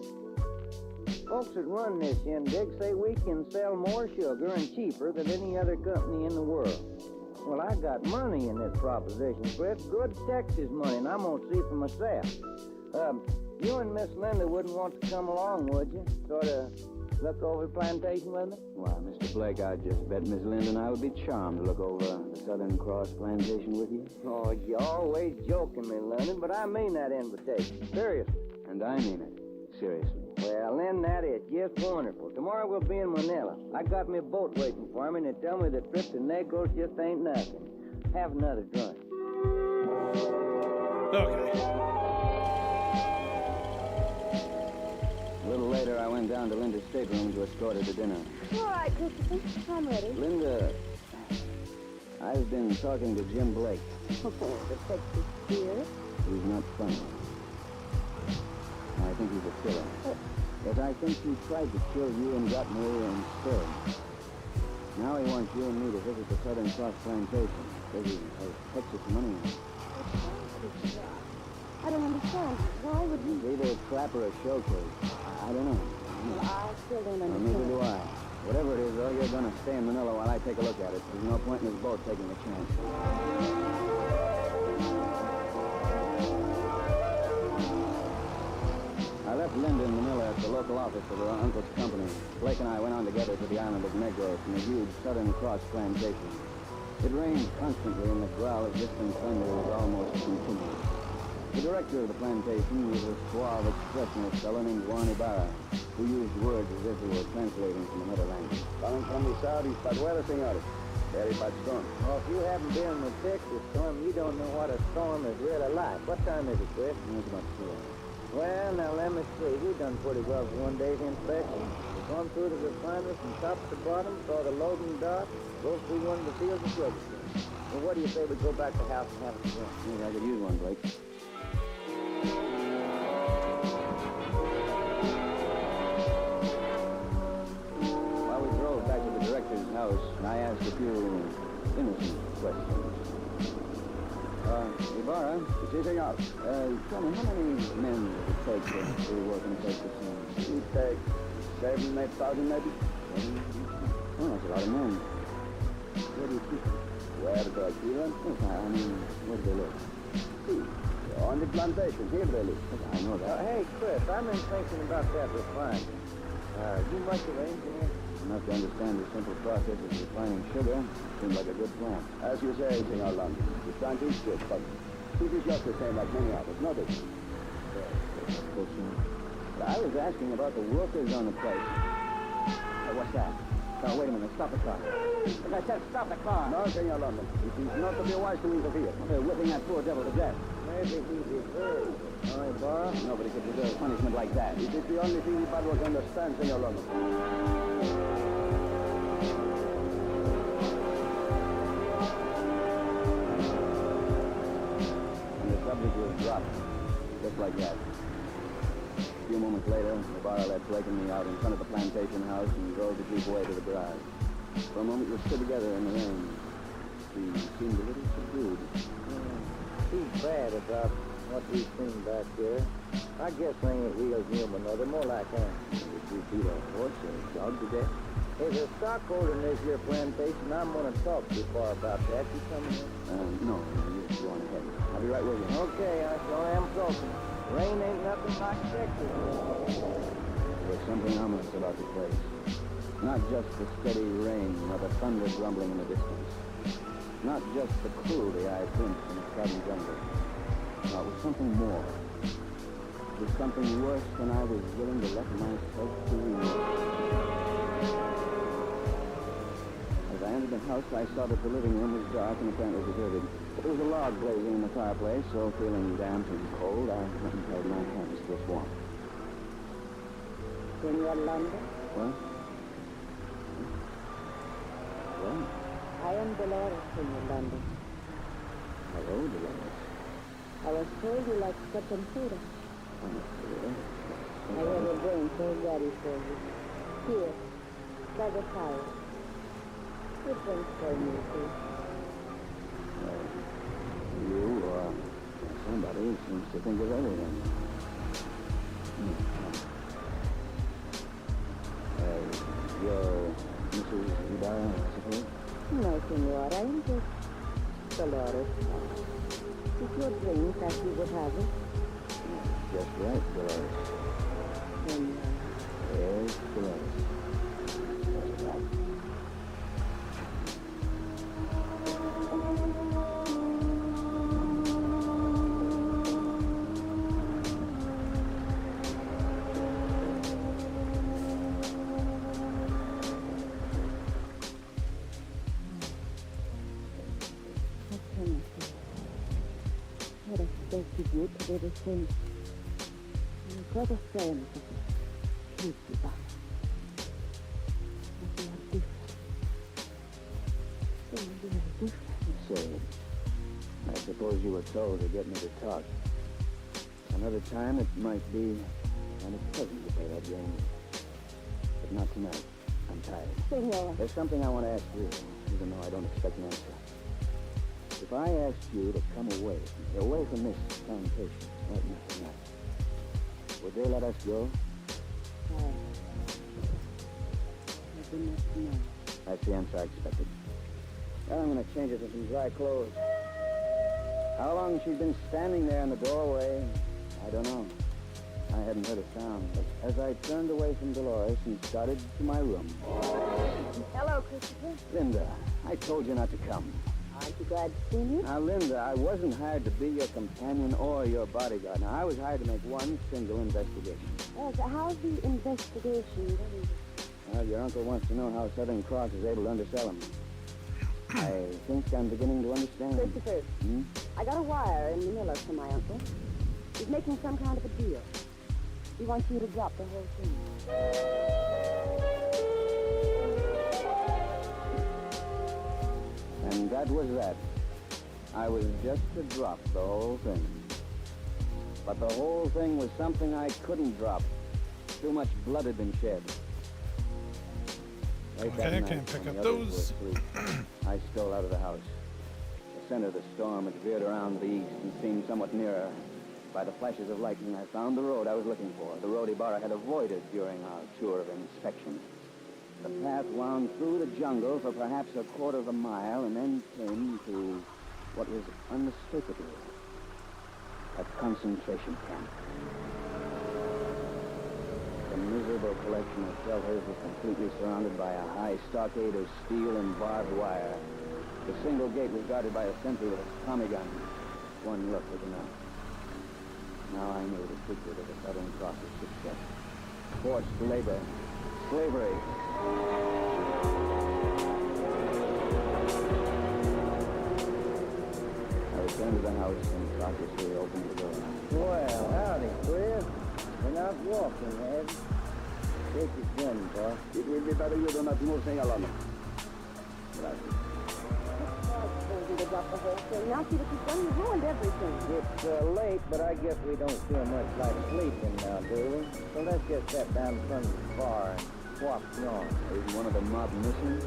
Folks that run this shindig say we can sell more sugar and cheaper than any other company in the world. Well, I got money in this proposition, Chris. Good Texas money, and I'm gonna see for myself. You and Miss Linda wouldn't want to come along, would you? Sort of look over the plantation with me? Well, Mr. Blake, I just bet Miss Linda and I would be charmed to look over the Southern Cross plantation with you. Oh, you're always joking me, Lennon, but I mean that invitation. Seriously. And I mean it. Seriously. Well, then that is just wonderful. Tomorrow we'll be in Manila. I got me a boat waiting for me, and they tell me the trip to Negros just ain't nothing. Have another drink. Okay. A little later, I went down to Linda's stateroom to escort her to dinner. All right, Christopher. I'm ready. Linda, I've been talking to Jim Blake. The Texas spirit. He's not funny. I think he's a killer. But I think he tried to kill you and got me instead. Now he wants you and me to visit the Southern Cross plantation. Says he has Texas money in it. I don't understand. Why would he... It's either a trap or a showcase. I don't know. Well, I still don't Well, understand. neither do I. Whatever it is, though, you're going to stay in Manila while I take a look at it. There's no point in this boat taking a chance. I left Linda in Manila at the local office of her uncle's company. Blake and I went on together to the island of Negros in the huge Southern Cross plantation. It rained constantly, and the growl of distant thunder was almost continuous. The director of the plantation was a suave, expressionist fellow named Juan Ibarra, who used words as if he were translating from another language. Coming from the south, bad weather, senores. Very bad storm. Well, if you haven't been in the Texas storm, you don't know what a storm is really like. What time is it, Chris? It's about 4. Well, now let me see. We've done pretty well for one day's inspection. We've gone through the refinery from top to bottom, saw the loading dock, go through one of the fields of sugar. Well, what do you say we go back to the house and have a drink? Maybe I could use one, Blake. While we drove back to the director's house, I asked a few innocent questions. Ibarra, Si, senor. tell me, how many men does it take to work in Texas? It takes 7,000, 8,000 maybe. Oh, that's a lot of men. Where do you keep them? Where do I keep them? Yes, I mean, where do they live? On the plantation, here they live. I know that. Hey, Chris, I've been thinking about that refinery. You much of an engineer? Enough to understand the simple process of refining sugar. Seems like a good plan. As you say, senor London, the plant is good, but it is just the same like many others, not it? I was asking about the workers on the place. What's that? Oh, wait a minute. Stop the car. I said stop the car. No, senor London. It is not to be wise to interfere. They're whipping that poor devil to death. Maybe he deserves it. All right, Barr? Nobody could deserve punishment like that. It is the only thing the bad work understands, senor London. And the subject was dropped. Just like that. A few moments later, Ibarra let Blake and me out in front of the plantation house and drove the Jeep away to the garage. For a moment, we stood together in the rain. She seemed a little subdued. He's bad about what we've seen back there. I guess they ain't real human, though. They're more like animals. If we beat a horse or a dog to death? Hey, there's a stockholder in this here plantation. I'm going to talk to you far about that. You coming in? No, you go on ahead. I'll be right with you. Okay, I sure am talking. Rain ain't nothing like Texas. There's something ominous about the place. Not just the steady rain or the thunder grumbling in the distance. Not just the cruelty I glimpsed in the sudden jungle. No, it was something more. It was something worse than I was willing to let myself believe. As I entered the house, I saw that the living room was dark and apparently deserted. There was a log blazing in the fireplace, so feeling damp and cold, I went and held my hands to its warmth. Senor London? What? What? I am Dolores, Senor London. Hello, Dolores. I was told you like tempura. I have a drink all ready for you. Here, by the fire. You drink for me, too. You, or somebody, seems to think of everything. You're Mrs. Ibarra, I suppose? No, senor, I am just Dolores. If your drink as you would have it. Just right, Dolores. Then, Yes, Dolores. Just right. What I spoke to you to everything. You've got a friend that keeps you back. But you are different. So you are different. Say, I suppose you were told to get me to talk. Another time it might be kind of pleasant to play that game. But not tonight. I'm tired. Senor. There's something I want to ask you, even though I don't expect an answer. If I asked you to come away from this plantation right now tonight, would they let us go? I do not know. That's the answer I expected. Well, I'm going to change it to some dry clothes. How long she's been standing there in the doorway, I don't know. I hadn't heard a sound, but as I turned away from Dolores and started to my room... Hello, Christopher. Linda, I told you not to come. Aren't you glad to see me? Now, Linda, I wasn't hired to be your companion or your bodyguard. Now, I was hired to make one single investigation. Yes, how's the investigation going? Well, your uncle wants to know how Southern Cross is able to undersell him. I think I'm beginning to understand. Christopher, I got a wire in Manila from my uncle. He's making some kind of a deal. He wants you to drop the whole thing. And that was that. I was just to drop the whole thing. But the whole thing was something I couldn't drop. Too much blood had been shed. Okay, I can't pick up those. I stole out of the house. The center of the storm had veered around the east and seemed somewhat nearer. By the flashes of lightning, I found the road I was looking for, the road Ibarra had avoided during our tour of inspection. The path wound through the jungle for perhaps a quarter of a mile and then came to what was unmistakably a concentration camp. The miserable collection of shelters was completely surrounded by a high stockade of steel and barbed wire. The single gate was guarded by a sentry with a Tommy gun. One look was enough. Now I knew the secret of the Southern Cross's success. Forced labor, slavery. I returned to the house and cautiously opened the door. Well, howdy, Chris. Been out walking, have you? Take your gun, boss. It will be better you do not move, Senor. Gracias. I told you to drop the whole thing. Now see what you've done. You ruined everything. It's late, but I guess we don't feel much like sleeping now, do we? So let's get that down in front of the bar and swap yarns. Isn't one of the mob missing?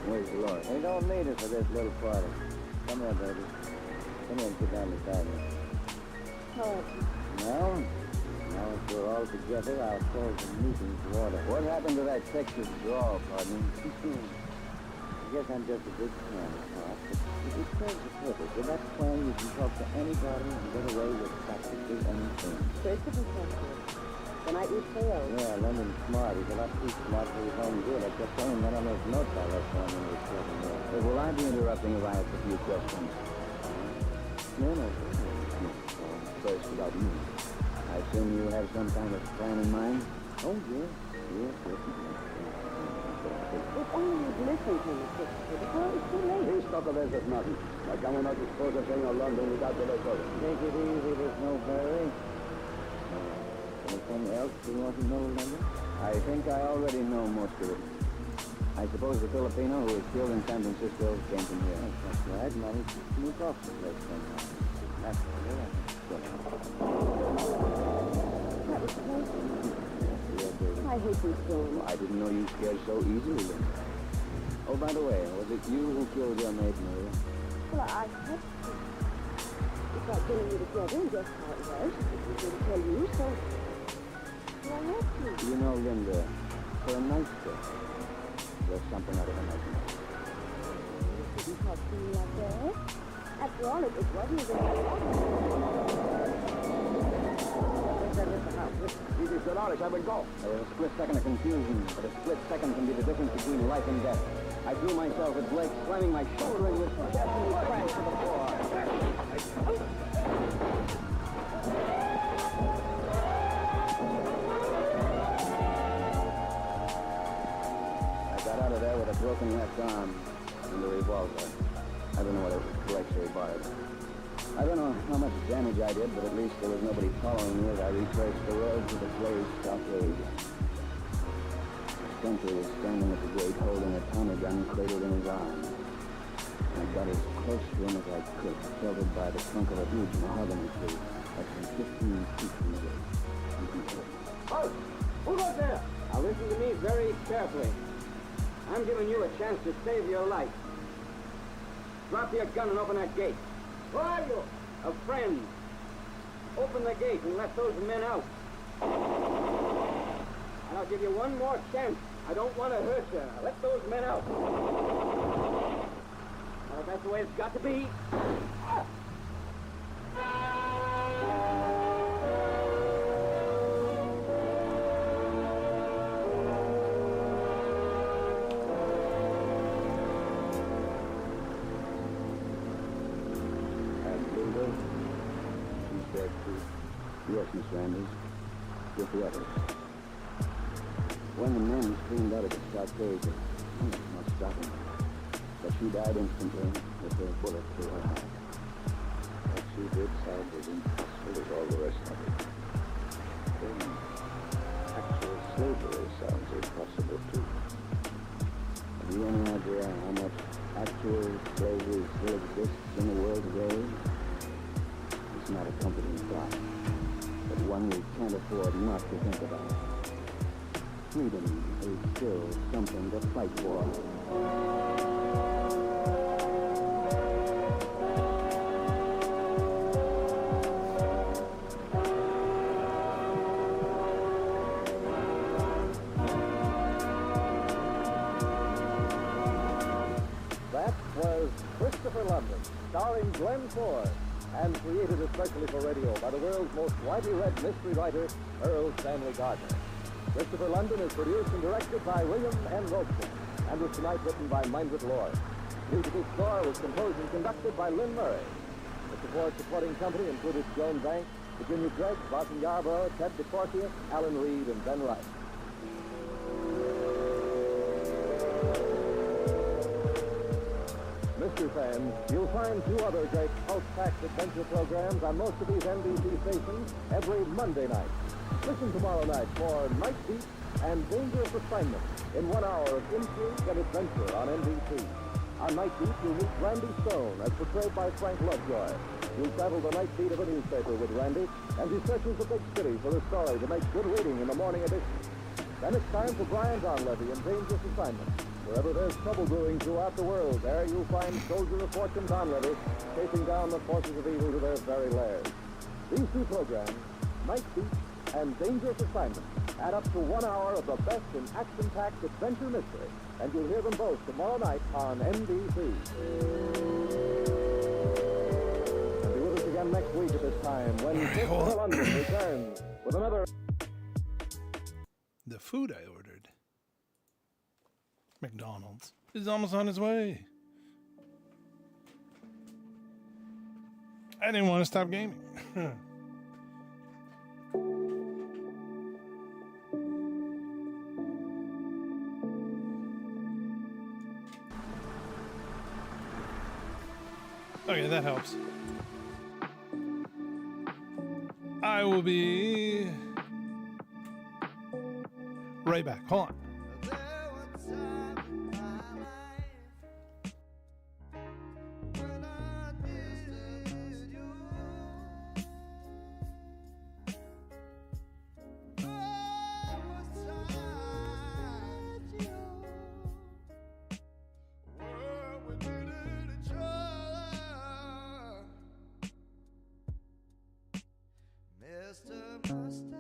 Where's Dolores? They don't need us for this little party. Come here, baby. Come here and sit down beside me. Oh, Now that we're all together, I'll call the meeting to order. What happened to that Texas draw, partner? I guess I'm just a big fan of Pop, but it serves a purpose. With that plan, you can talk to anybody and get away with practically anything. Christopher said so. The night we sailed. Yeah, London's smart. He's a lot too smart for his own good. I kept telling him that on those notes I left for him when he was serving there. Will I be interrupting if I ask a few questions? No. First, about you. I assume you have some kind of plan in mind? Oh, yes. If only you'd listen to me, Christopher. Before it's too late. Please stop the rest of nothing. I cannot dispose of Senor London without the record. Take it easy. There's no hurry. Anything else you want to know, London? I think I already know most of it. I suppose the Filipino who was killed in San Francisco came from here. That's right. Managed to sneak off the place somehow. That's That was close. I hate these storms. I didn't know you scared so easily, Linda. Oh, by the way, was it you who killed your maid, Maria? Well, I had to. It's like getting you together and guess how it was. It didn't tell you, so I had to. You know, Linda, for a nice girl, there's something out of imagination. You couldn't talk to me like that. After all, it wasn't even my fault. Easy, Sir Lawrence, I will go. There was a split second of confusion, but a split second can be the difference between life and death. I threw myself at Blake, slamming my shoulder into his chest, and he crashed to the floor. I got out of there with a broken left arm and a revolver. I don't know what it was, collector barred. I don't know how much damage I did, but at least there was nobody following me as I retraced the road to the Blaze stockade. Spencer was standing at the gate holding a Tommy gun cradled in his arms. I got as close to him as I could, sheltered by the trunk of a huge mahogany tree, less than 15 feet from the gate. Halt! Who's up there? Now listen to me very carefully. I'm giving you a chance to save your life. Drop your gun and open that gate. Who are you? A friend. Open the gate and let those men out. And I'll give you one more chance. I don't want to hurt you. Let those men out. Now, that's the way it's got to be. Yes, Miss Randers. With the others. When the men streamed out of the stockade, not stopping. But she died instantly with a bullet through her heart. What she did sound as impossible as all the rest of it. Then actual slavery sounds impossible too. Have you any idea how much actual slavery still exists in the world today? It's not a comforting thought, but one we can't afford not to think about. Freedom is still something to fight for. That was Christopher London, starring Glenn Ford, and created especially for radio by the world's most widely read mystery writer, Earl Stanley Gardner. Christopher London is produced and directed by William N. Robson, and was tonight written by Mindred Lord. Musical score was composed and conducted by Lynn Murray. The supporting company included Joan Banks, Virginia Gregg, Barton Yarborough, Ted DeCorsia, Alan Reed, and Ben Wright. Mystery fans, you'll find two other great pulse-packed adventure programs on most of these NBC stations every Monday night. Listen tomorrow night for Night Beat and Dangerous Assignment in 1 hour of intrigue and adventure on NBC. On Night Beat, you'll meet Randy Stone as portrayed by Frank Lovejoy. You'll travel the night beat of a newspaper with Randy as he searches the big city for a story to make good reading in the morning edition. Then it's time for Brian Donlevy and Dangerous Assignment. Wherever there's trouble brewing throughout the world, there you'll find Soldier of Fortune Donlevy chasing down the forces of evil to their very lairs. These two programs, Night Beat and Dangerous Assignment, add up to 1 hour of the best in action-packed adventure mystery, and you'll hear them both tomorrow night on NBC. And be with us again next week at this time when Christopher London returns with another... The food I ordered, McDonald's, is almost on its way. I didn't want to stop gaming. Okay, that helps. I will be right back. Hold on. Mr. Mustache.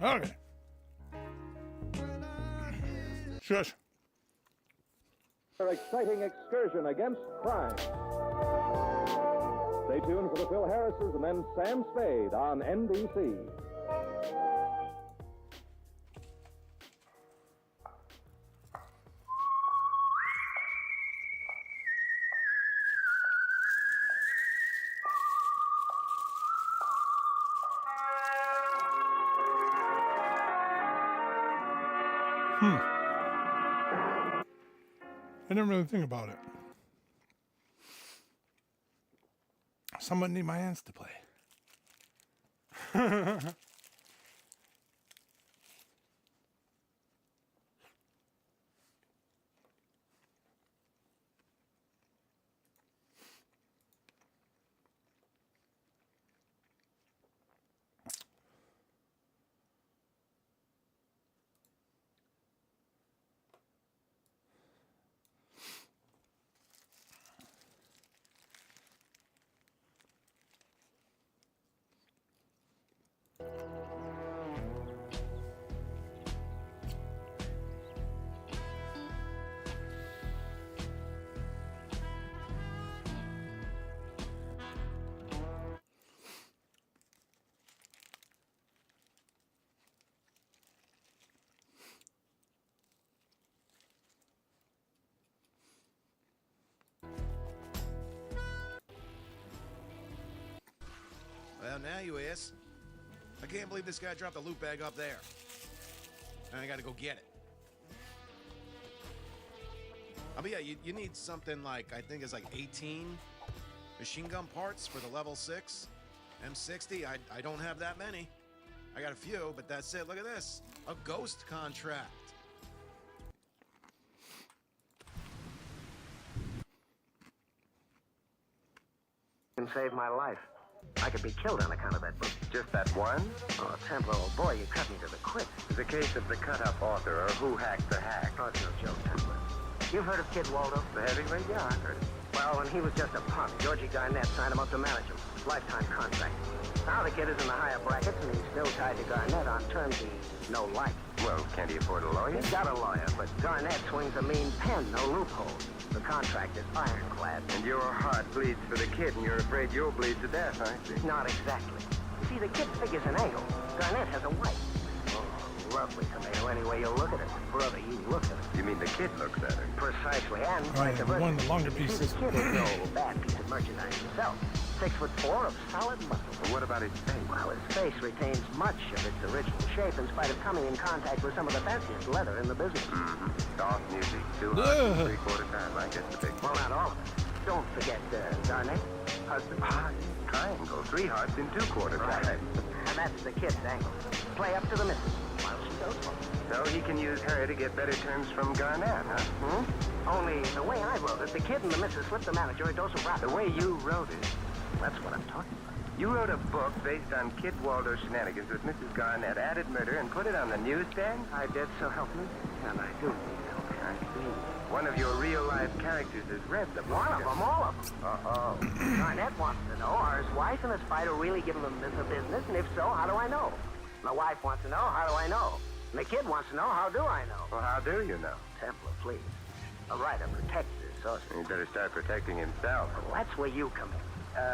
Okay. Shush. An exciting excursion against crime. Stay tuned for the Phil Harrises and then Sam Spade on NBC. I didn't really think about it. Someone need my hands to play. Well, now you ask. I can't believe this guy dropped a loot bag up there. And I gotta go get it. But yeah, you need something like, I think it's like 18 machine gun parts for the level 6 M60. I don't have that many. I got a few, but that's it. Look at this. A ghost contract. Can save my life. I could be killed on account of that book. Just that one? Oh, Templar, old boy, you cut me to the quick. It's a case of the cut-up author or who hacked the hack. Oh, it's no joke, Templar. You've heard of Kid Waldo? The heavyweight? Yeah, I heard it. Well, when he was just a punk, Georgie Garnett signed him up to manage him. Lifetime contract. Now the kid is in the higher brackets, and he's still tied to Garnett on terms he no like. Well, can't he afford a lawyer? He's got a lawyer, but Garnett swings a mean pen, no loopholes. The contract is ironclad. And your heart bleeds for the kid, and you're afraid you'll bleed to death, aren't you? Not exactly. You see, the kid figures an angle. Garnett has a wife. Oh, lovely tomato, any way you look at it. Brother, you look at it. You mean the kid looks at her? Precisely, and Right, one of the longer pieces. See, the kid is no bad piece of merchandise himself. 6'4" of solid muscle. Well, what about his face? Well, his face retains much of its original shape in spite of coming in contact with some of the fanciest leather in the business. Mm-hmm. Soft music, 2 hearts, 3/4 time. I guess the big Well, not all of it. Don't forget Garnett, husband. Triangle, 3 hearts in 2/4 time. Right. And that's the kid's angle. Play up to the missus while she goes for it. So he can use her to get better terms from Garnett, huh? Only the way I wrote it, the kid and the missus slipped the manager a dose of rap. The way you wrote it. That's what I'm talking about. You wrote a book based on Kid Waldo's shenanigans with Mrs. Garnett, added murder, and put it on the newsstand? I did, so help me. And I do need help. I see. One of your real-life characters has read the book. One of them, all of them. Uh-oh. Garnett wants to know, are his wife and his spider really giving him the business? And if so, how do I know? My wife wants to know, how do I know? And the kid wants to know, how do I know? Well, how do you know? Templar, please. A writer protects his source. He better start protecting himself. Well, that's where you come in.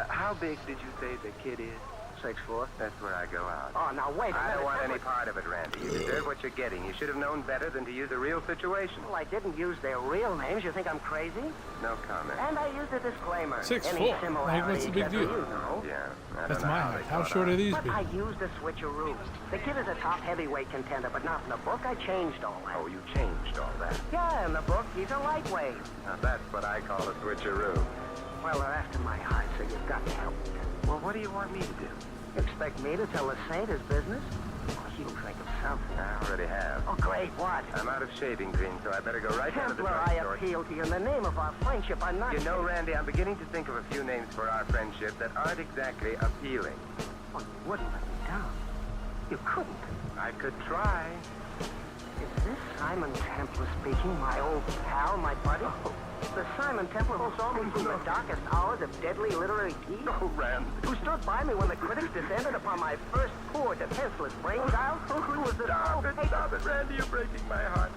How big did you say the kid is? 6'4". That's where I go out. Oh, now wait a minute. I don't want any part of it, Randy. You deserve what you're getting. You should have known better than to use a real situation. Well, I didn't use their real names. You think I'm crazy? No comment. And I used a disclaimer. 6'4". Like, what's the big deal? You know. Yeah. That's my height. How short are these But people? I used a switcheroo. The kid is a top heavyweight contender, but not in the book. I changed all that. Oh, you changed all that. Yeah, in the book, he's a lightweight. Now, that's what I call a switcheroo. Well, they're after my heart, so you've got to help me. Well, what do you want me to do? You expect me to tell the saint his business? Oh, you think of something. I already have. Oh, great, what? I'm out of shaving cream, so I better go right down to the Templar, I drugstore. appeal to you in the name of our friendship. I'm not... You know, Randy, I'm beginning to think of a few names for our friendship that aren't exactly appealing. Oh, you wouldn't let me down. You couldn't. I could try. Is this Simon Templar speaking, my old pal, my buddy? Oh. The Simon Templar who saw me through the darkest hours of deadly literary tea? Oh, Randy. Who stood by me when the critics descended upon my first poor a defenseless brain child. Who was it? Stop it, Randy. You're breaking my heart.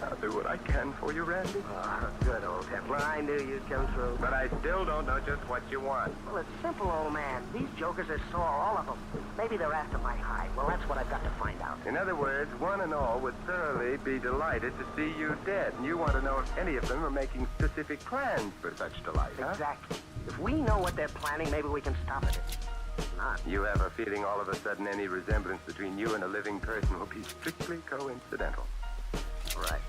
I'll do what I can for you, Randy. Oh, good old Templar. I knew you'd come through. But I still don't know just what you want. Well, it's simple, old man. These jokers are sore, all of them. Maybe they're after my hide. Well, that's what I've got to find out. In other words, one and all would thoroughly be delighted to see you dead. And you want to know if any of them are making specific plans for such delight, huh? Exactly. If we know what they're planning, maybe we can stop it. If not... You have a feeling all of a sudden any resemblance between you and a living person will be strictly coincidental. Right.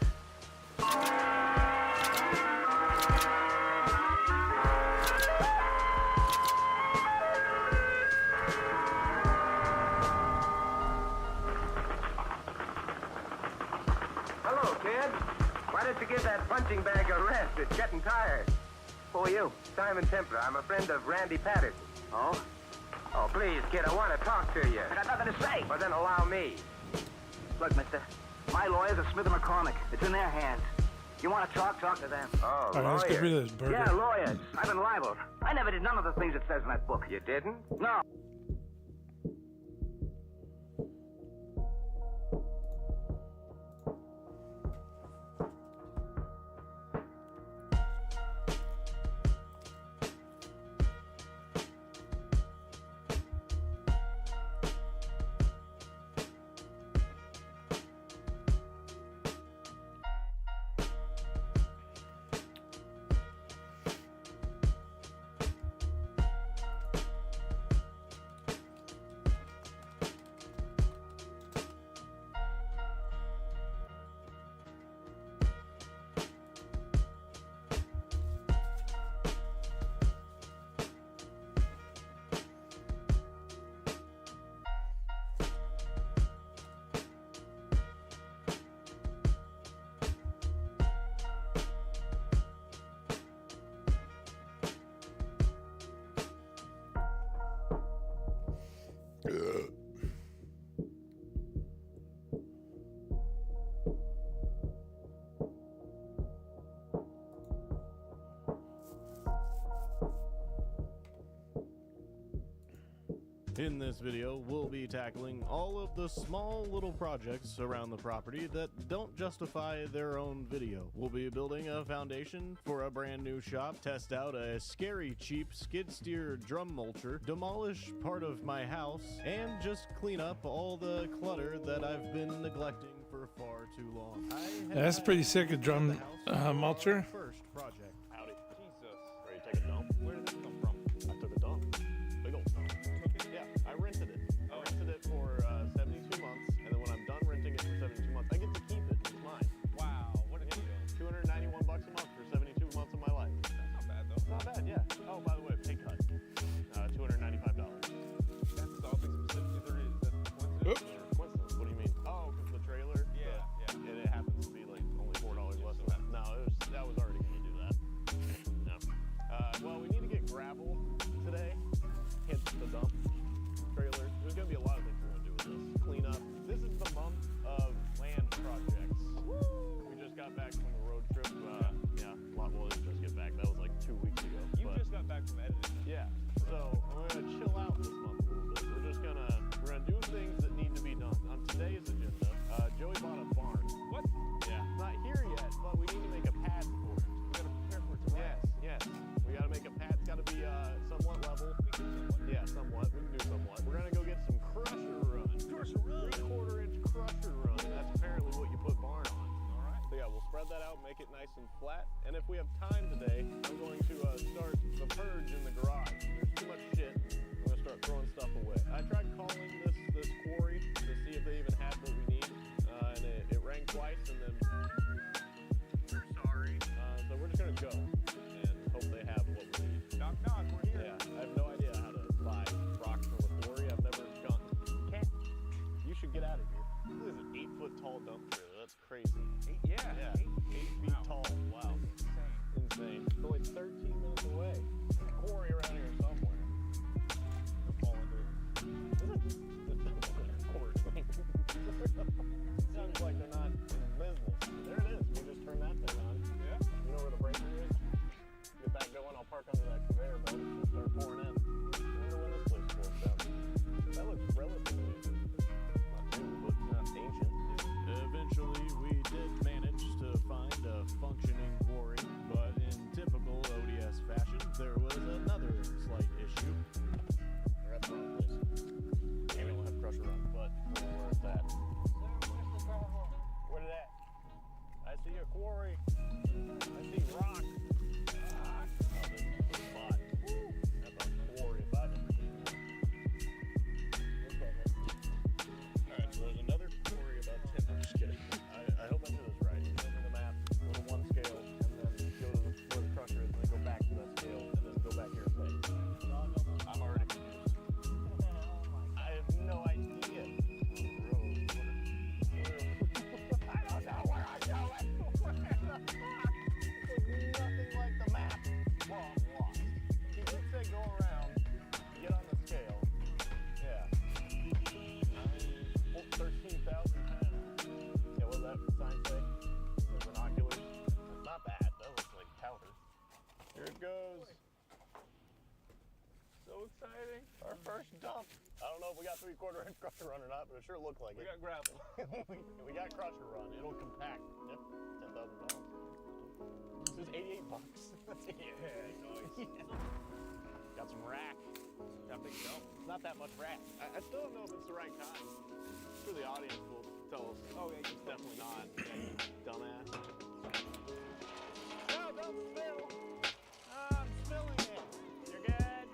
Hello, kid. Why don't you give that punching bag a rest? It's getting tired. Who are you? Simon Templar. I'm a friend of Randy Patterson. Oh? Oh, please, kid, I want to talk to you. I got nothing to say. Well, then allow me. Look, mister, my lawyers are Smith & McCormick. It's in their hands. You want to talk to them. Oh, All right, let's get rid of this burger. Yeah, lawyers. I've been libeled. I never did none of the things it says in that book. You didn't? No. In this video, we'll be tackling all of the small little projects around the property that don't justify their own video. We'll be building a foundation for a brand new shop, test out a scary cheap skid steer drum mulcher, demolish part of my house, and just clean up all the clutter that I've been neglecting for far too long. Yeah, that's pretty sick, a drum mulcher. First project. Howdy. Jesus. Ready to take a dump? Where did this come from? I took a dump. Big old dump. Yeah, I rented it. I rented it for 72 months, and then when I'm done renting it for 72 months, I get to keep it. It's mine. Wow, what a deal. $291 a month for 72 months of my life. That's not bad, though. Not bad, yeah. Oh, by the way, pay cut. $295. That's something specific. There is. That's coincidence. Oops. Coincidence. What do you mean? Oh, because the trailer? Yeah. And it happens to be like only $4 less than that. No, that was already going to do that. No. Well, we need to get gravel today. Hit the dump trailer. There's going to be a lot of things we're going to do with this. Clean up. This is the month of land projects. Woo! We just got back from the road trip. Yeah, well, didn't just get back. That was like 2 weeks ago. You just got back from editing. Yeah. So we're going to chill out this month a little bit. We're gonna do things that need to be done. On today's agenda, Joey bought a barn. What? Yeah. Not here yet, but we need to make a pad for it. We gotta prepare for it tomorrow. Yes. We gotta make a pad. It's gotta be somewhat level. Yeah, somewhat. We can do somewhat. We're gonna go get some crusher run. Crusher run. 3/4-inch crusher run. That's apparently what you put barn on. All right. So yeah, we'll spread that out, make it nice and flat. And if we have time today, I'm going to start the purge in the garage. There's too much shit. I'm gonna start throwing stuff away. I tried calling this quarry to see if they even had what we need, and it rang twice, and then we're sorry. So we're just gonna go and hope they have what we need. Knock knock, we're here. Yeah, I have no idea how to buy rocks from a quarry. I've never gone. You should get out of here. This is an 8-foot tall dump trailer. That's crazy. 8 feet tall. Wow. Insane. It's only 13 minutes away. There's a quarry around here somewhere. Sounds like they're not in business. There it is. We just turn that thing on. Yeah. You know where the breaker is? Get that going. I'll park under that conveyor belt and start pouring in. I wonder when this place closed down. That looks relatively know if we got 3/4 inch crusher run or not, but it sure looked like it. We got gravel. we got crusher run. It'll compact. Yep, 10,000 pounds. This is $88. Yeah, nice. Got some rack. Got big dump. Not that much rack. I still don't know if it's the right kind. I'm sure the audience will tell us. Oh yeah, it's definitely not. Yeah, you dumbass. No, don't spill. I'm spilling it. You're good.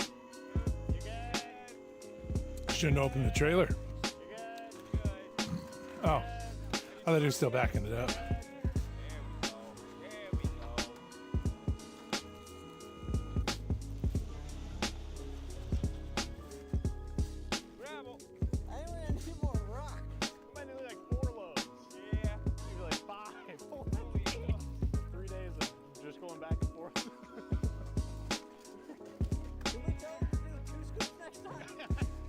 You're good. Shouldn't open the trailer. You're good. Oh, I thought he was still backing it up. Gravel. I only need more rock. We might need like 4 loads. Yeah. Maybe like 5. 3 days of just going back and forth. Can we tell him to do 2 scoops next time?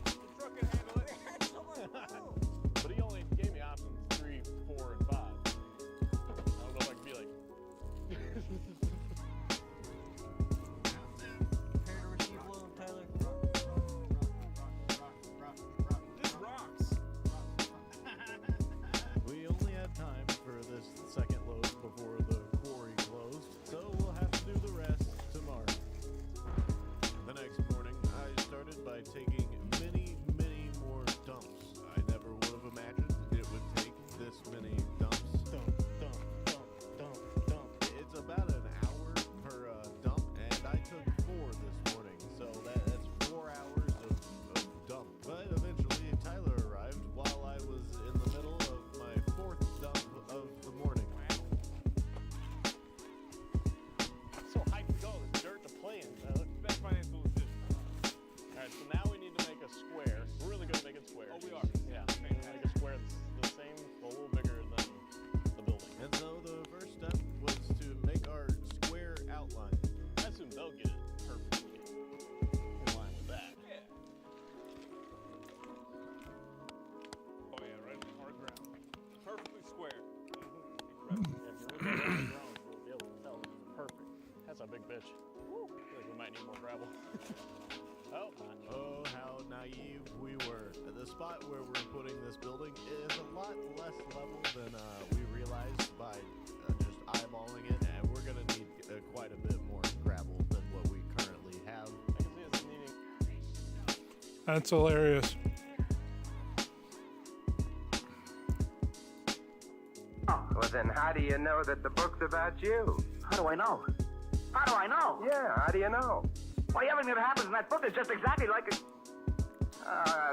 The truck can handle it. We had so much room. But he only gave me options 3, 4, and 5. I don't know if I can be like. Prepare to receive load, Tyler. This rocks. We only had time for this second load before the quarry closed, so we'll have to do the rest tomorrow. The next morning, I started by taking many, many more dumps. I never would have imagined it would take this many dumps. Dump, dump, dump, dump, dump. It's about an hour per dump, and I took 4 this morning, so that's 4 hours of dump. But eventually, Tyler arrived while I was in the middle of my 4th dump of the morning. I'm so hyped to go. There's dirt to play in, Tyler. Best financial decision. Alright, so now we need to make a square. We're really good at making squares. Oh, we are. Yeah, we need to make a square that's the same, a little bigger than the building. And so the first step was to make our square outline. I assume they'll get it perfectly in line with that. Yeah. Oh yeah, right in hard ground. Perfectly square. Incredible. If you look at the ground, we'll be able to tell it's perfect. That's a big bitch. Woo. I feel like we might need more gravel. Oh, how naive we were. The spot where we're putting this building is a lot less level than we realized by just eyeballing it, and we're going to need quite a bit more gravel than what we currently have. I can see us needing... That's hilarious. Well, then how do you know that the book's about you? How do I know? How do I know? Yeah, how do you know? Why, everything that happens in that book is just exactly like it.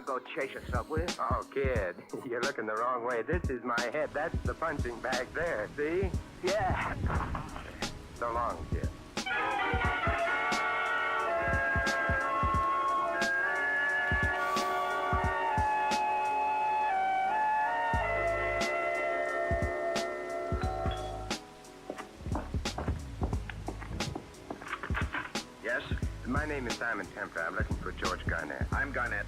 Go chase yourself, will you? Oh, kid, you're looking the wrong way. This is my head. That's the punching bag there, see? Yeah. So long, kid. Yes? My name is Simon Templar. I'm looking for George Garnett. I'm Garnett.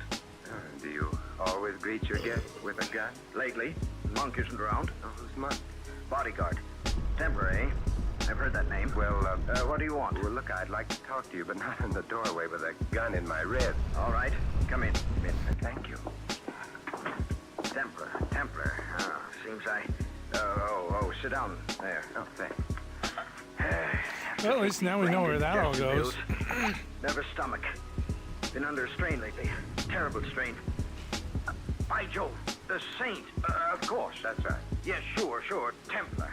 Do you always greet your guests with a gun? Lately, Monk isn't around. Oh, who's Monk? Bodyguard. Templar, eh? I've heard that name. Well, what do you want? Well, look, I'd like to talk to you, but not in the doorway with a gun in my ribs. All right. Come in. Thank you. Templar. Seems I... sit down there. Oh, thanks. Well, at least now we know where that all goes. Nervous stomach. Been under strain lately. Terrible strain. By Jove, the Saint. Of course. That's right. Yes, sure. Templar.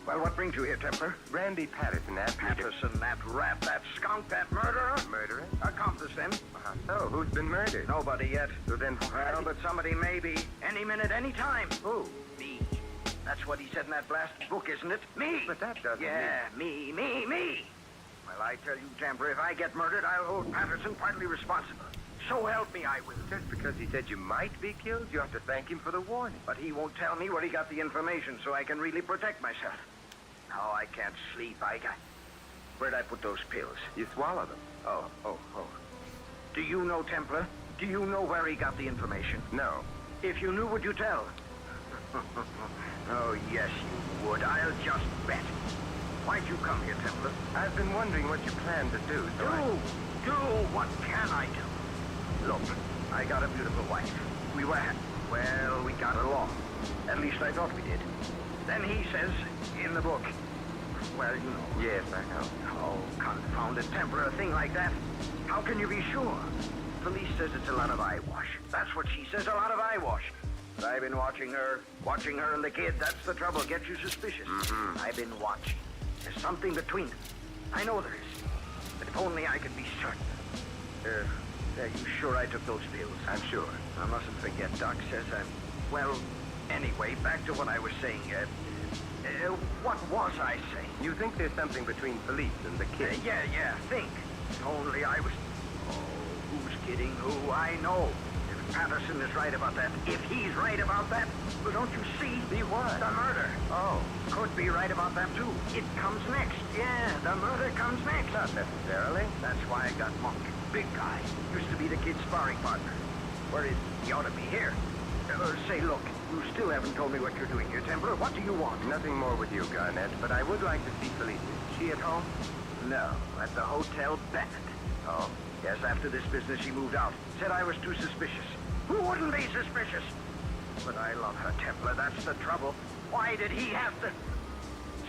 Well, what brings you here, Templar? Randy Patterson, that rat, that skunk, that murderer? Murderer? Accomplice him. So, who's been murdered? Nobody yet. So then, Well, but somebody may be. Any minute, any time. Who? Me. That's what he said in that blasted book, isn't it? Me. But that doesn't me. Well, I tell you, Templar, if I get murdered, I'll hold Patterson partly responsible. So help me, I will. Just because he said you might be killed, you have to thank him for the warning. But he won't tell me where he got the information, so I can really protect myself. Now I can't sleep. Where'd I put those pills? You swallow them. Oh. Do you know, Templar? Do you know where he got the information? No. If you knew, would you tell? Oh, yes, you would. I'll just bet. Why'd you come here, Templar? I've been wondering what you plan to do, so do? What can I do? Look, I got a beautiful wife. We were happy. Well, we got along. At least I thought we did. Then he says, in the book, well, you know. Yes, I know. Oh, confounded temper, a thing like that. How can you be sure? Police says it's a lot of eyewash. That's what she says, a lot of eyewash. But I've been watching her and the kid. That's the trouble. Gets you suspicious. I've been watching. There's something between them. I know there is. But if only I could be certain. Are you sure I took those pills? I'm sure. I mustn't forget, Doc says I'm... Well, anyway, back to what I was saying. What was I saying? You think there's something between police and the kid? Yeah, think. Only I was... Oh, who's kidding who? I know. If Patterson is right about that, if he's right about that, well, don't you see? See what? The murder. Oh. Could be right about that, too. It comes next. Yeah, the murder comes next. Not necessarily. That's why I got Monk. Big guy. Used to be the kid's sparring partner. Where is he? He ought to be here. Say, look, you still haven't told me what you're doing here, Templar. What do you want? Nothing more with you, Garnett, but I would like to see Felicia. Is she at home? No, at the Hotel Bennett. Oh, yes, after this business she moved out. Said I was too suspicious. Who wouldn't be suspicious? But I love her, Templar. That's the trouble. Why did he have to...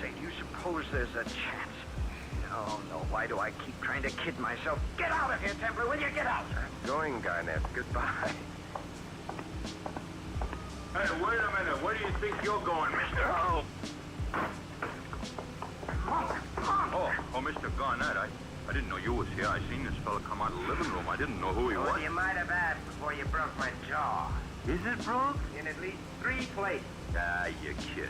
Say, do you suppose there's a chance? No. Why do I keep trying to kid myself? Get out of here, Templar. Will you get out? Going, Garnett. Goodbye. Hey, wait a minute. Where do you think you're going, mister? Oh. Monk! Oh, Mr. Garnett, I didn't know you was here. I seen this fella come out of the living room. I didn't know who he was. Well, you might have asked before you broke my jaw. Is it broke? In at least 3 places. Ah, you kid.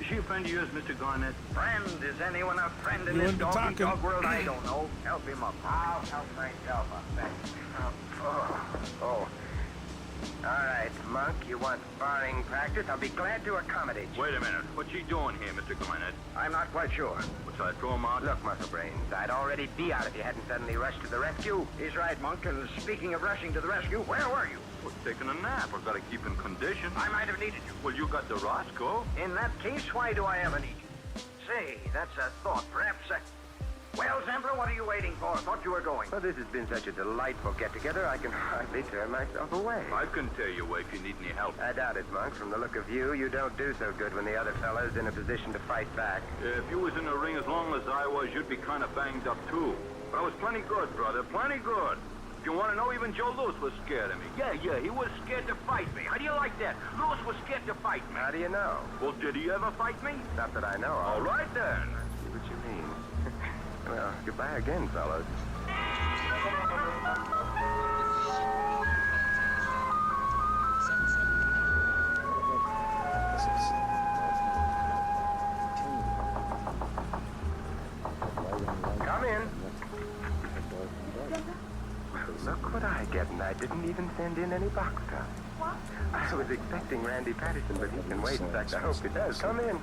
Is she a friend of yours, Mr. Garnett? Friend? Is anyone a friend in You this into talking? dog world? I don't know. Help him up. I'll help myself up, thanks. Oh. All right, Monk, you want sparring practice? I'll be glad to accommodate you. Wait a minute. What's she doing here, Mr. Garnett? I'm not quite sure. What, shall I throw him out? Look, Muscle Brains, I'd already be out if you hadn't suddenly rushed to the rescue. He's right, Monk, and speaking of rushing to the rescue, where were you? Well, taking a nap. I've got to keep in condition. I might have needed you. Well, you got the Roscoe. In that case, why do I ever need you? Say, that's a thought. Perhaps Well, Templar, what are you waiting for? Thought you were going. Well, this has been such a delightful get-together, I can hardly turn myself away. I can tell you if you need any help. I doubt it, Monk. From the look of you, you don't do so good when the other fellow's in a position to fight back. If you was in the ring as long as I was, you'd be kind of banged up, too. But I was plenty good, brother. Plenty good. If you want to know, even Joe Louis was scared of me. Yeah, he was scared to fight me. How do you like that? Louis was scared to fight me. How do you know? Well, did he ever fight me? Not that I know of. All right, then. I see what you mean. Well, goodbye again, fellows. Come in. Well, look what I get, and I didn't even send in any box tops. What? I was expecting Randy Patterson, but he can wait. In fact, I hope he does. Come in.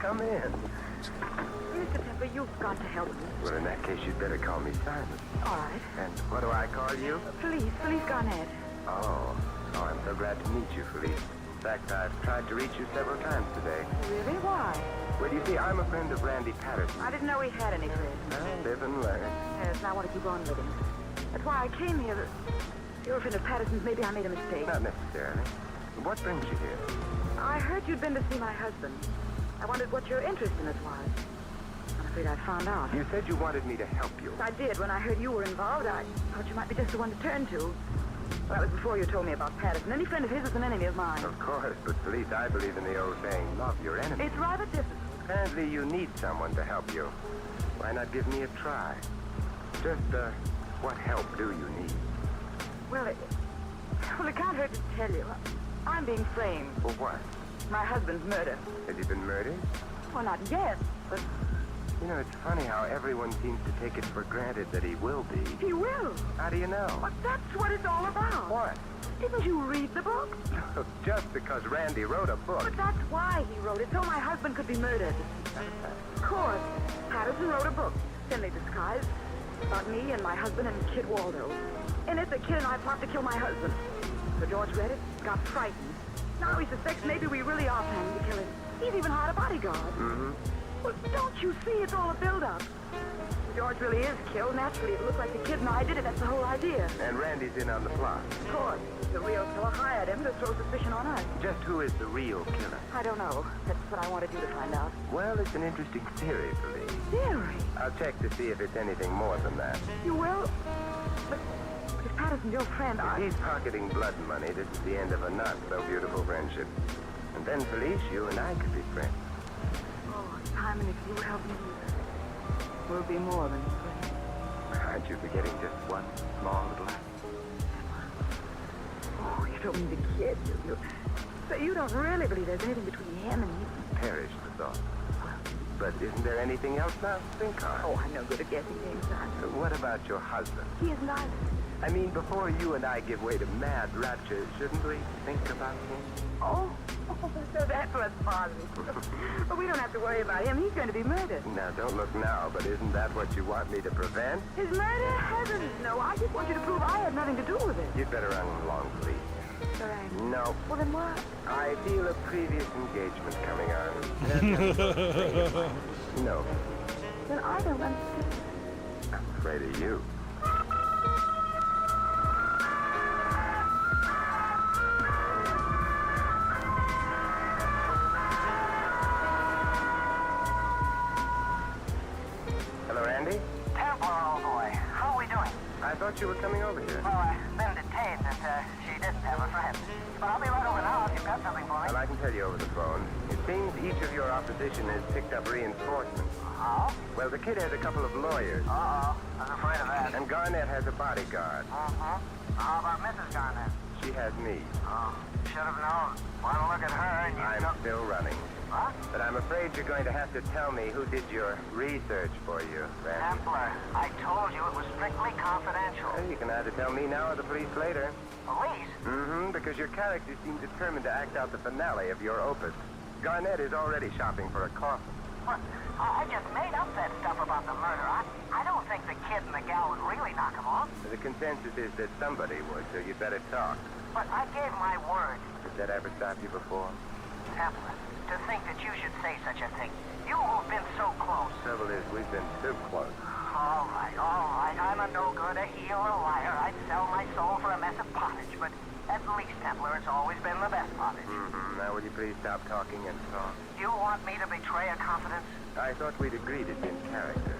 Mr. Temple, you've got to help me. Well, in that case, you'd better call me Simon. All right. And what do I call you? Felice Garnett. Oh, I'm so glad to meet you, Felice. In fact, I've tried to reach you several times today. Really? Why? Well, you see, I'm a friend of Randy Patterson. I didn't know he had any friends. Well, live and learn. Yes, and I want to keep on with him. That's why I came here. You're a friend of Patterson's. Maybe I made a mistake. Not necessarily. What brings you here? I heard you'd been to see my husband. I wondered what your interest in it was. I'm afraid I found out. You said you wanted me to help you. I did. When I heard you were involved, I thought you might be just the one to turn to. Well, that was before you told me about Patterson. Any friend of his is an enemy of mine. Of course, but Felice, I believe in the old saying, love your enemy. It's rather difficult. Apparently you need someone to help you. Why not give me a try? Just, what help do you need? Well, it can't hurt to tell you. I'm being framed. For what? My husband's murder. Has he been murdered? Well, not yet, but... You know, it's funny how everyone seems to take it for granted that he will be. He will? How do you know? But that's what it's all about. What? Didn't you read the book? Just because Randy wrote a book. But that's why he wrote it, so my husband could be murdered. Of course. Patterson wrote a book, thinly disguised, about me and my husband and Kid Waldo. In it, the kid and I plot to kill my husband. So George read it, got frightened. Now he suspects maybe we really are planning to kill him. He's even hired a bodyguard. Mm-hmm. Well, don't you see it's all a build-up? George really is killed, naturally it looked like the kid and I did it. That's the whole idea. And Randy's in on the plot. Of course. The real killer hired him to throw suspicion on us. Just who is the real killer? I don't know. That's what I wanted you to find out. Well, it's an interesting theory, Felice. Theory? I'll check to see if it's anything more than that. You will? But if Patterson's your friend, If he's pocketing blood money, this is the end of a not so beautiful friendship. And then, Felice, you and I could be friends. Oh, Simon, if you help me, we'll be more than friends. Aren't you forgetting just one small little act? Oh, you don't mean the kid, do you? So you don't really believe there's anything between him and me? Perish the thought. But isn't there anything else now to think on? Oh, I'm no good at guessing things, son. What about your husband? He is neither. I mean, before you and I give way to mad rapture, shouldn't we think about him? Oh, so that's what's bothering you. But we don't have to worry about him. He's going to be murdered. Now, don't look now, but isn't that what you want me to prevent? His murder? Heavens, no. I just want you to prove I had nothing to do with it. You'd better run along, please. Sir, No. Well, then what? I feel a previous engagement coming on. No. Then I don't understand. I'm afraid of you. Hello, Randy? Templar, old boy. How are we doing? I thought you were coming over here. Well, I've been detained and she didn't have a friend. But I'll be right over now if you've got something for me. Well, I can tell you over the phone. It seems each of your opposition has picked up reinforcements. Oh? Well, the kid has a couple of lawyers. Uh-oh. I was afraid of that. And Garnett has a bodyguard. Uh-huh. How about Mrs. Garnett? She has me. Oh, should have known. One look at her and you I'm still running. What? But I'm afraid you're going to have to tell me who did your research for you, Randy. Templar, I told you it was strictly confidential. Well, you can either tell me now or the police later. Police? Mm-hmm, because your character seems determined to act out the finale of your opus. Garnett is already shopping for a coffin. What? I just made up that stuff about the murder. I don't think the kid and the gal would really knock him off. The consensus is that somebody would, so you'd better talk. But I gave my word. Did that ever stop you before? Templar, to think that you should say such a thing. You who've been so close. Trouble is, we've been too close. All right. I'm a no-good, a heel, a liar. I'd sell my soul for a mess of pottage, but at least, Templar, it's always been the best pottage. Mm-hmm. Now, will you please stop talking and talk? You want me to betray a confidence? I thought we'd agreed it's in character.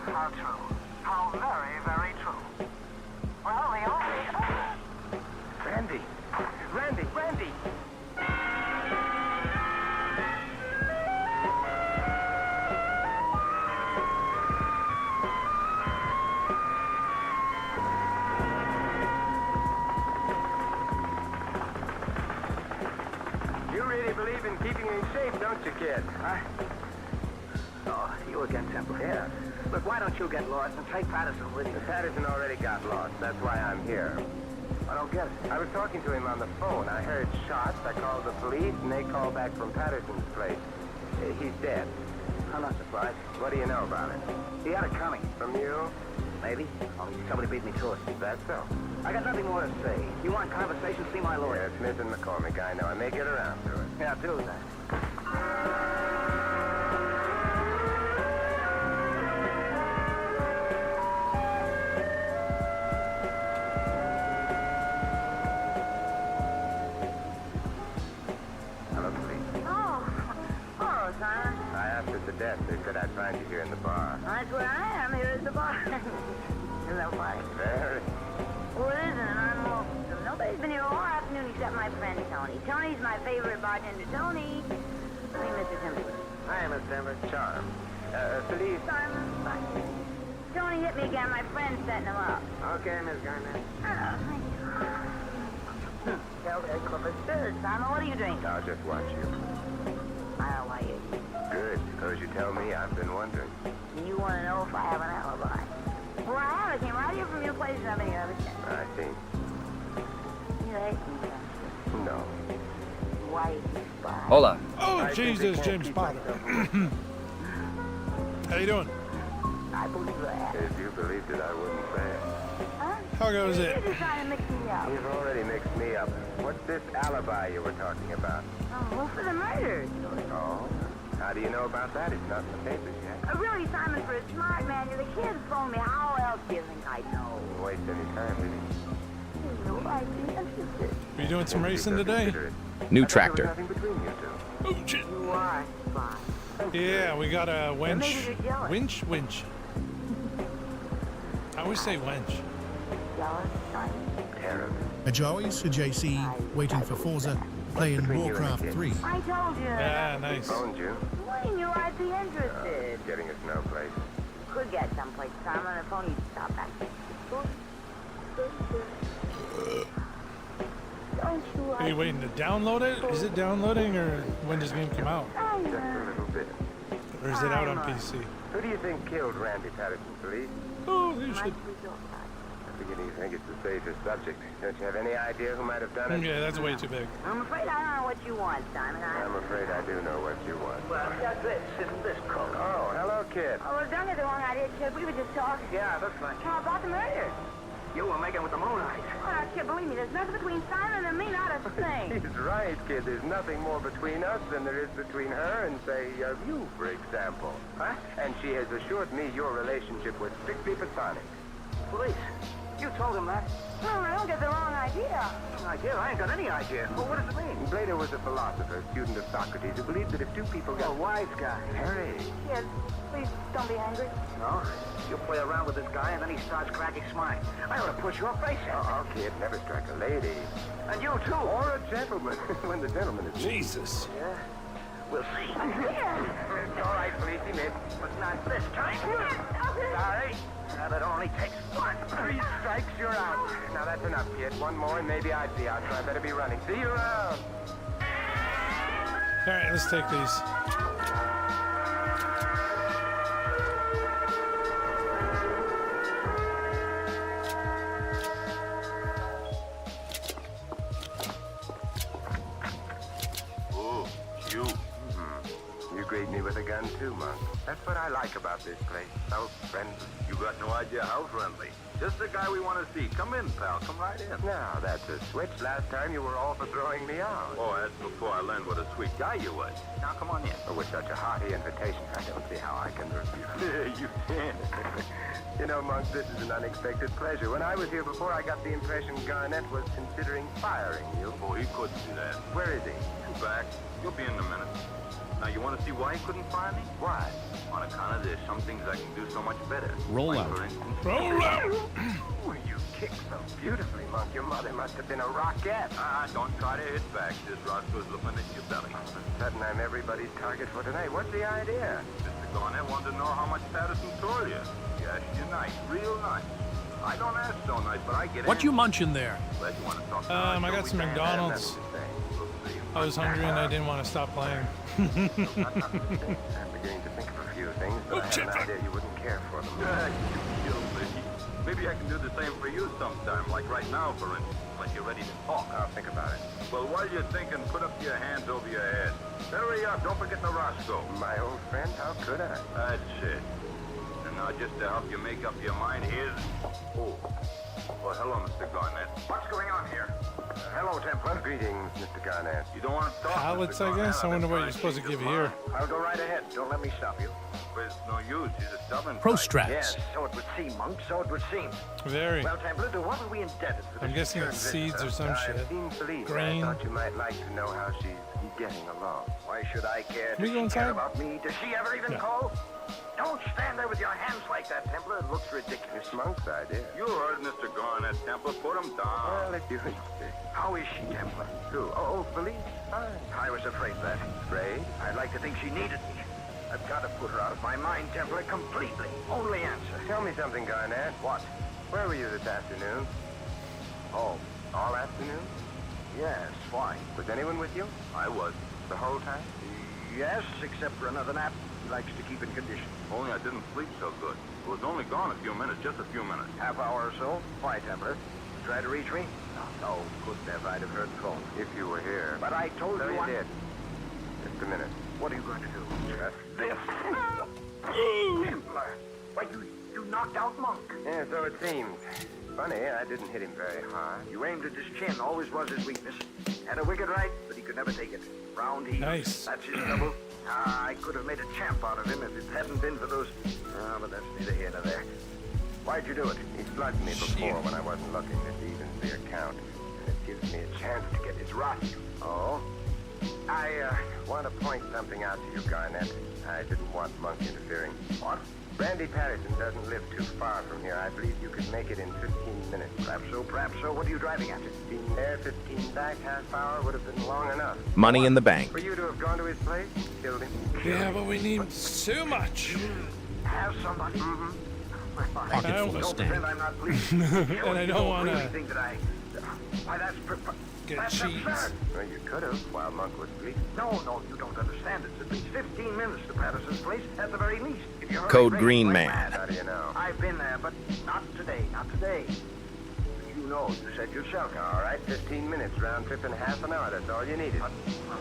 How true. How very, very true. Well, the only... Randy! Randy! Randy! You really believe in keeping in shape, don't you, kid? Oh, you again, Templar? Yeah. Look, why don't you get lost and take Patterson with you? Patterson already got lost. That's why I'm here. I don't get it. I was talking to him on the phone. I heard shots. I called the police, and they called back from Patterson's place. He's dead. I'm not surprised. What do you know about it? He had it coming. From you? Maybe. Only somebody beat me to it. That's so. I got nothing more to say. If you want conversation, see my lawyer. Yeah, Smith and McCormick. I know. I may get around to it. Yeah, do that. Hello, police. Oh, Simon. I asked at the desk. They said I'd find you here in the bar. That's where I am. Here is the bar. Isn't that funny? Very. Well, it isn't, and I'm lonesome. Nobody's been here all afternoon except my friend Tony. Tony's my favorite bartender. Tony. I mean, Mr. Templar. Hi, Miss Denver. Charm. Felice. Simon. Bye. Tony hit me again. My friend's setting him up. Okay, Miss Garnett. Oh, thank you. Tell that club is good. Simon, what are you drinking? I'll just watch you. I don't want you. Good. Suppose you tell me. I've been wondering. You want to know if I have an alibi? Well, I have. I came right here from your place and I've been here ever since. I see. You hate me, No. White spy. Hola. Oh, Jesus, James Potter. How you doing? I believe that. If you believed it, I wouldn't say it. Huh? How goes it? You're just trying to mix me up. You've already mixed me up. What's this alibi you were talking about? Oh, well, for the murder. Oh? How do you know about that? It's not in the papers yet. Really, Simon, for a smart man, you're the kid phoned me. How else do you think I'd know? Don't waste any time, did he? No, I'd be interested. Are you doing some racing today? New tractor. Nothing between you two. Oh, shit. You are fine. Yeah, we got a winch. Maybe you're jealous. Winch. I always say wench. Jealous, Simon? Terrible. A Joey's for JC, waiting for Forza, playing Warcraft 3. I told you. Yeah, nice. Phoned you. We knew I'd be interested. Getting us no place. Could get someplace, Simon, if only you'd stop back. Don't you Are you waiting to download it? Is it downloading, or when does the game come out? Just a little bit. Or is it out on PC? Who do you think killed Randy Patterson, police? Oh, you should. I'm beginning to think it's a safer subject. Don't you have any idea who might have done it? Yeah, that's way too big. I'm afraid I don't know what you want, Simon. I'm afraid I do know what you want. Well, just this. Isn't this coat? Oh, hello, kid. Oh, well, don't get the wrong idea, kid. We were just talking. Yeah, looks like How about the murder? you were making with the moonlight. Oh, kid, believe me, there's nothing between Simon and me, not a thing. He's right, kid. There's nothing more between us than there is between her and, say, you, for example. Huh? And she has assured me your relationship was strictly platonic. Police, you told him that? Well, I don't get the wrong idea. Idea? I ain't got any idea. Well, what does it mean? Plato was a philosopher, student of Socrates, who believed that if two people got... A wise guy. Harry. Kid, please don't be angry. No? You play around with this guy, and then he starts cracking smart. I ought to push your face in. Oh, kid, never strike a lady. And you, too. Or a gentleman, when the gentleman is... Jesus. Yeah? We'll see. It's all right, Felicity, miss. But not this time. Sorry. Now, that only takes one. 3 strikes, you're out. Now, that's enough, kid. One more, and maybe I'd be out, so I better be running. See you around. All right, let's take these. Ooh, you. You greet me with a gun, too, Monk. That's what I like about this place. So friendly. You got no idea how friendly. Just the guy we want to see. Come in, pal. Come right in. Now, that's a switch. Last time you were all for throwing me out. Oh, that's before I learned what a sweet guy you was. Now, come on in. Oh, with such a hearty invitation, I don't see how I can refuse. You can. You know, Monk, this is an unexpected pleasure. When I was here before, I got the impression Garnett was considering firing you. Oh, he couldn't do that. Where is he? In back. He'll be in a minute. Now, you want to see why he couldn't fire me? Why? On account of there's some things I can do so much better. Roll like, out. for instance, Roll out! Oh, you kick so beautifully, Monk. Your mother must have been a rocket. Don't try to hit back. This Roscoe's looking at your belly. All of a sudden, I'm everybody's target for tonight. What's the idea? Mr. Garnett wanted to know how much Patterson told you. Yes, you're nice. Real nice. I don't ask so nice, but I get What in. you munching there? Glad you want to talk to I me. got some McDonald's. I was hungry and I didn't want to stop playing. I'm beginning to think of a few things, but I had an idea you wouldn't care for them. You kill me. Maybe I can do the same for you sometime, like right now, for instance, like you're ready to talk. I'll think about it. Well, while you're thinking, put up your hands over your head. Hurry up, don't forget the Roscoe. My old friend, how could I? That's it. And now, just to help you make up your mind, here's... Oh. Well, hello, Mr. Garnett. What's going on here? Hello, Templar. Greetings, Mr. Garnett. You don't want to talk, Pallets, Mr. I guess? Garnett. I wonder what I've you're been supposed to trying give keep here. I'll go right ahead. Don't let me stop you. There's no use. He's a stubborn Pro type. straps. Yes, so it would seem, Monk. So it would seem. Very. Well, Templar, to what are we indebted for this? I'm guessing return it's seeds visitor? or some I've shit. seen Felicia. Grain. I thought you might like to know how she's getting along. Why should I care? Can we Does go she inside? care about me? Does she ever even Yeah. call? Don't stand there with your hands like that, Templar. It looks ridiculous. Monk's idea. You heard Mr. Garnett, Templar. Put him down. Well, if you insist. How is she, Templar? Who? Oh, Felicia. Fine. I was afraid of that. Afraid? I'd like to think she needed me. I've got to put her out of my mind, Templar, completely. Only answer. Tell me something, Garnett. What? Where were you this afternoon? Oh, all afternoon? Yes, why? Was anyone with you? I was. The whole time? Yes, except for another nap. He likes to keep in condition. Only I didn't sleep so good. It was only gone a few minutes, just a few minutes. Half hour or so? Why, Templar? Try to reach me? No, couldn't have. I'd have heard the phone. If you were here. But I told you I did. Just a minute. What are you going to do? This. Templar. Why, you knocked out Monk. Yeah, so it seems. Funny, I didn't hit him very hard. You aimed at his chin, always was his weakness. Had a wicked right, but he could never take it. Round heel. Nice. That's his double. I could have made a champ out of him if it hadn't been for those... but that's neither here nor there. Why'd you do it? He slugged me before when I wasn't looking. This evens the account. And it gives me a chance to get his roster. Oh? I want to point something out to you, Garnett. I didn't want Monk interfering. What? Randy Patterson doesn't live too far from here. I believe you could make it in 15 minutes. Perhaps so. What are you driving at? 15 there, 15 back, half hour would have been long enough. Money in the bank. For you to have gone to his place, killed him. Yeah, but we need so much. Have somebody. Pocket full of stand. I'm not pleased. And I don't want to Why, that's get cheese. Absurd. Well, you could have while Monk was asleep. No, you don't understand. It's at least 15 minutes to Patterson's place, at the very least. If you hurry, Code Ray, Green like Man. mad. How do you know? I've been there, but not today. But you know, you said yourself. All right, 15 minutes, round trip in half an hour. That's all you needed.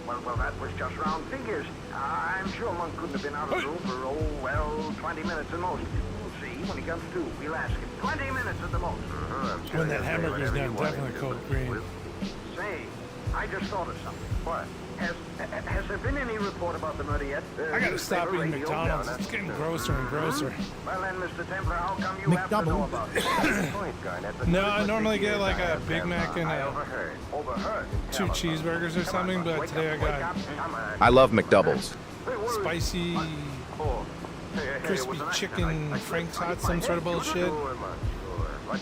Well, that was just round figures. I'm sure Monk couldn't have been out of the room for, 20 minutes at most. We'll see when he comes to. We'll ask him. 20 minutes at the most. I'm sure When that he'll say hamburger's whatever you done, want him definitely to. Code Green. Say, I just thought of something. What? Has there been any report about the murder yet? I gotta stop eating McDonald's. It's getting grosser and grosser. Well then, Mr. Templar, how come you have to know about it? No, I normally get like a Big Mac and Overheard. 2 cheeseburgers or something, but today I got I love McDoubles. spicy, crispy chicken, Frank's Hot, some sort of bullshit.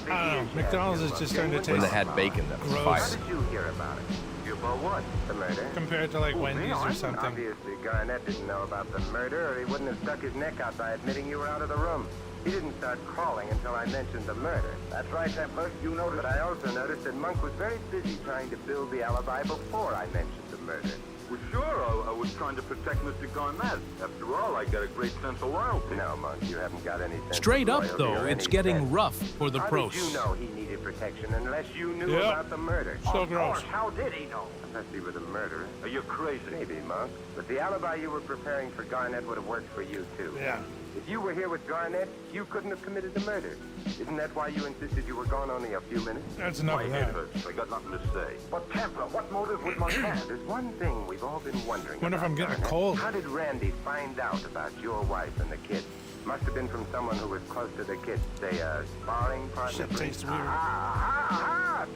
I don't know. McDonald's is just starting to taste When they had bacon, that was fire. gross How did you hear about it? You about what? The murder? compared to like Wendy's or something. Obviously, Garnett didn't know about the murder, or he wouldn't have stuck his neck out by admitting you were out of the room. He didn't start crawling until I mentioned the murder. That's right, Templar. You noticed. But I also noticed that Monk was very busy trying to build the alibi before I mentioned the murder. Well, sure, I was trying to protect Mr. Garnett. After all, I got a great sense of loyalty. No, Monk, you haven't got any sense Straight of up, loyalty though, or it's any getting sense. rough for the How pros. did you know he needed protection unless you knew Yep. about the murder? So Of gross. course, how did he know? Unless he were the murderer. Are you crazy? Maybe, Monk. But the alibi you were preparing for Garnett would have worked for you, too. Yeah. If you were here with Garnett, you couldn't have committed the murder. Isn't that why you insisted you were gone only a few minutes? That's enough My of head that. hurts. I got nothing to say. But Templar, what motive would Monk have? There's one thing we've all been wondering Wonder if about I'm getting a Garnett. cold. How did Randy find out about your wife and the kids? Must have been from someone who was close to the kids, say a sparring partner. Shit tastes weird.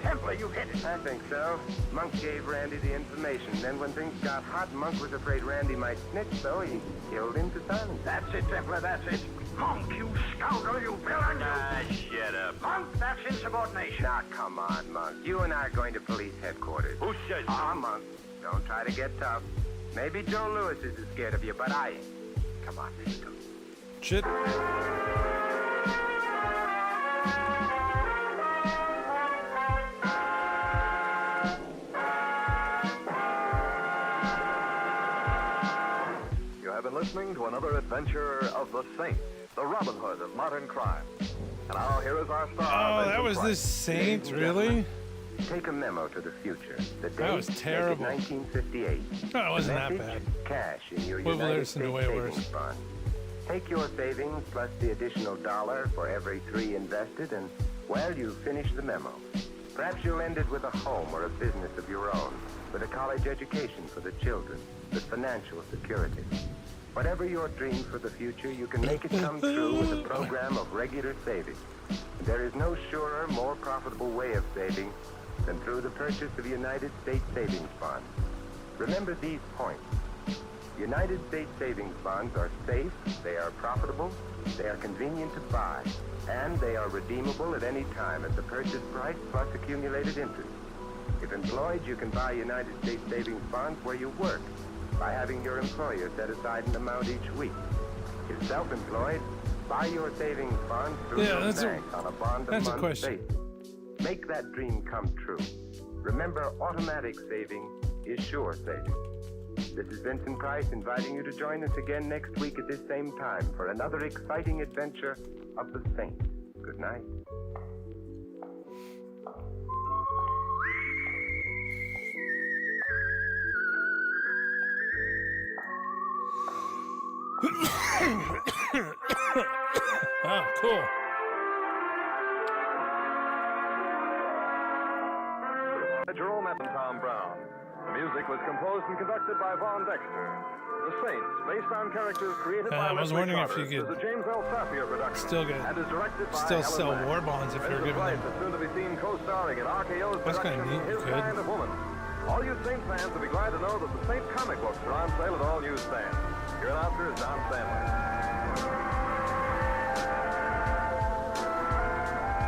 Templar, you hit it. I think so. Monk gave Randy the information. Then when things got hot, Monk was afraid Randy might snitch, so he killed him to silence. That's it, Templar, that's it. Monk, you scoundrel, you villain, Shut up. Monk, that's insubordination. Now, come on, Monk. You and I are going to police headquarters. Who says Ah, Monk. Don't try to get tough. Maybe Joe Lewis is as scared of you, but I ain't. Come on, let's go. Shit. You have been listening to another adventure of the Saint, the Robin Hood of modern crime. And now here is our star. Oh, that was the Saint, really? Take a memo to the future. The date, That was terrible. 1958. No, it wasn't The that message, bad. Cash in your We'll United listen to States way savings worse. fund. Take your savings plus the additional $1 for every 3 invested, and, well, you finish the memo. Perhaps you'll end it with a home or a business of your own, with a college education for the children, with financial security. Whatever your dream for the future, you can make it come true with a program of regular savings. And there is no surer, more profitable way of saving than through the purchase of United States savings bonds. Remember these points. United States savings bonds are safe, they are profitable, they are convenient to buy, and they are redeemable at any time at the purchase price plus accumulated interest. If employed, you can buy United States savings bonds where you work by having your employer set aside an amount each week. If self-employed, buy your savings bonds through Yeah, your that's a- bank on a bond that's a a month question. basis. Make that dream come true. Remember, automatic saving is sure saving. This is Vincent Price inviting you to join us again next week at this same time for another exciting adventure of the Saint. Good night. Ah, cool. Jerome and Tom Brown. The music was composed and conducted by Vaughn Dexter. The Saints, based on characters created by I was Leslie wondering if Charteris, you is could a James L. Safier production still get and is directed by still Helen sell Mack. war bonds if you're Vincent giving Price them. is soon to be seen co-starring in RKO's That's production, kinda neat, His good. Kind of Woman. All you Saint fans will be glad to know that the Saint comic books are on sale at all newsstands. Your announcer is Don Stanley.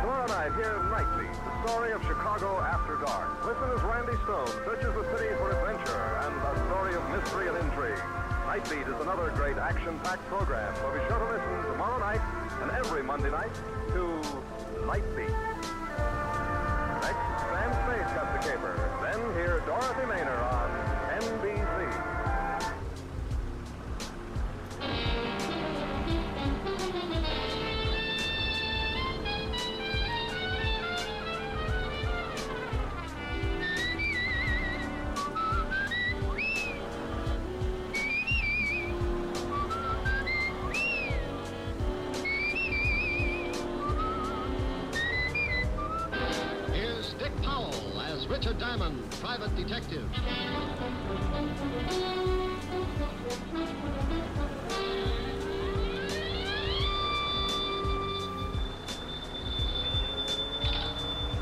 Tomorrow night, hear Nightly, the story of Chicago after dark. Listen as Randy Stone searches the city for adventure and a story of mystery and intrigue. Nightbeat is another great action-packed program, so be sure to listen tomorrow night and every Monday night to Nightbeat. Next, Sam Spade cuts the caper. Then hear Dorothy Maynor on NBC. Here's Dick Powell as Richard Diamond, private detective.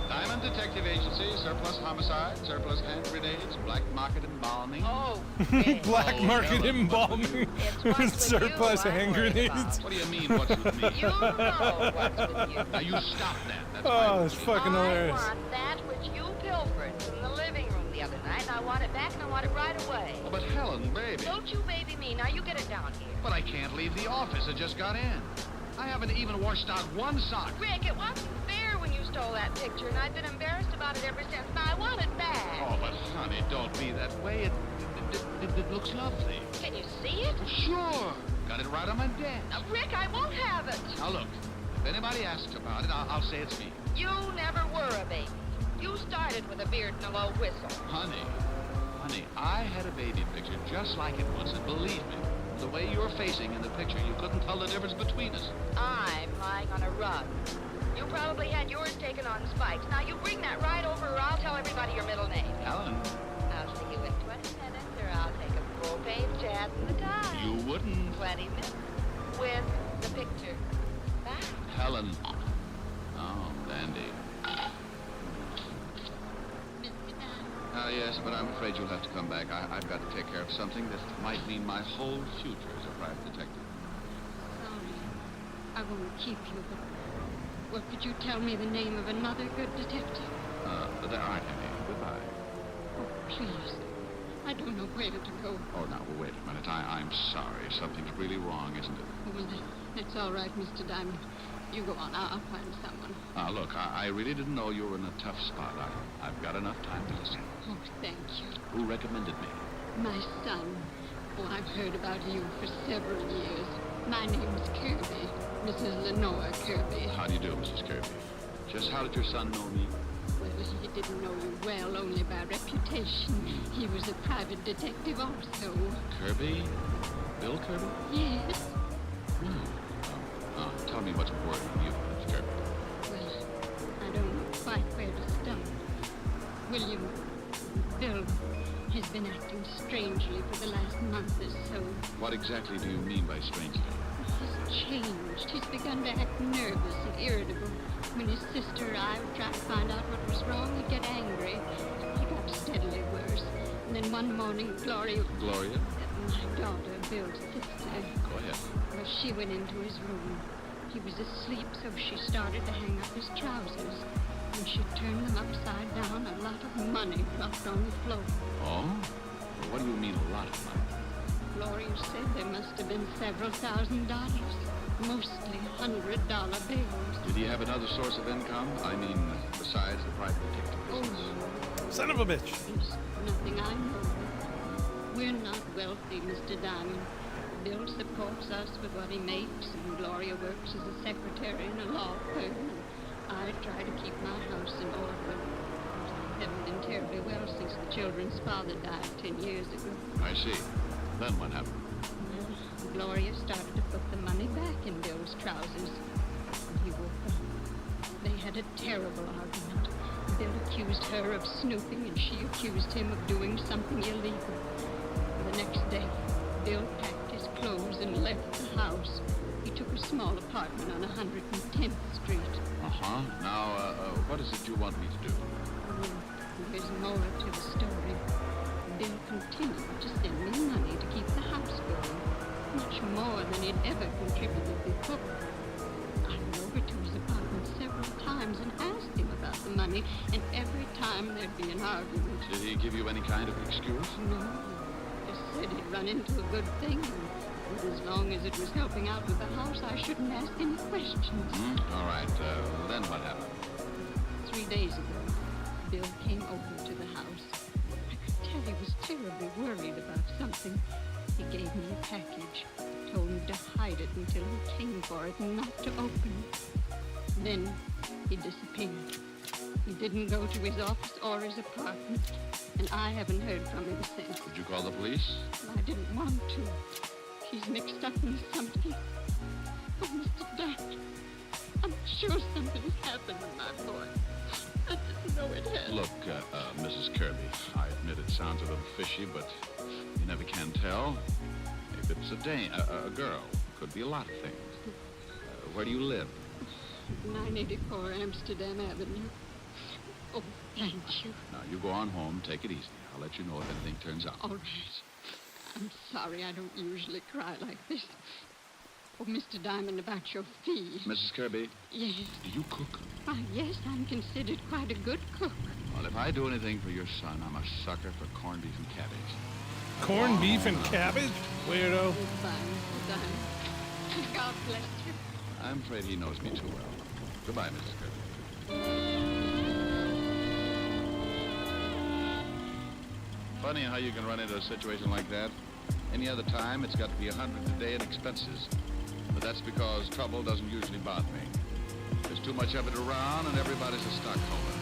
Diamond Detective Agency, surplus homicide, surplus hand grenades, black market embalming. Oh, Black market embalming with surplus hand grenades. What do you mean, what's with me? You know what's with you. Now you stop that. That's Oh, it's fucking hilarious. I want that which you pilfered from the living room the other night, and I want it back, and I want it right away. Oh, but Helen, baby. Don't you baby me. Now you get it down here. But I can't leave the office. I just got in. I haven't even washed out one sock. Rick, it wasn't fair when you stole that picture, and I've been embarrassed about it ever since. Now I want it back. Oh, but honey, don't be that way. It looks lovely. Can you see it? Sure. Got it right on my desk. Now, Rick, I won't have it. Now look, if anybody asks about it, I'll say it's me. You never were a baby. You started with a beard and a low whistle. Honey, I had a baby picture just like it once, and believe me, the way you're facing in the picture, you couldn't tell the difference between us. I'm lying on a rug. You probably had yours taken on spikes. Now you bring that right over, or I'll tell everybody your middle name. Helen, I'll see you in 20 minutes, or I'll take a full-page ad in the Times. you wouldn't. 20 minutes with the picture back. Helen. Oh, dandy. Yes, but I'm afraid you'll have to come back. I've got to take care of something that might mean my whole future as a private detective. Sorry. I won't keep you, but... Well, could you tell me the name of another good detective? There aren't any. Goodbye. Oh, please. I don't know where to go. Oh, now, wait a minute. I'm sorry. Something's really wrong, isn't it? Well, that's all right, Mr. Diamond. You go on. I'll find someone. Look, I really didn't know you were in a tough spot. I've got enough time to listen. Oh, thank you. Who recommended me? My son. Oh, I've heard about you for several years. My name's Kirby. Mrs. Lenore Kirby. How do you do, Mrs. Kirby? Just how did your son know me? Well, he didn't know you well, only by reputation. He was a private detective also. Kirby? Bill Kirby? Yes. Tell me what's worrying you, Mrs. Kirby. Well, I don't know quite where to start. William, Bill, has been acting strangely for the last month or so. What exactly do you mean by strangely? He's changed. He's begun to act nervous and irritable. When his sister or I would try to find out what was wrong, he'd get angry. He got steadily worse. And then one morning, Gloria... Gloria? My daughter, Bill's sister. Go ahead. Well, she went into his room. He was asleep, so she started to hang up his trousers. When she turned them upside down, a lot of money dropped on the floor. Oh? Well, what do you mean, a lot of money? Gloria said there must have been several $1,000s, mostly $100 bills. Did he have another source of income? I mean, besides the private detective business? Oh, son of a bitch. There's nothing I know of. We're not wealthy, Mr. Diamond. Bill supports us with what he makes, and Gloria works as a secretary in a law firm. I try to keep my house in order. I haven't been terribly well since the children's father died 10 years ago. I see. Then what happened? Well, Gloria started to put the money back in Bill's trousers. And he woke up. They had a terrible argument. Bill accused her of snooping, and she accused him of doing something illegal. The next day, Bill packed his clothes and left the house. He took a small apartment on 110th Street. Uh-huh. Now, what is it you want me to do? There's more to the story. Bill continued to send me money to keep the house going, much more than he'd ever contributed before. I went over to his apartment several times and asked him about the money, and every time there'd be an argument. Did he give you any kind of excuse? No, he just said he'd run into a good thing, and as long as it was helping out with the house, I shouldn't ask any questions. All right, then what happened? 3 days ago, Bill came over to the house. I could tell he was terribly worried about something. He gave me a package, told me to hide it until he came for it and not to open it. Then he disappeared. He didn't go to his office or his apartment, and I haven't heard from him since. Did you call the police? I didn't want to. He's mixed up in something. Oh, Mr. Dad, I'm sure something's happened to my boy. I didn't know it had. Look, Mrs. Kirby, I admit it sounds a little fishy, but you never can tell. If it's a girl, could be a lot of things. Where do you live? 984 Amsterdam Avenue. Oh, thank you. Now, you go on home, take it easy. I'll let you know if anything turns out. All right. I'm sorry, I don't usually cry like this. Oh, Mr. Diamond, about your fee. Mrs. Kirby? Yes. Do you cook? Why, yes, I'm considered quite a good cook. Well, if I do anything for your son, I'm a sucker for corned beef and cabbage. Corned beef and cabbage? Weirdo. Goodbye, Mr. Diamond. God bless you. I'm afraid he knows me too well. Goodbye, Mrs. Kirby. Funny how you can run into a situation like that. Any other time, it's got to be $100 a day in expenses. But that's because trouble doesn't usually bother me. There's too much of it around, and everybody's a stockholder.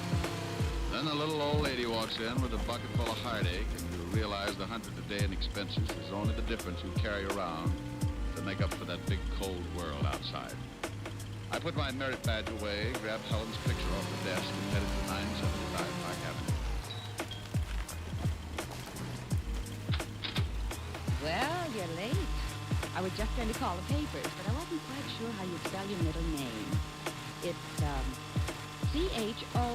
Then a little old lady walks in with a bucket full of heartache, and you realize the $100 a day in expenses is only the difference you carry around to make up for that big, cold world outside. I put my merit badge away, grabbed Helen's picture off the desk, and headed to 975 Park Avenue. Well, you're late. I was just going to call the papers, but I wasn't quite sure how you'd spell your middle name. It's, C-H-O...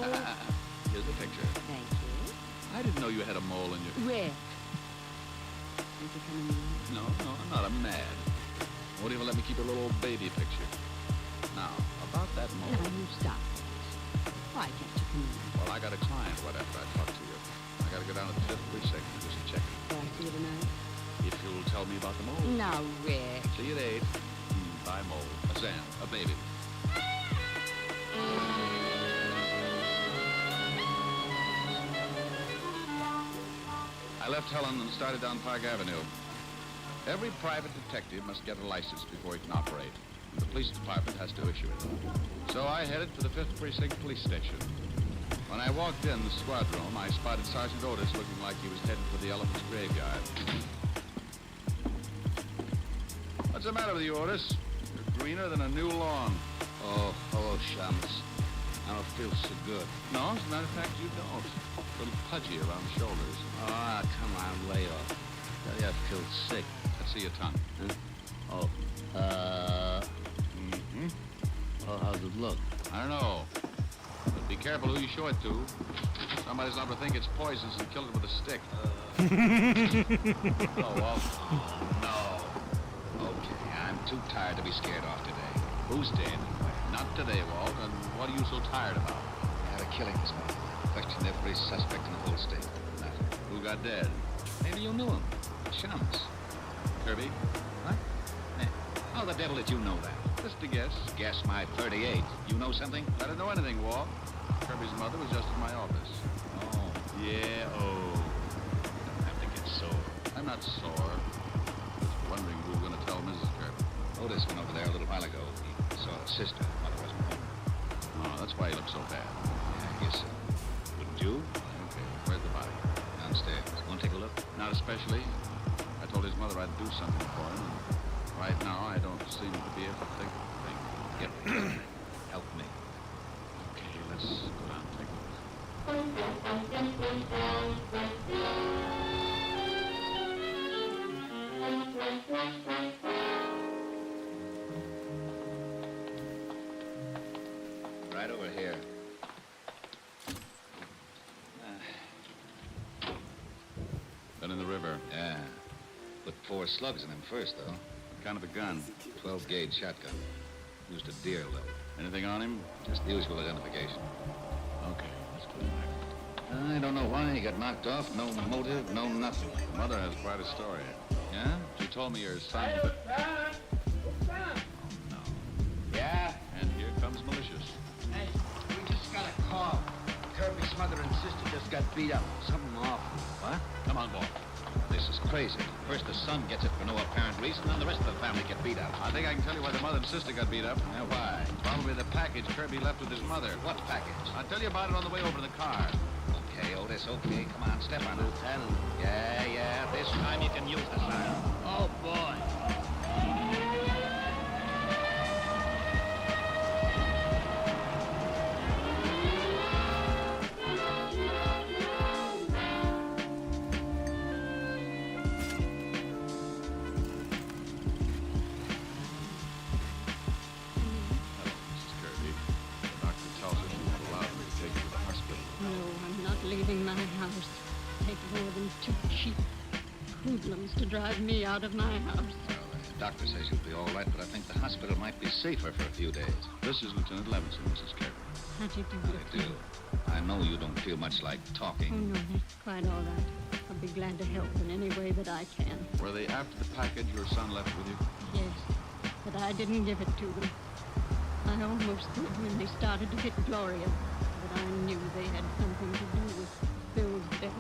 Here's the picture. Thank you. I didn't know you had a mole in your... Rick. Think you're coming in? No, I'm not. I'm mad. Won't even let me keep a little old baby picture. Now, about that mole... Now, you stop. Why can't you come in? Well, I got a client right after I talk to you. I got to go down to the 5th precinct and do some checking. Will I see you tonight? If you'll tell me about the mole. Now, Rick. See you at 8. Bye, mole. A Sam. A baby. I left Helen and started down Park Avenue. Every private detective must get a license before he can operate. The police department has to issue it. So I headed for the 5th Precinct Police Station. When I walked in the squad room, I spotted Sergeant Otis looking like he was headed for the elephant's graveyard. What's the matter with you, Otis? You're greener than a new lawn. Oh, hello, Shamus. I don't feel so good. No, as a matter of fact, you don't. A little pudgy around the shoulders. Ah, come on, lay off. Tell you I feel sick. Let's see your tongue. Huh? Oh, how's it look? I don't know. But be careful who you show it to. Somebody's liable to think it's poisonous and kill it with a stick. Oh, well. No. Okay, I'm too tired to be scared off today. Who's dead? Not today, Walt. And what are you so tired about? We had a killing this morning. Questioned every suspect in the whole state. Nothing. Who got dead? Maybe you knew him. Shamus. Kirby? What? How the devil did you know that? Just a guess. Guess my 38. You know something? I didn't know anything, Walt. Kirby's mother was just in my office. Oh. Yeah, oh. You don't have to get sore. I'm not sore. Just wondering who's going to tell Mrs. Kirby. Otis went over there a little while ago. He saw his sister. Mother wasn't home. Oh, that's why he looks so bad. Yeah, I guess so. Wouldn't you? Okay, where's the body? Downstairs. Want to take a look? Not especially. I told his mother I'd do something for him. Right now, I don't seem to be able to think of a thing. Yep. Help me. Okay, let's go down and take a look. Right over here. Been in the river. Yeah. Put 4 slugs in him first, though. What kind of a gun? 12-gauge shotgun. Used a deer load. Anything on him? Just the usual identification. Okay, let's go back. I don't know why he got knocked off. No motive, no nothing. The mother has quite a story. Yeah? She told me your son... Hey, Yeah? And here comes malicious. Hey, we just got a call. Kirby's mother and sister just got beat up. Something awful. What? Come on, boy. This is crazy. First the son gets it for no apparent reason, and the rest of the family get beat up. I think I can tell you why the mother and sister got beat up. Yeah, why? Probably the package Kirby left with his mother. What package? I'll tell you about it on the way over to the car. Okay, Otis, okay. Come on, step on it. Lieutenant. Yeah. This time you can use the siren. Oh, boy. Leaving my house. Take more than 2 cheap hoodlums to drive me out of my house. Well, the doctor says you'll be all right, but I think the hospital might be safer for a few days. This is Lieutenant Levinson, Mrs. Carey. How do you do? I do. I know you don't feel much like talking. Oh, no, that's quite all right. I'll be glad to help in any way that I can. Were they after the package your son left with you? Yes, but I didn't give it to them. I almost did when they started to hit Gloria. But I knew they had something to do with Bill's death.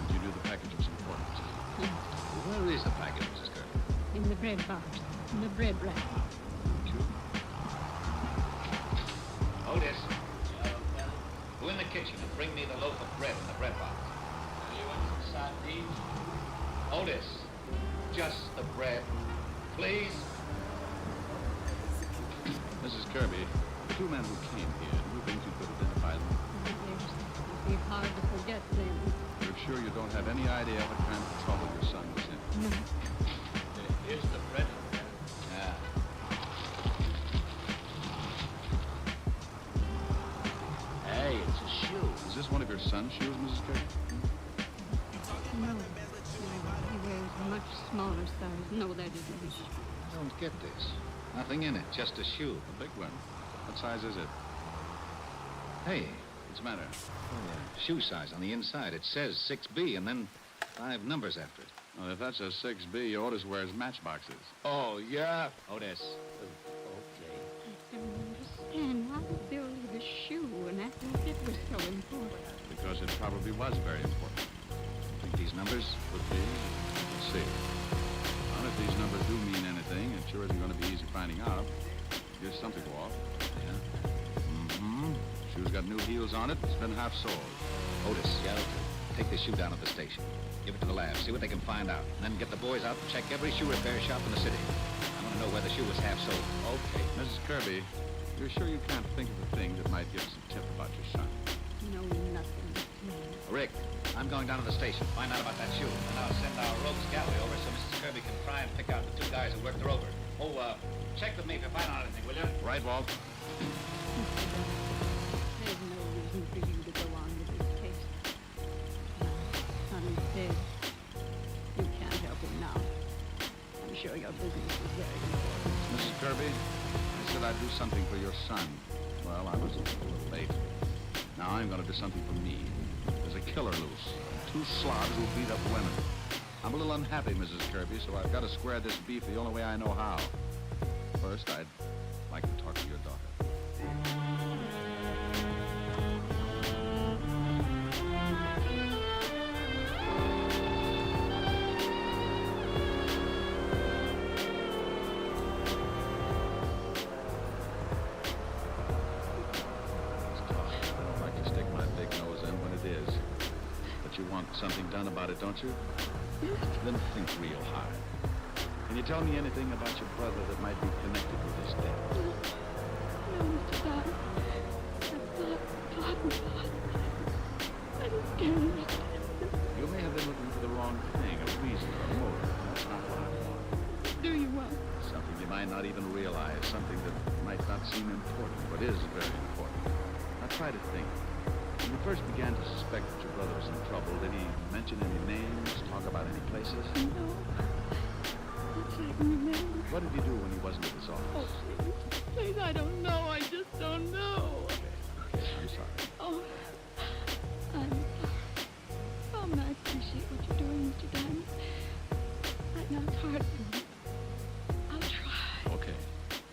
Did you do the package was important? Yes. Where is the package, Mrs. Kirby? In the bread box. In the bread rack. Thank you. Otis. Go in the kitchen and bring me the loaf of bread in the bread box. You want some sardines? Otis. Just the bread. Please. Mrs. Kirby, the 2 men who came here, do you think you could identify them? Yes, it'd be hard to forget them. You're sure you don't have any idea what kind of trouble your son was in? No. Here's the bread. Yeah. Hey, it's a shoe. Is this one of your son's shoes, Mrs. Kirby? No. He wears a much smaller size. No, that isn't his shoe. I don't get this. Nothing in it, just a shoe. A big one. What size is it? Hey. What's the matter? Shoe size on the inside. It says 6B and then 5 numbers after it. Well, if that's a 6B, Otis wears matchboxes. Oh, yeah. Otis. I don't understand why did Bill leave his shoe and act like it was so important. Because it probably was very important. Think these numbers? Could be. Let's see. Well, if these numbers do mean anything, it sure isn't going to be easy finding out. Here's something to go off. Yeah. Mm-hmm. Shoe's got new heels on it. It's been half soled. Otis, yeah, take the shoe down at the station. Give it to the lab, see what they can find out. And then get the boys out and check every shoe repair shop in the city. I want to know where the shoe was half sold. Okay. Mrs. Kirby, you're sure you can't think of a thing that might give us a tip about your son? No, nothing. Rick, I'm going down to the station. Find out about that shoe. And I'll send our rogues galley over so Mrs. Kirby can try and pick out the 2 guys who worked her over. Oh, check with me if you find out anything, will you? Right, Walt? There's no reason for you to go on with this case. My son is dead. You can't help him now. I'm sure your business is very important. Mrs. Kirby, I said I'd do something for your son. Well, I was a little late. Now I'm going to do something for me. There's a killer loose. 2 slobs who beat up women. I'm a little unhappy, Mrs. Kirby, so I've got to square this beef the only way I know how. First, I'd like to talk to your daughter. You want something done about it, don't you? Then think real hard. Can you tell me anything about your brother that might be connected with his death? No, Mr. Don. You may have been looking for the wrong thing, a reason or a motive. That's not what I want. Do you want? Something you might not even realize, something that might not seem important, but is very important. Now try to think. When you first began to suspect that your brother was in trouble, did he mention any names, talk about any places? No. Not that I can remember. What did he do when he wasn't at his office? Oh, please, I don't know. I just don't know. Okay, I'm sorry. Oh, I'm sorry. Oh, and I appreciate what you're doing, Mr. Diamond. I know it's hard for me. I'll try. Okay.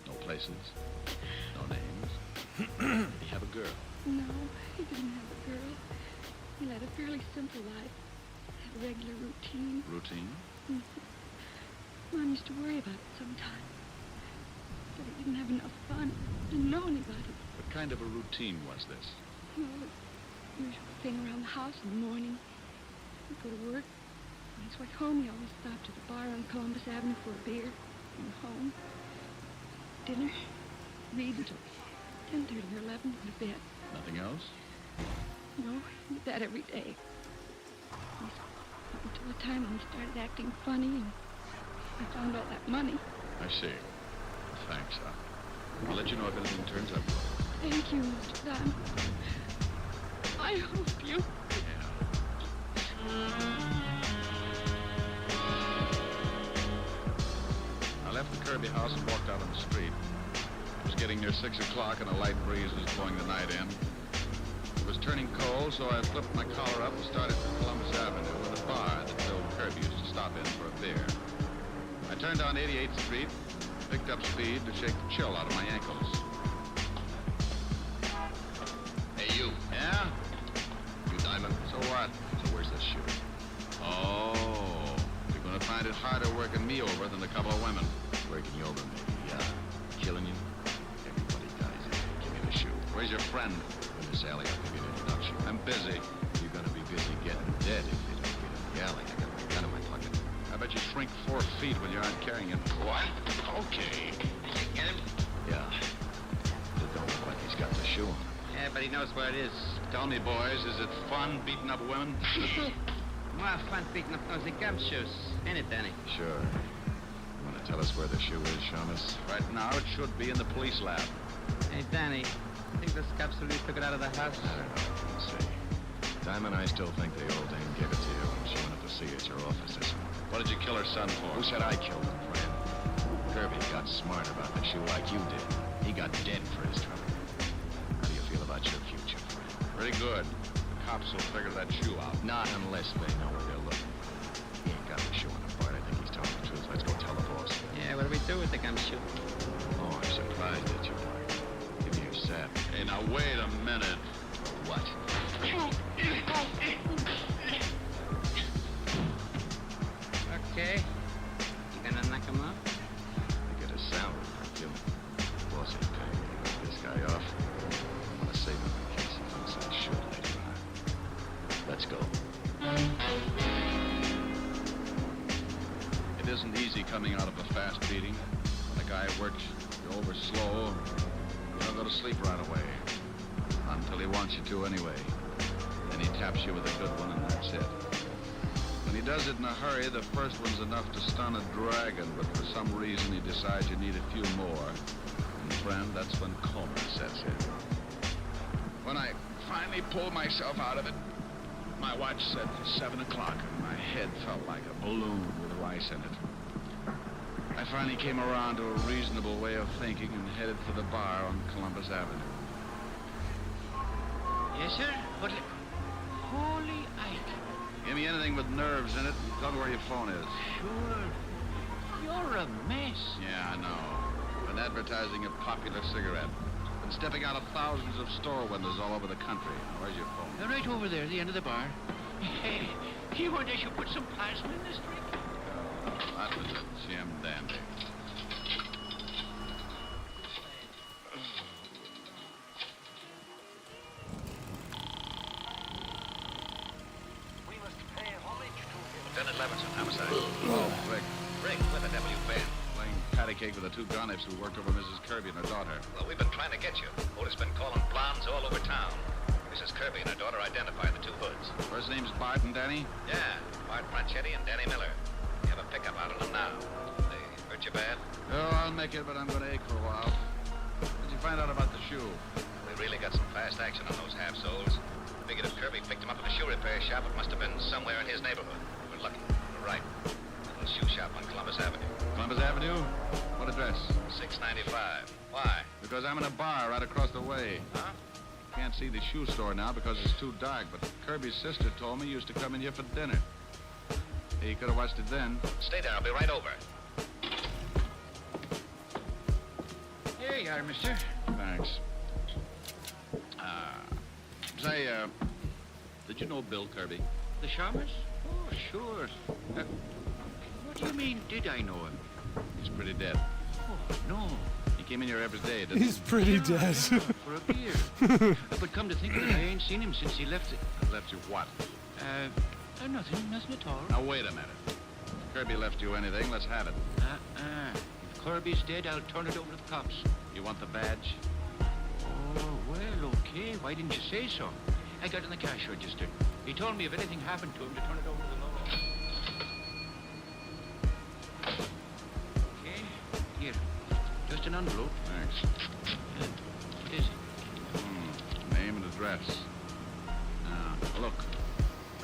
No places. No names. Did he have a girl? No, he didn't have a girl. He led a fairly simple life. Had a regular routine. Routine? Mom used to worry about it sometimes. But he didn't have enough fun. Didn't know anybody. What kind of a routine was this? Well, the usual thing around the house in the morning. He'd go to work. On his way home, he always stopped at the bar on Columbus Avenue for a beer. And home. Dinner. Read until 10:30 or 11 to bed. Nothing else? No, he did that every day. Up until the time when he started acting funny and I found all that money. I see. Thanks. I'll let you know if anything turns up. Thank you, Mr. Diamond. I hope you... I left the Kirby house and walked out on the street. It was getting near 6 o'clock and a light breeze was blowing the night in. It was turning cold, so I flipped my collar up and started for Columbus Avenue with a bar that Bill Kirby used to stop in for a beer. I turned down 88th Street, picked up speed to shake the chill out of my ankles. Hey, you. Yeah? You Diamond. So what? So where's this shoe? Oh, you're gonna find it harder working me over than a couple of women. Working you over, maybe. Killing you? Everybody dies. Give me the shoe. Where's your friend? In this alley, I'll give you an introduction. I'm busy. You're gonna be busy getting dead if you don't get in the alley. I got my gun in my pocket. I bet you shrink 4 feet when you aren't carrying it. What? Okay. Get him? Yeah. It don't look like he's got the shoe on. Yeah, but he knows where it is. Tell me, boys, is it fun beating up women? More fun beating up those gumshoes. Ain't it, Danny? Sure. You want to tell us where the shoe is, Shamus? Right now, it should be in the police lab. Hey, Danny, I think the scops really took it out of the house. I don't know. Let's see. Diamond, I still think the old dame gave it to you when she went up to see you at your office this morning. What did you kill her son for? Who said I killed him, friend? Kirby got smart about the shoe like you did. He got dead for his trouble. How do you feel about your future, friend? Pretty good. The cops will figure that shoe out. Not unless they know where they're looking. He ain't got the shoe on the part. I think he's telling the truth. Let's go tell the boss. Yeah, what do we do with the gumshoe? Oh, I'm surprised at you, Mark. Give me your sap. Hey, now wait a minute. What? Okay. You gonna knock him off? I get a salary for killing. The boss ain't paying me to let this guy off. I want to save him in case he thinks that shoe later on. Let's go. It isn't easy coming out of a fast beating. When a guy works you over slow, you don't go to sleep right away. Until he wants you to anyway. Then he taps you with a good one and that's it. When he does it in a hurry, the first one's enough to stun a dragon, but for some reason he decides you need a few more. And friend, that's when coma sets in. When I finally pulled myself out of it, my watch said 7 o'clock and my head felt like a balloon with rice in it. I finally came around to a reasonable way of thinking and headed for the bar on Columbus Avenue. Yes, sir? What? Holy Ike. Give me anything with nerves in it and tell me where your phone is. Sure. You're a mess. Yeah, I know. Been advertising a popular cigarette. Been stepping out of thousands of store windows all over the country. Now, where's your phone? They're right over there, at the end of the bar. Hey, you want us to put some plasma in this drink? That was a Jim Dandy. Lieutenant Levinson, homicide. Oh, Rick. Rick, where the devil you been? Playing patty cake with the 2 gonnips who worked over Mrs. Kirby and her daughter. Well, we've been trying to get you. Otis been calling blondes all over town. Mrs. Kirby and her daughter identified the two hoods. First name's Bart and Danny? Yeah, Bart Franchetti and Danny Miller. You have a pickup out on them now. They hurt you bad? Oh, I'll make it, but I'm going to ache for a while. What'd you find out about the shoe? We really got some fast action on those half-soles. Figured if Kirby picked him up at a shoe repair shop, it must have been somewhere in his neighborhood. We're lucky. We're right. A little shoe shop on Columbus Avenue. Columbus Avenue? What address? 695. Why? Because I'm in a bar right across the way. Huh? Can't see the shoe store now because it's too dark, but Kirby's sister told me he used to come in here for dinner. He could have watched it then. Stay there. I'll be right over. Here you are, mister. Thanks. Say, did you know Bill Kirby? The Shamus? Oh, sure. What do you mean, did I know him? He's pretty dead. Oh, no. He came in here every day, didn't he? He's pretty dead. For a beer. But come to think of it, I ain't seen him since he left it. Left you what? Nothing at all. Now, wait a minute. If Kirby left you anything, let's have it. If Kirby's dead, I'll turn it over to the cops. You want the badge? Oh, well, okay. Why didn't you say so? I got it in the cash register. He told me if anything happened to him to turn it over to the law. Okay, here. Just an envelope. Thanks. What is it? Name and address. Look.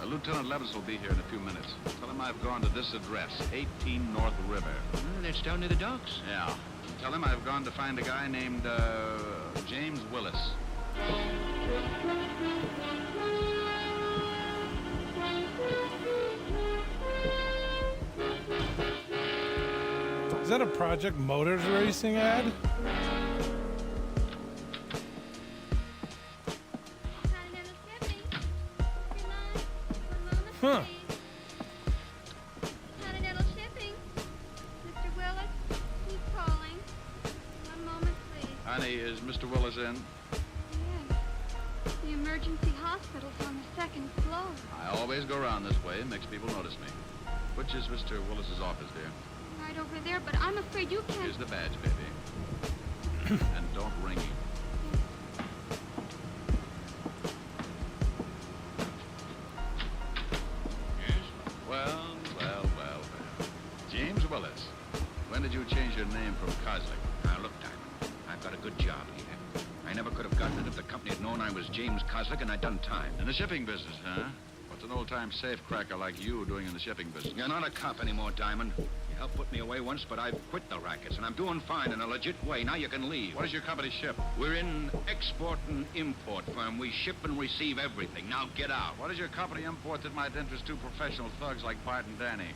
Lieutenant Levis will be here in a few minutes. Tell him I've gone to this address, 18 North River. That's down near the docks. Yeah. Tell him I've gone to find a guy named, James Willis. Is that a Project Motors Racing ad? Huh. Continental Shipping. Mr. Willis, he's calling. One moment, please. Honey, is Mr. Willis in? Yes. The emergency hospital's on the second floor. I always go around this way. It makes people notice me. Which is Mr. Willis's office, dear? Right over there, but I'm afraid you can't. Here's the badge, baby. And don't ring him. Well. James Willis. When did you change your name from Kozlik? Now, look, Diamond, I've got a good job here. I never could have gotten it if the company had known I was James Kozlik and I'd done time. In the shipping business, huh? What's an old-time safecracker like you doing in the shipping business? You're not a cop anymore, Diamond. You helped put me away once, but I've quit the rackets, and I'm doing fine in a legit way. Now you can leave. What does your company ship? We're in export and import firm. We ship and receive everything. Now get out. What does your company import that might interest two professional thugs like Bart and Danny?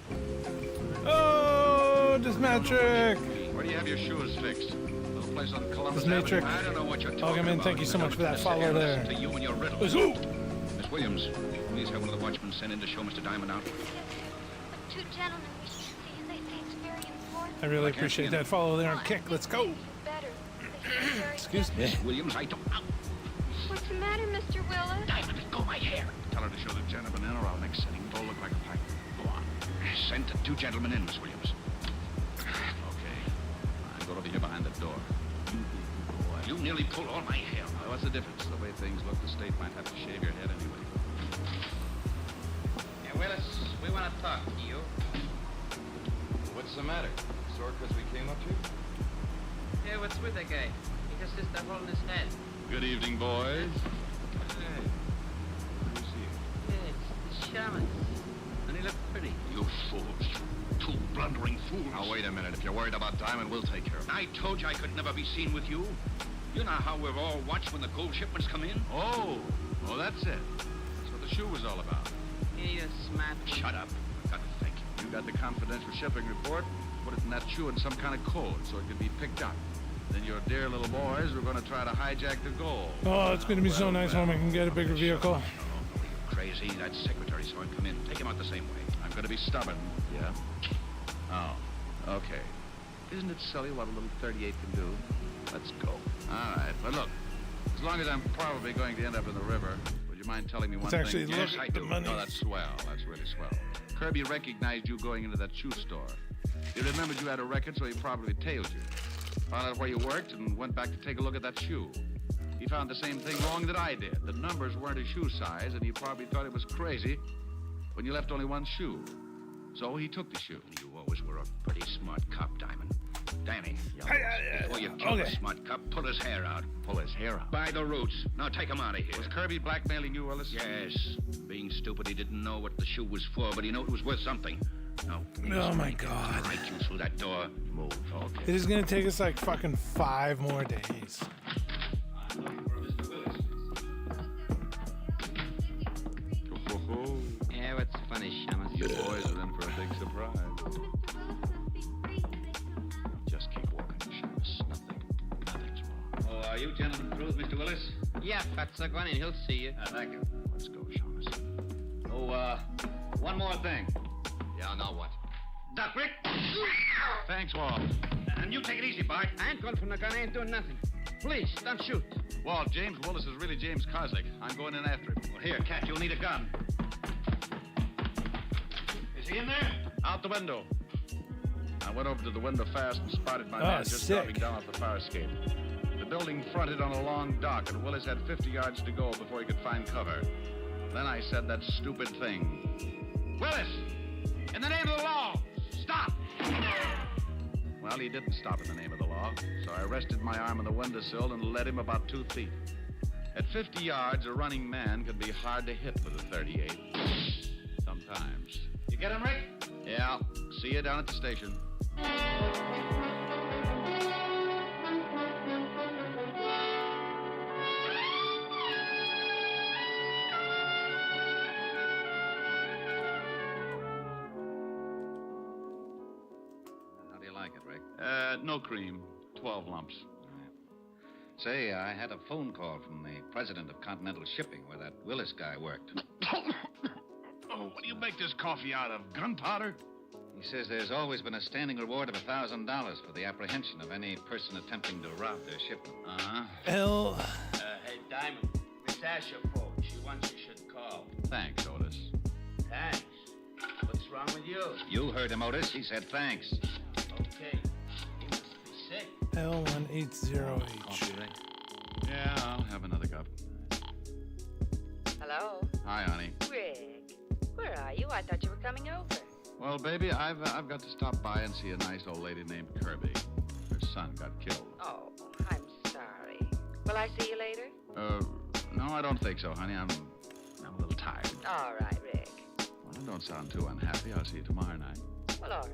Oh, Dismatric! Where do you have your shoes fixed? A little place on Columbus Dismatric. I don't know what you're talking Welcome in. about. Thank you so much for that follow there. To you and your riddle. Let's go. Miss Williams, please have one of the watchmen sent in to show Mr. Diamond out. Two gentlemen wish to see you. They say it's very important. I really appreciate that follow there on Kick. Let's go. Better. They say it's very Excuse me. Miss Williams, I don't... What's the matter, Mr. Willis? Diamond, let go my hair. Tell her to show the gentleman in or I'll make Sitting Bull look like a pipe. Go on. Send the two gentlemen in, Miss Williams. Okay. I'll go over here behind the door. You nearly pulled all my hair. Well, what's the difference? The way things look, the state might have to shave your head anyway. Yeah, Willis, we want to talk to you. What's the matter? Sore because we came up here? Yeah, what's with the guy? He just sits there holding his head. Good evening, boys. Hey. Who's here? Yeah, it's the shaman. And he looked pretty. You fools. Two blundering fools. Now, wait a minute. If you're worried about Diamond, we'll take care of it. I told you I could never be seen with you. You know how we're all watched when the gold shipments come in? Oh, that's it. That's what the shoe was all about. Yeah, you're smart. Shut up. I've got to think. You got the confidential shipping report. Put it in that shoe in some kind of code so it could be picked up. Then your dear little boys were going to try to hijack the gold. Oh, it's going to be so nice when we can get a bigger vehicle. No, crazy. That secretary saw him come in. Take him out the same way. I'm going to be stubborn. Yeah? Oh, okay. Isn't it silly what a little 38 can do? Let's go. All right, but look, as long as I'm probably going to end up in the river, would you mind telling me one It's actually thing? look Yes, I at the do. money. No, that's swell. That's really swell. Kirby recognized you going into that shoe store. He remembered you had a record, so he probably tailed you. Found out where you worked and went back to take a look at that shoe. He found the same thing wrong that I did. The numbers weren't his shoe size, and he probably thought it was crazy when you left only one shoe. So he took the shoe. You always were a pretty smart cop, Diamond. Danny, before you kill the smart cop, pull his hair out. Pull his hair out? By the roots. Now take him out of here. Was Kirby blackmailing you, Willis? Yes. Being stupid, he didn't know what the shoe was for, but he knew it was worth something. No. Oh my God. Right you through that door. Move. Okay. It is gonna take us like fucking 5 more days. Yeah, what's funny, Shamus? You boys are in for a big surprise. Just keep walking, Shamus. Nothing's wrong. Oh, are you gentlemen through with Mr. Willis? Yeah, Fatso, go on in. He'll see you. Thank you. Let's go, Shamus. Oh, one more thing. Yeah, now what? Duck, Rick! Thanks, Walt. And you take it easy, Bart. I ain't going from the gun. I ain't doing nothing. Please, don't shoot. Walt, James Willis is really James Kozlik. I'm going in after him. Well, here, Cat, you'll need a gun. Is he in there? Out the window. I went over to the window fast and spotted my man just dropping down off the fire escape. The building fronted on a long dock, and Willis had 50 yards to go before he could find cover. Then I said that stupid thing. Willis! In the name of the law, stop! Well, he didn't stop in the name of the law, so I rested my arm on the windowsill and led him about 2 feet. At 50 yards, a running man can be hard to hit with a .38. Sometimes. You get him, Rick? Yeah. See you down at the station. No cream. 12 lumps. Say, I had a phone call from the president of Continental Shipping where that Willis guy worked. Oh, what do you make this coffee out of? Gunpowder? He says there's always been a standing reward of $1,000 for the apprehension of any person attempting to rob their shipment. Hell. Hey, Diamond, Miss Asher phoned. She wants you should call. Thanks, Otis. Thanks. What's wrong with you? You heard him, Otis. He said thanks. Okay. He must be sick. L180H. Yeah, I'll have another cup. Hello? Hi, honey. Rick, where are you? I thought you were coming over. Well, baby, I've got to stop by and see a nice old lady named Kirby. Her son got killed. Oh, I'm sorry. Will I see you later? No, I don't think so, honey. I'm a little tired. All right, Rick. Well, don't sound too unhappy. I'll see you tomorrow night. Well, all right.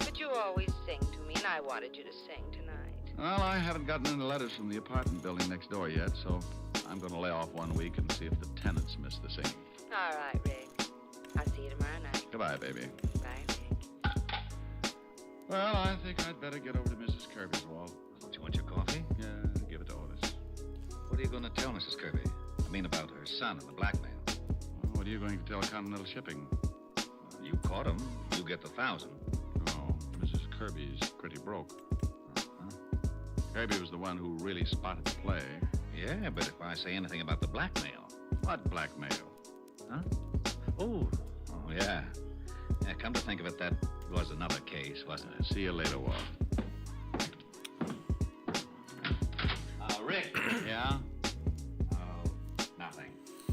But you always sing to me, and I wanted you to sing tonight. Well, I haven't gotten any letters from the apartment building next door yet, so I'm going to lay off 1 week and see if the tenants miss the singing. All right, Rick. I'll see you tomorrow night. Goodbye, baby. Bye, Rick. Well, I think I'd better get over to Mrs. Kirby's, Walt. Don't you want your coffee? Yeah, give it to Otis. What are you going to tell Mrs. Kirby? I mean about her son and the blackmail. Well, what are you going to tell Continental Shipping? You caught him. You get the 1,000. Oh, Mrs. Kirby's pretty broke. Kirby was the one who really spotted the play. Yeah, but if I say anything about the blackmail... What blackmail? Huh? Oh, yeah. Yeah, come to think of it, that was another case, wasn't it? See you later, Walt. Rick. Yeah? Oh, nothing.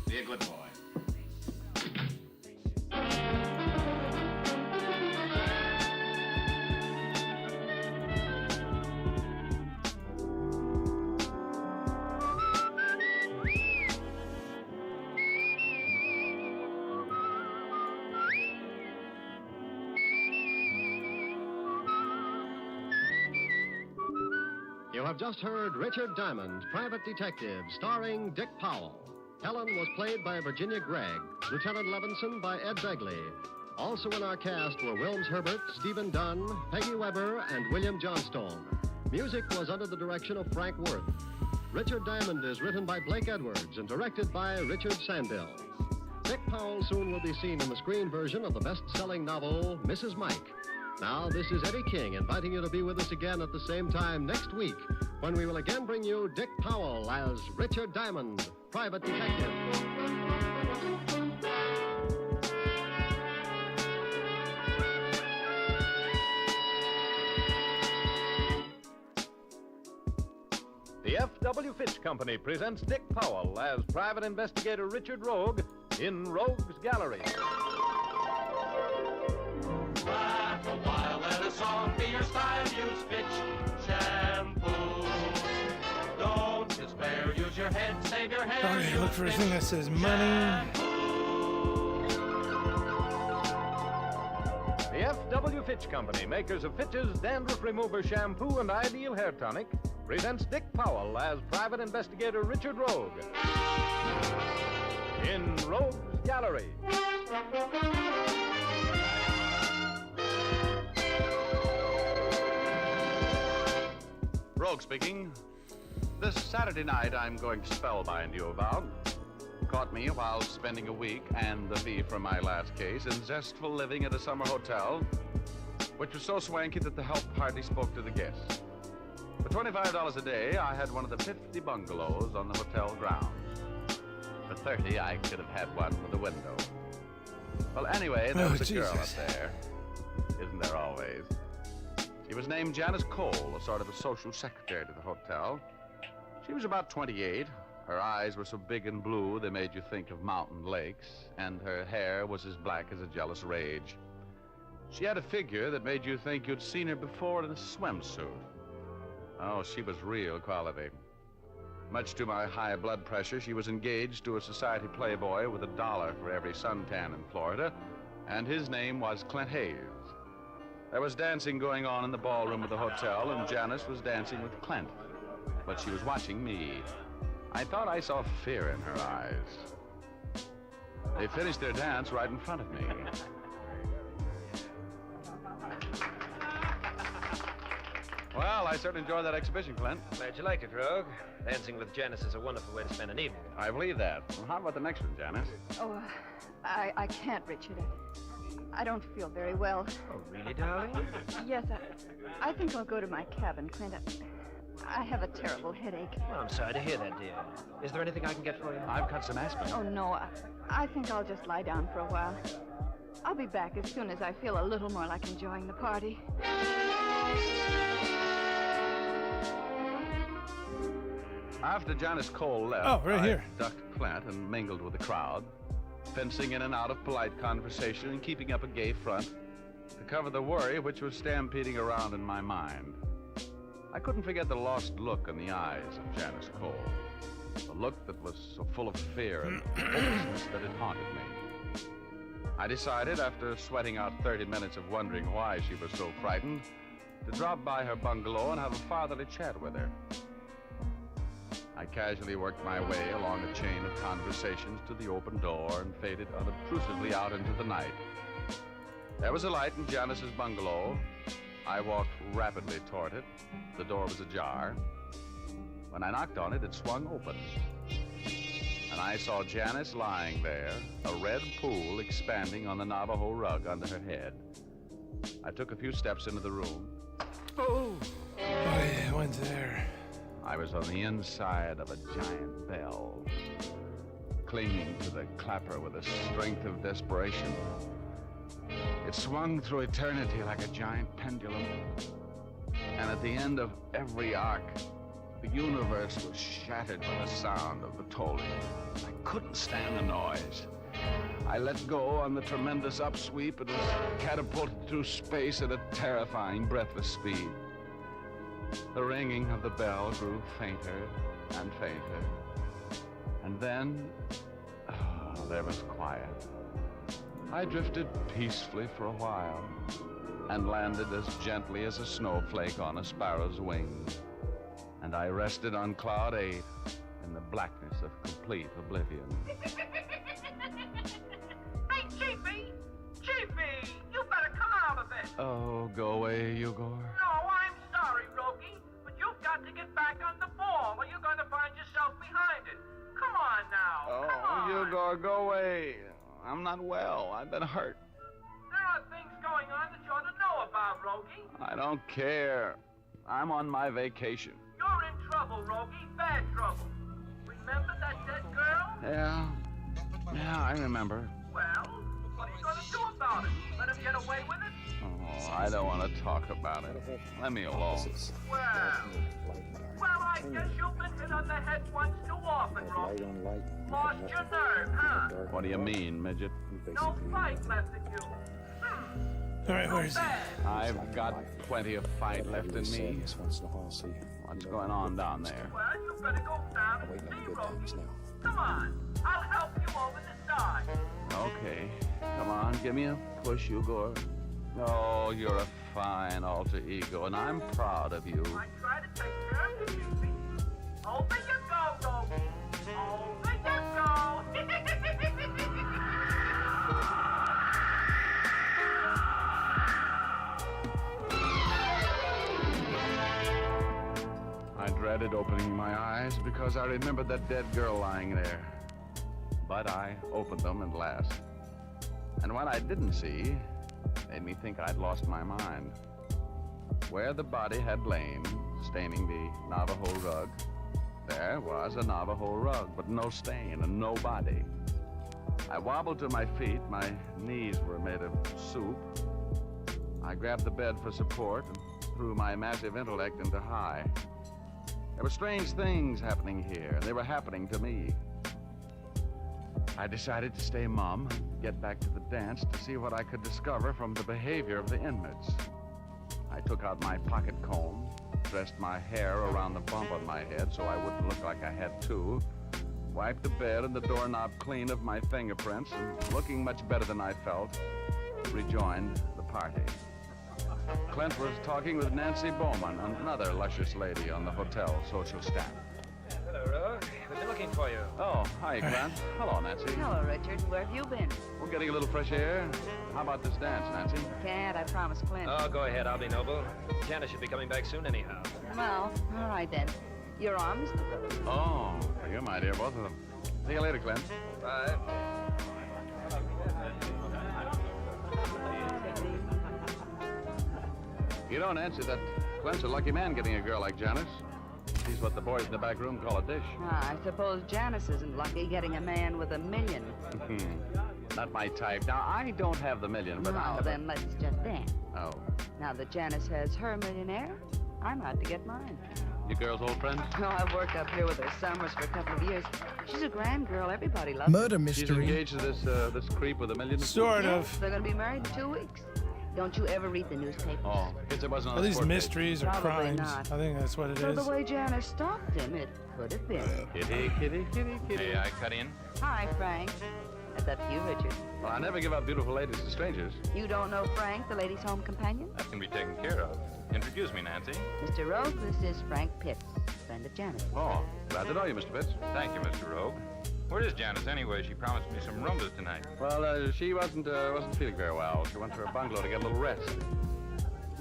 Be a good boy. You have just heard Richard Diamond, Private Detective, starring Dick Powell. Helen was played by Virginia Gregg, Lieutenant Levinson by Ed Begley. Also in our cast were Wilms Herbert, Stephen Dunn, Peggy Weber, and William Johnstone. Music was under the direction of Frank Worth. Richard Diamond is written by Blake Edwards and directed by Richard Sandell. Dick Powell soon will be seen in the screen version of the best-selling novel, Mrs. Mike. Now, this is Eddie King inviting you to be with us again at the same time next week when we will again bring you Dick Powell as Richard Diamond, Private Detective. The The F.W. Fitch Company presents Dick Powell as Private Investigator Richard Rogue in Rogue's Gallery. Laugh a while, let a song be your style. Use Fitch shampoo. Don't despair, use your head, save your hair. Okay, look for a thing that says money. The F.W. Fitch Company, makers of Fitch's Dandruff Remover Shampoo and Ideal Hair Tonic, presents Dick Powell as Private Investigator Richard Rogue in Rogue's Gallery. Rogue speaking. This Saturday night, I'm going to spellbind you about. Caught me while spending a week and the fee from my last case in zestful living at a summer hotel, which was so swanky that the help hardly spoke to the guests. For $25 a day, I had one of the 50 bungalows on the hotel grounds. For 30, I could have had one with a window. Well, anyway, there was a girl up there. Isn't there always? She was named Janice Cole, a sort of a social secretary to the hotel. She was about 28. Her eyes were so big and blue they made you think of mountain lakes, and her hair was as black as a jealous rage. She had a figure that made you think you'd seen her before in a swimsuit. Oh, she was real quality. Much to my high blood pressure, she was engaged to a society playboy with $1 for every suntan in Florida, and his name was Clint Hayes. There was dancing going on in the ballroom of the hotel, and Janice was dancing with Clint, but she was watching me. I thought I saw fear in her eyes. They finished their dance right in front of me. Well, I certainly enjoyed that exhibition, Clint. Glad you like it, Rogue. Dancing with Janice is a wonderful way to spend an evening. I believe that. Well, how about the next one, Janice? Oh, I can't, Richard. I don't feel very well. Oh, really, darling? Yes, I think I'll go to my cabin, Clint. I have a terrible headache. Well, I'm sorry to hear that, dear. Is there anything I can get for you? I've got some aspirin. Oh, no. I think I'll just lie down for a while. I'll be back as soon as I feel a little more like enjoying the party. After Janice Cole left, I ducked Clint and mingled with the crowd, fencing in and out of polite conversation and keeping up a gay front to cover the worry which was stampeding around in my mind. I couldn't forget the lost look in the eyes of Janice Cole, a look that was so full of fear and hopelessness that it haunted me. I decided, after sweating out 30 minutes of wondering why she was so frightened, to drop by her bungalow and have a fatherly chat with her. I casually worked my way along a chain of conversations to the open door and faded unobtrusively out into the night. There was a light in Janice's bungalow. I walked rapidly toward it. The door was ajar. When I knocked on it, it swung open. And I saw Janice lying there, a red pool expanding on the Navajo rug under her head. I took a few steps into the room. Oh, I went there. I was on the inside of a giant bell, clinging to the clapper with the strength of desperation. It swung through eternity like a giant pendulum, and at the end of every arc, the universe was shattered by the sound of the tolling. I couldn't stand the noise. I let go on the tremendous upsweep and was catapulted through space at a terrifying, breathless speed. The ringing of the bell grew fainter and fainter. And then, there was quiet. I drifted peacefully for a while and landed as gently as a snowflake on a sparrow's wing. And I rested on cloud 8 in the blackness of complete oblivion. Hey, Chiefy! Chiefy! You better come out of it! Oh, go away, Hugz. No, I'm sorry, Rogie, but you've got to get back on the ball or you're going to find yourself behind it. Come on now. Come on. Hugz, go away. I'm not well. I've been hurt. There are things going on that you ought to know about, Rogie. I don't care. I'm on my vacation. You're in trouble, Rogie. Bad trouble. Remember that dead girl? Yeah, I remember. Well, what are you going to do about it? Let him get away with it? Oh, I don't want to talk about it. Let me alone. Well, I guess you've been hit on the head once too often, Rob. Lost your nerve, huh? What do you mean, midget? No fight left in you. All right, where is he? I've got plenty of fight left in me. What's going on down there? Well, you better go down and see Rosie. Come on, I'll help you over the side. Okay. Come on, give me a push, Hugz. Oh, you're a fine alter ego, and I'm proud of you. I try to take care of you, Susie. Over you go, Rosie. Over you go. I dreaded opening my eyes because I remembered that dead girl lying there. But I opened them at last. And what I didn't see made me think I'd lost my mind. Where the body had lain, staining the Navajo rug, there was a Navajo rug, but no stain and no body. I wobbled to my feet. My knees were made of soup. I grabbed the bed for support and threw my massive intellect into high. There were strange things happening here, and they were happening to me. I decided to stay mum and get back to the dance to see what I could discover from the behavior of the inmates. I took out my pocket comb, dressed my hair around the bump on my head so I wouldn't look like I had two, wiped the bed and the doorknob clean of my fingerprints, and looking much better than I felt, rejoined the party. Clint was talking with Nancy Bowman, another luscious lady on the hotel social staff. Hello, Rogue. We've been looking for you. Oh, hi, Clint. Hello, Nancy. Hello, Richard. Where have you been? We're getting a little fresh air. How about this dance, Nancy? Can't. I promised Clint. Oh, go ahead. I'll be noble. Janice should be coming back soon anyhow. Well, all right then. You're on, Mr. Rhodes. Oh, you're my dear, both of them. See you later, Clint. Bye. You know, Nancy, that Clint's a lucky man getting a girl like Janice. She's what the boys in the back room call a dish. I suppose Janice isn't lucky getting a man with $1 million. Not my type. Now, I don't have the million, but No, then let's just dance. Oh. Now that Janice has her millionaire, I'm out to get mine. You girls old friends? No, I've worked up here with her summers for a couple of years. She's a grand girl. Everybody loves Murder her. mystery. She's engaged to this creep with $1 million? Sort of. Yes, they're going to be married in 2 weeks. Don't you ever read the newspapers? Oh, kids, it wasn't on Are the these sport page. mysteries or Probably crimes? not. I think that's what it So is. the way Janice stalked him, it could have been. Kitty, kitty, kitty, kitty. May I cut in? Hi, Frank. That's up to you, Richard. Well, I never give up beautiful ladies to strangers. You don't know Frank, the ladies' home companion? That can be taken care of. Introduce me, Nancy. Mr. Rogue, this is Frank Pitts, friend of Janice. Oh, glad to know you, Mr. Pitts. Thank you, Mr. Rogue. Where is Janice anyway? She promised me some rumbas tonight. Well, she wasn't feeling very well. She went to her bungalow to get a little rest.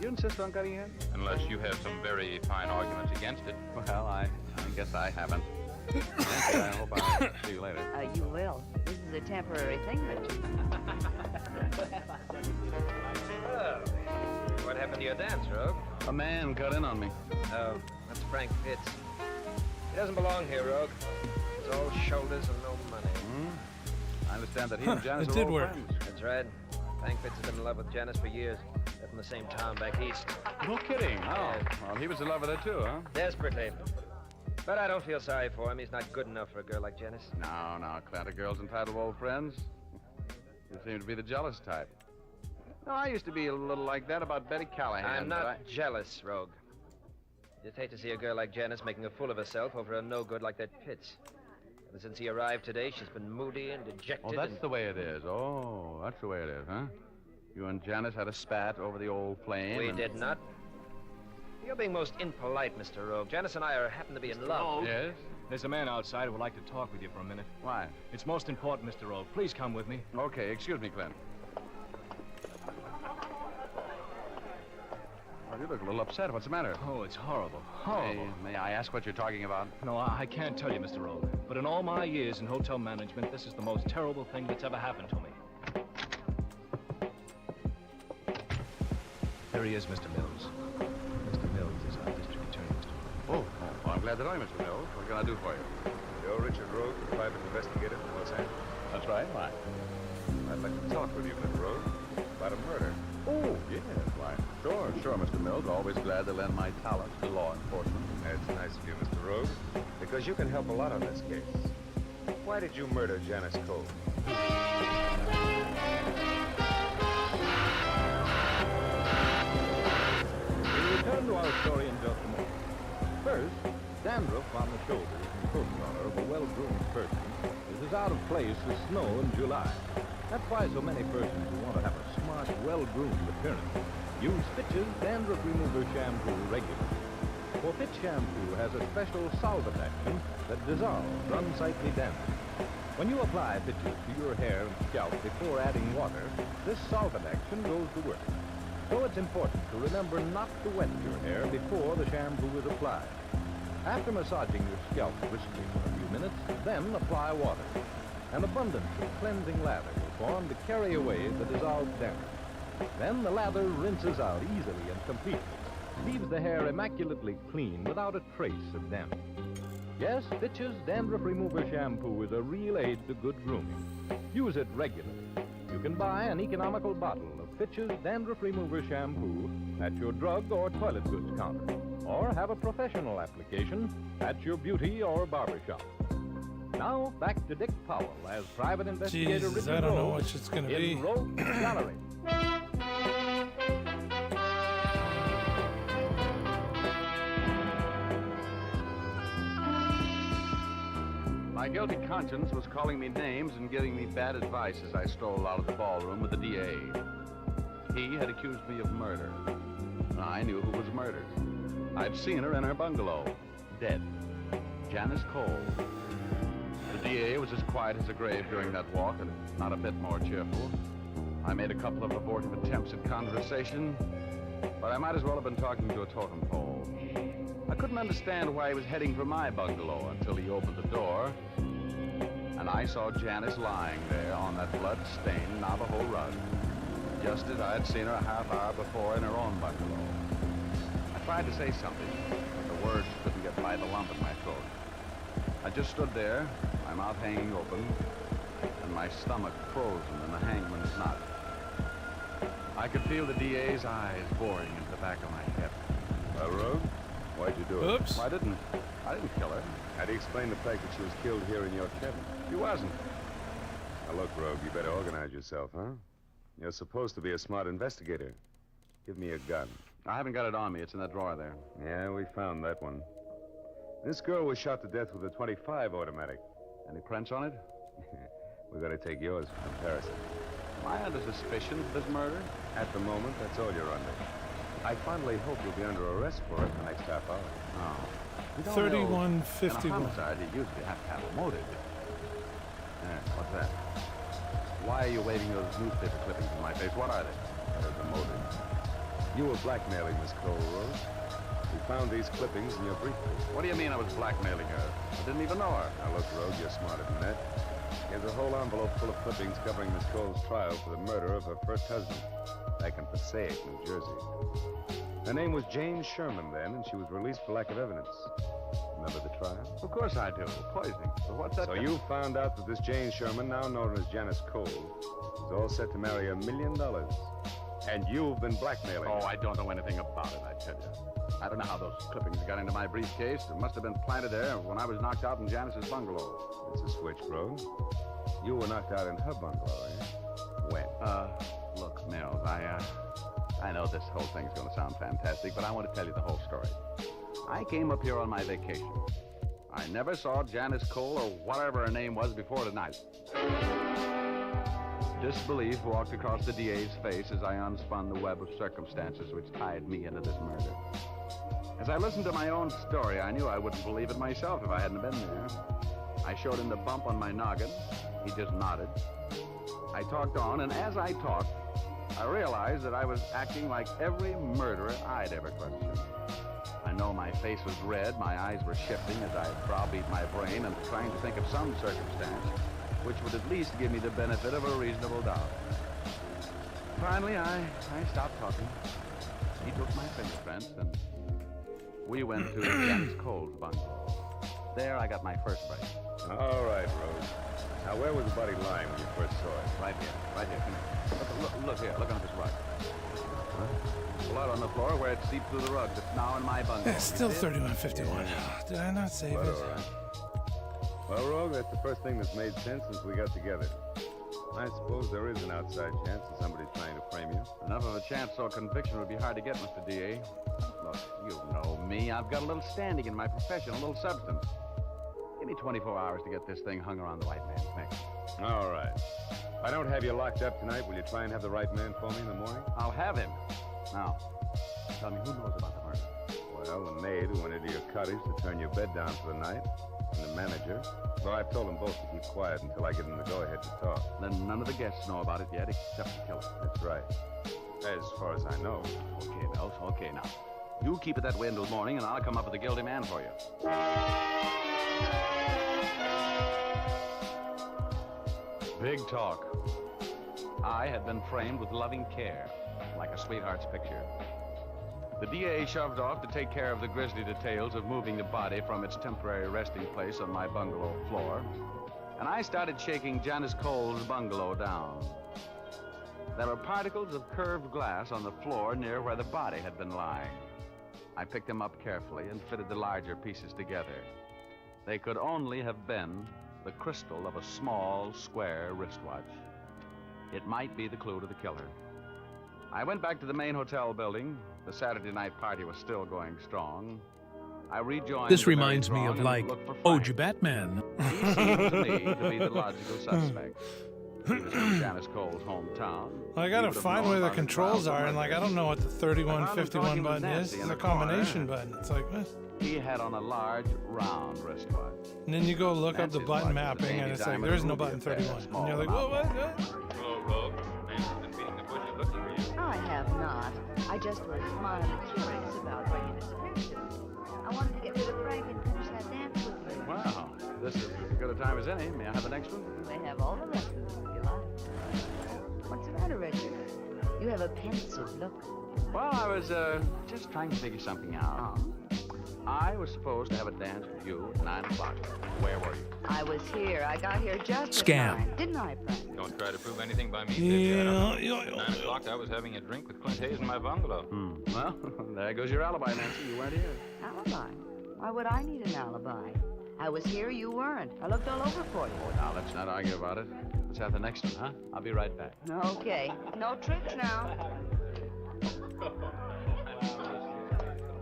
You insist on cutting in? Unless you have some very fine arguments against it. Well, I guess I haven't. Nancy, I hope I'll see you later. You will. This is a temporary thing, Richard. Oh, what happened to your dance, Rogue? A man cut in on me. Oh, that's Frank Pitts. He doesn't belong here, Rogue. He's all shoulders and no money. I understand that he and Janice It are did old work. friends. That's right. Frank Pitts has been in love with Janice for years. They're from the same town back east. No kidding. Oh, well, he was in love with her too, huh? Desperately. But I don't feel sorry for him. He's not good enough for a girl like Janice. No, Clint, a girl's entitled to old friends. You seem to be the jealous type. No, I used to be a little like that about Betty Callahan. I'm but not jealous, Rogue. Just hate to see a girl like Janice making a fool of herself over a no-good like that Pitts. Ever since he arrived today, she's been moody and dejected. Oh, that's the way it is. Oh, that's the way it is, huh? You and Janice had a spat over the old flame. We did not. You're being most impolite, Mr. Rogue. Janice and I happen to be in love. Yes? There's a man outside who would like to talk with you for a minute. Why? It's most important, Mr. Rogue. Please come with me. Okay, excuse me, Clint. Oh, you look a little upset. What's the matter? Oh, it's horrible. Horrible. May I ask what you're talking about? No, I can't tell you, Mr. Rogue. But in all my years in hotel management, this is the most terrible thing that's ever happened to me. There he is, Mr. Mills. Mr. Mills is our district attorney, Mr. Oh, well, I'm glad to know you, Mr. Mills. What can I do for you? You're Richard Rogue, the private investigator from Los Angeles. That's right. Why? I'd like to talk with you, Mr. Rogue, about a murder. Oh, yes. Why? Sure, Mr. Mills. Always glad to lend my talents to law enforcement. That's nice of you, Mr. Rogue, because you can help a lot on this case. Why did you murder Janice Cole? We return to our story in just a moment. First, dandruff on the shoulders and coat collar of a well-groomed person is as out of place as snow in July. That's why so many persons who want to have a smart, well-groomed appearance use Fitch's Dandruff Remover Shampoo regularly. For Fitch Shampoo has a special solvent action that dissolves unsightly dandruff. When you apply Fitch's to your hair and scalp before adding water, this solvent action goes to work. So it's important to remember not to wet your hair before the shampoo is applied. After massaging your scalp briskly for a few minutes, then apply water. An abundance of cleansing lather will form to carry away the dissolved dandruff. Then the lather rinses out easily and completely, leaves the hair immaculately clean without a trace of damage. Yes, Fitch's Dandruff Remover Shampoo is a real aid to good grooming. Use it regularly. You can buy an economical bottle of Fitch's Dandruff Remover Shampoo at your drug or toilet goods counter, or have a professional application at your beauty or barber shop. Now, back to Dick Powell as private investigator Jesus, Richard I don't know Rogue which it's going to in be. Rogue's Gallery. My guilty conscience was calling me names and giving me bad advice as I strolled out of the ballroom with the DA. He had accused me of murder. I knew who was murdered. I'd seen her in her bungalow, dead. Janice Cole. The DA was as quiet as a grave during that walk and not a bit more cheerful. I made a couple of abortive attempts at conversation, but I might as well have been talking to a totem pole. I couldn't understand why he was heading for my bungalow until he opened the door, and I saw Janice lying there on that blood-stained Navajo rug, just as I had seen her a half hour before in her own bungalow. I tried to say something, but the words couldn't get by the lump in my throat. I just stood there, my mouth hanging open, and my stomach frozen in the hangman's knot. I could feel the DA's eyes boring into the back of my head. Well, Rogue, why'd you do it? Oops. I didn't kill her. How do you explain the fact that she was killed here in your cabin? She wasn't. Now, look, Rogue, you better organize yourself, huh? You're supposed to be a smart investigator. Give me a gun. I haven't got it on me. It's in that drawer there. Yeah, we found that one. This girl was shot to death with a .25 automatic. Any prints on it? We're going to take yours for comparison. Am I under suspicion of this murder? At the moment, that's all you're under. I fondly hope you'll be under arrest for it in the next half hour. Oh. You don't 3151. In a homicide, you usually have to have a motive. There, what's that? Why are you waving those newspaper clippings in my face? What are they? There's a motive. You were blackmailing Miss Cole, Rose. We found these clippings in your briefcase. What do you mean I was blackmailing her? I didn't even know her. Now look, Rose, you're smarter than that. Here's a whole envelope full of clippings covering Miss Cole's trial for the murder of her first husband, back in Passaic, New Jersey. Her name was Jane Sherman then, and she was released for lack of evidence. Remember the trial? Of course I do. Poisoning. But what's that? So you found out that this Jane Sherman, now known as Janice Cole, is all set to marry $1 million. And you've been blackmailing her. Oh, I don't know anything about it, I tell you. I don't know how those clippings got into my briefcase. It must have been planted there when I was knocked out in Janice's bungalow. It's a switch, bro. You were knocked out in her bungalow, eh? When? Look, Mills, I know this whole thing's going to sound fantastic, but I want to tell you the whole story. I came up here on my vacation. I never saw Janice Cole or whatever her name was before tonight. Disbelief walked across the DA's face as I unspun the web of circumstances which tied me into this murder. As I listened to my own story, I knew I wouldn't believe it myself if I hadn't been there. I showed him the bump on my noggin. He just nodded. I talked on, and as I talked, I realized that I was acting like every murderer I'd ever questioned. I know my face was red, my eyes were shifting as I browbeat my brain and trying to think of some circumstance which would at least give me the benefit of a reasonable doubt. Finally, I stopped talking. He took my fingerprints, and we went to Janice Cole's bungalow. There, I got my first break. All right, Rose. Now, where was the body lying when you first saw it? Right here. Come here. Look here. Look on this rug. Huh? Blood on the floor where it seeped through the rug that's now in my bungalow. It's still 3151. Did I not save it? All right. Well, Rogue, that's the first thing that's made sense since we got together. I suppose there is an outside chance of somebody trying to frame you. Enough of a chance so a conviction would be hard to get, Mr. D.A. Look, you know me. I've got a little standing in my profession, a little substance. Give me 24 hours to get this thing hung around the white man's neck. All right. If I don't have you locked up tonight, will you try and have the right man for me in the morning? I'll have him. Now, tell me, who knows about the murder? Well, the maid who went into your cottage to turn your bed down for the night, and the manager. Well, I've told them both to keep quiet until I give them the go-ahead to talk. Then none of the guests know about it yet, except the killer. That's right. As far as I know. Okay, Bells, okay, now. You keep it that way until morning, and I'll come up with a guilty man for you. Big talk. I had been framed with loving care, like a sweetheart's picture. The DA shoved off to take care of the grisly details of moving the body from its temporary resting place on my bungalow floor, and I started shaking Janice Cole's bungalow down. There were particles of curved glass on the floor near where the body had been lying. I picked them up carefully and fitted the larger pieces together. They could only have been the crystal of a small, square wristwatch. It might be the clue to the killer. I went back to the main hotel building. The Saturday night party was still going strong. I rejoined. This reminds me of, like, Ode You Batman. He seemed to me to be the logical suspect. He was from Janice Cole's hometown. Well, I gotta find where the controls are, and like I don't know what the 3151 button is. It's a combination button. It's like, what? He had on a large, round wristwatch. And then you go look up the button mapping, and it's like, there's no button 31. And you're like, what? Hello, Rogue. Man's been beating the bushes looking for you. I have not. I just was mildly curious about where you disappeared to. I wanted to get rid of Frank and finish that dance with you. Wow, this is as good a time as any. May I have the next one? You may have all the lessons if you like. What's the matter, Richard? You have a pensive look. Well, I was just trying to figure something out. I was supposed to have a dance with you at 9 o'clock. Where were you? I was here. I got here just at 9, didn't I, Frank? Don't try to prove anything by me, did you? At 9 o'clock, I was having a drink with Clint Hayes in my bungalow. Well, there goes your alibi, Nancy. You weren't here. Alibi? Why would I need an alibi? I was here, you weren't. I looked all over for you. Oh, now, let's not argue about it. Let's have the next one, huh? I'll be right back. Okay. No tricks now.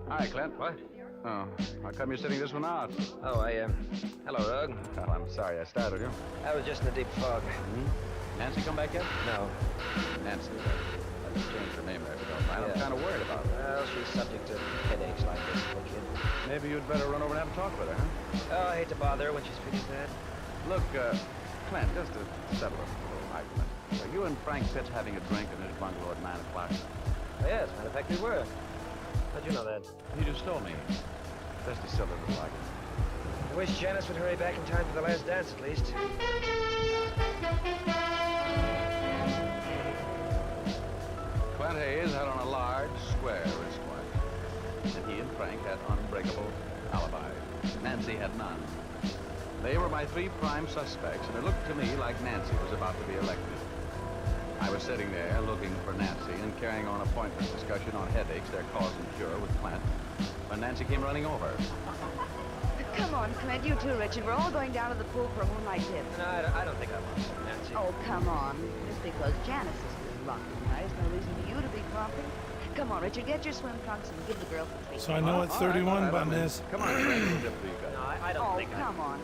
Hi, Clint. What? Oh, how come you're sitting this one out? Oh, hello, Rug. Well, I'm sorry I startled you. I was just in a deep fog. Nancy come back yet? No. Nancy. I just changed her name there, if you don't mind. I'm kind of worried about her. Well, she's subject to headaches like this, little kid. Maybe you'd better run over and have a talk with her, huh? Oh, I hate to bother her when she's feeling bad. Look, Clint, just to settle a little argument. Are you and Frank Pitts having a drink in his bungalow at 9 o'clock? Oh, yes, matter of fact, we were. How'd you know that? You just told me. Just a silly little argument. I wish Janice would hurry back in time for the last dance, at least. Clint Hayes had on a large, square wristwatch, and he and Frank had unbreakable alibis. Nancy had none. They were my 3 prime suspects, and it looked to me like Nancy was about to be elected. I was sitting there looking for Nancy and carrying on a pointless discussion on headaches, their cause and cure with Clint, when Nancy came running over. Come on, Clint, you too, Richard. We're all going down to the pool for a moonlight dip. No, I don't think I want some, Nancy. Oh, come on. Just because Janice is feeling lucky tonight is no reason for you to be grumpy. Come on, Richard, get your swim trunks and give the girl a treat. So I know what 31 button is. Come on, Frank, we'll dip for you guys. No, I don't think come on.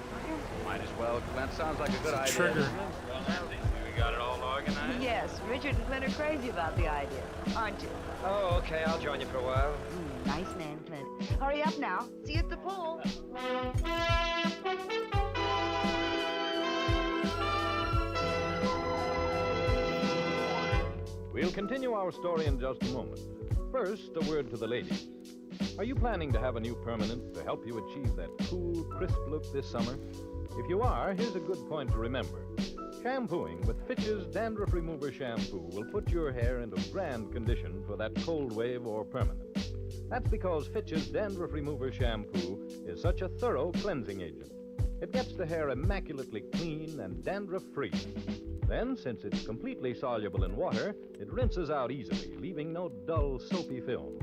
Might as well. Clint sounds like a good idea. Trigger. Well, Nancy, we got it all organized? Yes, Richard and Clint are crazy about the idea, aren't you? Oh, okay, I'll join you for a while. Nice man, Clint. Hurry up now. See you at the pool. We'll continue our story in just a moment. First, a word to the ladies. Are you planning to have a new permanent to help you achieve that cool, crisp look this summer? If you are, here's a good point to remember. Shampooing with Fitch's Dandruff Remover Shampoo will put your hair into grand condition for that cold wave or permanent. That's because Fitch's Dandruff Remover Shampoo is such a thorough cleansing agent. It gets the hair immaculately clean and dandruff-free. Then, since it's completely soluble in water, it rinses out easily, leaving no dull, soapy film.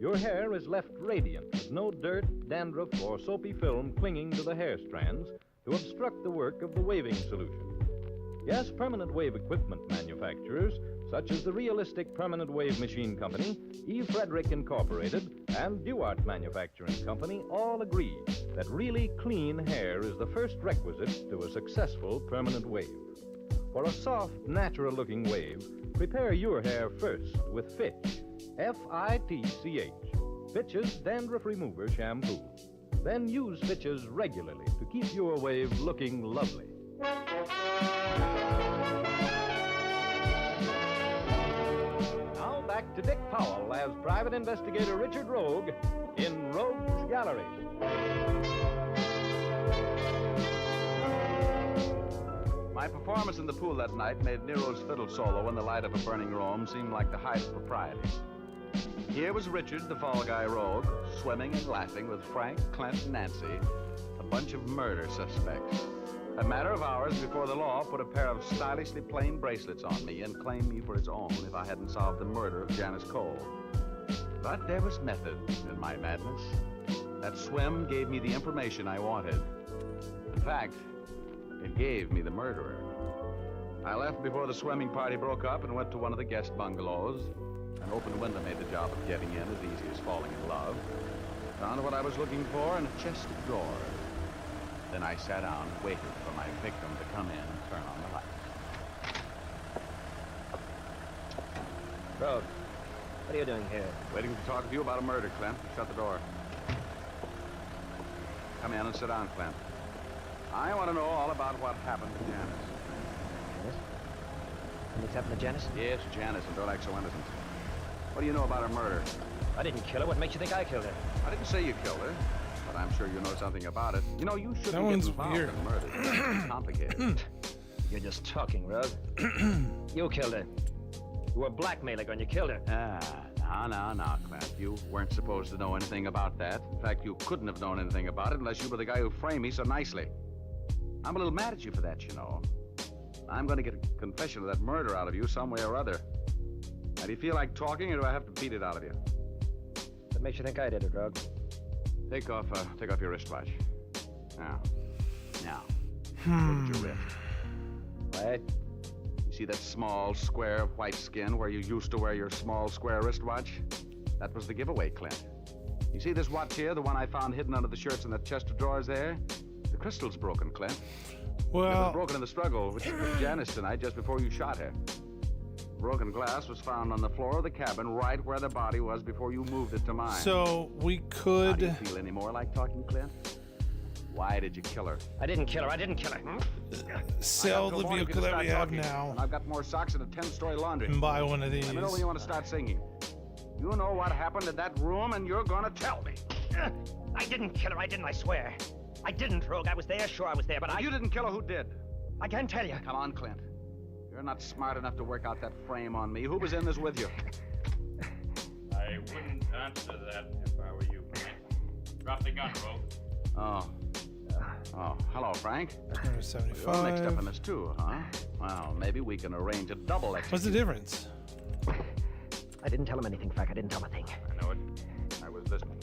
your hair is left radiant with no dirt, dandruff, or soapy film clinging to the hair strands to obstruct the work of the waving solution. Yes, permanent wave equipment manufacturers, such as the Realistic Permanent Wave Machine Company, E. Frederick Incorporated, and Duart Manufacturing Company, all agree that really clean hair is the first requisite to a successful permanent wave. For a soft, natural-looking wave, prepare your hair first with Fitch, F-I-T-C-H, Fitch's Dandruff Remover Shampoo. Then use Fitch's regularly to keep your wave looking lovely. Now back to Dick Powell as Private Investigator Richard Rogue in Rogue's Gallery. My performance in the pool that night made Nero's fiddle solo in the light of a burning Rome seem like the height of propriety. Here was Richard, the fall guy rogue, swimming and laughing with Frank, Clint, and Nancy, a bunch of murder suspects. A matter of hours before the law put a pair of stylishly plain bracelets on me and claimed me for its own if I hadn't solved the murder of Janice Cole. But there was method in my madness. That swim gave me the information I wanted. In fact, it gave me the murderer. I left before the swimming party broke up and went to one of the guest bungalows. An open window made the job of getting in as easy as falling in love. Found what I was looking for in a chest of drawers. Then I sat down and waited for my victim to come in and turn on the lights. Rogue, what are you doing here? Waiting to talk to you about a murder, Clint. Shut the door. Come in and sit down, Clint. I want to know all about what happened to Janice. Janice? What's happened to Janice? Yes, Janice, and don't act so innocent. What do you know about her murder? I didn't kill her. What makes you think I killed her? I didn't say you killed her, but I'm sure you know something about it. You know, you shouldn't That get one's involved weird. in murder. It's complicated. You're just talking, Rogue. You killed her. You were a blackmailer and you killed her. No, Clint. You weren't supposed to know anything about that. In fact, you couldn't have known anything about it unless you were the guy who framed me so nicely. I'm a little mad at you for that, you know. I'm going to get a confession of that murder out of you some way or other. Now, do you feel like talking, or do I have to beat it out of you? What makes you think I did it, Rogue? Take off your wristwatch. Now. Look at your wrist. What? You see that small square of white skin where you used to wear your small square wristwatch? That was the giveaway, Clint. You see this watch here, the one I found hidden under the shirts in that chest of drawers there? The crystal's broken, Clint. Well, it was broken in the struggle with Janice tonight just before you shot her. Broken glass was found on the floor of the cabin right where the body was before you moved it to mine. So we could... How do you feel any more like talking, Clint? Why did you kill her? I didn't kill her. Sell the vehicle that we have now. And I've got more socks in a 10-story laundry. And buy one of these. Let me know when you want to start singing. You know what happened in that room, and you're gonna tell me. I didn't kill her. I swear. I didn't, Rogue. I was there. Sure, I was there, but if you didn't kill her, who did? I can't tell you. Come on, Clint. You're not smart enough to work out that frame on me. Who was in this with you? I wouldn't answer that if I were you, Frank. Drop the gun, Rogue. Oh, hello, Frank. 175. You're mixed up in this too, huh? Well, maybe we can arrange a double execution. What's the difference? I didn't tell him anything, Frank. I didn't tell him a thing. I know it. I was listening.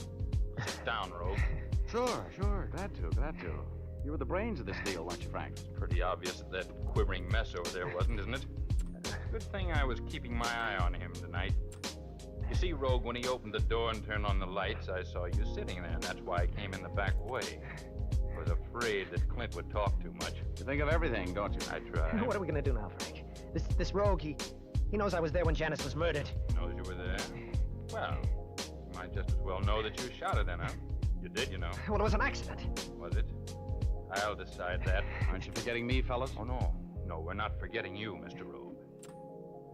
Sit down, Rogue. Sure. Glad to. You were the brains of this deal, weren't you, Frank? It's pretty obvious that quivering mess over there wasn't, isn't it? Good thing I was keeping my eye on him tonight. You see, Rogue, when he opened the door and turned on the lights, I saw you sitting there, and that's why I came in the back way. I was afraid that Clint would talk too much. You think of everything, don't you? I try. What are we gonna do now, Frank? This Rogue, he knows I was there when Janice was murdered. Knows you were there? Well, you might just as well know that you shot her then, huh? You did, you know. Well, it was an accident. Was it? I'll decide that. Aren't you forgetting me, fellas? Oh, no. No, we're not forgetting you, Mr. Rogue. It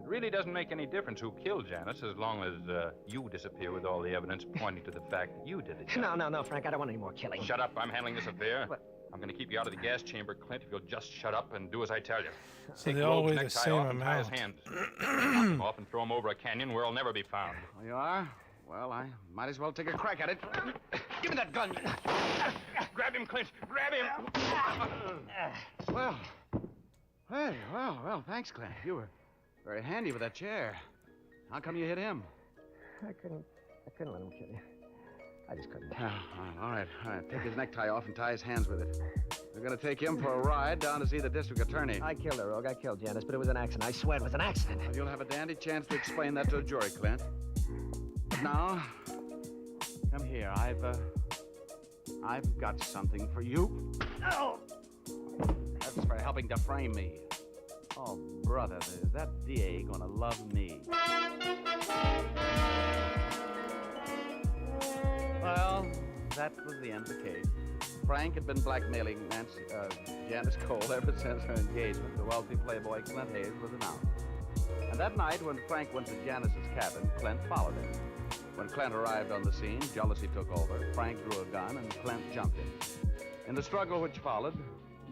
really doesn't make any difference who killed Janice as long as you disappear with all the evidence pointing to the fact that you did it. No, Frank, I don't want any more killing. Shut up. I'm handling this affair. What? I'm going to keep you out of the gas chamber, Clint, if you'll just shut up and do as I tell you. So they all weigh the same off and tie his amount. hands. Knock him off and throw him over a canyon where he'll never be found. You are? Well, I might as well take a crack at it. Give me that gun. Grab him, Clint. Grab him. Well, thanks, Clint. You were very handy with that chair. How come you hit him? I couldn't I couldn't let him kill you. I just couldn't. All right. Take his necktie off and tie his hands with it. We're going to take him for a ride down to see the district attorney. I killed her, Rogue. I killed Janice, but it was an accident. I swear it was an accident. Well, you'll have a dandy chance to explain that to a jury, Clint. But now, come here. I've got something for you. Oh! That's for helping to frame me. Oh, brother, is that DA gonna love me? Well, that was the end of the case. Frank had been blackmailing Janice Cole ever since her engagement. The wealthy playboy Clint Hayes was announced. And that night, when Frank went to Janice's cabin, Clint followed him. When Clint arrived on the scene, jealousy took over. Frank drew a gun, and Clint jumped him. In the struggle which followed,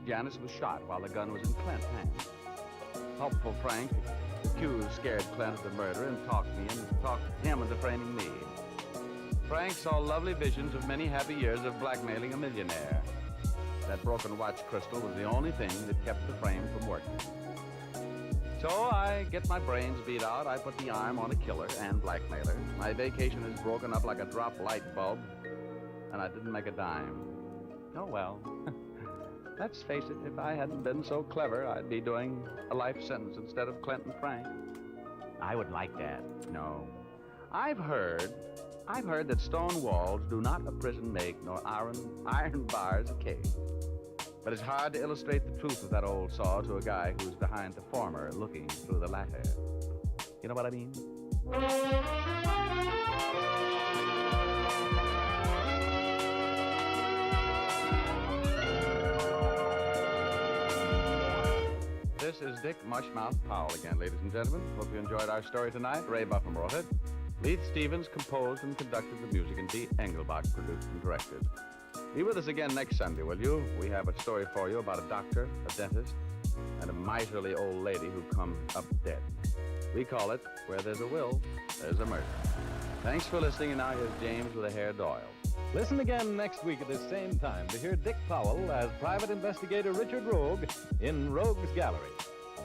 Janice was shot while the gun was in Clint's hands. Helpful Frank accused scared Clint of the murder and talked him into framing me. Frank saw lovely visions of many happy years of blackmailing a millionaire. That broken watch crystal was the only thing that kept the frame from working. So I get my brains beat out, I put the arm on a killer and blackmailer. My vacation is broken up like a drop light bulb, and I didn't make a dime. Oh well. Let's face it, if I hadn't been so clever, I'd be doing a life sentence instead of Clint and Frank. I would like that. No. I've heard that stone walls do not a prison make, nor iron bars a cage. But it's hard to illustrate the truth of that old saw to a guy who's behind the former, looking through the latter. You know what I mean? This is Dick Mushmouth Powell again, ladies and gentlemen. Hope you enjoyed our story tonight. Ray Buffum wrote it. Leith Stevens composed and conducted the music, and Dee Engelbach produced and directed. Be with us again next Sunday, will you? We have a story for you about a doctor, a dentist, and a miserly old lady who come up dead. We call it, Where There's a Will, There's a Murder. Thanks for listening, and now here's James with a hair Doyle. Listen again next week at this same time to hear Dick Powell as private investigator Richard Rogue in Rogue's Gallery.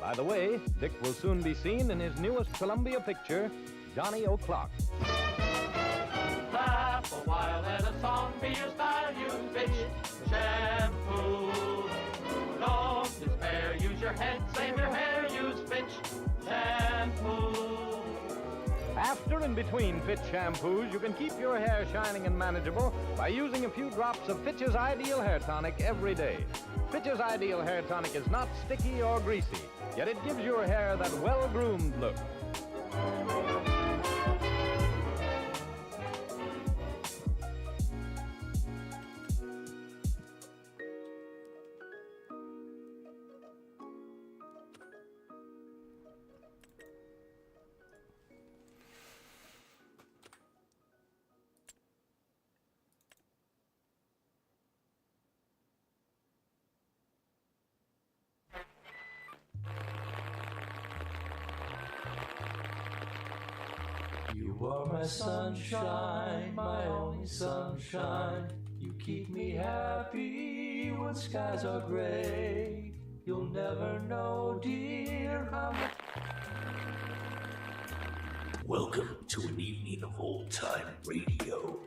By the way, Dick will soon be seen in his newest Columbia picture, Johnny O'Clock. Laugh a while and a song be your style. Use bitch shampoo. Don't despair. Use your head. Save your hair. Use bitch shampoo. After and between Fitch shampoos, you can keep your hair shining and manageable by using a few drops of Fitch's Ideal Hair Tonic every day. Fitch's Ideal Hair Tonic is not sticky or greasy, yet it gives your hair that well-groomed look. You are my sunshine, my only sunshine. You keep me happy when skies are gray. You'll never know, dear, how much. Welcome to an evening of old-time radio.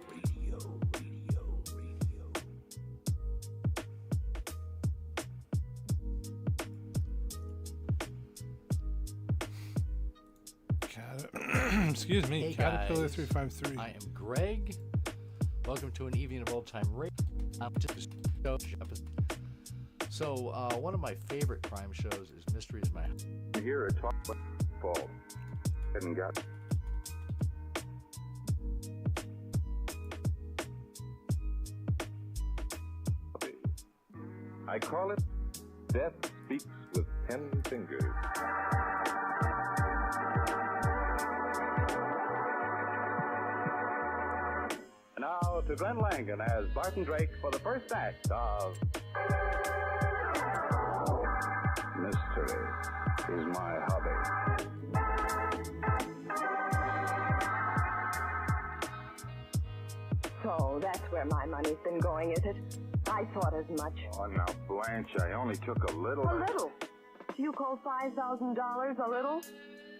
Excuse me, hey Caterpillar guys, 353. I am Greg. Welcome to an evening of old time radio. So, one of my favorite crime shows is Mystery is My House. Here a talk fault. Hadn't got. I call it Death Speaks with 10 Fingers. Now to Glenn Langan as Barton Drake for the first act of Mystery is My Hobby. So that's where my money's been going, is it? I thought as much. Oh, now, Blanche, I only took a little. A little? Do you call $5,000 a little?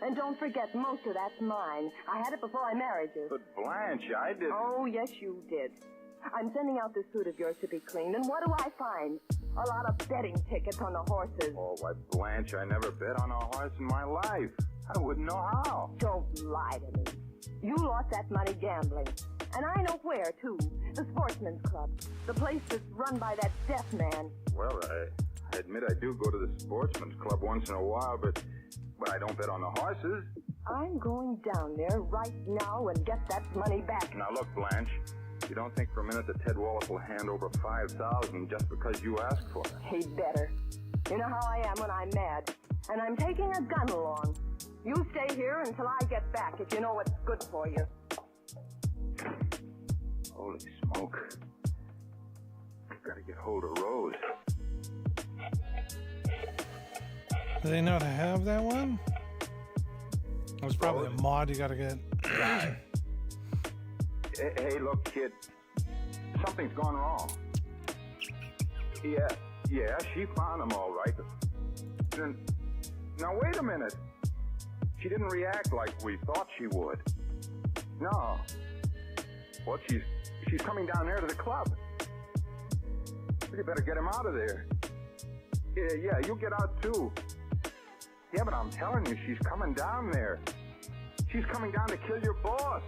And don't forget, most of that's mine. I had it before I married you. But Blanche, I didn't... Oh, yes, you did. I'm sending out this suit of yours to be cleaned, and what do I find? A lot of betting tickets on the horses. Oh, why, Blanche, I never bet on a horse in my life. I wouldn't know how. Don't lie to me. You lost that money gambling. And I know where, too. The Sportsman's Club. The place that's run by that deaf man. Well, I admit I do go to the Sportsman's Club once in a while, but I don't bet on the horses. I'm going down there right now and get that money back. Now, look, Blanche. You don't think for a minute that Ted Wallace will hand over $5,000 just because you asked for it? He better. You know how I am when I'm mad. And I'm taking a gun along. You stay here until I get back, if you know what's good for you. Holy smoke. I've got to get hold of Rose. Do they know to have that one? It was probably a mod you gotta get. Hey, look, kid. Something's gone wrong. Yeah, she found them all right. Now, wait a minute. She didn't react like we thought she would. No. What, she's coming down there to the club. You better get him out of there. Yeah, you get out too. Yeah, but I'm telling you, she's coming down there. She's coming down to kill your boss.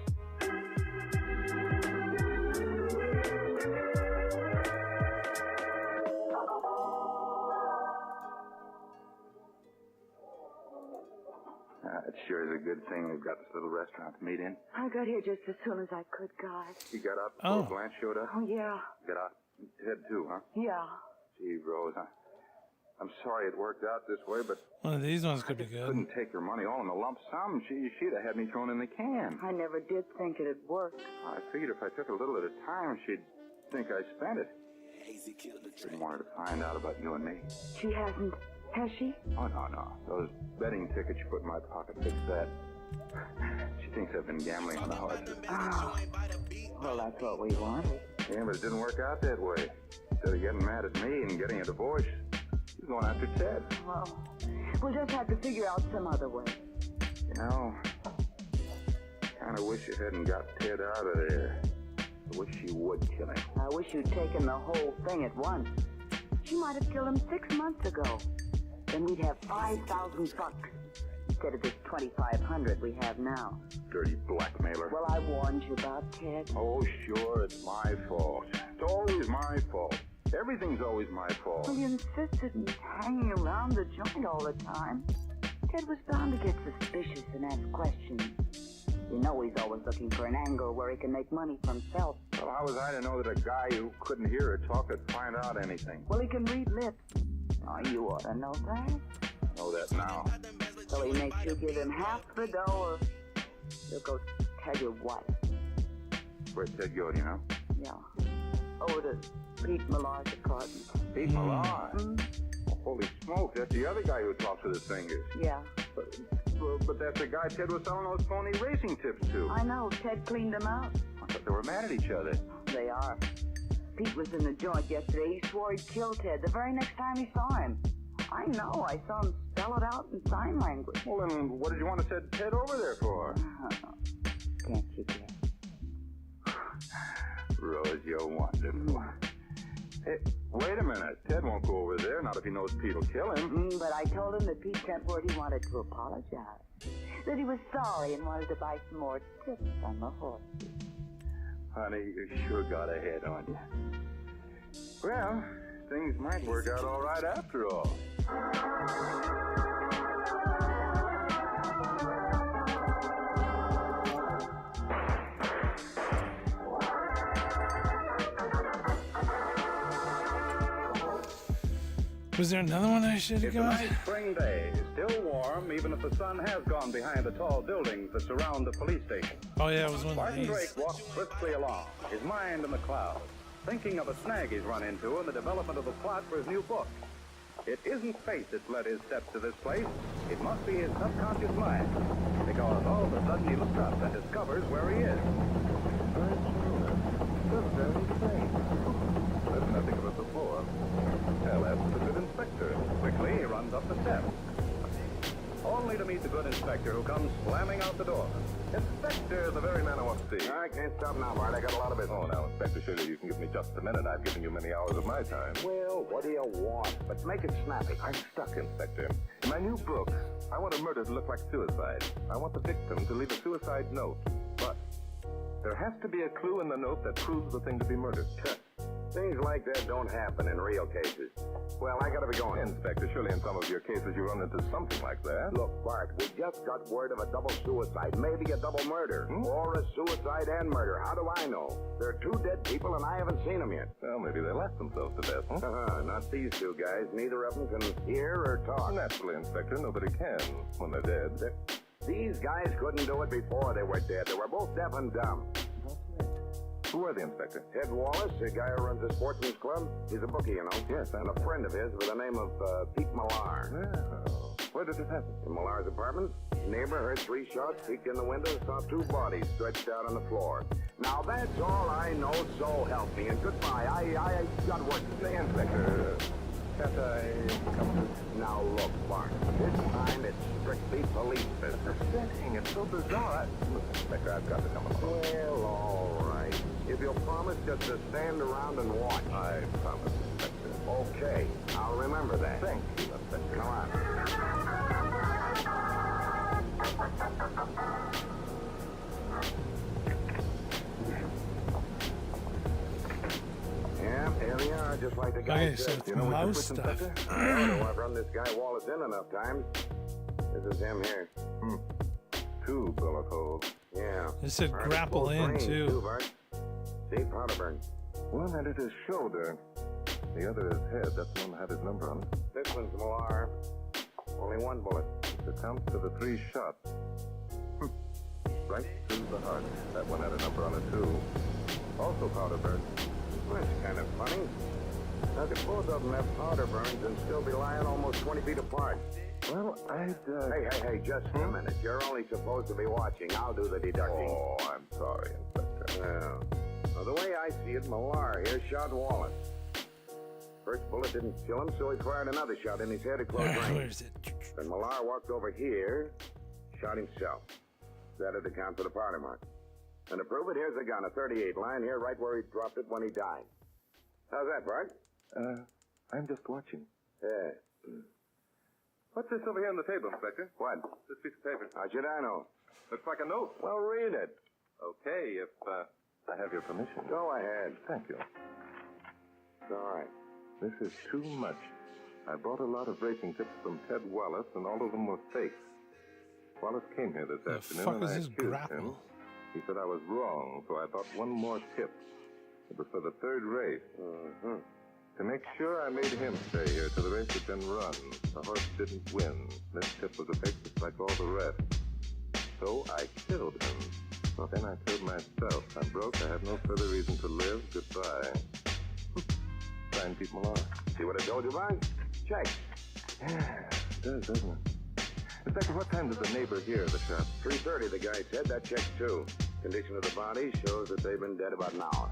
It sure is a good thing we've got this little restaurant to meet in. I got here just as soon as I could, guys. You got out before Blanche showed up? Oh, yeah. Got out. Ted, too, huh? Yeah. Gee, Rose, I'm sorry it worked out this way, but... One of these ones could be good. Couldn't take her money all in a lump sum. She'd have had me thrown in the can. I never did think it'd work. I figured if I took a little at a time, she'd think I spent it. Didn't want her to find out about you and me. She hasn't, has she? Oh, no. Those betting tickets you put in my pocket fixed that. She thinks I've been gambling on the horses. Oh. Well, that's what we wanted. Yeah, but it didn't work out that way. Instead of getting mad at me and getting a divorce, she's going after Ted. Well, we'll just have to figure out some other way. You know, kind of wish you hadn't got Ted out of there. I wish you would kill him. I wish you'd taken the whole thing at once. She might have killed him 6 months ago. Then we'd have $5,000 instead of this $2,500 we have now. Dirty blackmailer. Well, I warned you about Ted. Oh, sure, it's my fault. It's always my fault. Everything's always my fault. Well, you insisted on hanging around the joint all the time. Ted was bound to get suspicious and ask questions. You know he's always looking for an angle where he can make money for himself. Well, how was I to know that a guy who couldn't hear or talk could find out anything? Well, he can read lips. Oh, you ought to know that. Know that now. So he makes you give him half the dough, or he'll go tell your wife. Where'd Ted go, do you know? Yeah. Over to Pete Millar's apartment. Pete Millar? Oh, holy smoke, that's the other guy who talks with his fingers. Yeah. But that's the guy Ted was selling those phony racing tips to. I know. Ted cleaned them out. I thought they were mad at each other. They are. Pete was in the joint yesterday. He swore he'd kill Ted the very next time he saw him. I know. I saw him spell it out in sign language. Well, then what did you want to send Ted over there for? Can't you guess? Rose, you're wonderful. Hey, wait a minute. Ted won't go over there, not if he knows Pete will kill him. But I told him that Pete sent word he wanted to apologize. That he was sorry and wanted to buy some more tips on the horse. Honey, you sure got a head on you. Well, things might work out all right after all. Was there another one I should have got? It's a nice spring day, still warm, even if the sun has gone behind the tall buildings that surround the police station. Oh yeah, it was one of Barton these. Drake walks swiftly along, his mind in the clouds, thinking of a snag he's run into in the development of the plot for his new book. It isn't fate that's led his steps to this place. It must be his subconscious mind, because all of a sudden he looks up and discovers where he is. There's nothing of it before. Well, that's the good inspector. Quickly, he runs up the steps. Only to meet the good inspector who comes slamming out the door. Inspector, the very man I want to see. I can't stop now, Bart. I got a lot of business. Oh, now, Inspector, surely you can give me just a minute. I've given you many hours of my time. Well, what do you want? But make it snappy. I'm stuck, Inspector. In my new book, I want a murder to look like suicide. I want the victim to leave a suicide note. But there has to be a clue in the note that proves the thing to be murdered. Things like that don't happen in real cases. Well, I gotta be going. Inspector, surely in some of your cases you run into something like that. Look, Bart, we just got word of a double suicide, maybe a double murder, or a suicide and murder. How do I know? There are 2 dead people and I haven't seen them yet. Well, maybe they left themselves to death, Not these 2 guys. Neither of them can hear or talk. Naturally, Inspector, nobody can when they're dead. These guys couldn't do it before they were dead. They were both deaf and dumb. Who are the Inspector? Ted Wallace, the guy who runs the sportsman's club. He's a bookie, you know. Yes, and a friend of his with the name of Pete Millar. Well, where did this happen? In Millar's apartment. Neighbor heard 3 shots, peeked in the window, saw 2 bodies stretched out on the floor. Now, that's all I know, so help me. And goodbye. I got work to say, Inspector. Can't I come to... Now, look, Bart. This time it's strictly police business. Dang, it's so bizarre. Look, Inspector, I've got to come along. Well, all right. If you'll promise just to stand around and watch. I promise, Inspector. Okay, I'll remember that. Thank you, Inspector. Come on. Yeah, here we are, just like the guy Okay, so said. it's mouse stuff. I've run this guy Wallace in enough times. This is him here. 2 bullet holes. Yeah. It said Bart, grapple full in, frame, too. Bart. See, powder burn. One had hit his shoulder. The other his head. That's the one that had his number on it. This one's Millar. Only 1 bullet. It counts to the 3 shots. Right through the heart. That one had a number on it, too. Also powder burn. That's kind of funny. How could both of them have powder burns and still be lying almost 20 feet apart? Well, I'd... Hey, just a minute. You're only supposed to be watching. I'll do the deducting. Oh, I'm sorry, Inspector. Well, the way I see it, Millar here shot Wallace. First bullet didn't kill him, so he fired another shot in his head at close range. Where is it? Then Millar walked over here, shot himself. That'd account for the powder mark. And to prove it, here's a gun, a 38, lying here right where he dropped it when he died. How's that, Bart? I'm just watching. Yeah. What's this over here on the table, Inspector? What? This piece of paper. How should I know? Looks like a note. Well, read it. Okay, if I have your permission. Go ahead. Thank you. It's all right. This is too much. I bought a lot of racing tips from Ted Wallace, and all of them were fakes. Wallace came here this afternoon, and I accused him. He said I was wrong, so I bought 1 more tip. It was for the 3rd race. To make sure, I made him stay here till the race had been run. The horse didn't win. This tip was a fake just like all the rest. So I killed him. Well, then I killed myself. I'm broke. I have no further reason to live. Goodbye. Signed, Pete Millar. See what I told you, Bart? Check. Yeah, it does, doesn't it? Inspector, what time did the neighbor hear the shot? 3:30, the guy said. That checks, too. Condition of the body shows that they've been dead about an hour.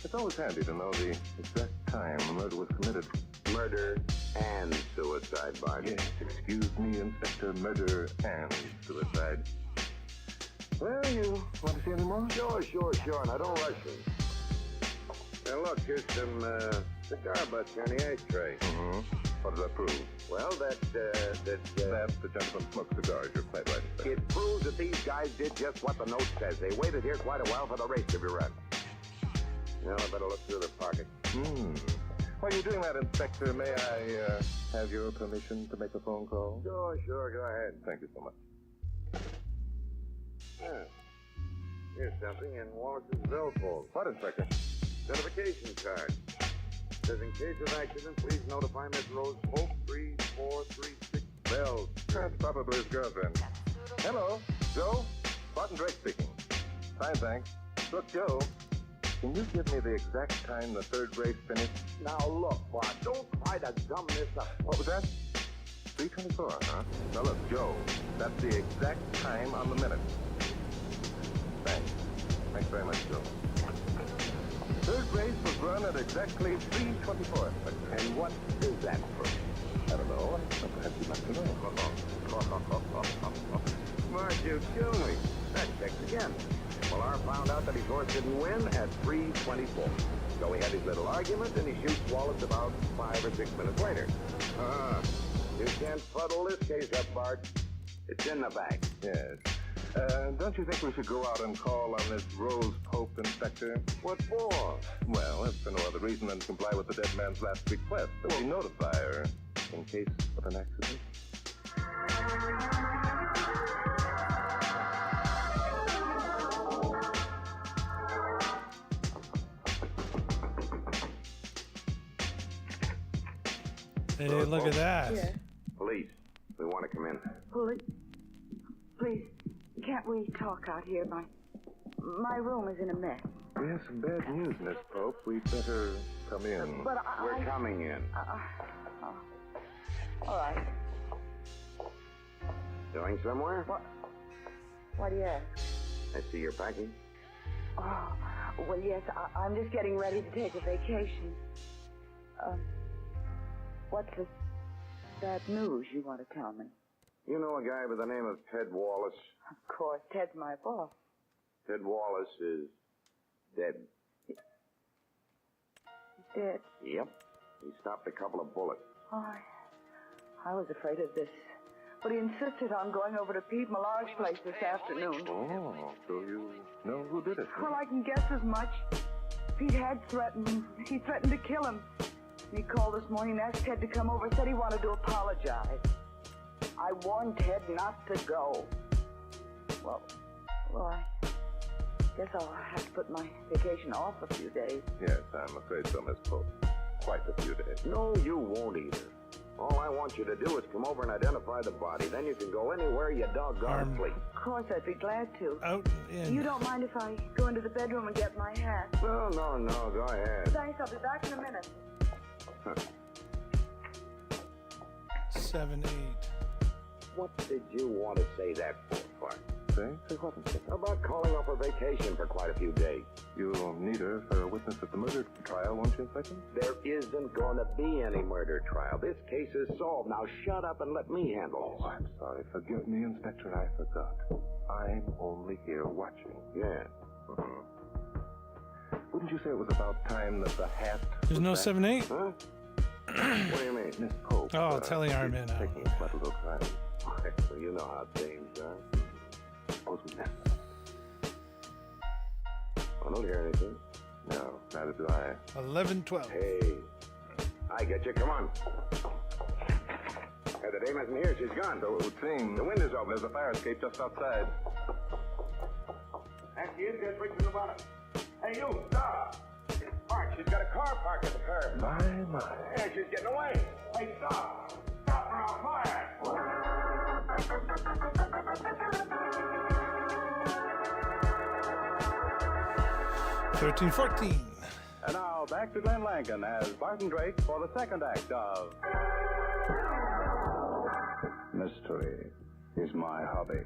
It's always handy to know the exact time the murder was committed. Murder and suicide, Bart. Yes, excuse me, Inspector. Murder and suicide. Well, you want to see any more? Sure. Now, don't rush me. Now, look, here's some cigar butts here on the ashtray. What does that prove? Well, that the gentleman smoked cigars. You're quite right, Inspector. It proves that these guys did just what the note says. They waited here quite a while for the race to be run. Now, I better look through their pockets. While you're doing that, Inspector, may I have your permission to make a phone call? Sure, go ahead. Thank you so much. Here's something in Wallace's billfold. What, Inspector? Identification card. Says, in case of accident, please notify Miss Rose Hope, 3436 Bell. That's probably his girlfriend. Hello, Joe. Barton Drake speaking. Fine, thanks. Look, Joe, can you give me the exact time the 3rd race finished? Now, look, Bart, don't try to gum this up. What was that? 3:24, huh? Now, look, Joe, that's the exact time on the minute. Thanks. Thanks very much, Joe. 3rd race was run at exactly 3:24. And what is that for? I don't know. Perhaps you'd like to know. Mark, you kill me. That checks again. Millar found out that his horse didn't win at 3:24. So he had his little argument, and he shoots Wallace about 5 or 6 minutes later. You can't fuddle this case up, Bart. It's in the bag. Yes. Don't you think we should go out and call on this Rose Pope, Inspector? What for? Well, if for no other reason than to comply with the dead man's last request that we notify her in case of an accident. Hey, look at that. Yeah. Police, we want to come in. Police? Please, can't we talk out here? My room is in a mess. We have some bad news, Miss Pope. We'd better come in. But We're coming in. All right. Going somewhere? Why do you ask? I see you're packing. Oh, well, yes, I'm just getting ready to take a vacation. What's the bad news you want to tell me? You know a guy by the name of Ted Wallace? Of course, Ted's my boss. Ted Wallace is dead. Dead? Yep. He stopped a couple of bullets. Oh, I was afraid of this. But he insisted on going over to Pete Millar's place this afternoon. Oh, so you know who did it? Huh? Well, I can guess as much. Pete had threatened. He threatened to kill him. He called this morning and asked Ted to come over, said he wanted to apologize. I warned Ted not to go. Well, I guess I'll have to put my vacation off a few days. Yes, I'm afraid so, Miss Pope. Quite a few days. No, you won't either. All I want you to do is come over and identify the body. Then you can go anywhere you doggone please. Of course, I'd be glad to. Out in. You don't mind if I go into the bedroom and get my hat? No, go ahead. Thanks, I'll be back in a minute. 7, 8. What did you want to say that for? Say what, Inspector? About calling off a vacation for quite a few days. You'll need her for a witness at the murder trial, won't you, Inspector? There isn't going to be any murder trial. This case is solved. Now shut up and let me handle it. Oh, I'm sorry. Forgive me, Inspector. I forgot. I'm only here watching. Yeah. Wouldn't you say it was about time that the hat... There's no 7, 8? Huh? What do you mean? Miss Pope. Oh, telling our men out. Taking quite a little time. Well, you know how things are. Suppose we missed. I don't hear anything. No, neither do I. 11, 12. Hey, I get you. Come on. Hey, the dame isn't here. She's gone. So it would seem. The window's open. There's a fire escape just outside. That she is. Get straight to the bottom. Hey, you, stop. Mark, she's got a car parked at the curb. My. Yeah, she's getting away. Hey, stop. Stop or I'll fire. 13, 14. And now back to Glenn Langan as Barton Drake for the second act of Mystery is My Hobby.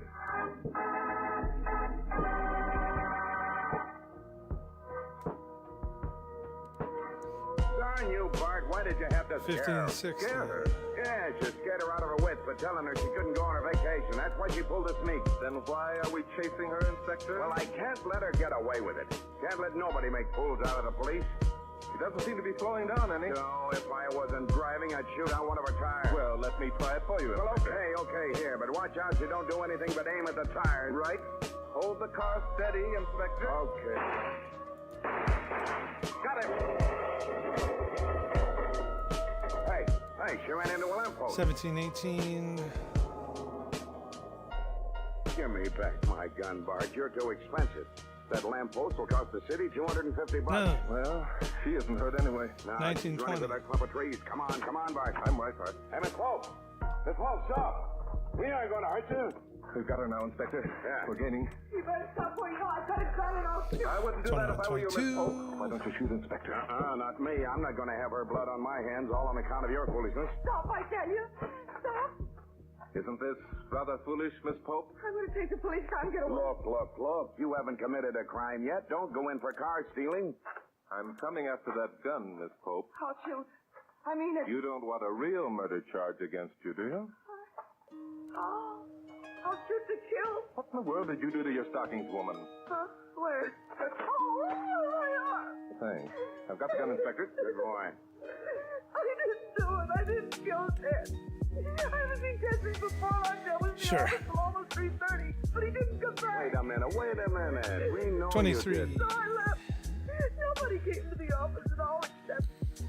Darn you, Bart. Why did you have to 15, 16. scare her? Yeah, you scared her out of her wits for telling her she couldn't go on her vacation. That's why she pulled a sneak. Then why are we chasing her, Inspector? Well, I can't let her get away with it. Can't let nobody make fools out of the police. She doesn't seem to be slowing down any. No, if I wasn't driving, I'd shoot out one of her tires. Well, let me try it for you, Well, Inspector. okay, here. But watch out you don't do anything but aim at the tires. Right. Hold the car steady, Inspector. Okay. Got it. Hey, she ran into a lamppost. 17, 18. Give me back my gun, Bart. You're too expensive. That lamppost will cost the city $250. No. Well, she isn't hurt anyway. Now, 19, she's running 20. to that clump of trees. Come on, Bart. I'm right, Bart. Hey, Miss Wolf. Miss Wolf, stop. We aren't going to hurt you. We've got her now, Inspector. Yeah. We're gaining. You better stop where you are. I've got a gun and I'll shoot. I wouldn't do that if I were you, Miss 22. Pope. Why don't you shoot, Inspector? Not me. I'm not going to have her blood on my hands, all on account of your foolishness. Stop, I tell you. Stop. Isn't this rather foolish, Miss Pope? I'm going to take the police car and get away. Look. You haven't committed a crime yet. Don't go in for car stealing. I'm coming after that gun, Miss Pope. I'll shoot. I mean it. You don't want a real murder charge against you, do you? Oh, I'll shoot to kill. What in the world did you do to your stockings, woman? Huh? Where? Oh, my arm. Thanks. I've got the gun, Inspector. Good boy. I didn't do it. I didn't kill Ted. I haven't seen Ted since before lockdown was in the office till almost 3:30, but he didn't come back. Wait a minute. We know 23. you did. So I left. Nobody came to the office at all except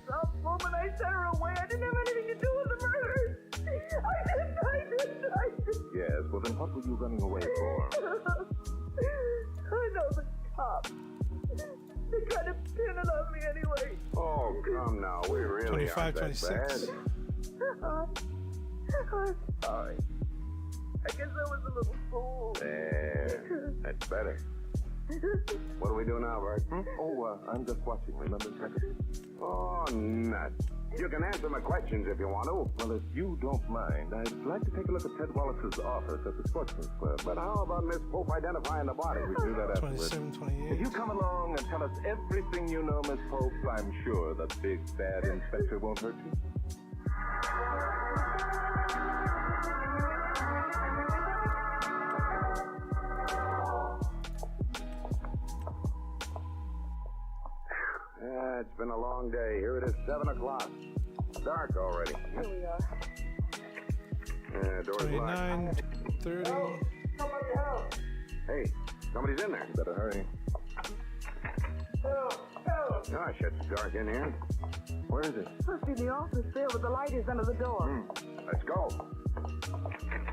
some woman. I sent her away. I didn't have anything to do with the murders. I didn't. Yes, well then what were you running away for? I know the cops. They tried to pin it on me anyway. Oh, come now. We really 25, aren't that 26. bad. I'm sorry. I guess I was a little fool. There. That's better. What do we do now, Bert? Oh, I'm just watching. Remember, Inspector? Oh, nuts. You can answer my questions if you want to. Well, if you don't mind, I'd like to take a look at Ted Wallace's office at the Sportsman's Club. But how about Miss Pope identifying the body? We do that afterwards. 27, 28. If you come along and tell us everything you know, Miss Pope, I'm sure the big bad inspector won't hurt you. Yeah, it's been a long day. Here it is, 7 o'clock. Dark already. Here we are. Yeah, door's 29, locked. 30. Somebody help. Hey, somebody's in there. Better hurry. Help. Gosh, it's dark in here. Where is it? Must be the office there, but the light is under the door. Let's go.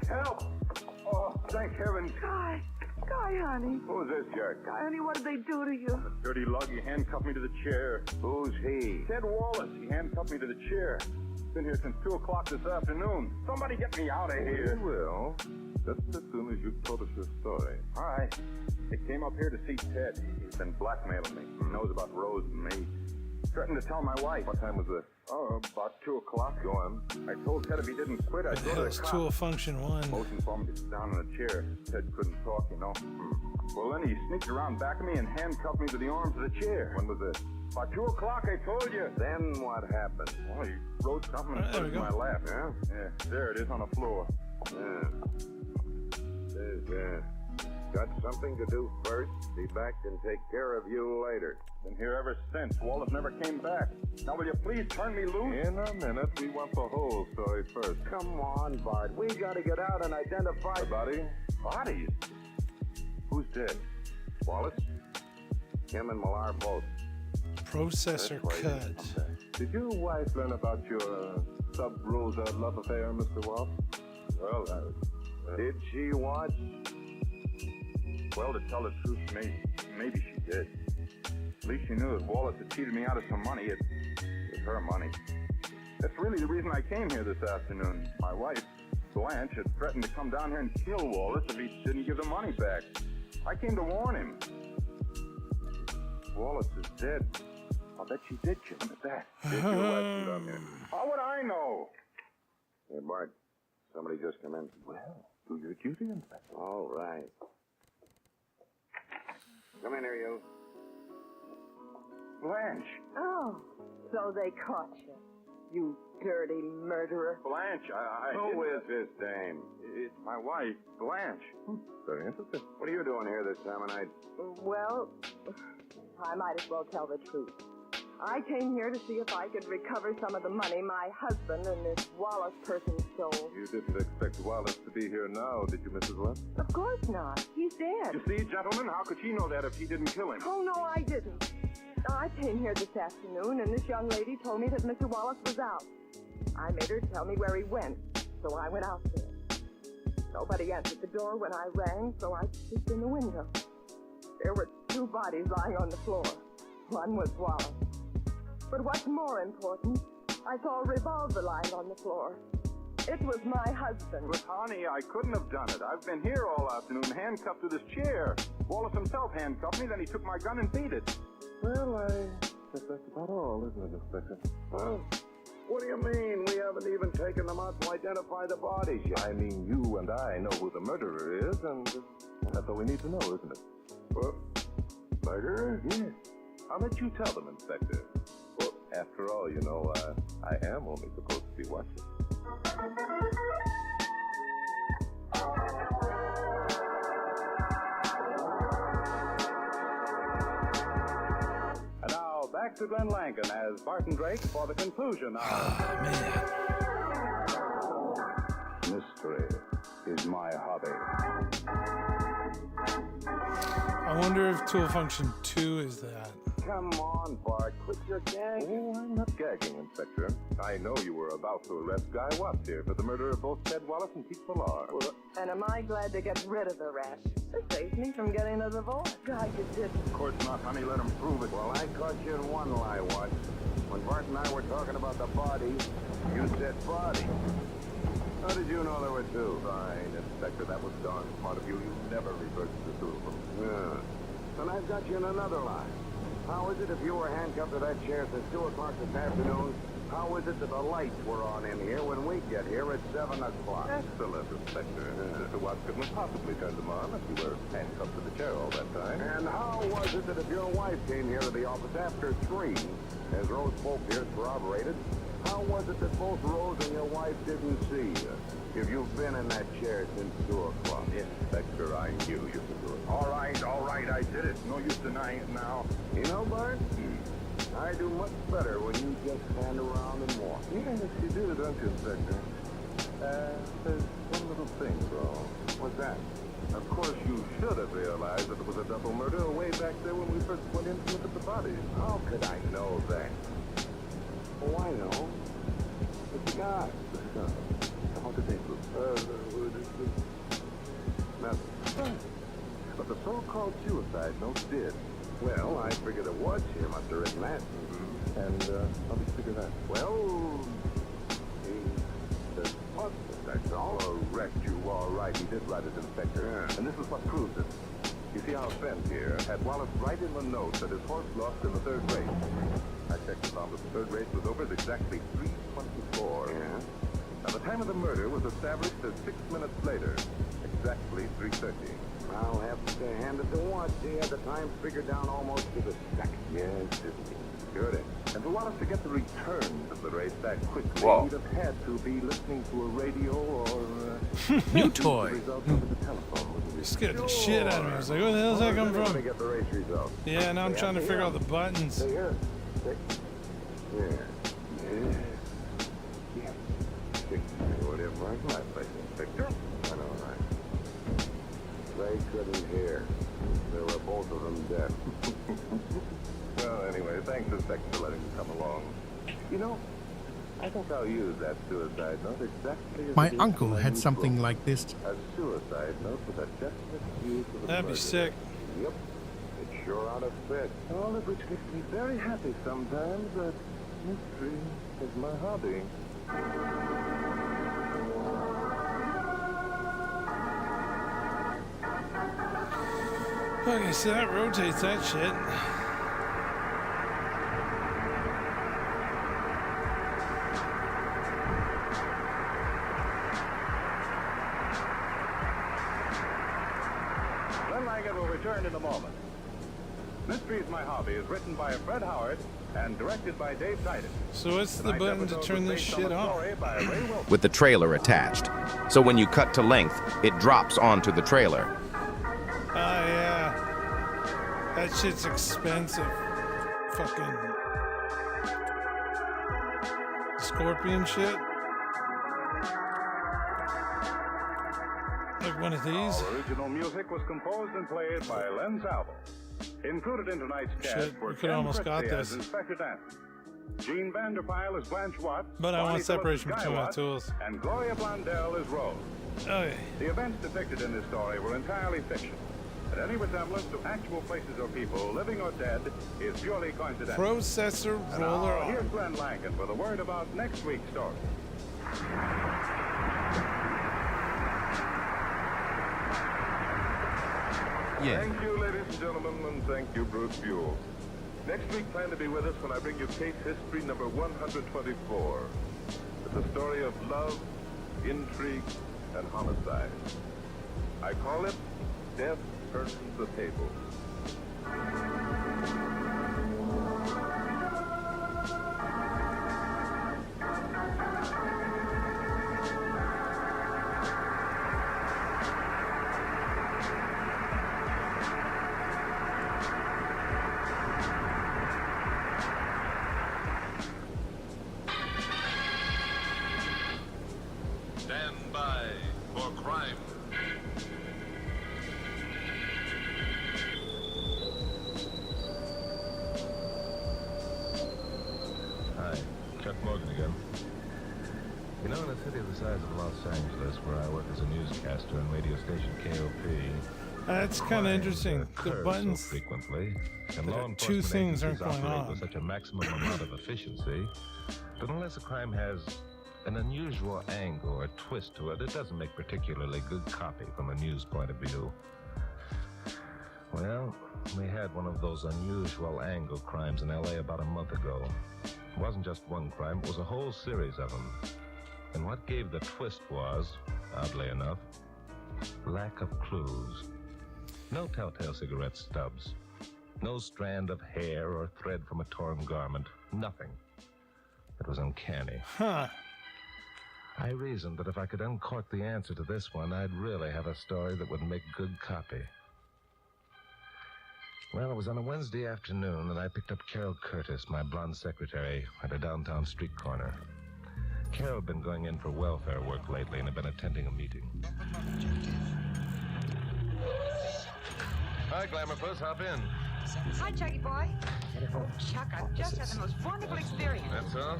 Help! Oh, thank heaven. Guy, honey. Who's this jerk? Guy, honey, what did they do to you? Dirty lug, he handcuffed me to the chair. Who's he? Ted Wallace. He handcuffed me to the chair. Been here since 2 o'clock this afternoon. Somebody get me out of here. We will. Just as soon as you've told us your story. All right. They came up here to see Ted. He's been blackmailing me. He knows about Rose and me. Threatened to tell my wife. What time was this? Oh, about 2 o'clock. Go on. I told Ted if he didn't quit, I'd go to the cops. Tool function 1. Motion for him to sit down in a chair. Ted couldn't talk, you know. Well, then he sneaked around back of me and handcuffed me to the arms of the chair. When was this? About 2 o'clock, I told you. Then what happened? Well, he wrote something and put it in my lap. Yeah? Yeah, there it is on the floor. Yeah. There's, got something to do first. Be back and take care of you later. Been here ever since. Wallace never came back. Now, will you please turn me loose? In a minute. We want the whole story first. Come on, Bart. We gotta get out and identify... The body? Bodies? Who's dead? Wallace? Him and Millar both. Processor cut. Did your wife learn about your sub-Rosa love affair, Mr. Wallace? Well, did she watch? Well, to tell the truth, maybe she did. At least she knew if Wallace had cheated me out of some money, it was her money. That's really the reason I came here this afternoon. My wife, Blanche, had threatened to come down here and kill Wallace if he didn't give the money back. I came to warn him. Wallace is dead. I'll bet she did kill him at that. Did your wife down here? How would I know? Hey, Bart, somebody just come in. Well, do your duty, Inspector. All right. Come in here, you. Blanche. Oh, so they caught you. You dirty murderer. Blanche, Who is this dame? It's my wife, Blanche. Very interesting. What are you doing here this time of night? Well, I might as well tell the truth. I came here to see if I could recover some of the money my husband and this Wallace person stole. You didn't expect Wallace to be here now, did you, Mrs. West? Of course not. He's dead. You see, gentlemen, how could she know that if he didn't kill him? Oh, no, I didn't. I came here this afternoon, and this young lady told me that Mr. Wallace was out. I made her tell me where he went, so I went out there. Nobody answered the door when I rang, so I peeked in the window. There were 2 bodies lying on the floor. One was Wallace. But what's more important, I saw a revolver lying on the floor. It was my husband. But, honey, I couldn't have done it. I've been here all afternoon, handcuffed to this chair. Wallace himself handcuffed me, then he took my gun and beat it. Well, I guess that's about all, isn't it, Inspector? Well, what do you mean? We haven't even taken them out to identify the bodies yet. I mean, you and I know who the murderer is, and that's all we need to know, isn't it? Well, murderer? Yes. I'll let you tell them, Inspector. Well, after all, you know, I am only supposed to be watching. And now back to Glenn Langan as Barton Drake for the conclusion of Mystery is my hobby. I wonder if Tool Function 2 is that. Come on, Bart, quit your gagging. Oh, I'm not gagging, Inspector. I know you were about to arrest Guy Watts here for the murder of both Ted Wallace and Pete Millar. And am I glad to get rid of the rat? This saves me from getting a divorce. God, you didn't. Of course not, honey. Let him prove it. Well, I caught you in one lie, Watts. When Bart and I were talking about the body, you said body. How did you know there were two? Fine, Inspector, that was done. Part of you never reversed the two of them. Yeah. And I've got you in another lie. How is it if you were handcuffed to that chair since 2 o'clock this afternoon? How is it that the lights were on in here when we get here at 7 o'clock? Excellent, Inspector. Mr. Watts couldn't have possibly turned them on if you were handcuffed to the chair all that time. And how was it that if your wife came here to the office after 3, as Rose Pope here corroborated, how was it that both Rose and your wife didn't see you? If you've been in that chair since 2 o'clock. Inspector, I knew you could do it. All right, I did it. No use denying it now. You know, Bart, I do much better when you just stand around and walk. Yes, you do, don't you, Inspector? There's one little thing, though. What's that? Of course, you should have realized that it was a double murder way back there when we first went in to look at the bodies. How could I know that? Oh, I know. The cigar. The cigar. How did they look? Nothing. But the so-called suicide note did. Well, I figured it was him after written that. And how did you figure that? Well, he said Mustache, that's all. Correct, you are right. He did write it, Inspector. Yeah. And this is what proves it. You see, our friend here had Wallace write in the note that his horse lost in the 3rd race. I checked and found that the 3rd race was over at exactly 3:24. Yeah. Now, the time of the murder was established as 6 minutes later, exactly 3:30. I'll have to hand it to Watts. He had the time figured down almost to the second. Yes, didn't he? Good. And for Wallace to get the returns of the race that quickly, Whoa. he'd have had to be listening to a radio or New toy. the results over the telephone. Wouldn't he? Scared the shit out of me. I was like, where the hell's that come Let me from? get the race results. Yeah, now I'm trying to figure out the buttons. Stay here. Yeah. Whatever I my place, Inspector. I know, right? They couldn't hear. They were both of them dead. Well, anyway, thanks, Inspector, for letting me come along. You know, I think I'll use that suicide note exactly as My it is uncle in my had new something book. like this. A suicide note with a definite fuse for the That'd be murder. sick. Yep. It sure ought to fit. All of which makes me very happy sometimes that mystery is my hobby. Okay, so that rotates that shit. Glenn Langan will return in a moment. Mystery is My Hobby is written by Fred Howard and directed by Dave Titus. So what's the button to turn this shit off? With the trailer attached. So when you cut to length, it drops onto the trailer. Oh, yeah. That shit's expensive. Fucking scorpion shit. Like one of these. Our original music was composed and played by Len Salvo. Included in tonight's cast Shit, were we could Ken almost got Christie this. as Inspector Danton, Gene Vanderpyle as Blanche Watts, But I want Bonnie separation Phillips as between Guy my Watts, tools. and Gloria Blondell as Rose. Okay. The events depicted in this story were entirely fiction. And any resemblance to actual places or people, living or dead, is purely coincidental. Processor And roller now, here's on. Glenn Langan with a word about next week's story. Yeah. Thank you, ladies and gentlemen, and thank you, Bruce Buell. Next week, plan to be with us when I bring you case history number 124. It's a story of love, intrigue, and homicide. I call it Death Turns the Tables. city the size of Los Angeles, where I work as a newscaster on radio station KOP, That's kind of interesting. The buttons. So frequently, and law enforcement two things aren't agencies going operate on. with such a maximum amount of efficiency that unless a crime has an unusual angle or twist to it, it doesn't make particularly good copy from a news point of view. Well, we had one of those unusual angle crimes in L.A. about a month ago. It wasn't just one crime, it was a whole series of them. And what gave the twist was, oddly enough, lack of clues. No telltale cigarette stubs. No strand of hair or thread from a torn garment. Nothing. It was uncanny. Huh. I reasoned that if I could uncork the answer to this one, I'd really have a story that would make good copy. Well, it was on a Wednesday afternoon that I picked up Carol Curtis, my blonde secretary, at a downtown street corner. Carol had been going in for welfare work lately and had been attending a meeting. Hi, Glamour Puss, hop in. Hi, Chucky boy. Oh, Chuck, I've just had the most wonderful experience. That's all?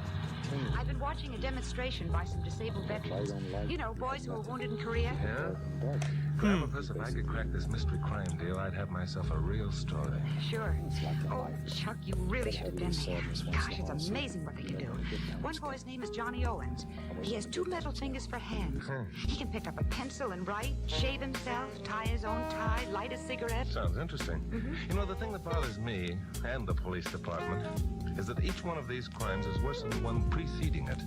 I've been watching a demonstration by some disabled veterans. You know, boys who were wounded in Korea. Yeah? Glamour Puss, if I could crack this mystery crime deal, I'd have myself a real story. Sure. Oh, Chuck, you really should have been there. Gosh, it's amazing what they can do. One boy's name is Johnny Owens. He has 2 metal fingers for hands. He can pick up a pencil and write, shave himself, tie his own tie, light a cigarette. Sounds interesting. You know, the thing that bothers me and the police department is that each one of these crimes is worse than the one preceding it.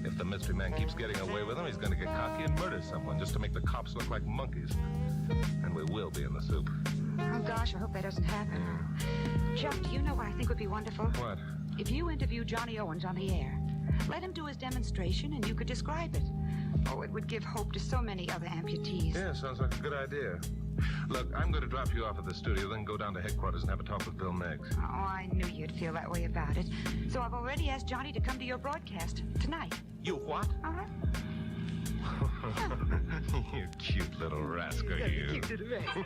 If the mystery man keeps getting away with them, he's going to get cocky and murder someone just to make the cops look like monkeys. And we will be in the soup. Oh, gosh, I hope that doesn't happen. Chuck, do you know what I think would be wonderful? What? If you interview Johnny Owens on the air, let him do his demonstration and you could describe it. Oh, it would give hope to so many other amputees. Yeah, sounds like a good idea. Look, I'm going to drop you off at the studio, then go down to headquarters and have a talk with Bill Meggs. Oh, I knew you'd feel that way about it. So I've already asked Johnny to come to your broadcast tonight. You what? Uh-huh. You cute little rascal, you. Cute little rascal.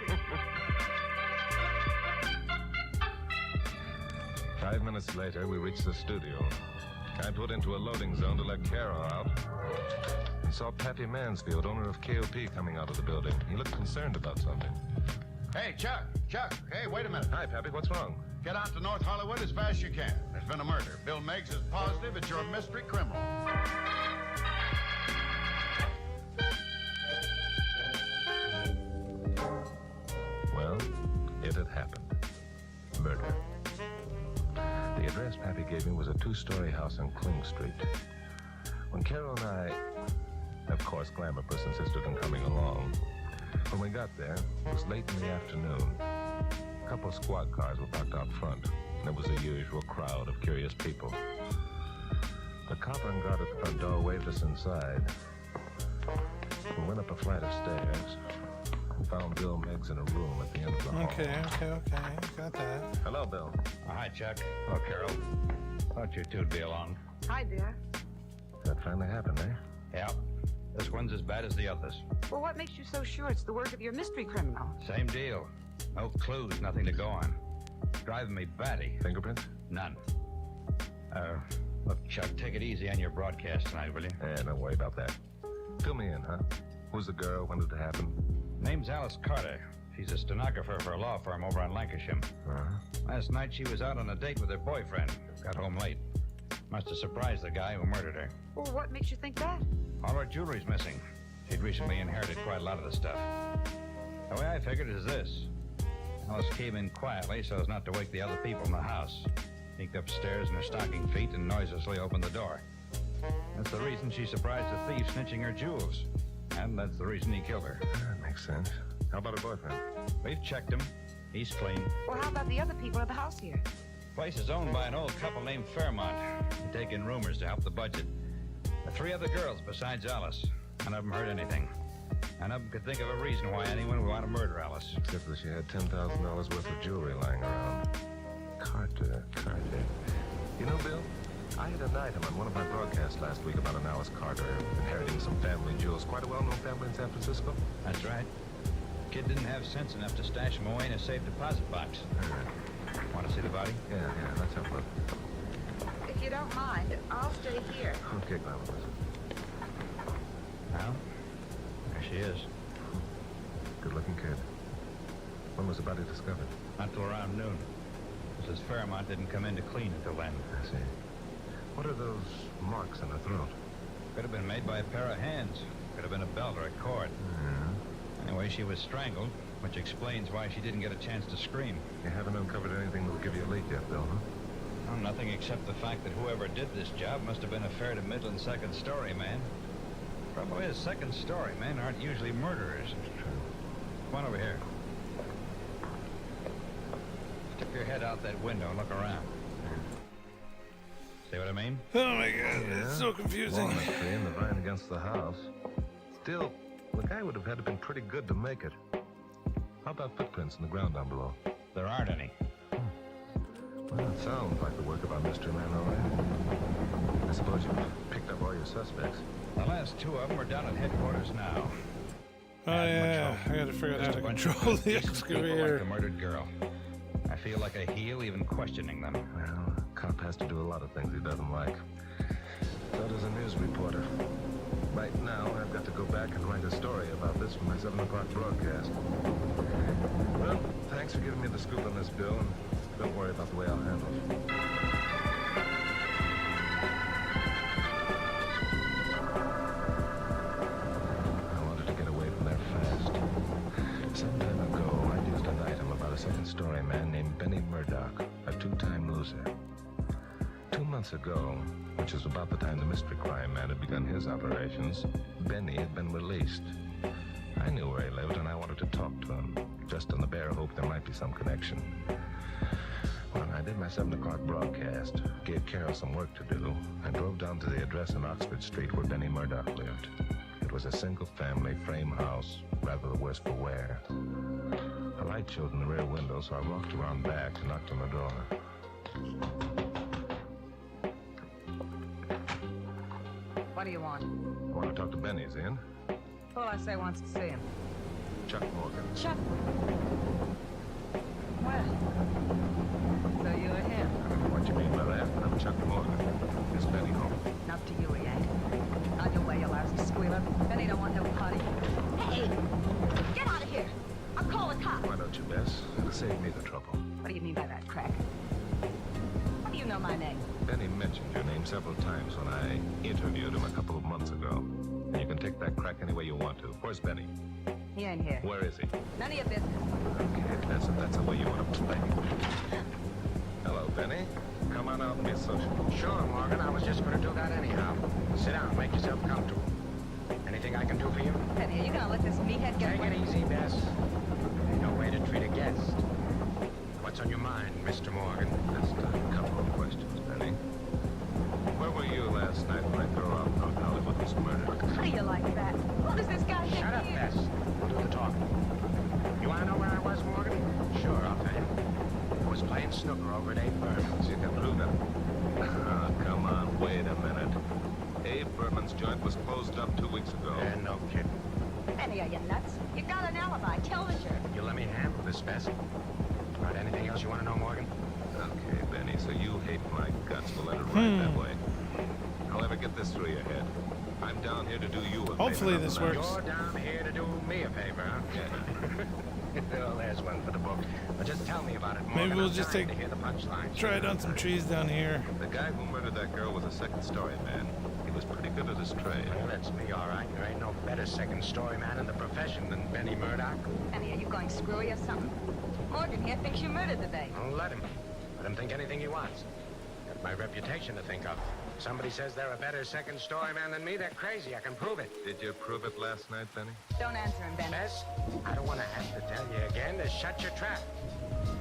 5 minutes later, we reached the studio. I put into a loading zone to let Carol out and saw Pappy Mansfield, owner of KOP, coming out of the building. He looked concerned about something. Hey, Chuck, hey, wait a minute. Hi, Pappy, what's wrong? Get out to North Hollywood as fast as you can. There's been a murder. Bill Meggs is positive it's your mystery criminal. Well, it had happened. Murder. The address Pappy gave me was a 2-story house on Kling Street. When Carol and I, of course, Glamour Puss insisted on coming along. When we got there, it was late in the afternoon. A couple of squad cars were parked out front, and there was the usual crowd of curious people. The copper and guard at the front door waved us inside. We went up a flight of stairs and found Bill Meggs in a room at the end of the hall. Okay. Got that. Hello, Bill. Hi, Chuck. Hello, Carol. Thought you two'd be along. Hi, dear. That finally happened, eh? Yeah. This one's as bad as the others. Well, what makes you so sure it's the work of your mystery criminal? Same deal. No clues, nothing to go on. Driving me batty. Fingerprints? None. Look, Chuck, take it easy on your broadcast tonight, will you? Yeah, don't worry about that. Fill me in, huh? Who's the girl? When did it happen? Name's Alice Carter. She's a stenographer for a law firm over on Lancashire. Last night she was out on a date with her boyfriend. Got home late. Must have surprised the guy who murdered her. Well, what makes you think that? All her jewelry's missing. She'd recently inherited quite a lot of the stuff. The way I figured it is this. Alice came in quietly so as not to wake the other people in the house. Sneaked upstairs in her stocking feet and noiselessly opened the door. That's the reason she surprised the thief snitching her jewels. And that's the reason he killed her. That makes sense. How about her boyfriend? We've checked him. He's clean. Well, how about the other people at the house here? Place is owned by an old couple named Fairmont. They take in roomers to help the budget. The 3 other girls besides Alice. None of them heard anything. None of them could think of a reason why anyone would want to murder Alice. Except that she had $10,000 worth of jewelry lying around. Carter. You know, Bill, I had an item on one of my broadcasts last week about an Alice Carter inheriting some family jewels. Quite a well-known family in San Francisco. That's right. Kid didn't have sense enough to stash them away in a safe deposit box. Want to see the body? Yeah, let's have a look. If you don't mind, I'll stay here. Okay, Glamour. Well, there she is. Good-looking kid. When was the body discovered? Not till around noon. Mrs. Fairmont didn't come in to clean until then. I see. What are those marks on her throat? Could have been made by a pair of hands. Could have been a belt or a cord. Yeah. Anyway, she was strangled, which explains why she didn't get a chance to scream. You haven't uncovered anything that will give you a lead yet, Bill, huh? Well, nothing except the fact that whoever did this job must have been a fair to middling second-story man. Trouble is, second-story men aren't usually murderers. Come on over here. Stick your head out that window and look around. See what I mean? Oh my God, it's so confusing. Walnut tree and the vine against the house. Still, the guy would have had to been pretty good to make it. How about footprints in the ground down below? There aren't any. Well, it sounds like the work of our mystery man, all right. I suppose you've picked up all your suspects. The last two of them are down at headquarters now. Oh yeah, I gotta figure out how to control the excavator. Like the murdered girl. I feel like a heel even questioning them. Well, a cop has to do a lot of things he doesn't like. So does a news reporter. Right now, I've got to go back and write a story about this for my 7 o'clock broadcast. Well, thanks for giving me the scoop on this, Bill, and don't worry about the way I'll handle it. I wanted to get away from there fast. Some time ago, I used an item about a second-story man named Benny Murdoch, a two-time loser. 2 months ago, which is about the time the mystery crime man had begun his operations, Benny had been released. I knew where he lived, and I wanted to talk to him, just on the bare hope there might be some connection. Well, I did my 7 o'clock broadcast, gave Carol some work to do, and drove down to the address on Oxford Street where Benny Murdoch lived. It was a single-family frame house, rather the worse for wear. A light showed in the rear window, so I walked around back and knocked on the door. What do you want? I want to talk to Benny. Is he in? Who I say wants to see him? Chuck Morgan. Chuck? Well, so you're him. I don't know what you mean by that, but I'm Chuck Morgan. Is Benny home? Not to you, he ain't. On your way, you lousy squealer. Benny don't want no party. Hey! Get out of here! I'll call the cops. Why don't you, Bess? It'll save me the trouble. What do you mean by that, crack? How do you know my name? Benny mentioned your name several times when I interviewed him a couple of months ago. And you can take that crack any way you want to. Where's Benny? He ain't here. Where is he? None of your business. Okay, that's the way you want to play. Hello, Benny. Come on out and be social. Sure, Morgan. I was just going to do that anyhow. Sit down. Make yourself comfortable. Anything I can do for you? Benny, are you going to let this meathead get Take it easy, Bess. Ain't no way to treat a guest. What's on your mind, Mr. Morgan? Just a couple of questions, Benny. Where were you last night when that girl out in Hollywood was murdered? How do you like that? What does this guy think Shut up, he is? Bess. We'll do the talking. You want to know where I was, Morgan? Sure, I'll tell you. I was playing snooker over at Abe Berman's. You can prove that. Oh, come on, wait a minute. Abe Berman's joint was closed up 2 weeks ago. Yeah, no kidding. Benny, are you nuts? You got an alibi. Tell the truth. You let me handle this, Bess. Got anything else you want to know, Morgan? Okay, Benny, so you hate my guts. We'll let it ride that way. However, get this through your head. I'm down here to do you a favor. Hopefully this works. You're down here to do me a favor, huh? Yeah. Well, there's one for the book. But just tell me about it, Morgan. Maybe we'll just to hear the punchline. try it on some trees down here. The guy who murdered that girl was a second-story man. He was pretty good at his trade. Well, that's me, all right. There ain't no better second-story man in the profession than Benny Murdoch. Benny, are you going screwy or something? Morgan here thinks you murdered the babe. Don't let him. Let him think anything he wants. Got my reputation to think of. Somebody says they're a better second-story man than me, they're crazy. I can prove it. Did you prove it last night, Benny? Don't answer him, Benny. Bess, I don't want to have to tell you again to shut your trap.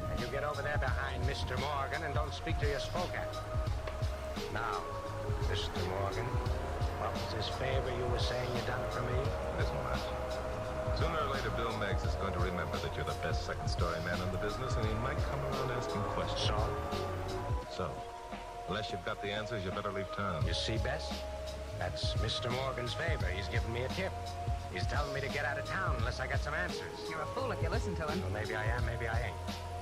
And you get over there behind Mr. Morgan and don't speak till you're spoke at. Now, Mr. Morgan, what was this favor you were saying you done for me? Isn't much. Sooner or later, Bill Meggs is going to remember that you're the best second-story man in the business, and he might come around asking questions. So, unless you've got the answers, you better leave town. You see, Bess? That's Mr. Morgan's favor. He's giving me a tip. He's telling me to get out of town unless I got some answers. You're a fool if you listen to him. Well, maybe I am, maybe I ain't.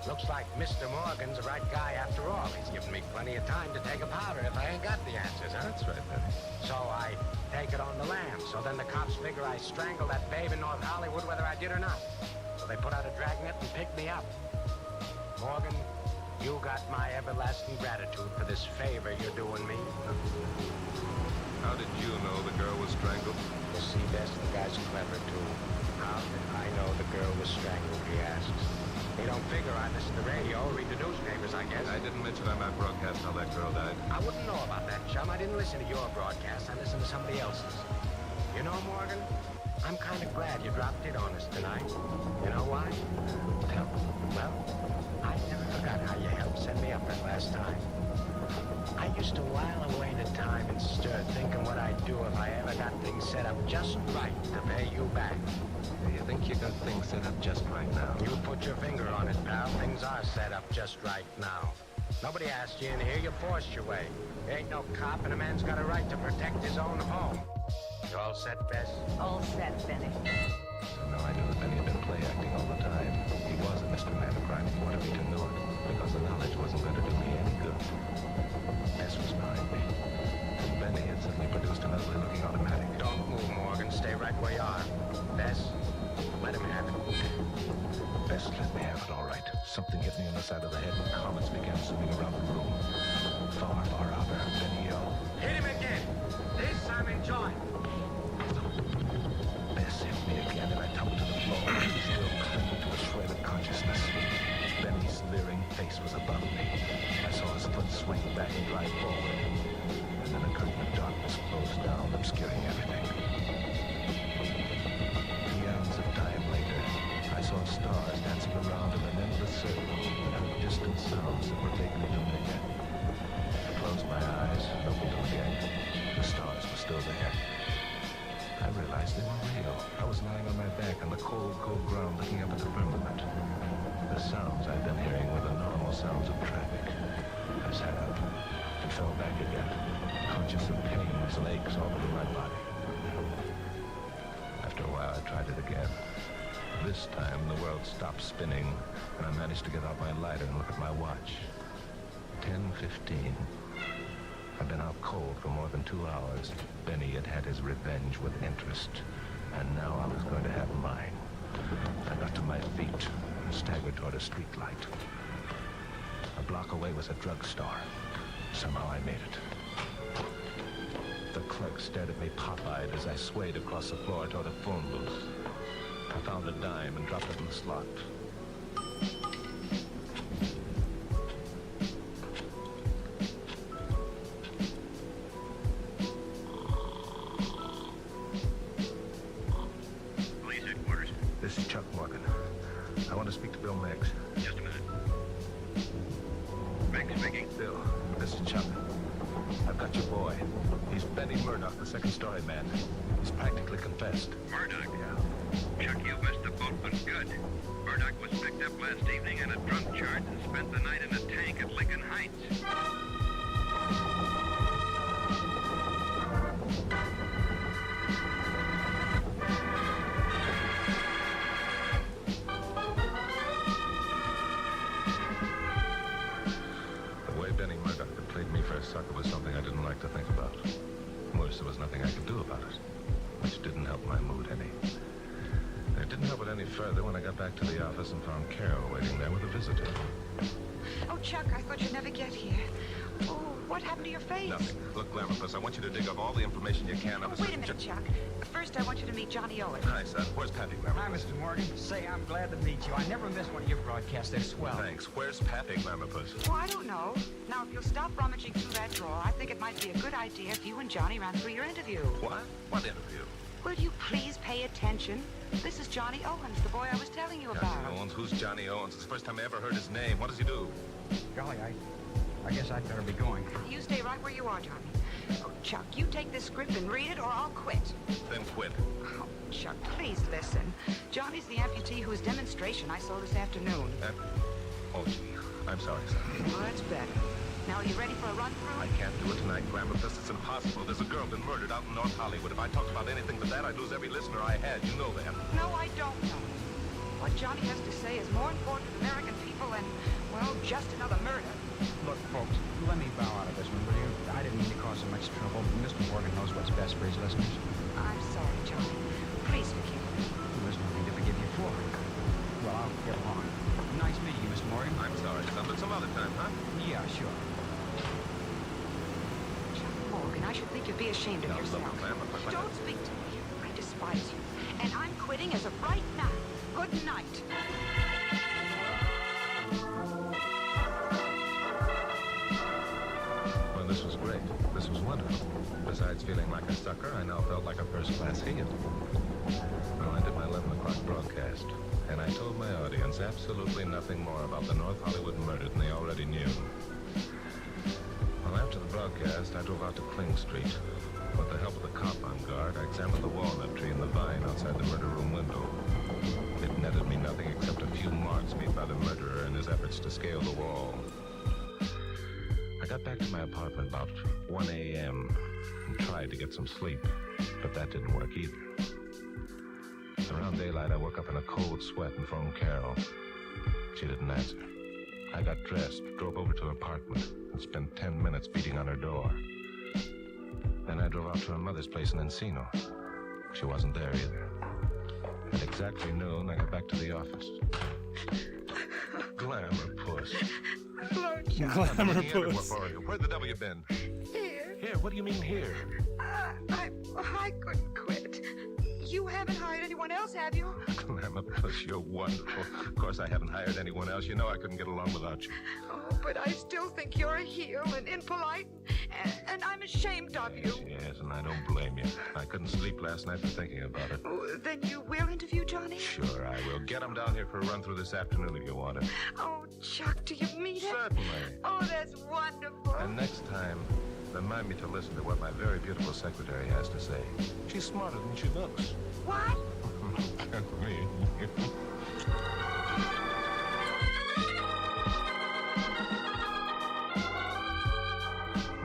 Looks like Mr. Morgan's the right guy after all. He's given me plenty of time to take a powder if I ain't got the answers, huh? That's right, Benny. So I take it on the lam. So then the cops figure I strangled that babe in North Hollywood whether I did or not. So they put out a dragnet and picked me up. Morgan, you got my everlasting gratitude for this favor you're doing me. How did you know the girl was strangled? You see, Bess, the guy's clever, too. How did I know the girl was strangled, he asks. He don't figure I listen to the radio or read the newspapers, I guess. I didn't mention on my broadcast how that girl died. I wouldn't know about that, chum. I didn't listen to your broadcast. I listened to somebody else's. You know, Morgan, I'm kind of glad you dropped it on us tonight. You know why? Tell me. Well, I never forgot how you helped set me up that last time. I used to while away the time and stir thinking what I'd do if I ever got things set up just right to pay you back. You think you got things set up just right now? You put your finger on it, pal. Things are set up just right now. Nobody asked you in here. You forced your way. You ain't no cop, and a man's got a right to protect his own home. You all set, Bess? All set, Benny. So now I knew that Benny had been play acting all the time. He wasn't Mr. Man of Crime. He wanted me to know it, because the knowledge wasn't going to do me any good. Bess was behind me. And Benny had suddenly produced an ugly-looking automatic. Don't move, Morgan. Stay right where you are. Bess, let him have it. Bess let me have it, all right. Something hit me on the side of the head, and comets began zooming around the room. Far, far out there, Benny yelled. Hit him again. This I'm enjoying. Bess hit me again, and I tumbled to the floor, still clinging to a shred of consciousness. Benny's leering face was above me. I saw his foot swing back and drive forward. And then a curtain of darkness closed down, obscuring everything. Eons of time later, I saw stars dancing around in an endless circle, and heard distant sounds that were vaguely familiar. I closed my eyes and opened them again. The stars were still there. I realized they were real. I was lying on my back on the cold, cold ground looking up at the firmament. The sounds I'd been hearing were the normal sounds of traffic. I sat up and fell back again, conscious of pains and aches all over my body. After a while, I tried it again. This time, the world stopped spinning, and I managed to get out my lighter and look at my watch. 10:15. I've been out cold for more than 2 hours. Benny had had his revenge with interest, and now I was going to have mine. I got to my feet and staggered toward a street light. A block away was a drugstore. Somehow I made it. The clerk stared at me pop-eyed as I swayed across the floor toward a phone booth. I found a dime and dropped it in the slot. Police headquarters. This is Chuck Morgan. I want to speak to Bill Meggs. Just a minute. Meggs speaking. Bill, this is Chuck. I've got your boy. He's Benny Murdoch, the second-story man. He's practically confessed. Murdoch? Yeah. Chuck, you missed the boat, but good. Murdoch was picked up last evening on a drunk charge and spent the night in a tank at Lincoln Heights. The way Benny Murdoch had played me for a sucker was something I didn't like to think about. Worse, there was nothing I could do about it, which didn't help my mood any. It didn't help it any further when I got back to the office and found Carol waiting there with a visitor. Oh, Chuck, I thought you'd never get here. Oh, what happened to your face? Nothing. Look, Glamourpuss, I want you to dig up all the information you can. Wait a minute, Chuck. First, I want you to meet Johnny Owen. Hi, son. Where's Pappy, Glamourpuss? Hi, Mr. Morgan. Say, I'm glad to meet you. I never miss one of your broadcasts. They're swell. Thanks. Where's Pappy, Glamourpuss? Oh, I don't know. Now, if you'll stop rummaging through that drawer, I think it might be a good idea if you and Johnny ran through your interview. What? What interview? Will you please pay attention? This is Johnny Owens, the boy I was telling you about. Johnny Owens? Who's Johnny Owens? It's the first time I ever heard his name. What does he do? Golly, I guess I'd better be going. You stay right where you are, Johnny. Oh, Chuck, you take this script and read it, or I'll quit. Then quit. Oh, Chuck, please listen. Johnny's the amputee whose demonstration I saw this afternoon. Oh, gee. I'm sorry, son. Well, that's better. Now, are you ready for a run-through? I can't do it tonight, Glamourpuss. It's impossible. There's a girl been murdered out in North Hollywood. If I talked about anything but that, I'd lose every listener I had. You know that. No, I don't know. What Johnny has to say is more important to American people people and, well, just another murder. Look, folks, let me bow out of this one, will you? I didn't mean to cause so much trouble. Mr. Morgan knows what's best for his listeners. I'm sorry, Johnny. Please forgive me. There's nothing to forgive you for. Well, I'll get along. Nice meeting you, Mr. Morgan. I'm sorry, son, but some other time, huh? Yeah, sure. Morgan, I should think you'd be ashamed of yourself. Look, ma'am, Don't speak to me. I despise you. And I'm quitting as of right now. Good night. Well, this was great. This was wonderful. Besides feeling like a sucker, I now felt like a first-class heel. Well, I did my 11 o'clock broadcast, and I told my audience absolutely nothing more about the North Hollywood murder than they already knew. Well, after the broadcast, I drove out to Kling Street. With the help of the cop on guard, I examined the walnut tree and the vine outside the murder room window. It netted me nothing except a few marks made by the murderer in his efforts to scale the wall. I got back to my apartment about 1 a.m. and tried to get some sleep, but that didn't work either. Around daylight, I woke up in a cold sweat and phoned Carol. She didn't answer. I got dressed, drove over to her apartment, and spent 10 minutes beating on her door. Then I drove out to her mother's place in Encino. She wasn't there either. At exactly noon, I got back to the office. Glamour puss. Hello, Glamour puss. Where the devil you been? Here. Here? What do you mean here? I couldn't quit. You haven't hired anyone else, have you? Glamour puss, you're wonderful. Of course, I haven't hired anyone else. You know I couldn't get along without you. Oh, but I still think you're a heel and impolite, and I'm ashamed of you. Yes, and I don't blame you. I couldn't sleep last night for thinking about it. Oh, then you will interview Johnny? Sure, I will. Get him down here for a run through this afternoon if you want it. Oh, Chuck, do you mean it? Certainly. Oh, that's wonderful. And next time, remind me to listen to what my very beautiful secretary has to say. She's smarter than she looks. What? Me.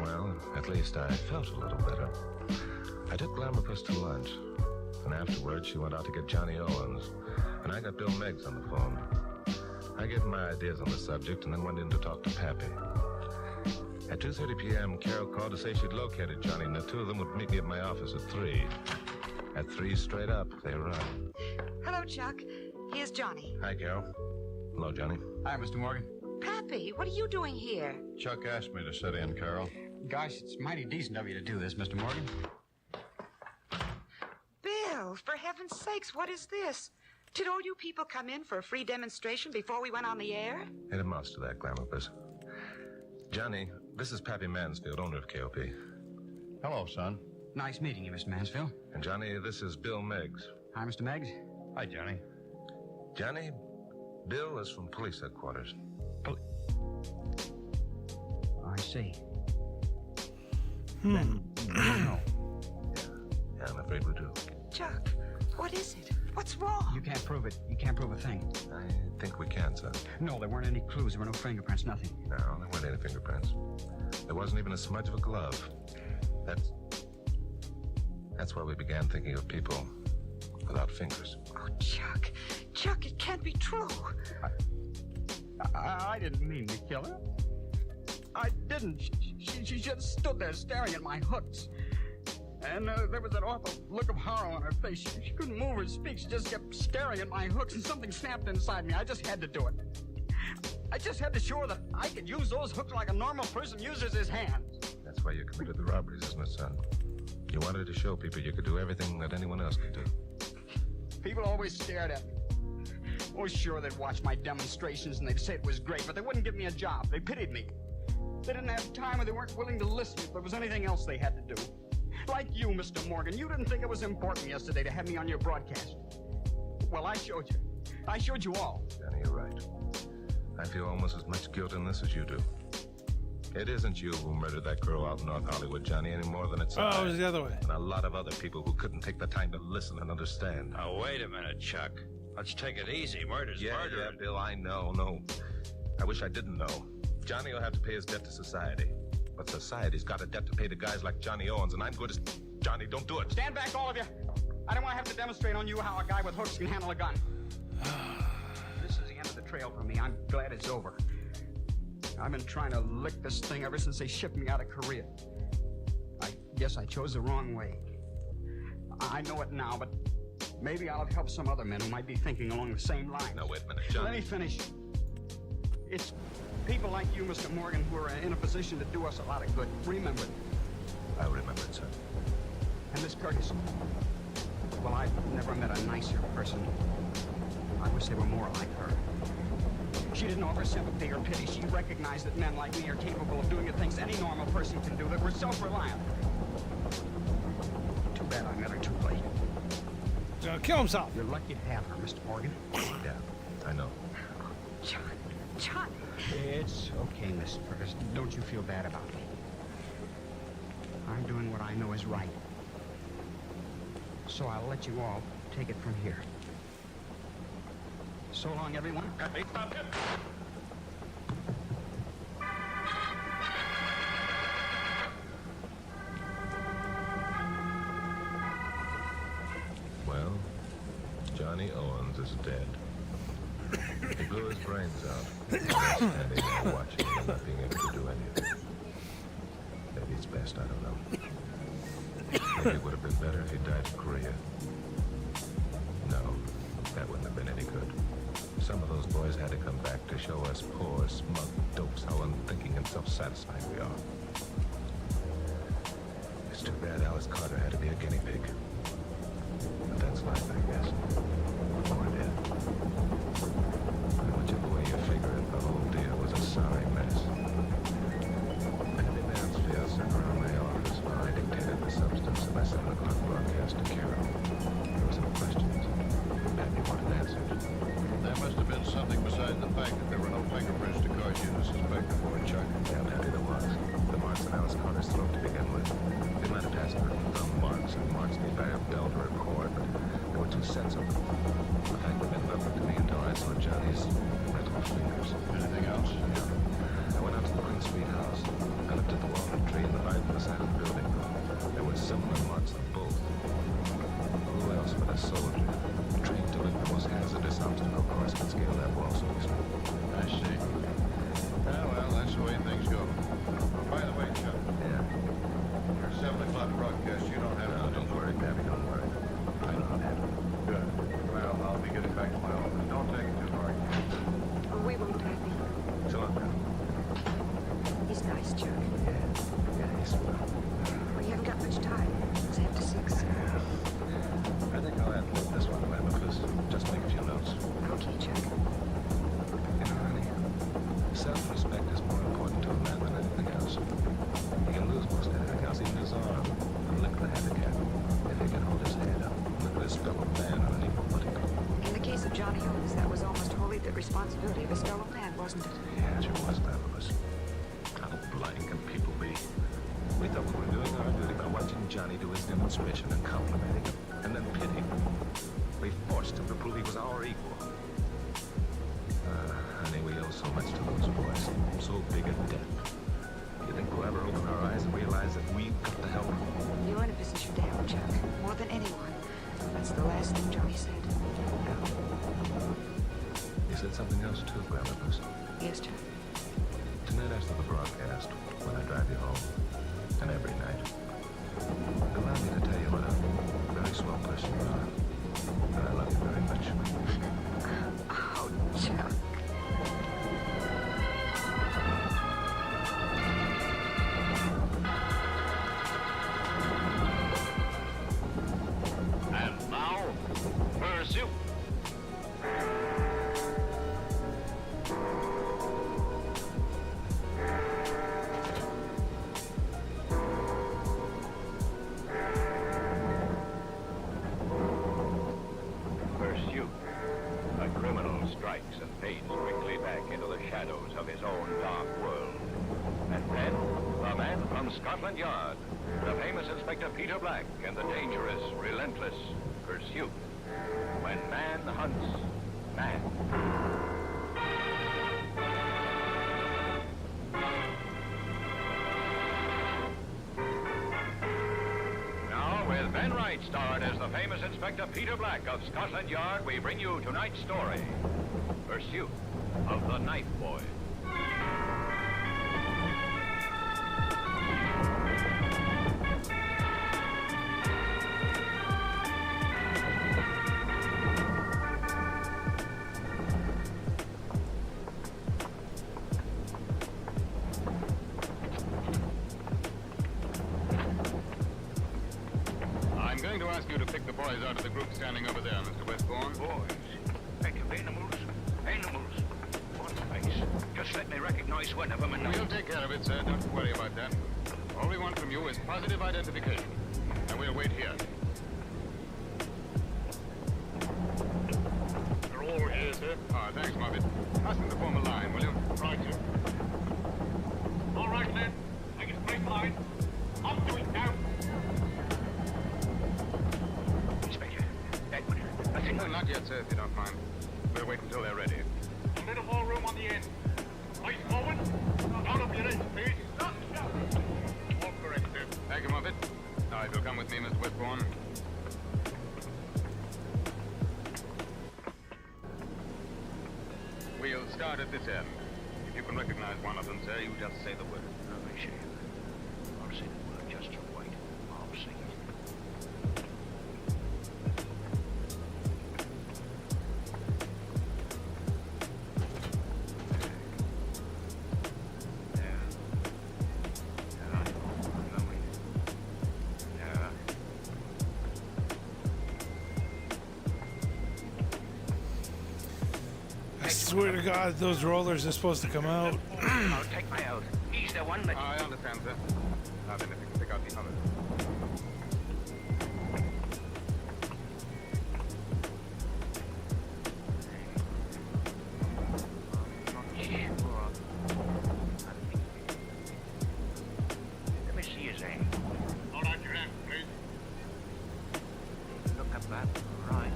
Well, at least I felt a little better. I took Glamour Puss to lunch, and afterwards she went out to get Johnny Owens, and I got Bill Meigs on the phone. I gave him my ideas on the subject and then went in to talk to Pappy. At 2:30 p.m., Carol called to say she'd located Johnny, and the two of them would meet me at my office at 3. At 3 straight up, they run. Hello, Chuck. Here's Johnny. Hi, Carol. Hello, Johnny. Hi, Mr. Morgan. Pappy, what are you doing here? Chuck asked me to sit in, Carol. Gosh, it's mighty decent of you to do this, Mr. Morgan. Bill, for heaven's sakes, what is this? Did all you people come in for a free demonstration before we went on the air? It amounts to that, Glamour Puss. Johnny, this is Pappy Mansfield, owner of KOP. Hello, son. Nice meeting you, Mr. Mansfield. And Johnny, this is Bill Meigs. Hi, Mr. Meigs. Hi, Johnny. Johnny, Bill is from police headquarters. I see. Hmm. Yeah, I'm afraid we do. Chuck, what is it? What's wrong? You can't prove it. You can't prove a thing. I think we can, son. No, there weren't any clues. There were no fingerprints, nothing. No, there weren't any fingerprints. There wasn't even a smudge of a glove. That's why we began thinking of people without fingers. Oh, Chuck. Chuck, it can't be true. I didn't mean to kill her. I didn't. She just stood there staring at my hooks. And there was that awful look of horror on her face. She couldn't move or speak. She just kept staring at my hooks, and something snapped inside me. I just had to do it. I just had to show her that I could use those hooks like a normal person uses his hands. That's why you committed the robberies, isn't it, son? You wanted to show people you could do everything that anyone else could do. People always stared at me. Oh, sure, they'd watch my demonstrations and they'd say it was great, but they wouldn't give me a job. They pitied me. They didn't have time or they weren't willing to listen if there was anything else they had to do. Like you, Mr. Morgan, you didn't think it was important yesterday to have me on your broadcast. Well, I showed you. I showed you all. Johnny, you're right. I feel almost as much guilt in this as you do. It isn't you who murdered that girl out in North Hollywood, Johnny, any more than it's it was the other way. And a lot of other people who couldn't take the time to listen and understand. Now, wait a minute, Chuck. Let's take it easy. Murder's murder. Yeah, Bill, I know. No. I wish I didn't know. Johnny will have to pay his debt to society. But society's got a debt to pay to guys like Johnny Owens, and I'm good as... Johnny, don't do it. Stand back, all of you. I don't want to have to demonstrate on you how a guy with hooks can handle a gun. This is the end of the trail for me. I'm glad it's over. I've been trying to lick this thing ever since they shipped me out of Korea. I guess I chose the wrong way. I know it now, but maybe I'll help some other men who might be thinking along the same lines. Now, wait a minute, John. Let me finish. It's people like you, Mr. Morgan, who are in a position to do us a lot of good. Remember it. I remember it, sir. And Miss Curtis. Well, I've never met a nicer person. I wish they were more like her. She didn't offer sympathy or pity. She recognized that men like me are capable of doing the things any normal person can do, that we're self-reliant. Too bad I met her too late. He's gonna kill himself. You're lucky to have her, Mr. Morgan. Yeah, I know. John. It's okay, Miss Curtis. Don't you feel bad about me. I'm doing what I know is right. So I'll let you all take it from here. So long, everyone. Well, Johnny Owens is dead. He blew his brains out. Standing there watching and not being able to do anything. Maybe it's best, I don't know. Maybe it would have been better if he died in Korea. No, that wouldn't have been any good. Some of those boys had to come back to show us poor, smug dopes how unthinking and self-satisfied we are. It's too bad Alice Carter had to be a guinea pig. But that's life, I guess. Or death. And whichever way you figure it, the whole deal was a sorry mess. Andy Mansfield sat around my office while I dictated the substance of my 7 o'clock broadcast to Carol. There was no questions. Abby wanted answered. There must have been something besides the fact that there were no fingerprints to cause you to suspect the boy Chuck. Yeah, Daddy, there was. The marks on Alice Carter's throat to begin with. They might have passed for thumb marks and marks made by a belt or a cord, but there were 2 sets of them. The fact remained nothing to me until I saw Johnny's metal fingers. Anything else? Yeah. I went out to the Queen Street house. I looked at the walnut tree and the vine on the side of the building. There were similar marks on both. Who else but a soldier, trained to lift the most hazardous obstacle course could scale that wall so easily? I see. Yeah, well, that's the way things go. Oh, by the way, Chuck. Yeah? Your 7 o'clock broadcast, you don't have to... No, don't worry, Pappy, don't worry. I know how to handle it. Good. Well, I'll be getting back to my office. Don't take it too hard. We won't, Pappy. So long, Pappy. He's nice, Chuck. Yeah, he's swell. We haven't got much time. It's after 6. I think I'll add this one to my book list. Just make a few notes. Okay, Chuck. You know, honey, self-respect is more important to a man than anything else. He can lose most anything else, even his arm, and lick the handicap. If he can hold his head up, look at his fellow man on an equal footing. In the case of Johnny Owens, that was almost wholly the responsibility of his fellow man, wasn't it? Yeah, it sure was, Fabulous. How blind can people be? We thought we were doing our duty by watching Johnny do his demonstration and complimenting him, and then pitying him. We forced him to prove he was our equal. Honey, we owe so much to those boys. So big a debt. You think we'll ever open our eyes and realize that we've got the help? You're in a position to help, Chuck. More than anyone. That's the last thing Johnny said. He said something else too, Grandma's. Yes, Chuck. Tonight after the broadcast, when I drive you home, and every night, allow me to tell you what a very swell person you are. And I love you very much. Oh, Chuck. And now, pursue. Pursuit. A criminal strikes and fades quickly back into the shadows of his own dark world. And then, the man from Scotland Yard, the famous Inspector Peter Black, and the dangerous, relentless pursuit. When man hunts man. Now, with Ben Wright starred as the famous Inspector Peter Black of Scotland Yard, we bring you tonight's story, Pursuit. of the Knife Boy. I'm going to ask you to pick the boys out of the group standing over there, Mr. Westbourne. Boys, think of animals. Animals. What face? Just let me recognize one of them and... We'll take care of it, sir. Don't worry about that. All we want from you is positive identification. And we'll wait here. They're all here, sir. Ah, thanks, Moffat. Ask them to form a line, will you? Right, sir. All right, then. Make a straight line. Up to it now. Inspector, that one. I think... No, not yet, sir, if you don't mind. We'll wait until they're ready. A little more room on the end. Face forward. Out of your edge, please. All correct, sir. Thank you, Moffat. Now, if you'll come with me, Mr. Westbourne. We'll start at this end. If you can recognize one of them, sir, you just say the word. Let me see. I'll say the word. Just you wait. I'll sing it. I swear to God, those rollers are supposed to come out. I'll take my oath. He's the one that... I understand, sir. Now then, if you can pick out the others. Let me see his aim. Hold out your hand, please. Look up that. Right.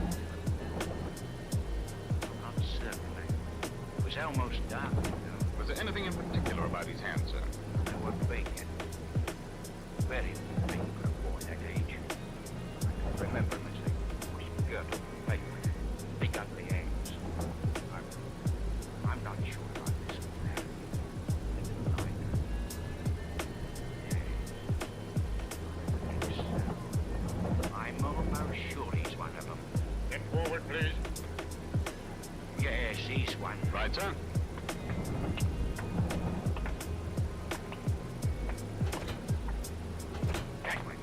I'm not certain. It was almost dark. Was there anything in particular about his hands, sir? They were big. Very big for a boy that age. I can remember him as they was good to play with. Big ugly hands. I'm not sure about this one there. I didn't like it. I'm almost sure he's one of them. Get forward, please. Yes, he's one. Right, sir. That one.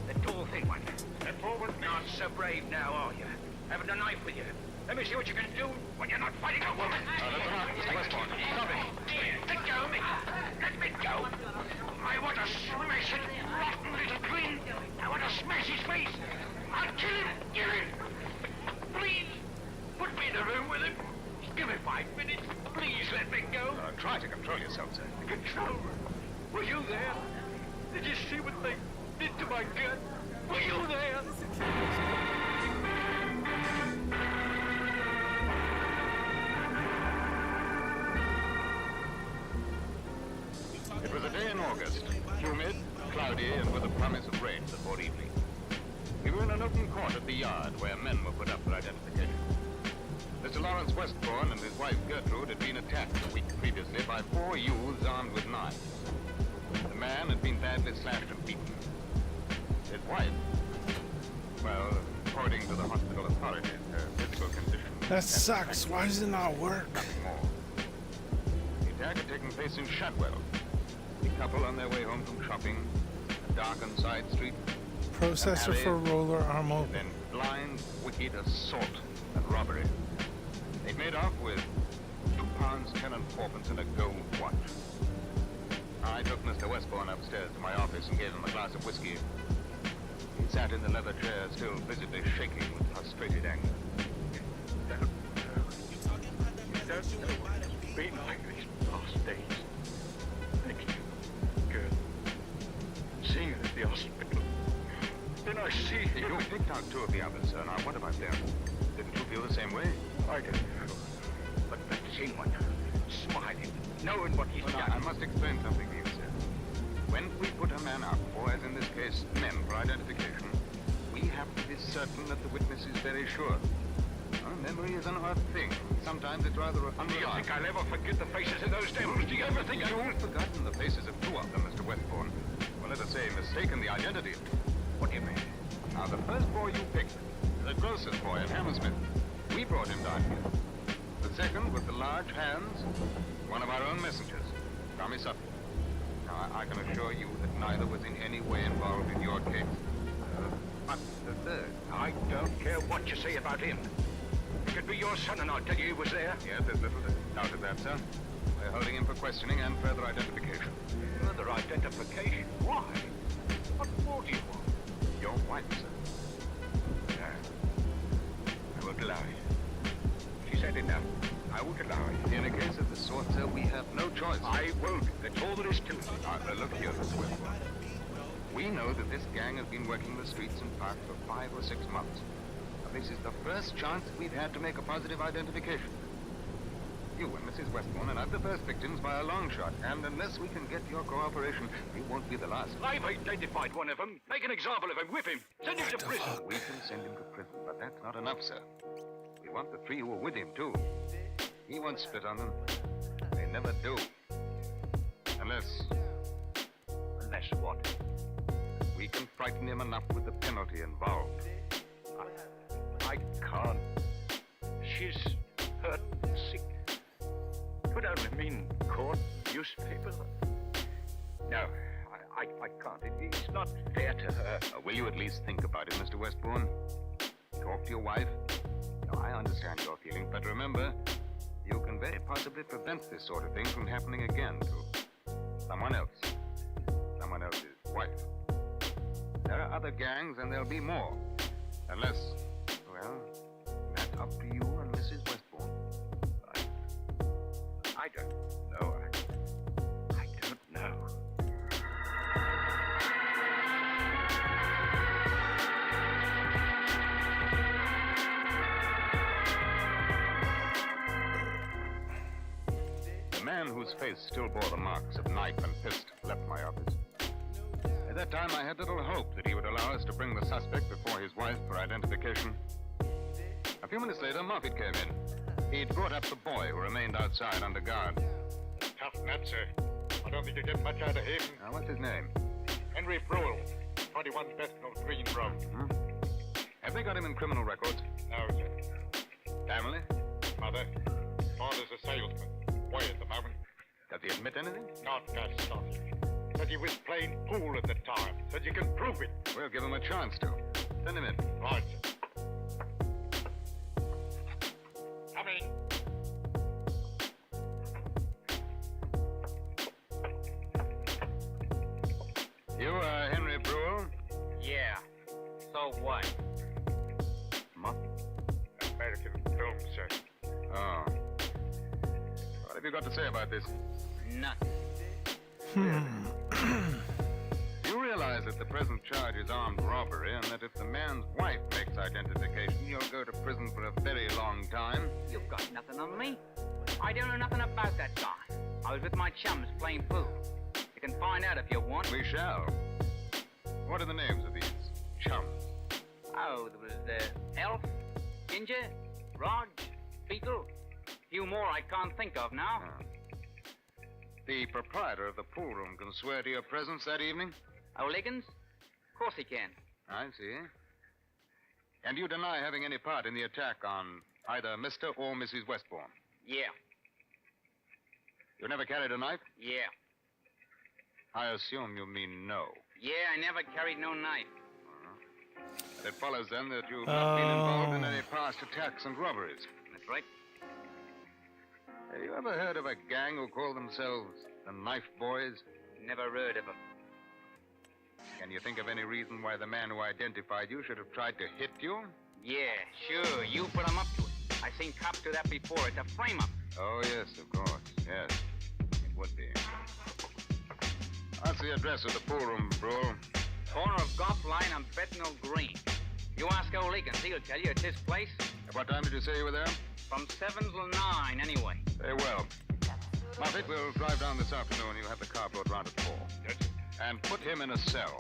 The tall, thin one. Get forward, please. Not so brave now, are you? Having a knife with you. Let me see what you can do when you're not fighting a woman. That's enough, Mr. Westbourne. Stop it. Let go of me. Let me go. I want to smash it. Rotten little twin. I want to smash his face. I'll kill him. Kill him. Please. Put me in the room with him. Give me 5 minutes. Please let me go. Try to control yourself, sir. Control? Were you there? Did you see what they did to my gun? Were you there? It was a day in August, humid, cloudy, and with a promise of rain before evening. We were in an open court at the yard where men were put up for identification. Mr. Lawrence Westbourne and his wife Gertrude had been attacked a week previously by 4 youths armed with knives. The man had been badly slashed and beaten. His wife, well, according to the hospital authorities, her physical condition... That sucks. Why does it not work? Nothing more. The attack had taken place in Shadwell. The couple on their way home from shopping, a darkened side street... Processor for roller arm open. Then blind, wicked assault and robbery. They made off with £2, 10 and 4pence in a gold watch. I took Mr. Westbourne upstairs to my office and gave him a glass of whiskey. He sat in the leather chair, still visibly shaking with frustrated anger. You don't know what it's been like these past days. Thank you, girl. Seeing her at the hospital. Then I see her. You picked out 2 of the others, sir. Now, what about them? Didn't you feel the same way? I don't know. But that same one, smiling, knowing what he's done. I must explain something to you, sir. When we put a man up, or as in this case, men for identification, we have to be certain that the witness is very sure. Huh? Memory is an odd thing. Sometimes it's rather unreliable. Do you think I'll ever forget the faces of those devils? Do you ever think You've forgotten the faces of two of them, Mr. Westbourne. Well, let us say, mistaken the identity. What do you mean? Now, the first boy you picked, the grocer's boy at Hammersmith. We brought him down here. The second, with the large hands, one of our own messengers, Tommy Sutton. Now, I can assure you that neither was in any way involved in your case. But the third... I don't care what you say about him. It could be your son, and I'll tell you he was there. Yes, there's little doubt of that, sir. We're holding him for questioning and further identification. Further identification? Why? What more do you want? Your wife, sir. No. I won't allow it. She said enough. I won't allow it. In a case of the sort, sir, we have no choice. I won't. That's all there is to it. Look here, Mr. Westbourne. We know that this gang has been working the streets and parks for 5 or 6 months. Now, this is the first chance we've had to make a positive identification. You and Mrs. Westbourne are not the first victims by a long shot, and unless we can get your cooperation, you won't be the last. I've identified one of them. Make an example of him. Whip him. Send him to prison. We can send him to prison, but that's not enough, sir. We want the 3 who were with him, too. He won't spit on them. They never do. Unless what? We can frighten him enough with the penalty involved. I can't. She's hurt, sick. Could only mean court, newspaper. No, I can't. It's not fair to her. Will you at least think about it, Mr. Westbourne? Talk to your wife. Now, I understand your feelings, but remember, you can very possibly prevent this sort of thing from happening again to someone else. Someone else's wife. There are other gangs, and there'll be more. Unless, well, that's up to you and Mrs. Westbourne. I don't know. I don't know. The man whose face still bore the marks of knife and fist left my office. At that time, I had little hope that he would allow us to bring the suspect before his wife for identification. A few minutes later, Moffitt came in. He'd brought up the boy who remained outside under guard. Tough nut, sir. I don't think you get much out of him. What's his name? Henry Brule, 21 Bethnal Green Road. Have they got him in criminal records? No, sir. Family? Mother. Father's a salesman. Away at the moment. Does he admit anything? Not that stuff. Said he was playing pool at the time. Said you can prove it. We'll give him a chance to. Send him in. Right, sir. Come in. You are Henry Brule? Yeah. So what? American film, sir. Oh. What have you got to say about this? Nothing. You realize that the present charge is armed robbery, and that if the man's wife makes identification, you'll go to prison for a very long time? You've got nothing on me. I don't know nothing about that guy. I was with my chums playing pool. You can find out if you want. We shall. What are the names of these chums? Oh, there was Elf, Ginger, Rog, Beetle. Few more I can't think of now. The proprietor of the pool room can swear to your presence that evening? O'Liggins? Of course he can. I see. And you deny having any part in the attack on either Mr. or Mrs. Westbourne? Yeah. You never carried a knife? Yeah. I assume you mean no. Yeah, I never carried no knife. It follows, then, that you've not been involved in any past attacks and robberies. That's right. Have you ever heard of a gang who call themselves the Knife Boys? Never heard of them. Can you think of any reason why the man who identified you should have tried to hit you? Yeah, sure. You put him up to it. I seen cops do that before. It's a frame-up. Oh, yes, of course. Yes, it would be. What's the address of the pool room, Brule? Corner of Golf Line and Bethnal Green. You ask O'Liggins, he'll tell you it's his place. At what time did you say you were there? From 7 till 9, anyway. Very well. Moffitt, we'll drive down this afternoon. You'll have the car brought round at 4. Yes. And put him in a cell.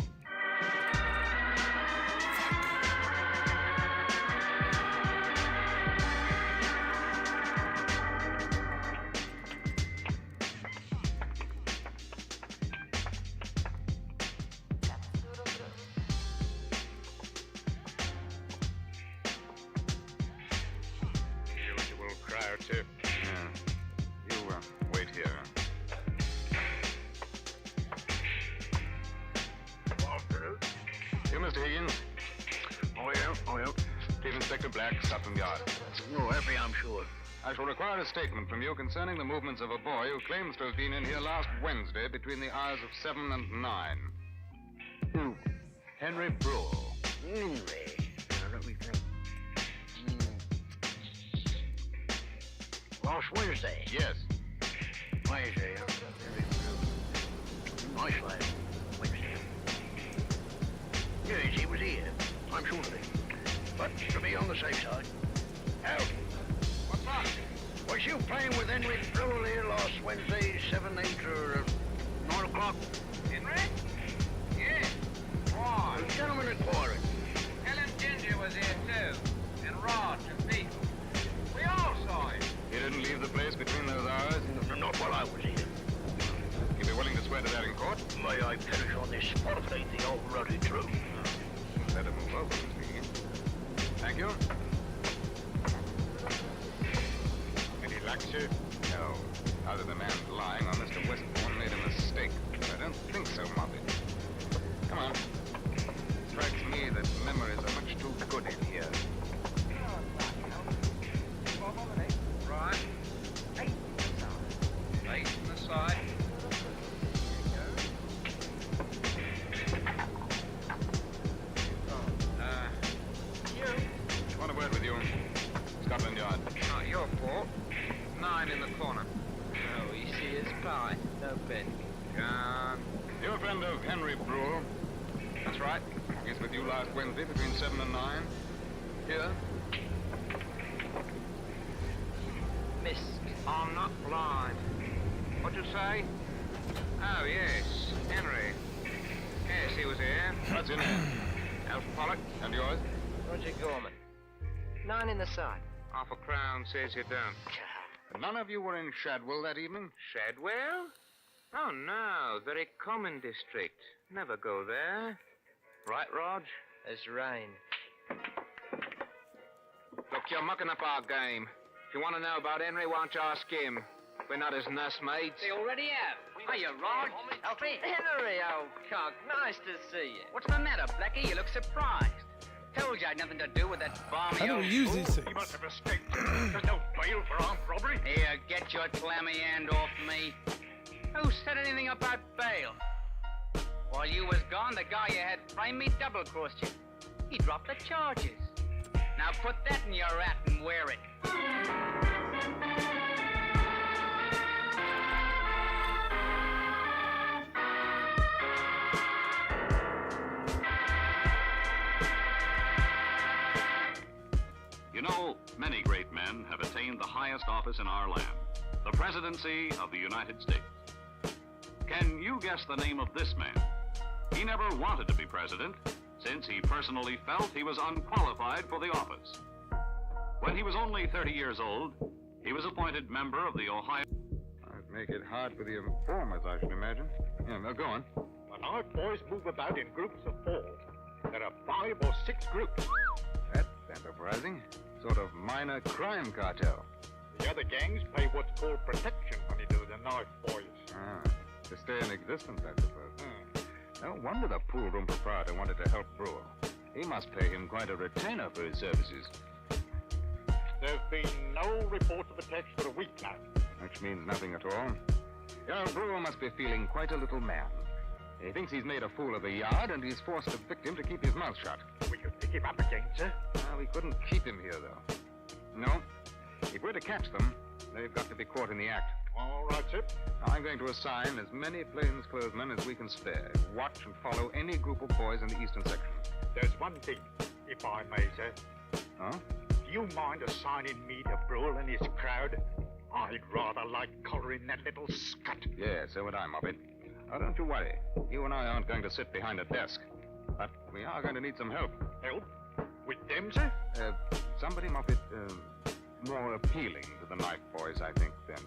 You, Mr. Higgins? Oh, yeah, oh, yeah. Chief Inspector Black, Scotland Yard. You're happy, I'm sure. I shall require a statement from you concerning the movements of a boy who claims to have been in here last Wednesday between the hours of 7 and 9. Who? Henry Brule. Henry? Now, let me think. Last Wednesday? Yes. Wednesday, nice lad. Wednesday. Yes, he was here. I'm sure of it. But to be on the safe side. Al. What's up? Was you playing with Henry Brule here last Wednesday, 7, 8, or 9 o'clock? Henry? Yes. Why? The gentleman inquiring. Helen Ginger was here too. And Rod and Pete. We all saw him. He didn't leave the place between those hours? Not while I was here. You'd be willing to swear to that in court? May I perish on this spot if it ain't the old ruddy truth? Better move over, Mr. Higgins. Thank you. Any luck, sir? No. Other than the man's lying, or Mr. Westbourne made a mistake. But I don't think so, Moppet. Come on. Strikes me that memories are much too good in here. Right. 8 on the side. You? Want a word with you? Scotland Yard. Not your fault. 9 in the corner. Oh, you see his pie. No bed. Gone. You're a friend of Henry Brule? That's right. He was with you last Wednesday between 7 and 9. Here. Missed. I'm not blind. What'd you say? Oh, yes. Henry. Yes, he was here. What's your name? Alf Pollock. And yours? Roger Gorman. 9 in the side. Half a crown says you don't. None of you were in Shadwell that evening? Shadwell? Oh, no. Very common district. Never go there. Right, Rog? It's rain. Look, you're mucking up our game. If you want to know about Henry, why don't you ask him? We're not his nursemates. They already have. Hiya, Rog. Alfie. Henry, old cock. Nice to see you. What's the matter, Blackie? You look surprised. Told you I had nothing to do with that balmy How do old we use fool. these things? He must have escaped. There's no bail for armed robbery. Here, get your clammy hand off me. Who said anything about bail? While you was gone, the guy you had framed me double-crossed you. He dropped the charges. Now put that in your hat and wear it. You know, many great men have attained the highest office in our land, the presidency of the United States. Can you guess the name of this man? He never wanted to be president, since he personally felt he was unqualified for the office. When he was only 30 years old, he was appointed member of the Ohio... That'd make it hard for the informers, I should imagine. Yeah, now go on. When our boys move about in groups of 4, there are 5 or 6 groups. That's enterprising. Sort of minor crime cartel. The other gangs pay what's called protection money to the knife boys. Ah, to stay in existence, I suppose. No wonder the pool room proprietor wanted to help Brule. He must pay him quite a retainer for his services. There's been no report of attacks for a week now. Which means nothing at all. Young Brule must be feeling quite a little man. He thinks he's made a fool of the yard, and he's forced a victim to keep his mouth shut. We could pick him up again, sir. Well, we couldn't keep him here, though. No. If we're to catch them, they've got to be caught in the act. All right, sir. I'm going to assign as many plainclothesmen as we can spare. Watch and follow any group of boys in the eastern section. There's one thing, if I may, sir. Huh? Do you mind assigning me to Brule and his crowd? I'd rather like collaring that little scut. Yeah, so would I, Moppet. Oh, don't you worry. You and I aren't going to sit behind a desk. But we are going to need some help. Help? With them, sir? Somebody, Moppet, more appealing to the knife boys, I think, than you.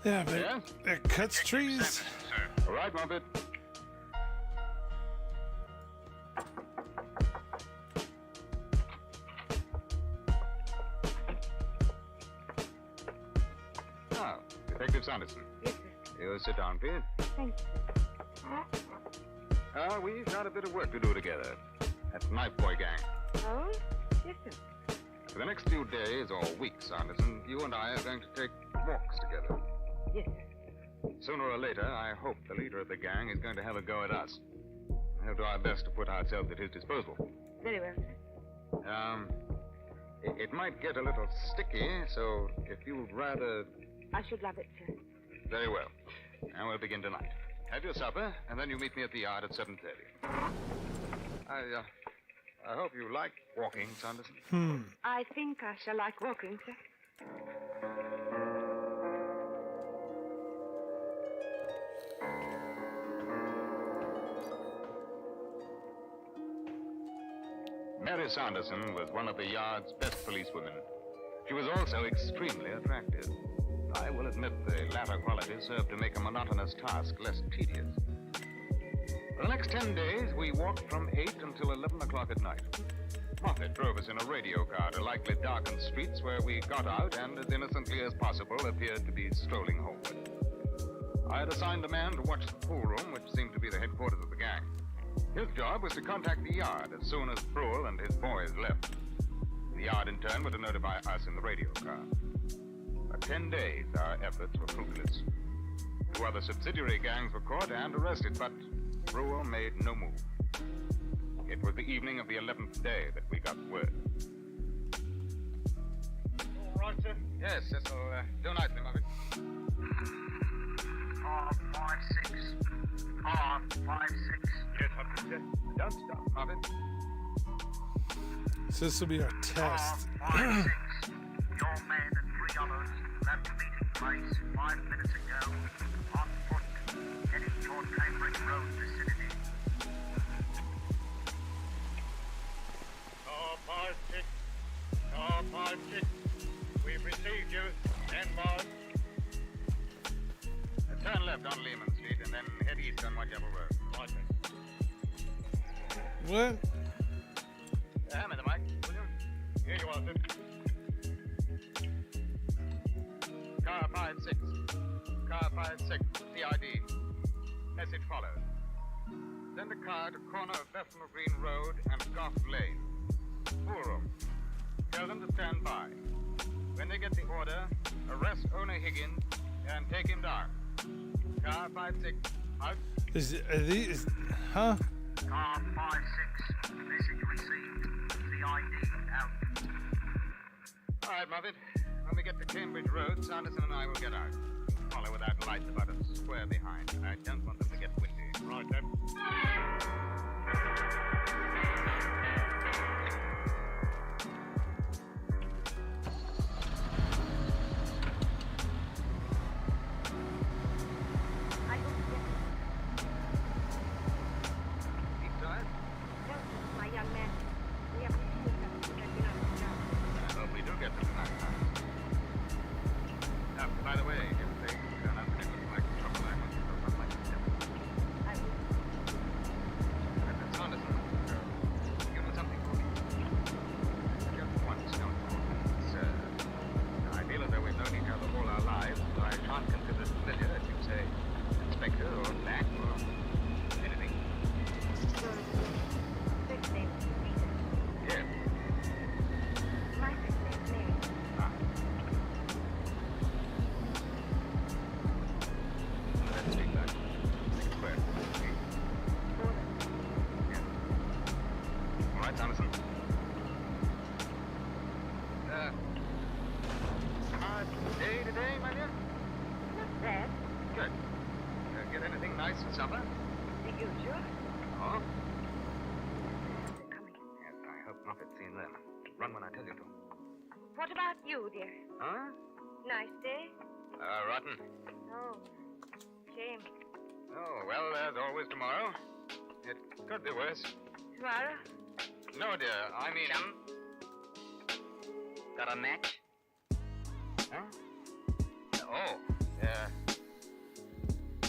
Yeah, but it cuts trees. All right, Moppet. Sanderson. Yes, sir. You sit down, please. Thank you. We've got a bit of work to do together. That knife boy gang. Oh? Yes, sir. For the next few days or weeks, Sanderson, you and I are going to take walks together. Yes, sir. Sooner or later, I hope the leader of the gang is going to have a go at us. We'll do our best to put ourselves at his disposal. Very well, sir. It might get a little sticky, so if you'd rather... I should love it, sir. Very well. Now we'll begin tonight. Have your supper, and then you meet me at the yard at 7:30. I hope you like walking, Sanderson. I think I shall like walking, sir. Mary Sanderson was one of the yard's best policewomen. She was also extremely attractive. I will admit the latter quality served to make a monotonous task less tedious. For the next 10 days, we walked from 8 until 11 o'clock at night. Moffat drove us in a radio car to lightly darkened streets where we got out and, as innocently as possible, appeared to be strolling homeward. I had assigned a man to watch the pool room, which seemed to be the headquarters of the gang. His job was to contact the yard as soon as Brule and his boys left. The yard, in turn, were to notify us in the radio car. For 10 days, our efforts were fruitless. 2 other subsidiary gangs were caught and arrested, but Brule made no move. It was the evening of the 11th day that we got word. All right, sir? Yes, this'll do nicely, Muffet. 456. 456. Yes, sir. Don't stop, Muffet. So this will be our test. 456. Your men and 3 others left the meeting place 5 minutes ago on foot, heading toward Cambridge Road vicinity. 456. 456. We've received you. Stand by. Turn left on Lehman Street and then head east on Whitechapel Road. Right, then. What? Hand me the mic, will you? Here you are, sir. Car 56. Car 56. CID. Message followed. Send a car to corner of Bethnal Green Road and Gough Lane. Pool room. Tell them to stand by. When they get the order, arrest owner Higgins and take him down. Car 56. Out. Are these... Huh? Car 56. Message received. CID out. All right, Muffet. When we get to Cambridge Road, Sanderson and I will get out. Follow without lights about a square behind. I don't want them to get windy. Right, then. By the way, if they turn up and it looks like trouble, I want you to run like a devil. I will. That's Sanderson. You know something for me? Just once, don't you? Sir, I feel as though we've known each other all our lives, but I can't consider it familiar if you say Inspector or Black or anything. First name is Peter. Yes. My first name is Mary. Let's take that. Next square. Yeah. All right, Sanderson. Hard day today, my dear? Not bad. Good. Get anything nice for supper? The usual. Oh? They're coming. Yes, I hope Moffet's seen them. Run when I tell you to. What about you, dear? Huh? Nice day? Rotten. Oh, shame. Oh, well, there's always tomorrow. It could be worse. Tomorrow? No, dear, I mean... Got a match? Huh? Oh,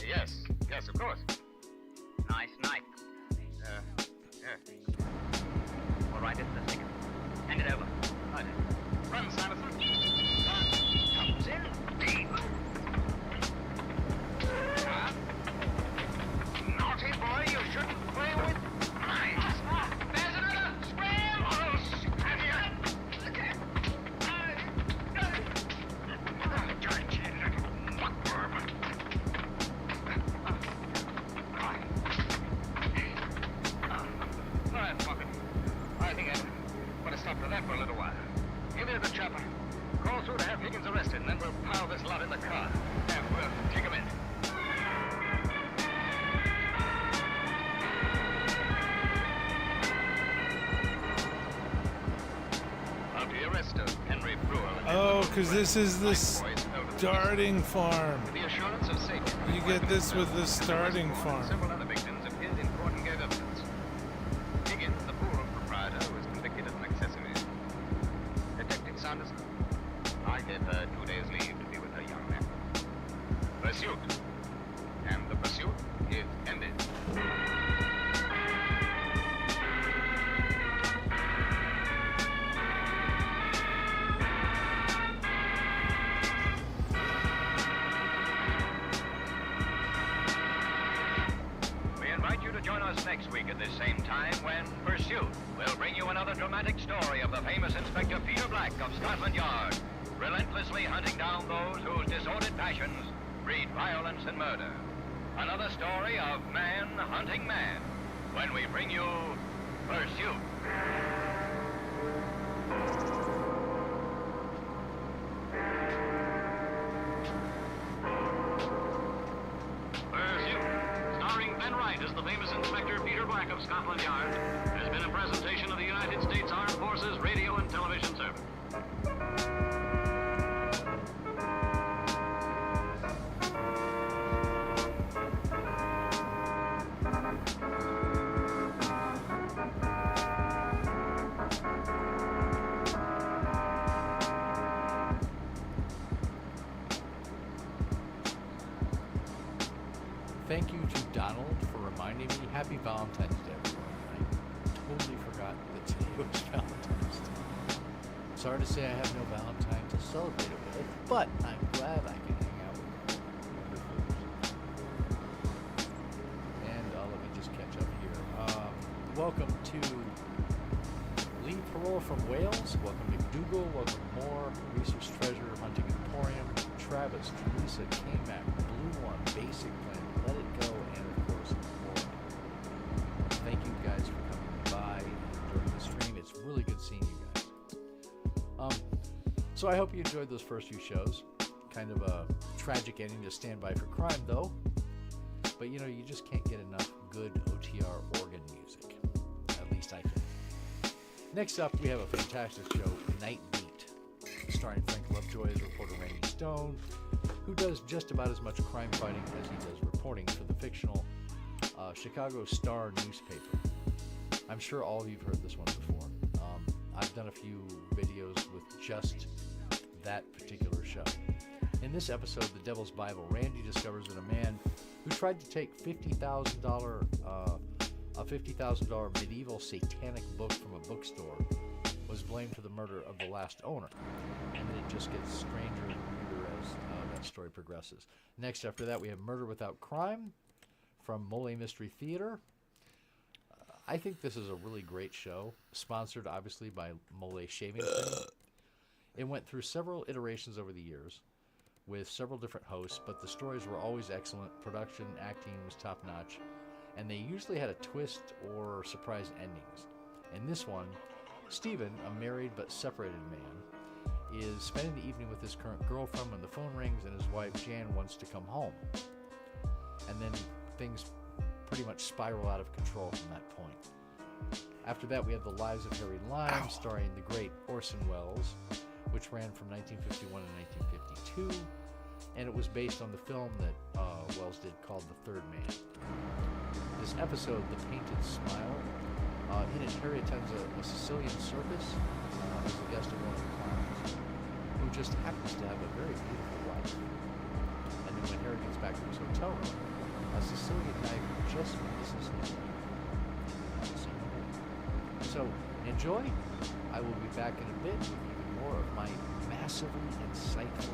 yes, of course. Nice knife. Yeah. All right, it's the second. Hand it over. Right. Run, Sanderson. Comes in. Higgins arrested, and then we'll pile this lot in the car. And we'll take him in. Of the arrest of Henry Brewer. Oh, because this is the starting farm. With the assurance of safety. You get this with the starting farm. Several other victims appeared in court and gave evidence. Higgins, the pool proprietor, was convicted of an accessory. Detective Sanderson, I gave her 2 days leave to be with her young man. Pursuit. And the pursuit is ended. Join us next week at the same time when Pursuit will bring you another dramatic story of the famous Inspector Peter Black of Scotland Yard, relentlessly hunting down those whose disordered passions breed violence and murder. Another story of man hunting man when we bring you Pursuit. As the famous Inspector Peter Black of Scotland Yard has been a presentation of the United States Armed Forces Radio and Television Service. Thank you to Donald for reminding me. Happy Valentine's Day, everyone. I totally forgot that today was Valentine's Day. Sorry to say I have no Valentine to celebrate it with, but I'm glad I can hang out with you. And let me just catch up here. Welcome to Lee Parole from Wales. Welcome McDougal. Welcome Moore. Research Treasure. Hunting Emporium. Travis. Teresa. K-Mac. Blue One. Basic Plan. Let It Go, and of course, more. Thank you guys for coming by during the stream. It's really good seeing you guys. So I hope you enjoyed those first few shows. Kind of a tragic ending to Stand By for Crime, though. But you know, you just can't get enough good OTR organ music. At least I can. Next up, we have a fantastic show, Night Beat, starring Frank Lovejoy as reporter Randy Stone, who does just about as much crime fighting as he does reporting for the fictional Chicago Star newspaper. I'm sure all of you have heard this one before. I've done a few videos with just that particular show. In this episode, The Devil's Bible, Randy discovers that a man who tried to take a $50,000 medieval satanic book from a bookstore was blamed for the murder of the last owner. And then it just gets stranger and weirder as that story progresses. Next, after that, we have Murder Without Crime from Mole Mystery Theater. I think this is a really great show, sponsored obviously by Mole Shaving Cream. It went through several iterations over the years with several different hosts, but the stories were always excellent. Production, acting was top-notch, and they usually had a twist or surprise endings. In this one, Stephen, a married but separated man, is spending the evening with his current girlfriend when the phone rings and his wife Jan wants to come home. And then things pretty much spiral out of control from that point. After that, we have The Lives of Harry Lime, starring the great Orson Welles, which ran from 1951 to 1952, and it was based on the film that Welles did called The Third Man. This episode, The Painted Smile, in it, Harry attends a Sicilian circus as the guest of one of the clowns, who just happens to have a very beautiful wife. And then when Harry gets back to his hotel room, a Sicilian guy who just misses his name. So, enjoy. I will be back in a bit with even more of my massively insightful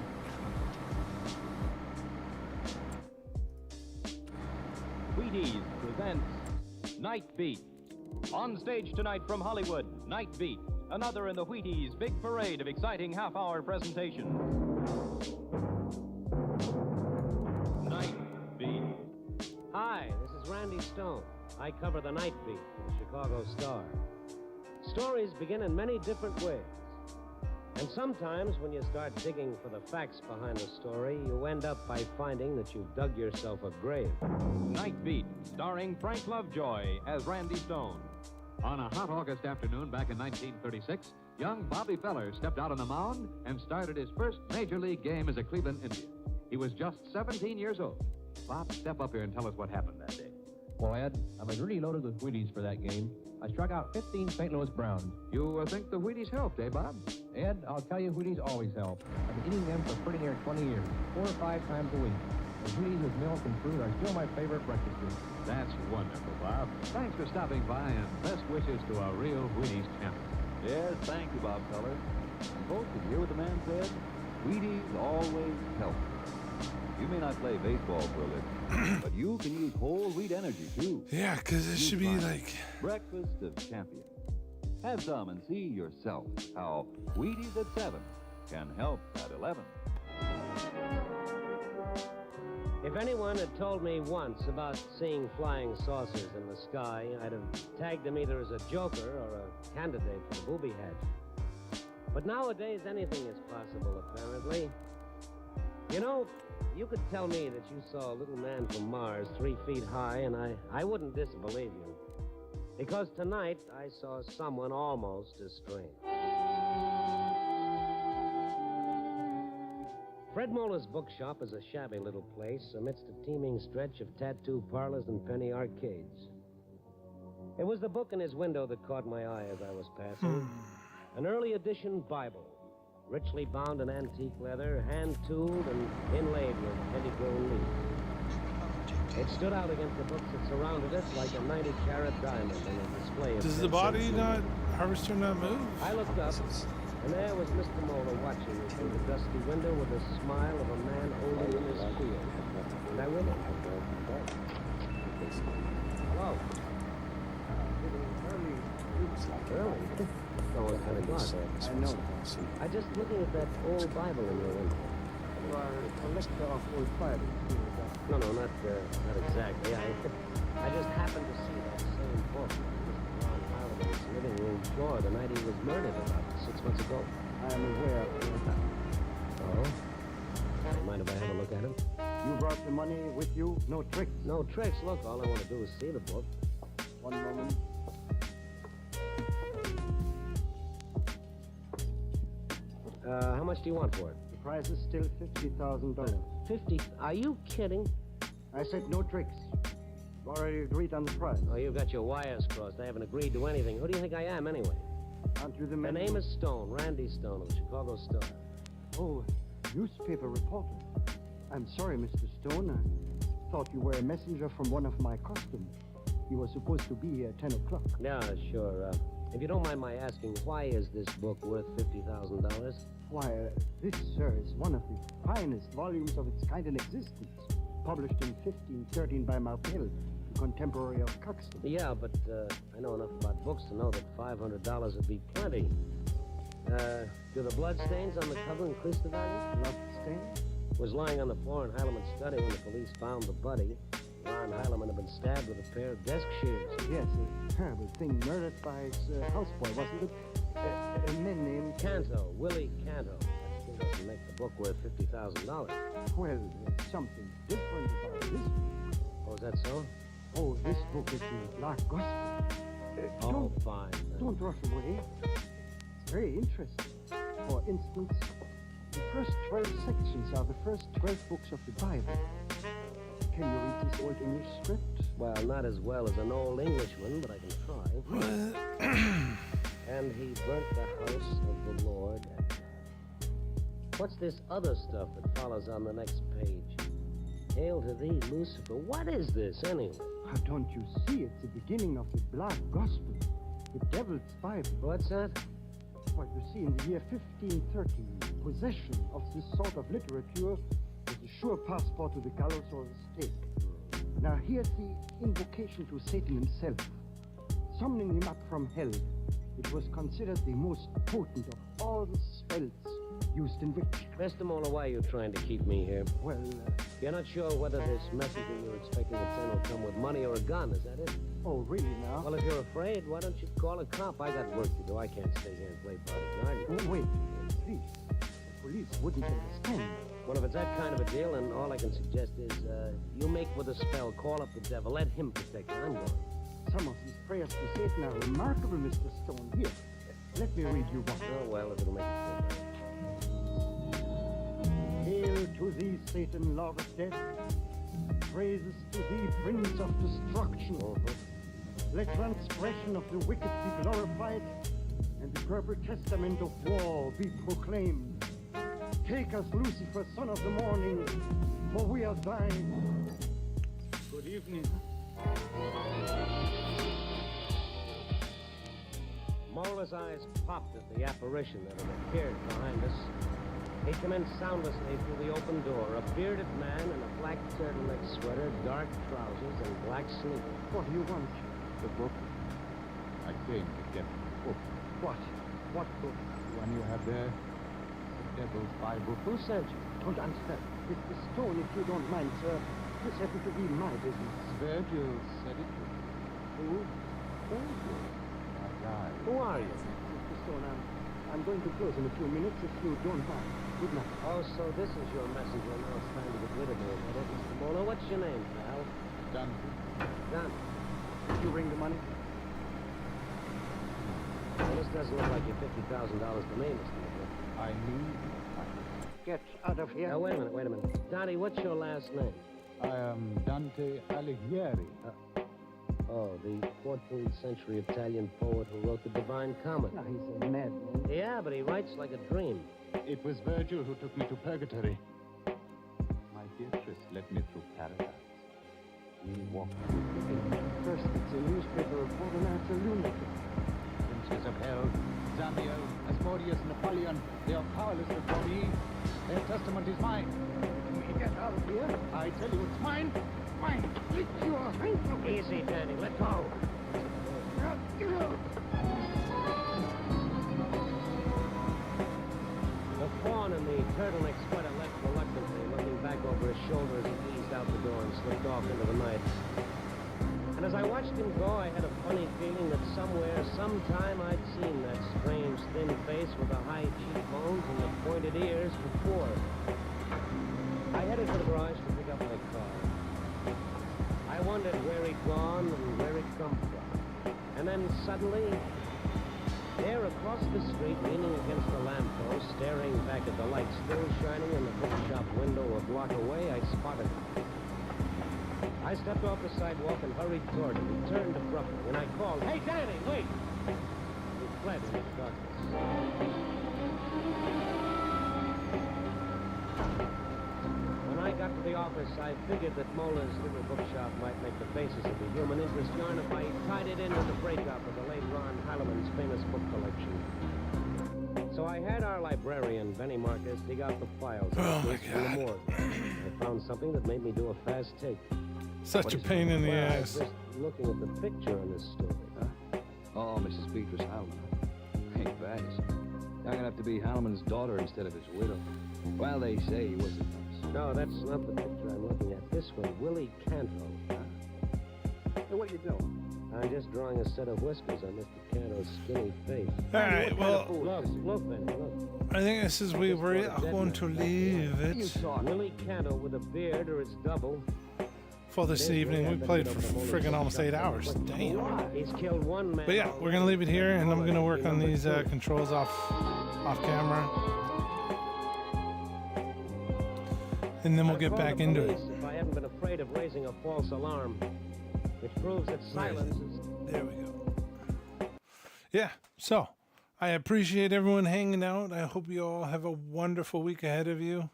content. Wheaties presents Night Beat. On stage tonight from Hollywood, Night Beat, another in the Wheaties big parade of exciting half-hour presentations. Night Beat. Hi, this is Randy Stone. I cover the Night Beat for the Chicago Star. Stories begin in many different ways. And sometimes when you start digging for the facts behind a story, you end up by finding that you've dug yourself a grave. Night Beat, starring Frank Lovejoy as Randy Stone. On a hot August afternoon back in 1936, young Bobby Feller stepped out on the mound and started his first major league game as a Cleveland Indian. He was just 17 years old. Bob, step up here and tell us what happened that day. Well, Ed, I was really loaded with Wheaties for that game. I struck out 15 St. Louis Browns. You think the Wheaties helped, eh, Bob? Ed, I'll tell you, Wheaties always help. I've been eating them for pretty near 20 years, 4 or 5 times a week. The Wheaties with milk and fruit are still my favorite breakfast food. That's wonderful, Bob. Thanks for stopping by, and best wishes to our real Wheaties champion. Yes, thank you, Bob Feller. And folks, did you hear what the man said? Wheaties always help. You may not play baseball for a living, but you can use whole wheat energy, too. Yeah, because it should be like... Breakfast of Champions. Have some and see yourself how Wheaties at 7 can help at 11. If anyone had told me once about seeing flying saucers in the sky, I'd have tagged them either as a joker or a candidate for the booby hatch. But nowadays, anything is possible, apparently. You know, you could tell me that you saw a little man from Mars 3 feet high, and I wouldn't disbelieve you. Because tonight, I saw someone almost as strange. Fred Muller's bookshop is a shabby little place amidst a teeming stretch of tattoo parlors and penny arcades. It was the book in his window that caught my eye as I was passing. An early edition Bible, richly bound in antique leather, hand-tooled and inlaid with heavy-grown leaves. It stood out against the books that surrounded it like a 90-carat diamond in a display of... Does the body not, harvester not move? I looked up, and there was Mr. Moeller watching me through the dusty window with the smile of a man holding in his field. And I with him. Hello. Early? Oh, what kind of clock? I know. I just looking at that old Bible in your window. You are a collector of old Bibles. No, not exactly. I just happened to see that same book on his living room floor the night he was murdered about 6 months ago. I am aware of that. Oh? Mind if I have a look at it? You brought the money with you? No tricks? No tricks. Look, all I want to do is see the book. One moment. How much do you want for it? The price is still $50,000. 50? Are you kidding? I said no tricks. We've already agreed on the price. Oh, you've got your wires crossed. I haven't agreed to anything. Who do you think I am, anyway? Aren't you the man? My name is Stone, Randy Stone of the Chicago Star. Oh, newspaper reporter. I'm sorry, Mr. Stone. I thought you were a messenger from one of my customers. You were supposed to be here at 10 o'clock. Yeah, sure. If you don't mind my asking, why is this book worth $50,000? Why, this, sir, is one of the finest volumes of its kind in existence. Published in 1513 by Martel, a contemporary of Caxton. Yeah, but I know enough about books to know that $500 would be plenty. Do the blood stains on the cover increase the value? Blood stains? Was lying on the floor in Heileman's study when the police found the body. Ron Heileman had been stabbed with a pair of desk shears. Yes, a terrible thing. Murdered by his houseboy, wasn't it? A man named... Canto, Willie Canto. That still doesn't make the book worth $50,000. Well, there's something different about this book. Oh, is that so? Oh, this book is the Black Gospel. Fine. Don't rush away. It's very interesting. For instance, the first 12 sections are the first 12 books of the Bible. Can you read this old English script? Well, not as well as an old Englishman, but I can try. And he burnt the house of the Lord. What's this other stuff that follows on the next page? Hail to thee, Lucifer. What is this, anyway? Don't you see? It's the beginning of the Black Gospel. The Devil's Bible. What's that? Well, you see, in the year 1513, possession of this sort of literature was a sure passport to the gallows or the stake. Now, here's the invocation to Satan himself. Summoning him up from hell, it was considered the most potent of all the spells used in witchcraft. Mr. Moeller, why are you trying to keep me here? Well, you're not sure whether this messenger you're expecting to send will come with money or a gun, is that it? Oh, really now? Well, if you're afraid, why don't you call a cop? I got work to do. I can't stay here and play bodyguard. Oh, wait. police. The police wouldn't understand. Well, if it's that kind of a deal, then all I can suggest is you make with a spell, call up the devil, let him protect you. I'm going. Some of these prayers to Satan are remarkable, Mr. Stone. Here, let me read you one. Oh, well, if it'll make it simple. Hail to thee, Satan, Lord of death. Praises to thee, Prince of destruction. Let transgression of the wicked be glorified, and the purple testament of war be proclaimed. Take us, Lucifer, son of the morning, for we are thine. Good evening. Mola's eyes popped at the apparition that had appeared behind us. He commenced soundlessly through the open door, a bearded man in a black turtleneck sweater, dark trousers, and black sneakers. What do you want? The book. I came to get the book. What? What book? The one you have there. The Devil's Bible. Who sent you? Don't answer. Mr. Stone, if you don't mind, sir. This happens to be my business. Virgil said it. Who? Virgil. My guy. Who are you? Mr. Stone, I'm going to close in a few minutes if you don't mind. Good night. Oh, so this is your messenger. Now it's time to get rid of me. Mr. Mola, what's your name, pal? Dante. Dante. Did you bring the money? Well, this doesn't look like your $50,000 to me, Mr. Mola. I need Get out of here. Now, wait a minute. Dante, what's your last name? I am Dante Alighieri. Oh, the 14th century Italian poet who wrote the Divine Comedy. Now, he's a madman. Yeah, but he writes like a dream. It was Virgil who took me to purgatory. My Beatrice led me through paradise. We walked. First, it's a newspaper report, and after lunatic. Princes of hell, Zamiel, Asmodeus, Napoleon, they are powerless before me. Their testament is mine. We get out of here. I tell you, it's mine. Mine. Lick your hand. Easy, Danny. Let go. The fawn in the turtleneck sweater left reluctantly, looking back over his shoulder as he eased out the door and slipped off into the night. And as I watched him go, I had a funny feeling that somewhere, sometime, I'd seen that strange, thin face with the high cheekbones and the pointed ears before. I headed for the garage to pick up my car. I wondered where he'd gone and where he'd come from. And then suddenly, there across the street, leaning against the lamppost, staring back at the light still shining in the bookshop window a block away, I spotted him. I stepped off the sidewalk and hurried toward him. He turned abruptly, and I called, "Hey, Danny, wait!" He fled into the darkness. When I got to the office, I figured that Mola's little bookshop might make the basis of the human interest yarn if I tied it in with the breakup of the late Ron Halloman's famous book collection. So I had our librarian, Benny Marcus, dig out the files from the morgue. I found something that made me do a fast take. Such a pain in the ass. Just looking at the picture in this story. Oh, Mrs. Beatrice Hallman. Ain't bad. Young enough to be Hallman's daughter instead of his widow. Well, they say he was a nice. No, that's not the picture I'm looking at. This one, Willie Canto. Hey, what are you doing? I'm just drawing a set of whiskers on Mr. Canto's skinny face. All right, well, Look, Benny, look. I think this is where we are going to leave it Willie Canto with a beard or its double. for this evening. We played for friggin' almost 8 hours. Damn. He's killed one man. But yeah, we're gonna leave it here, and I'm gonna work on these controls off camera, and then we'll get back into it. If I hadn't been afraid of raising a false alarm, which proves that silence is. There we go. Yeah. So I appreciate everyone hanging out. I hope you all have a wonderful week ahead of you.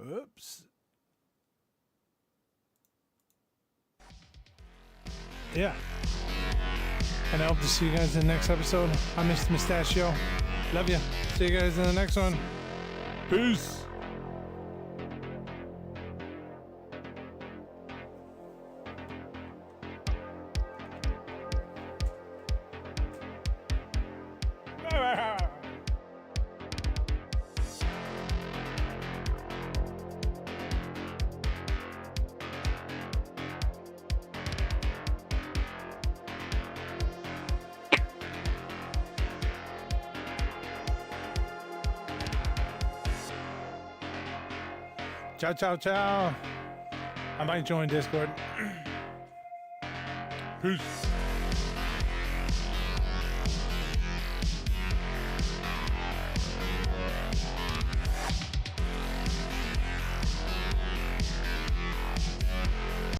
Oops. Yeah. And I hope to see you guys in the next episode. I'm Mr. Mustachio. Love you. See you guys in the next one. Peace. Ciao, ciao, ciao. I might join Discord. Peace.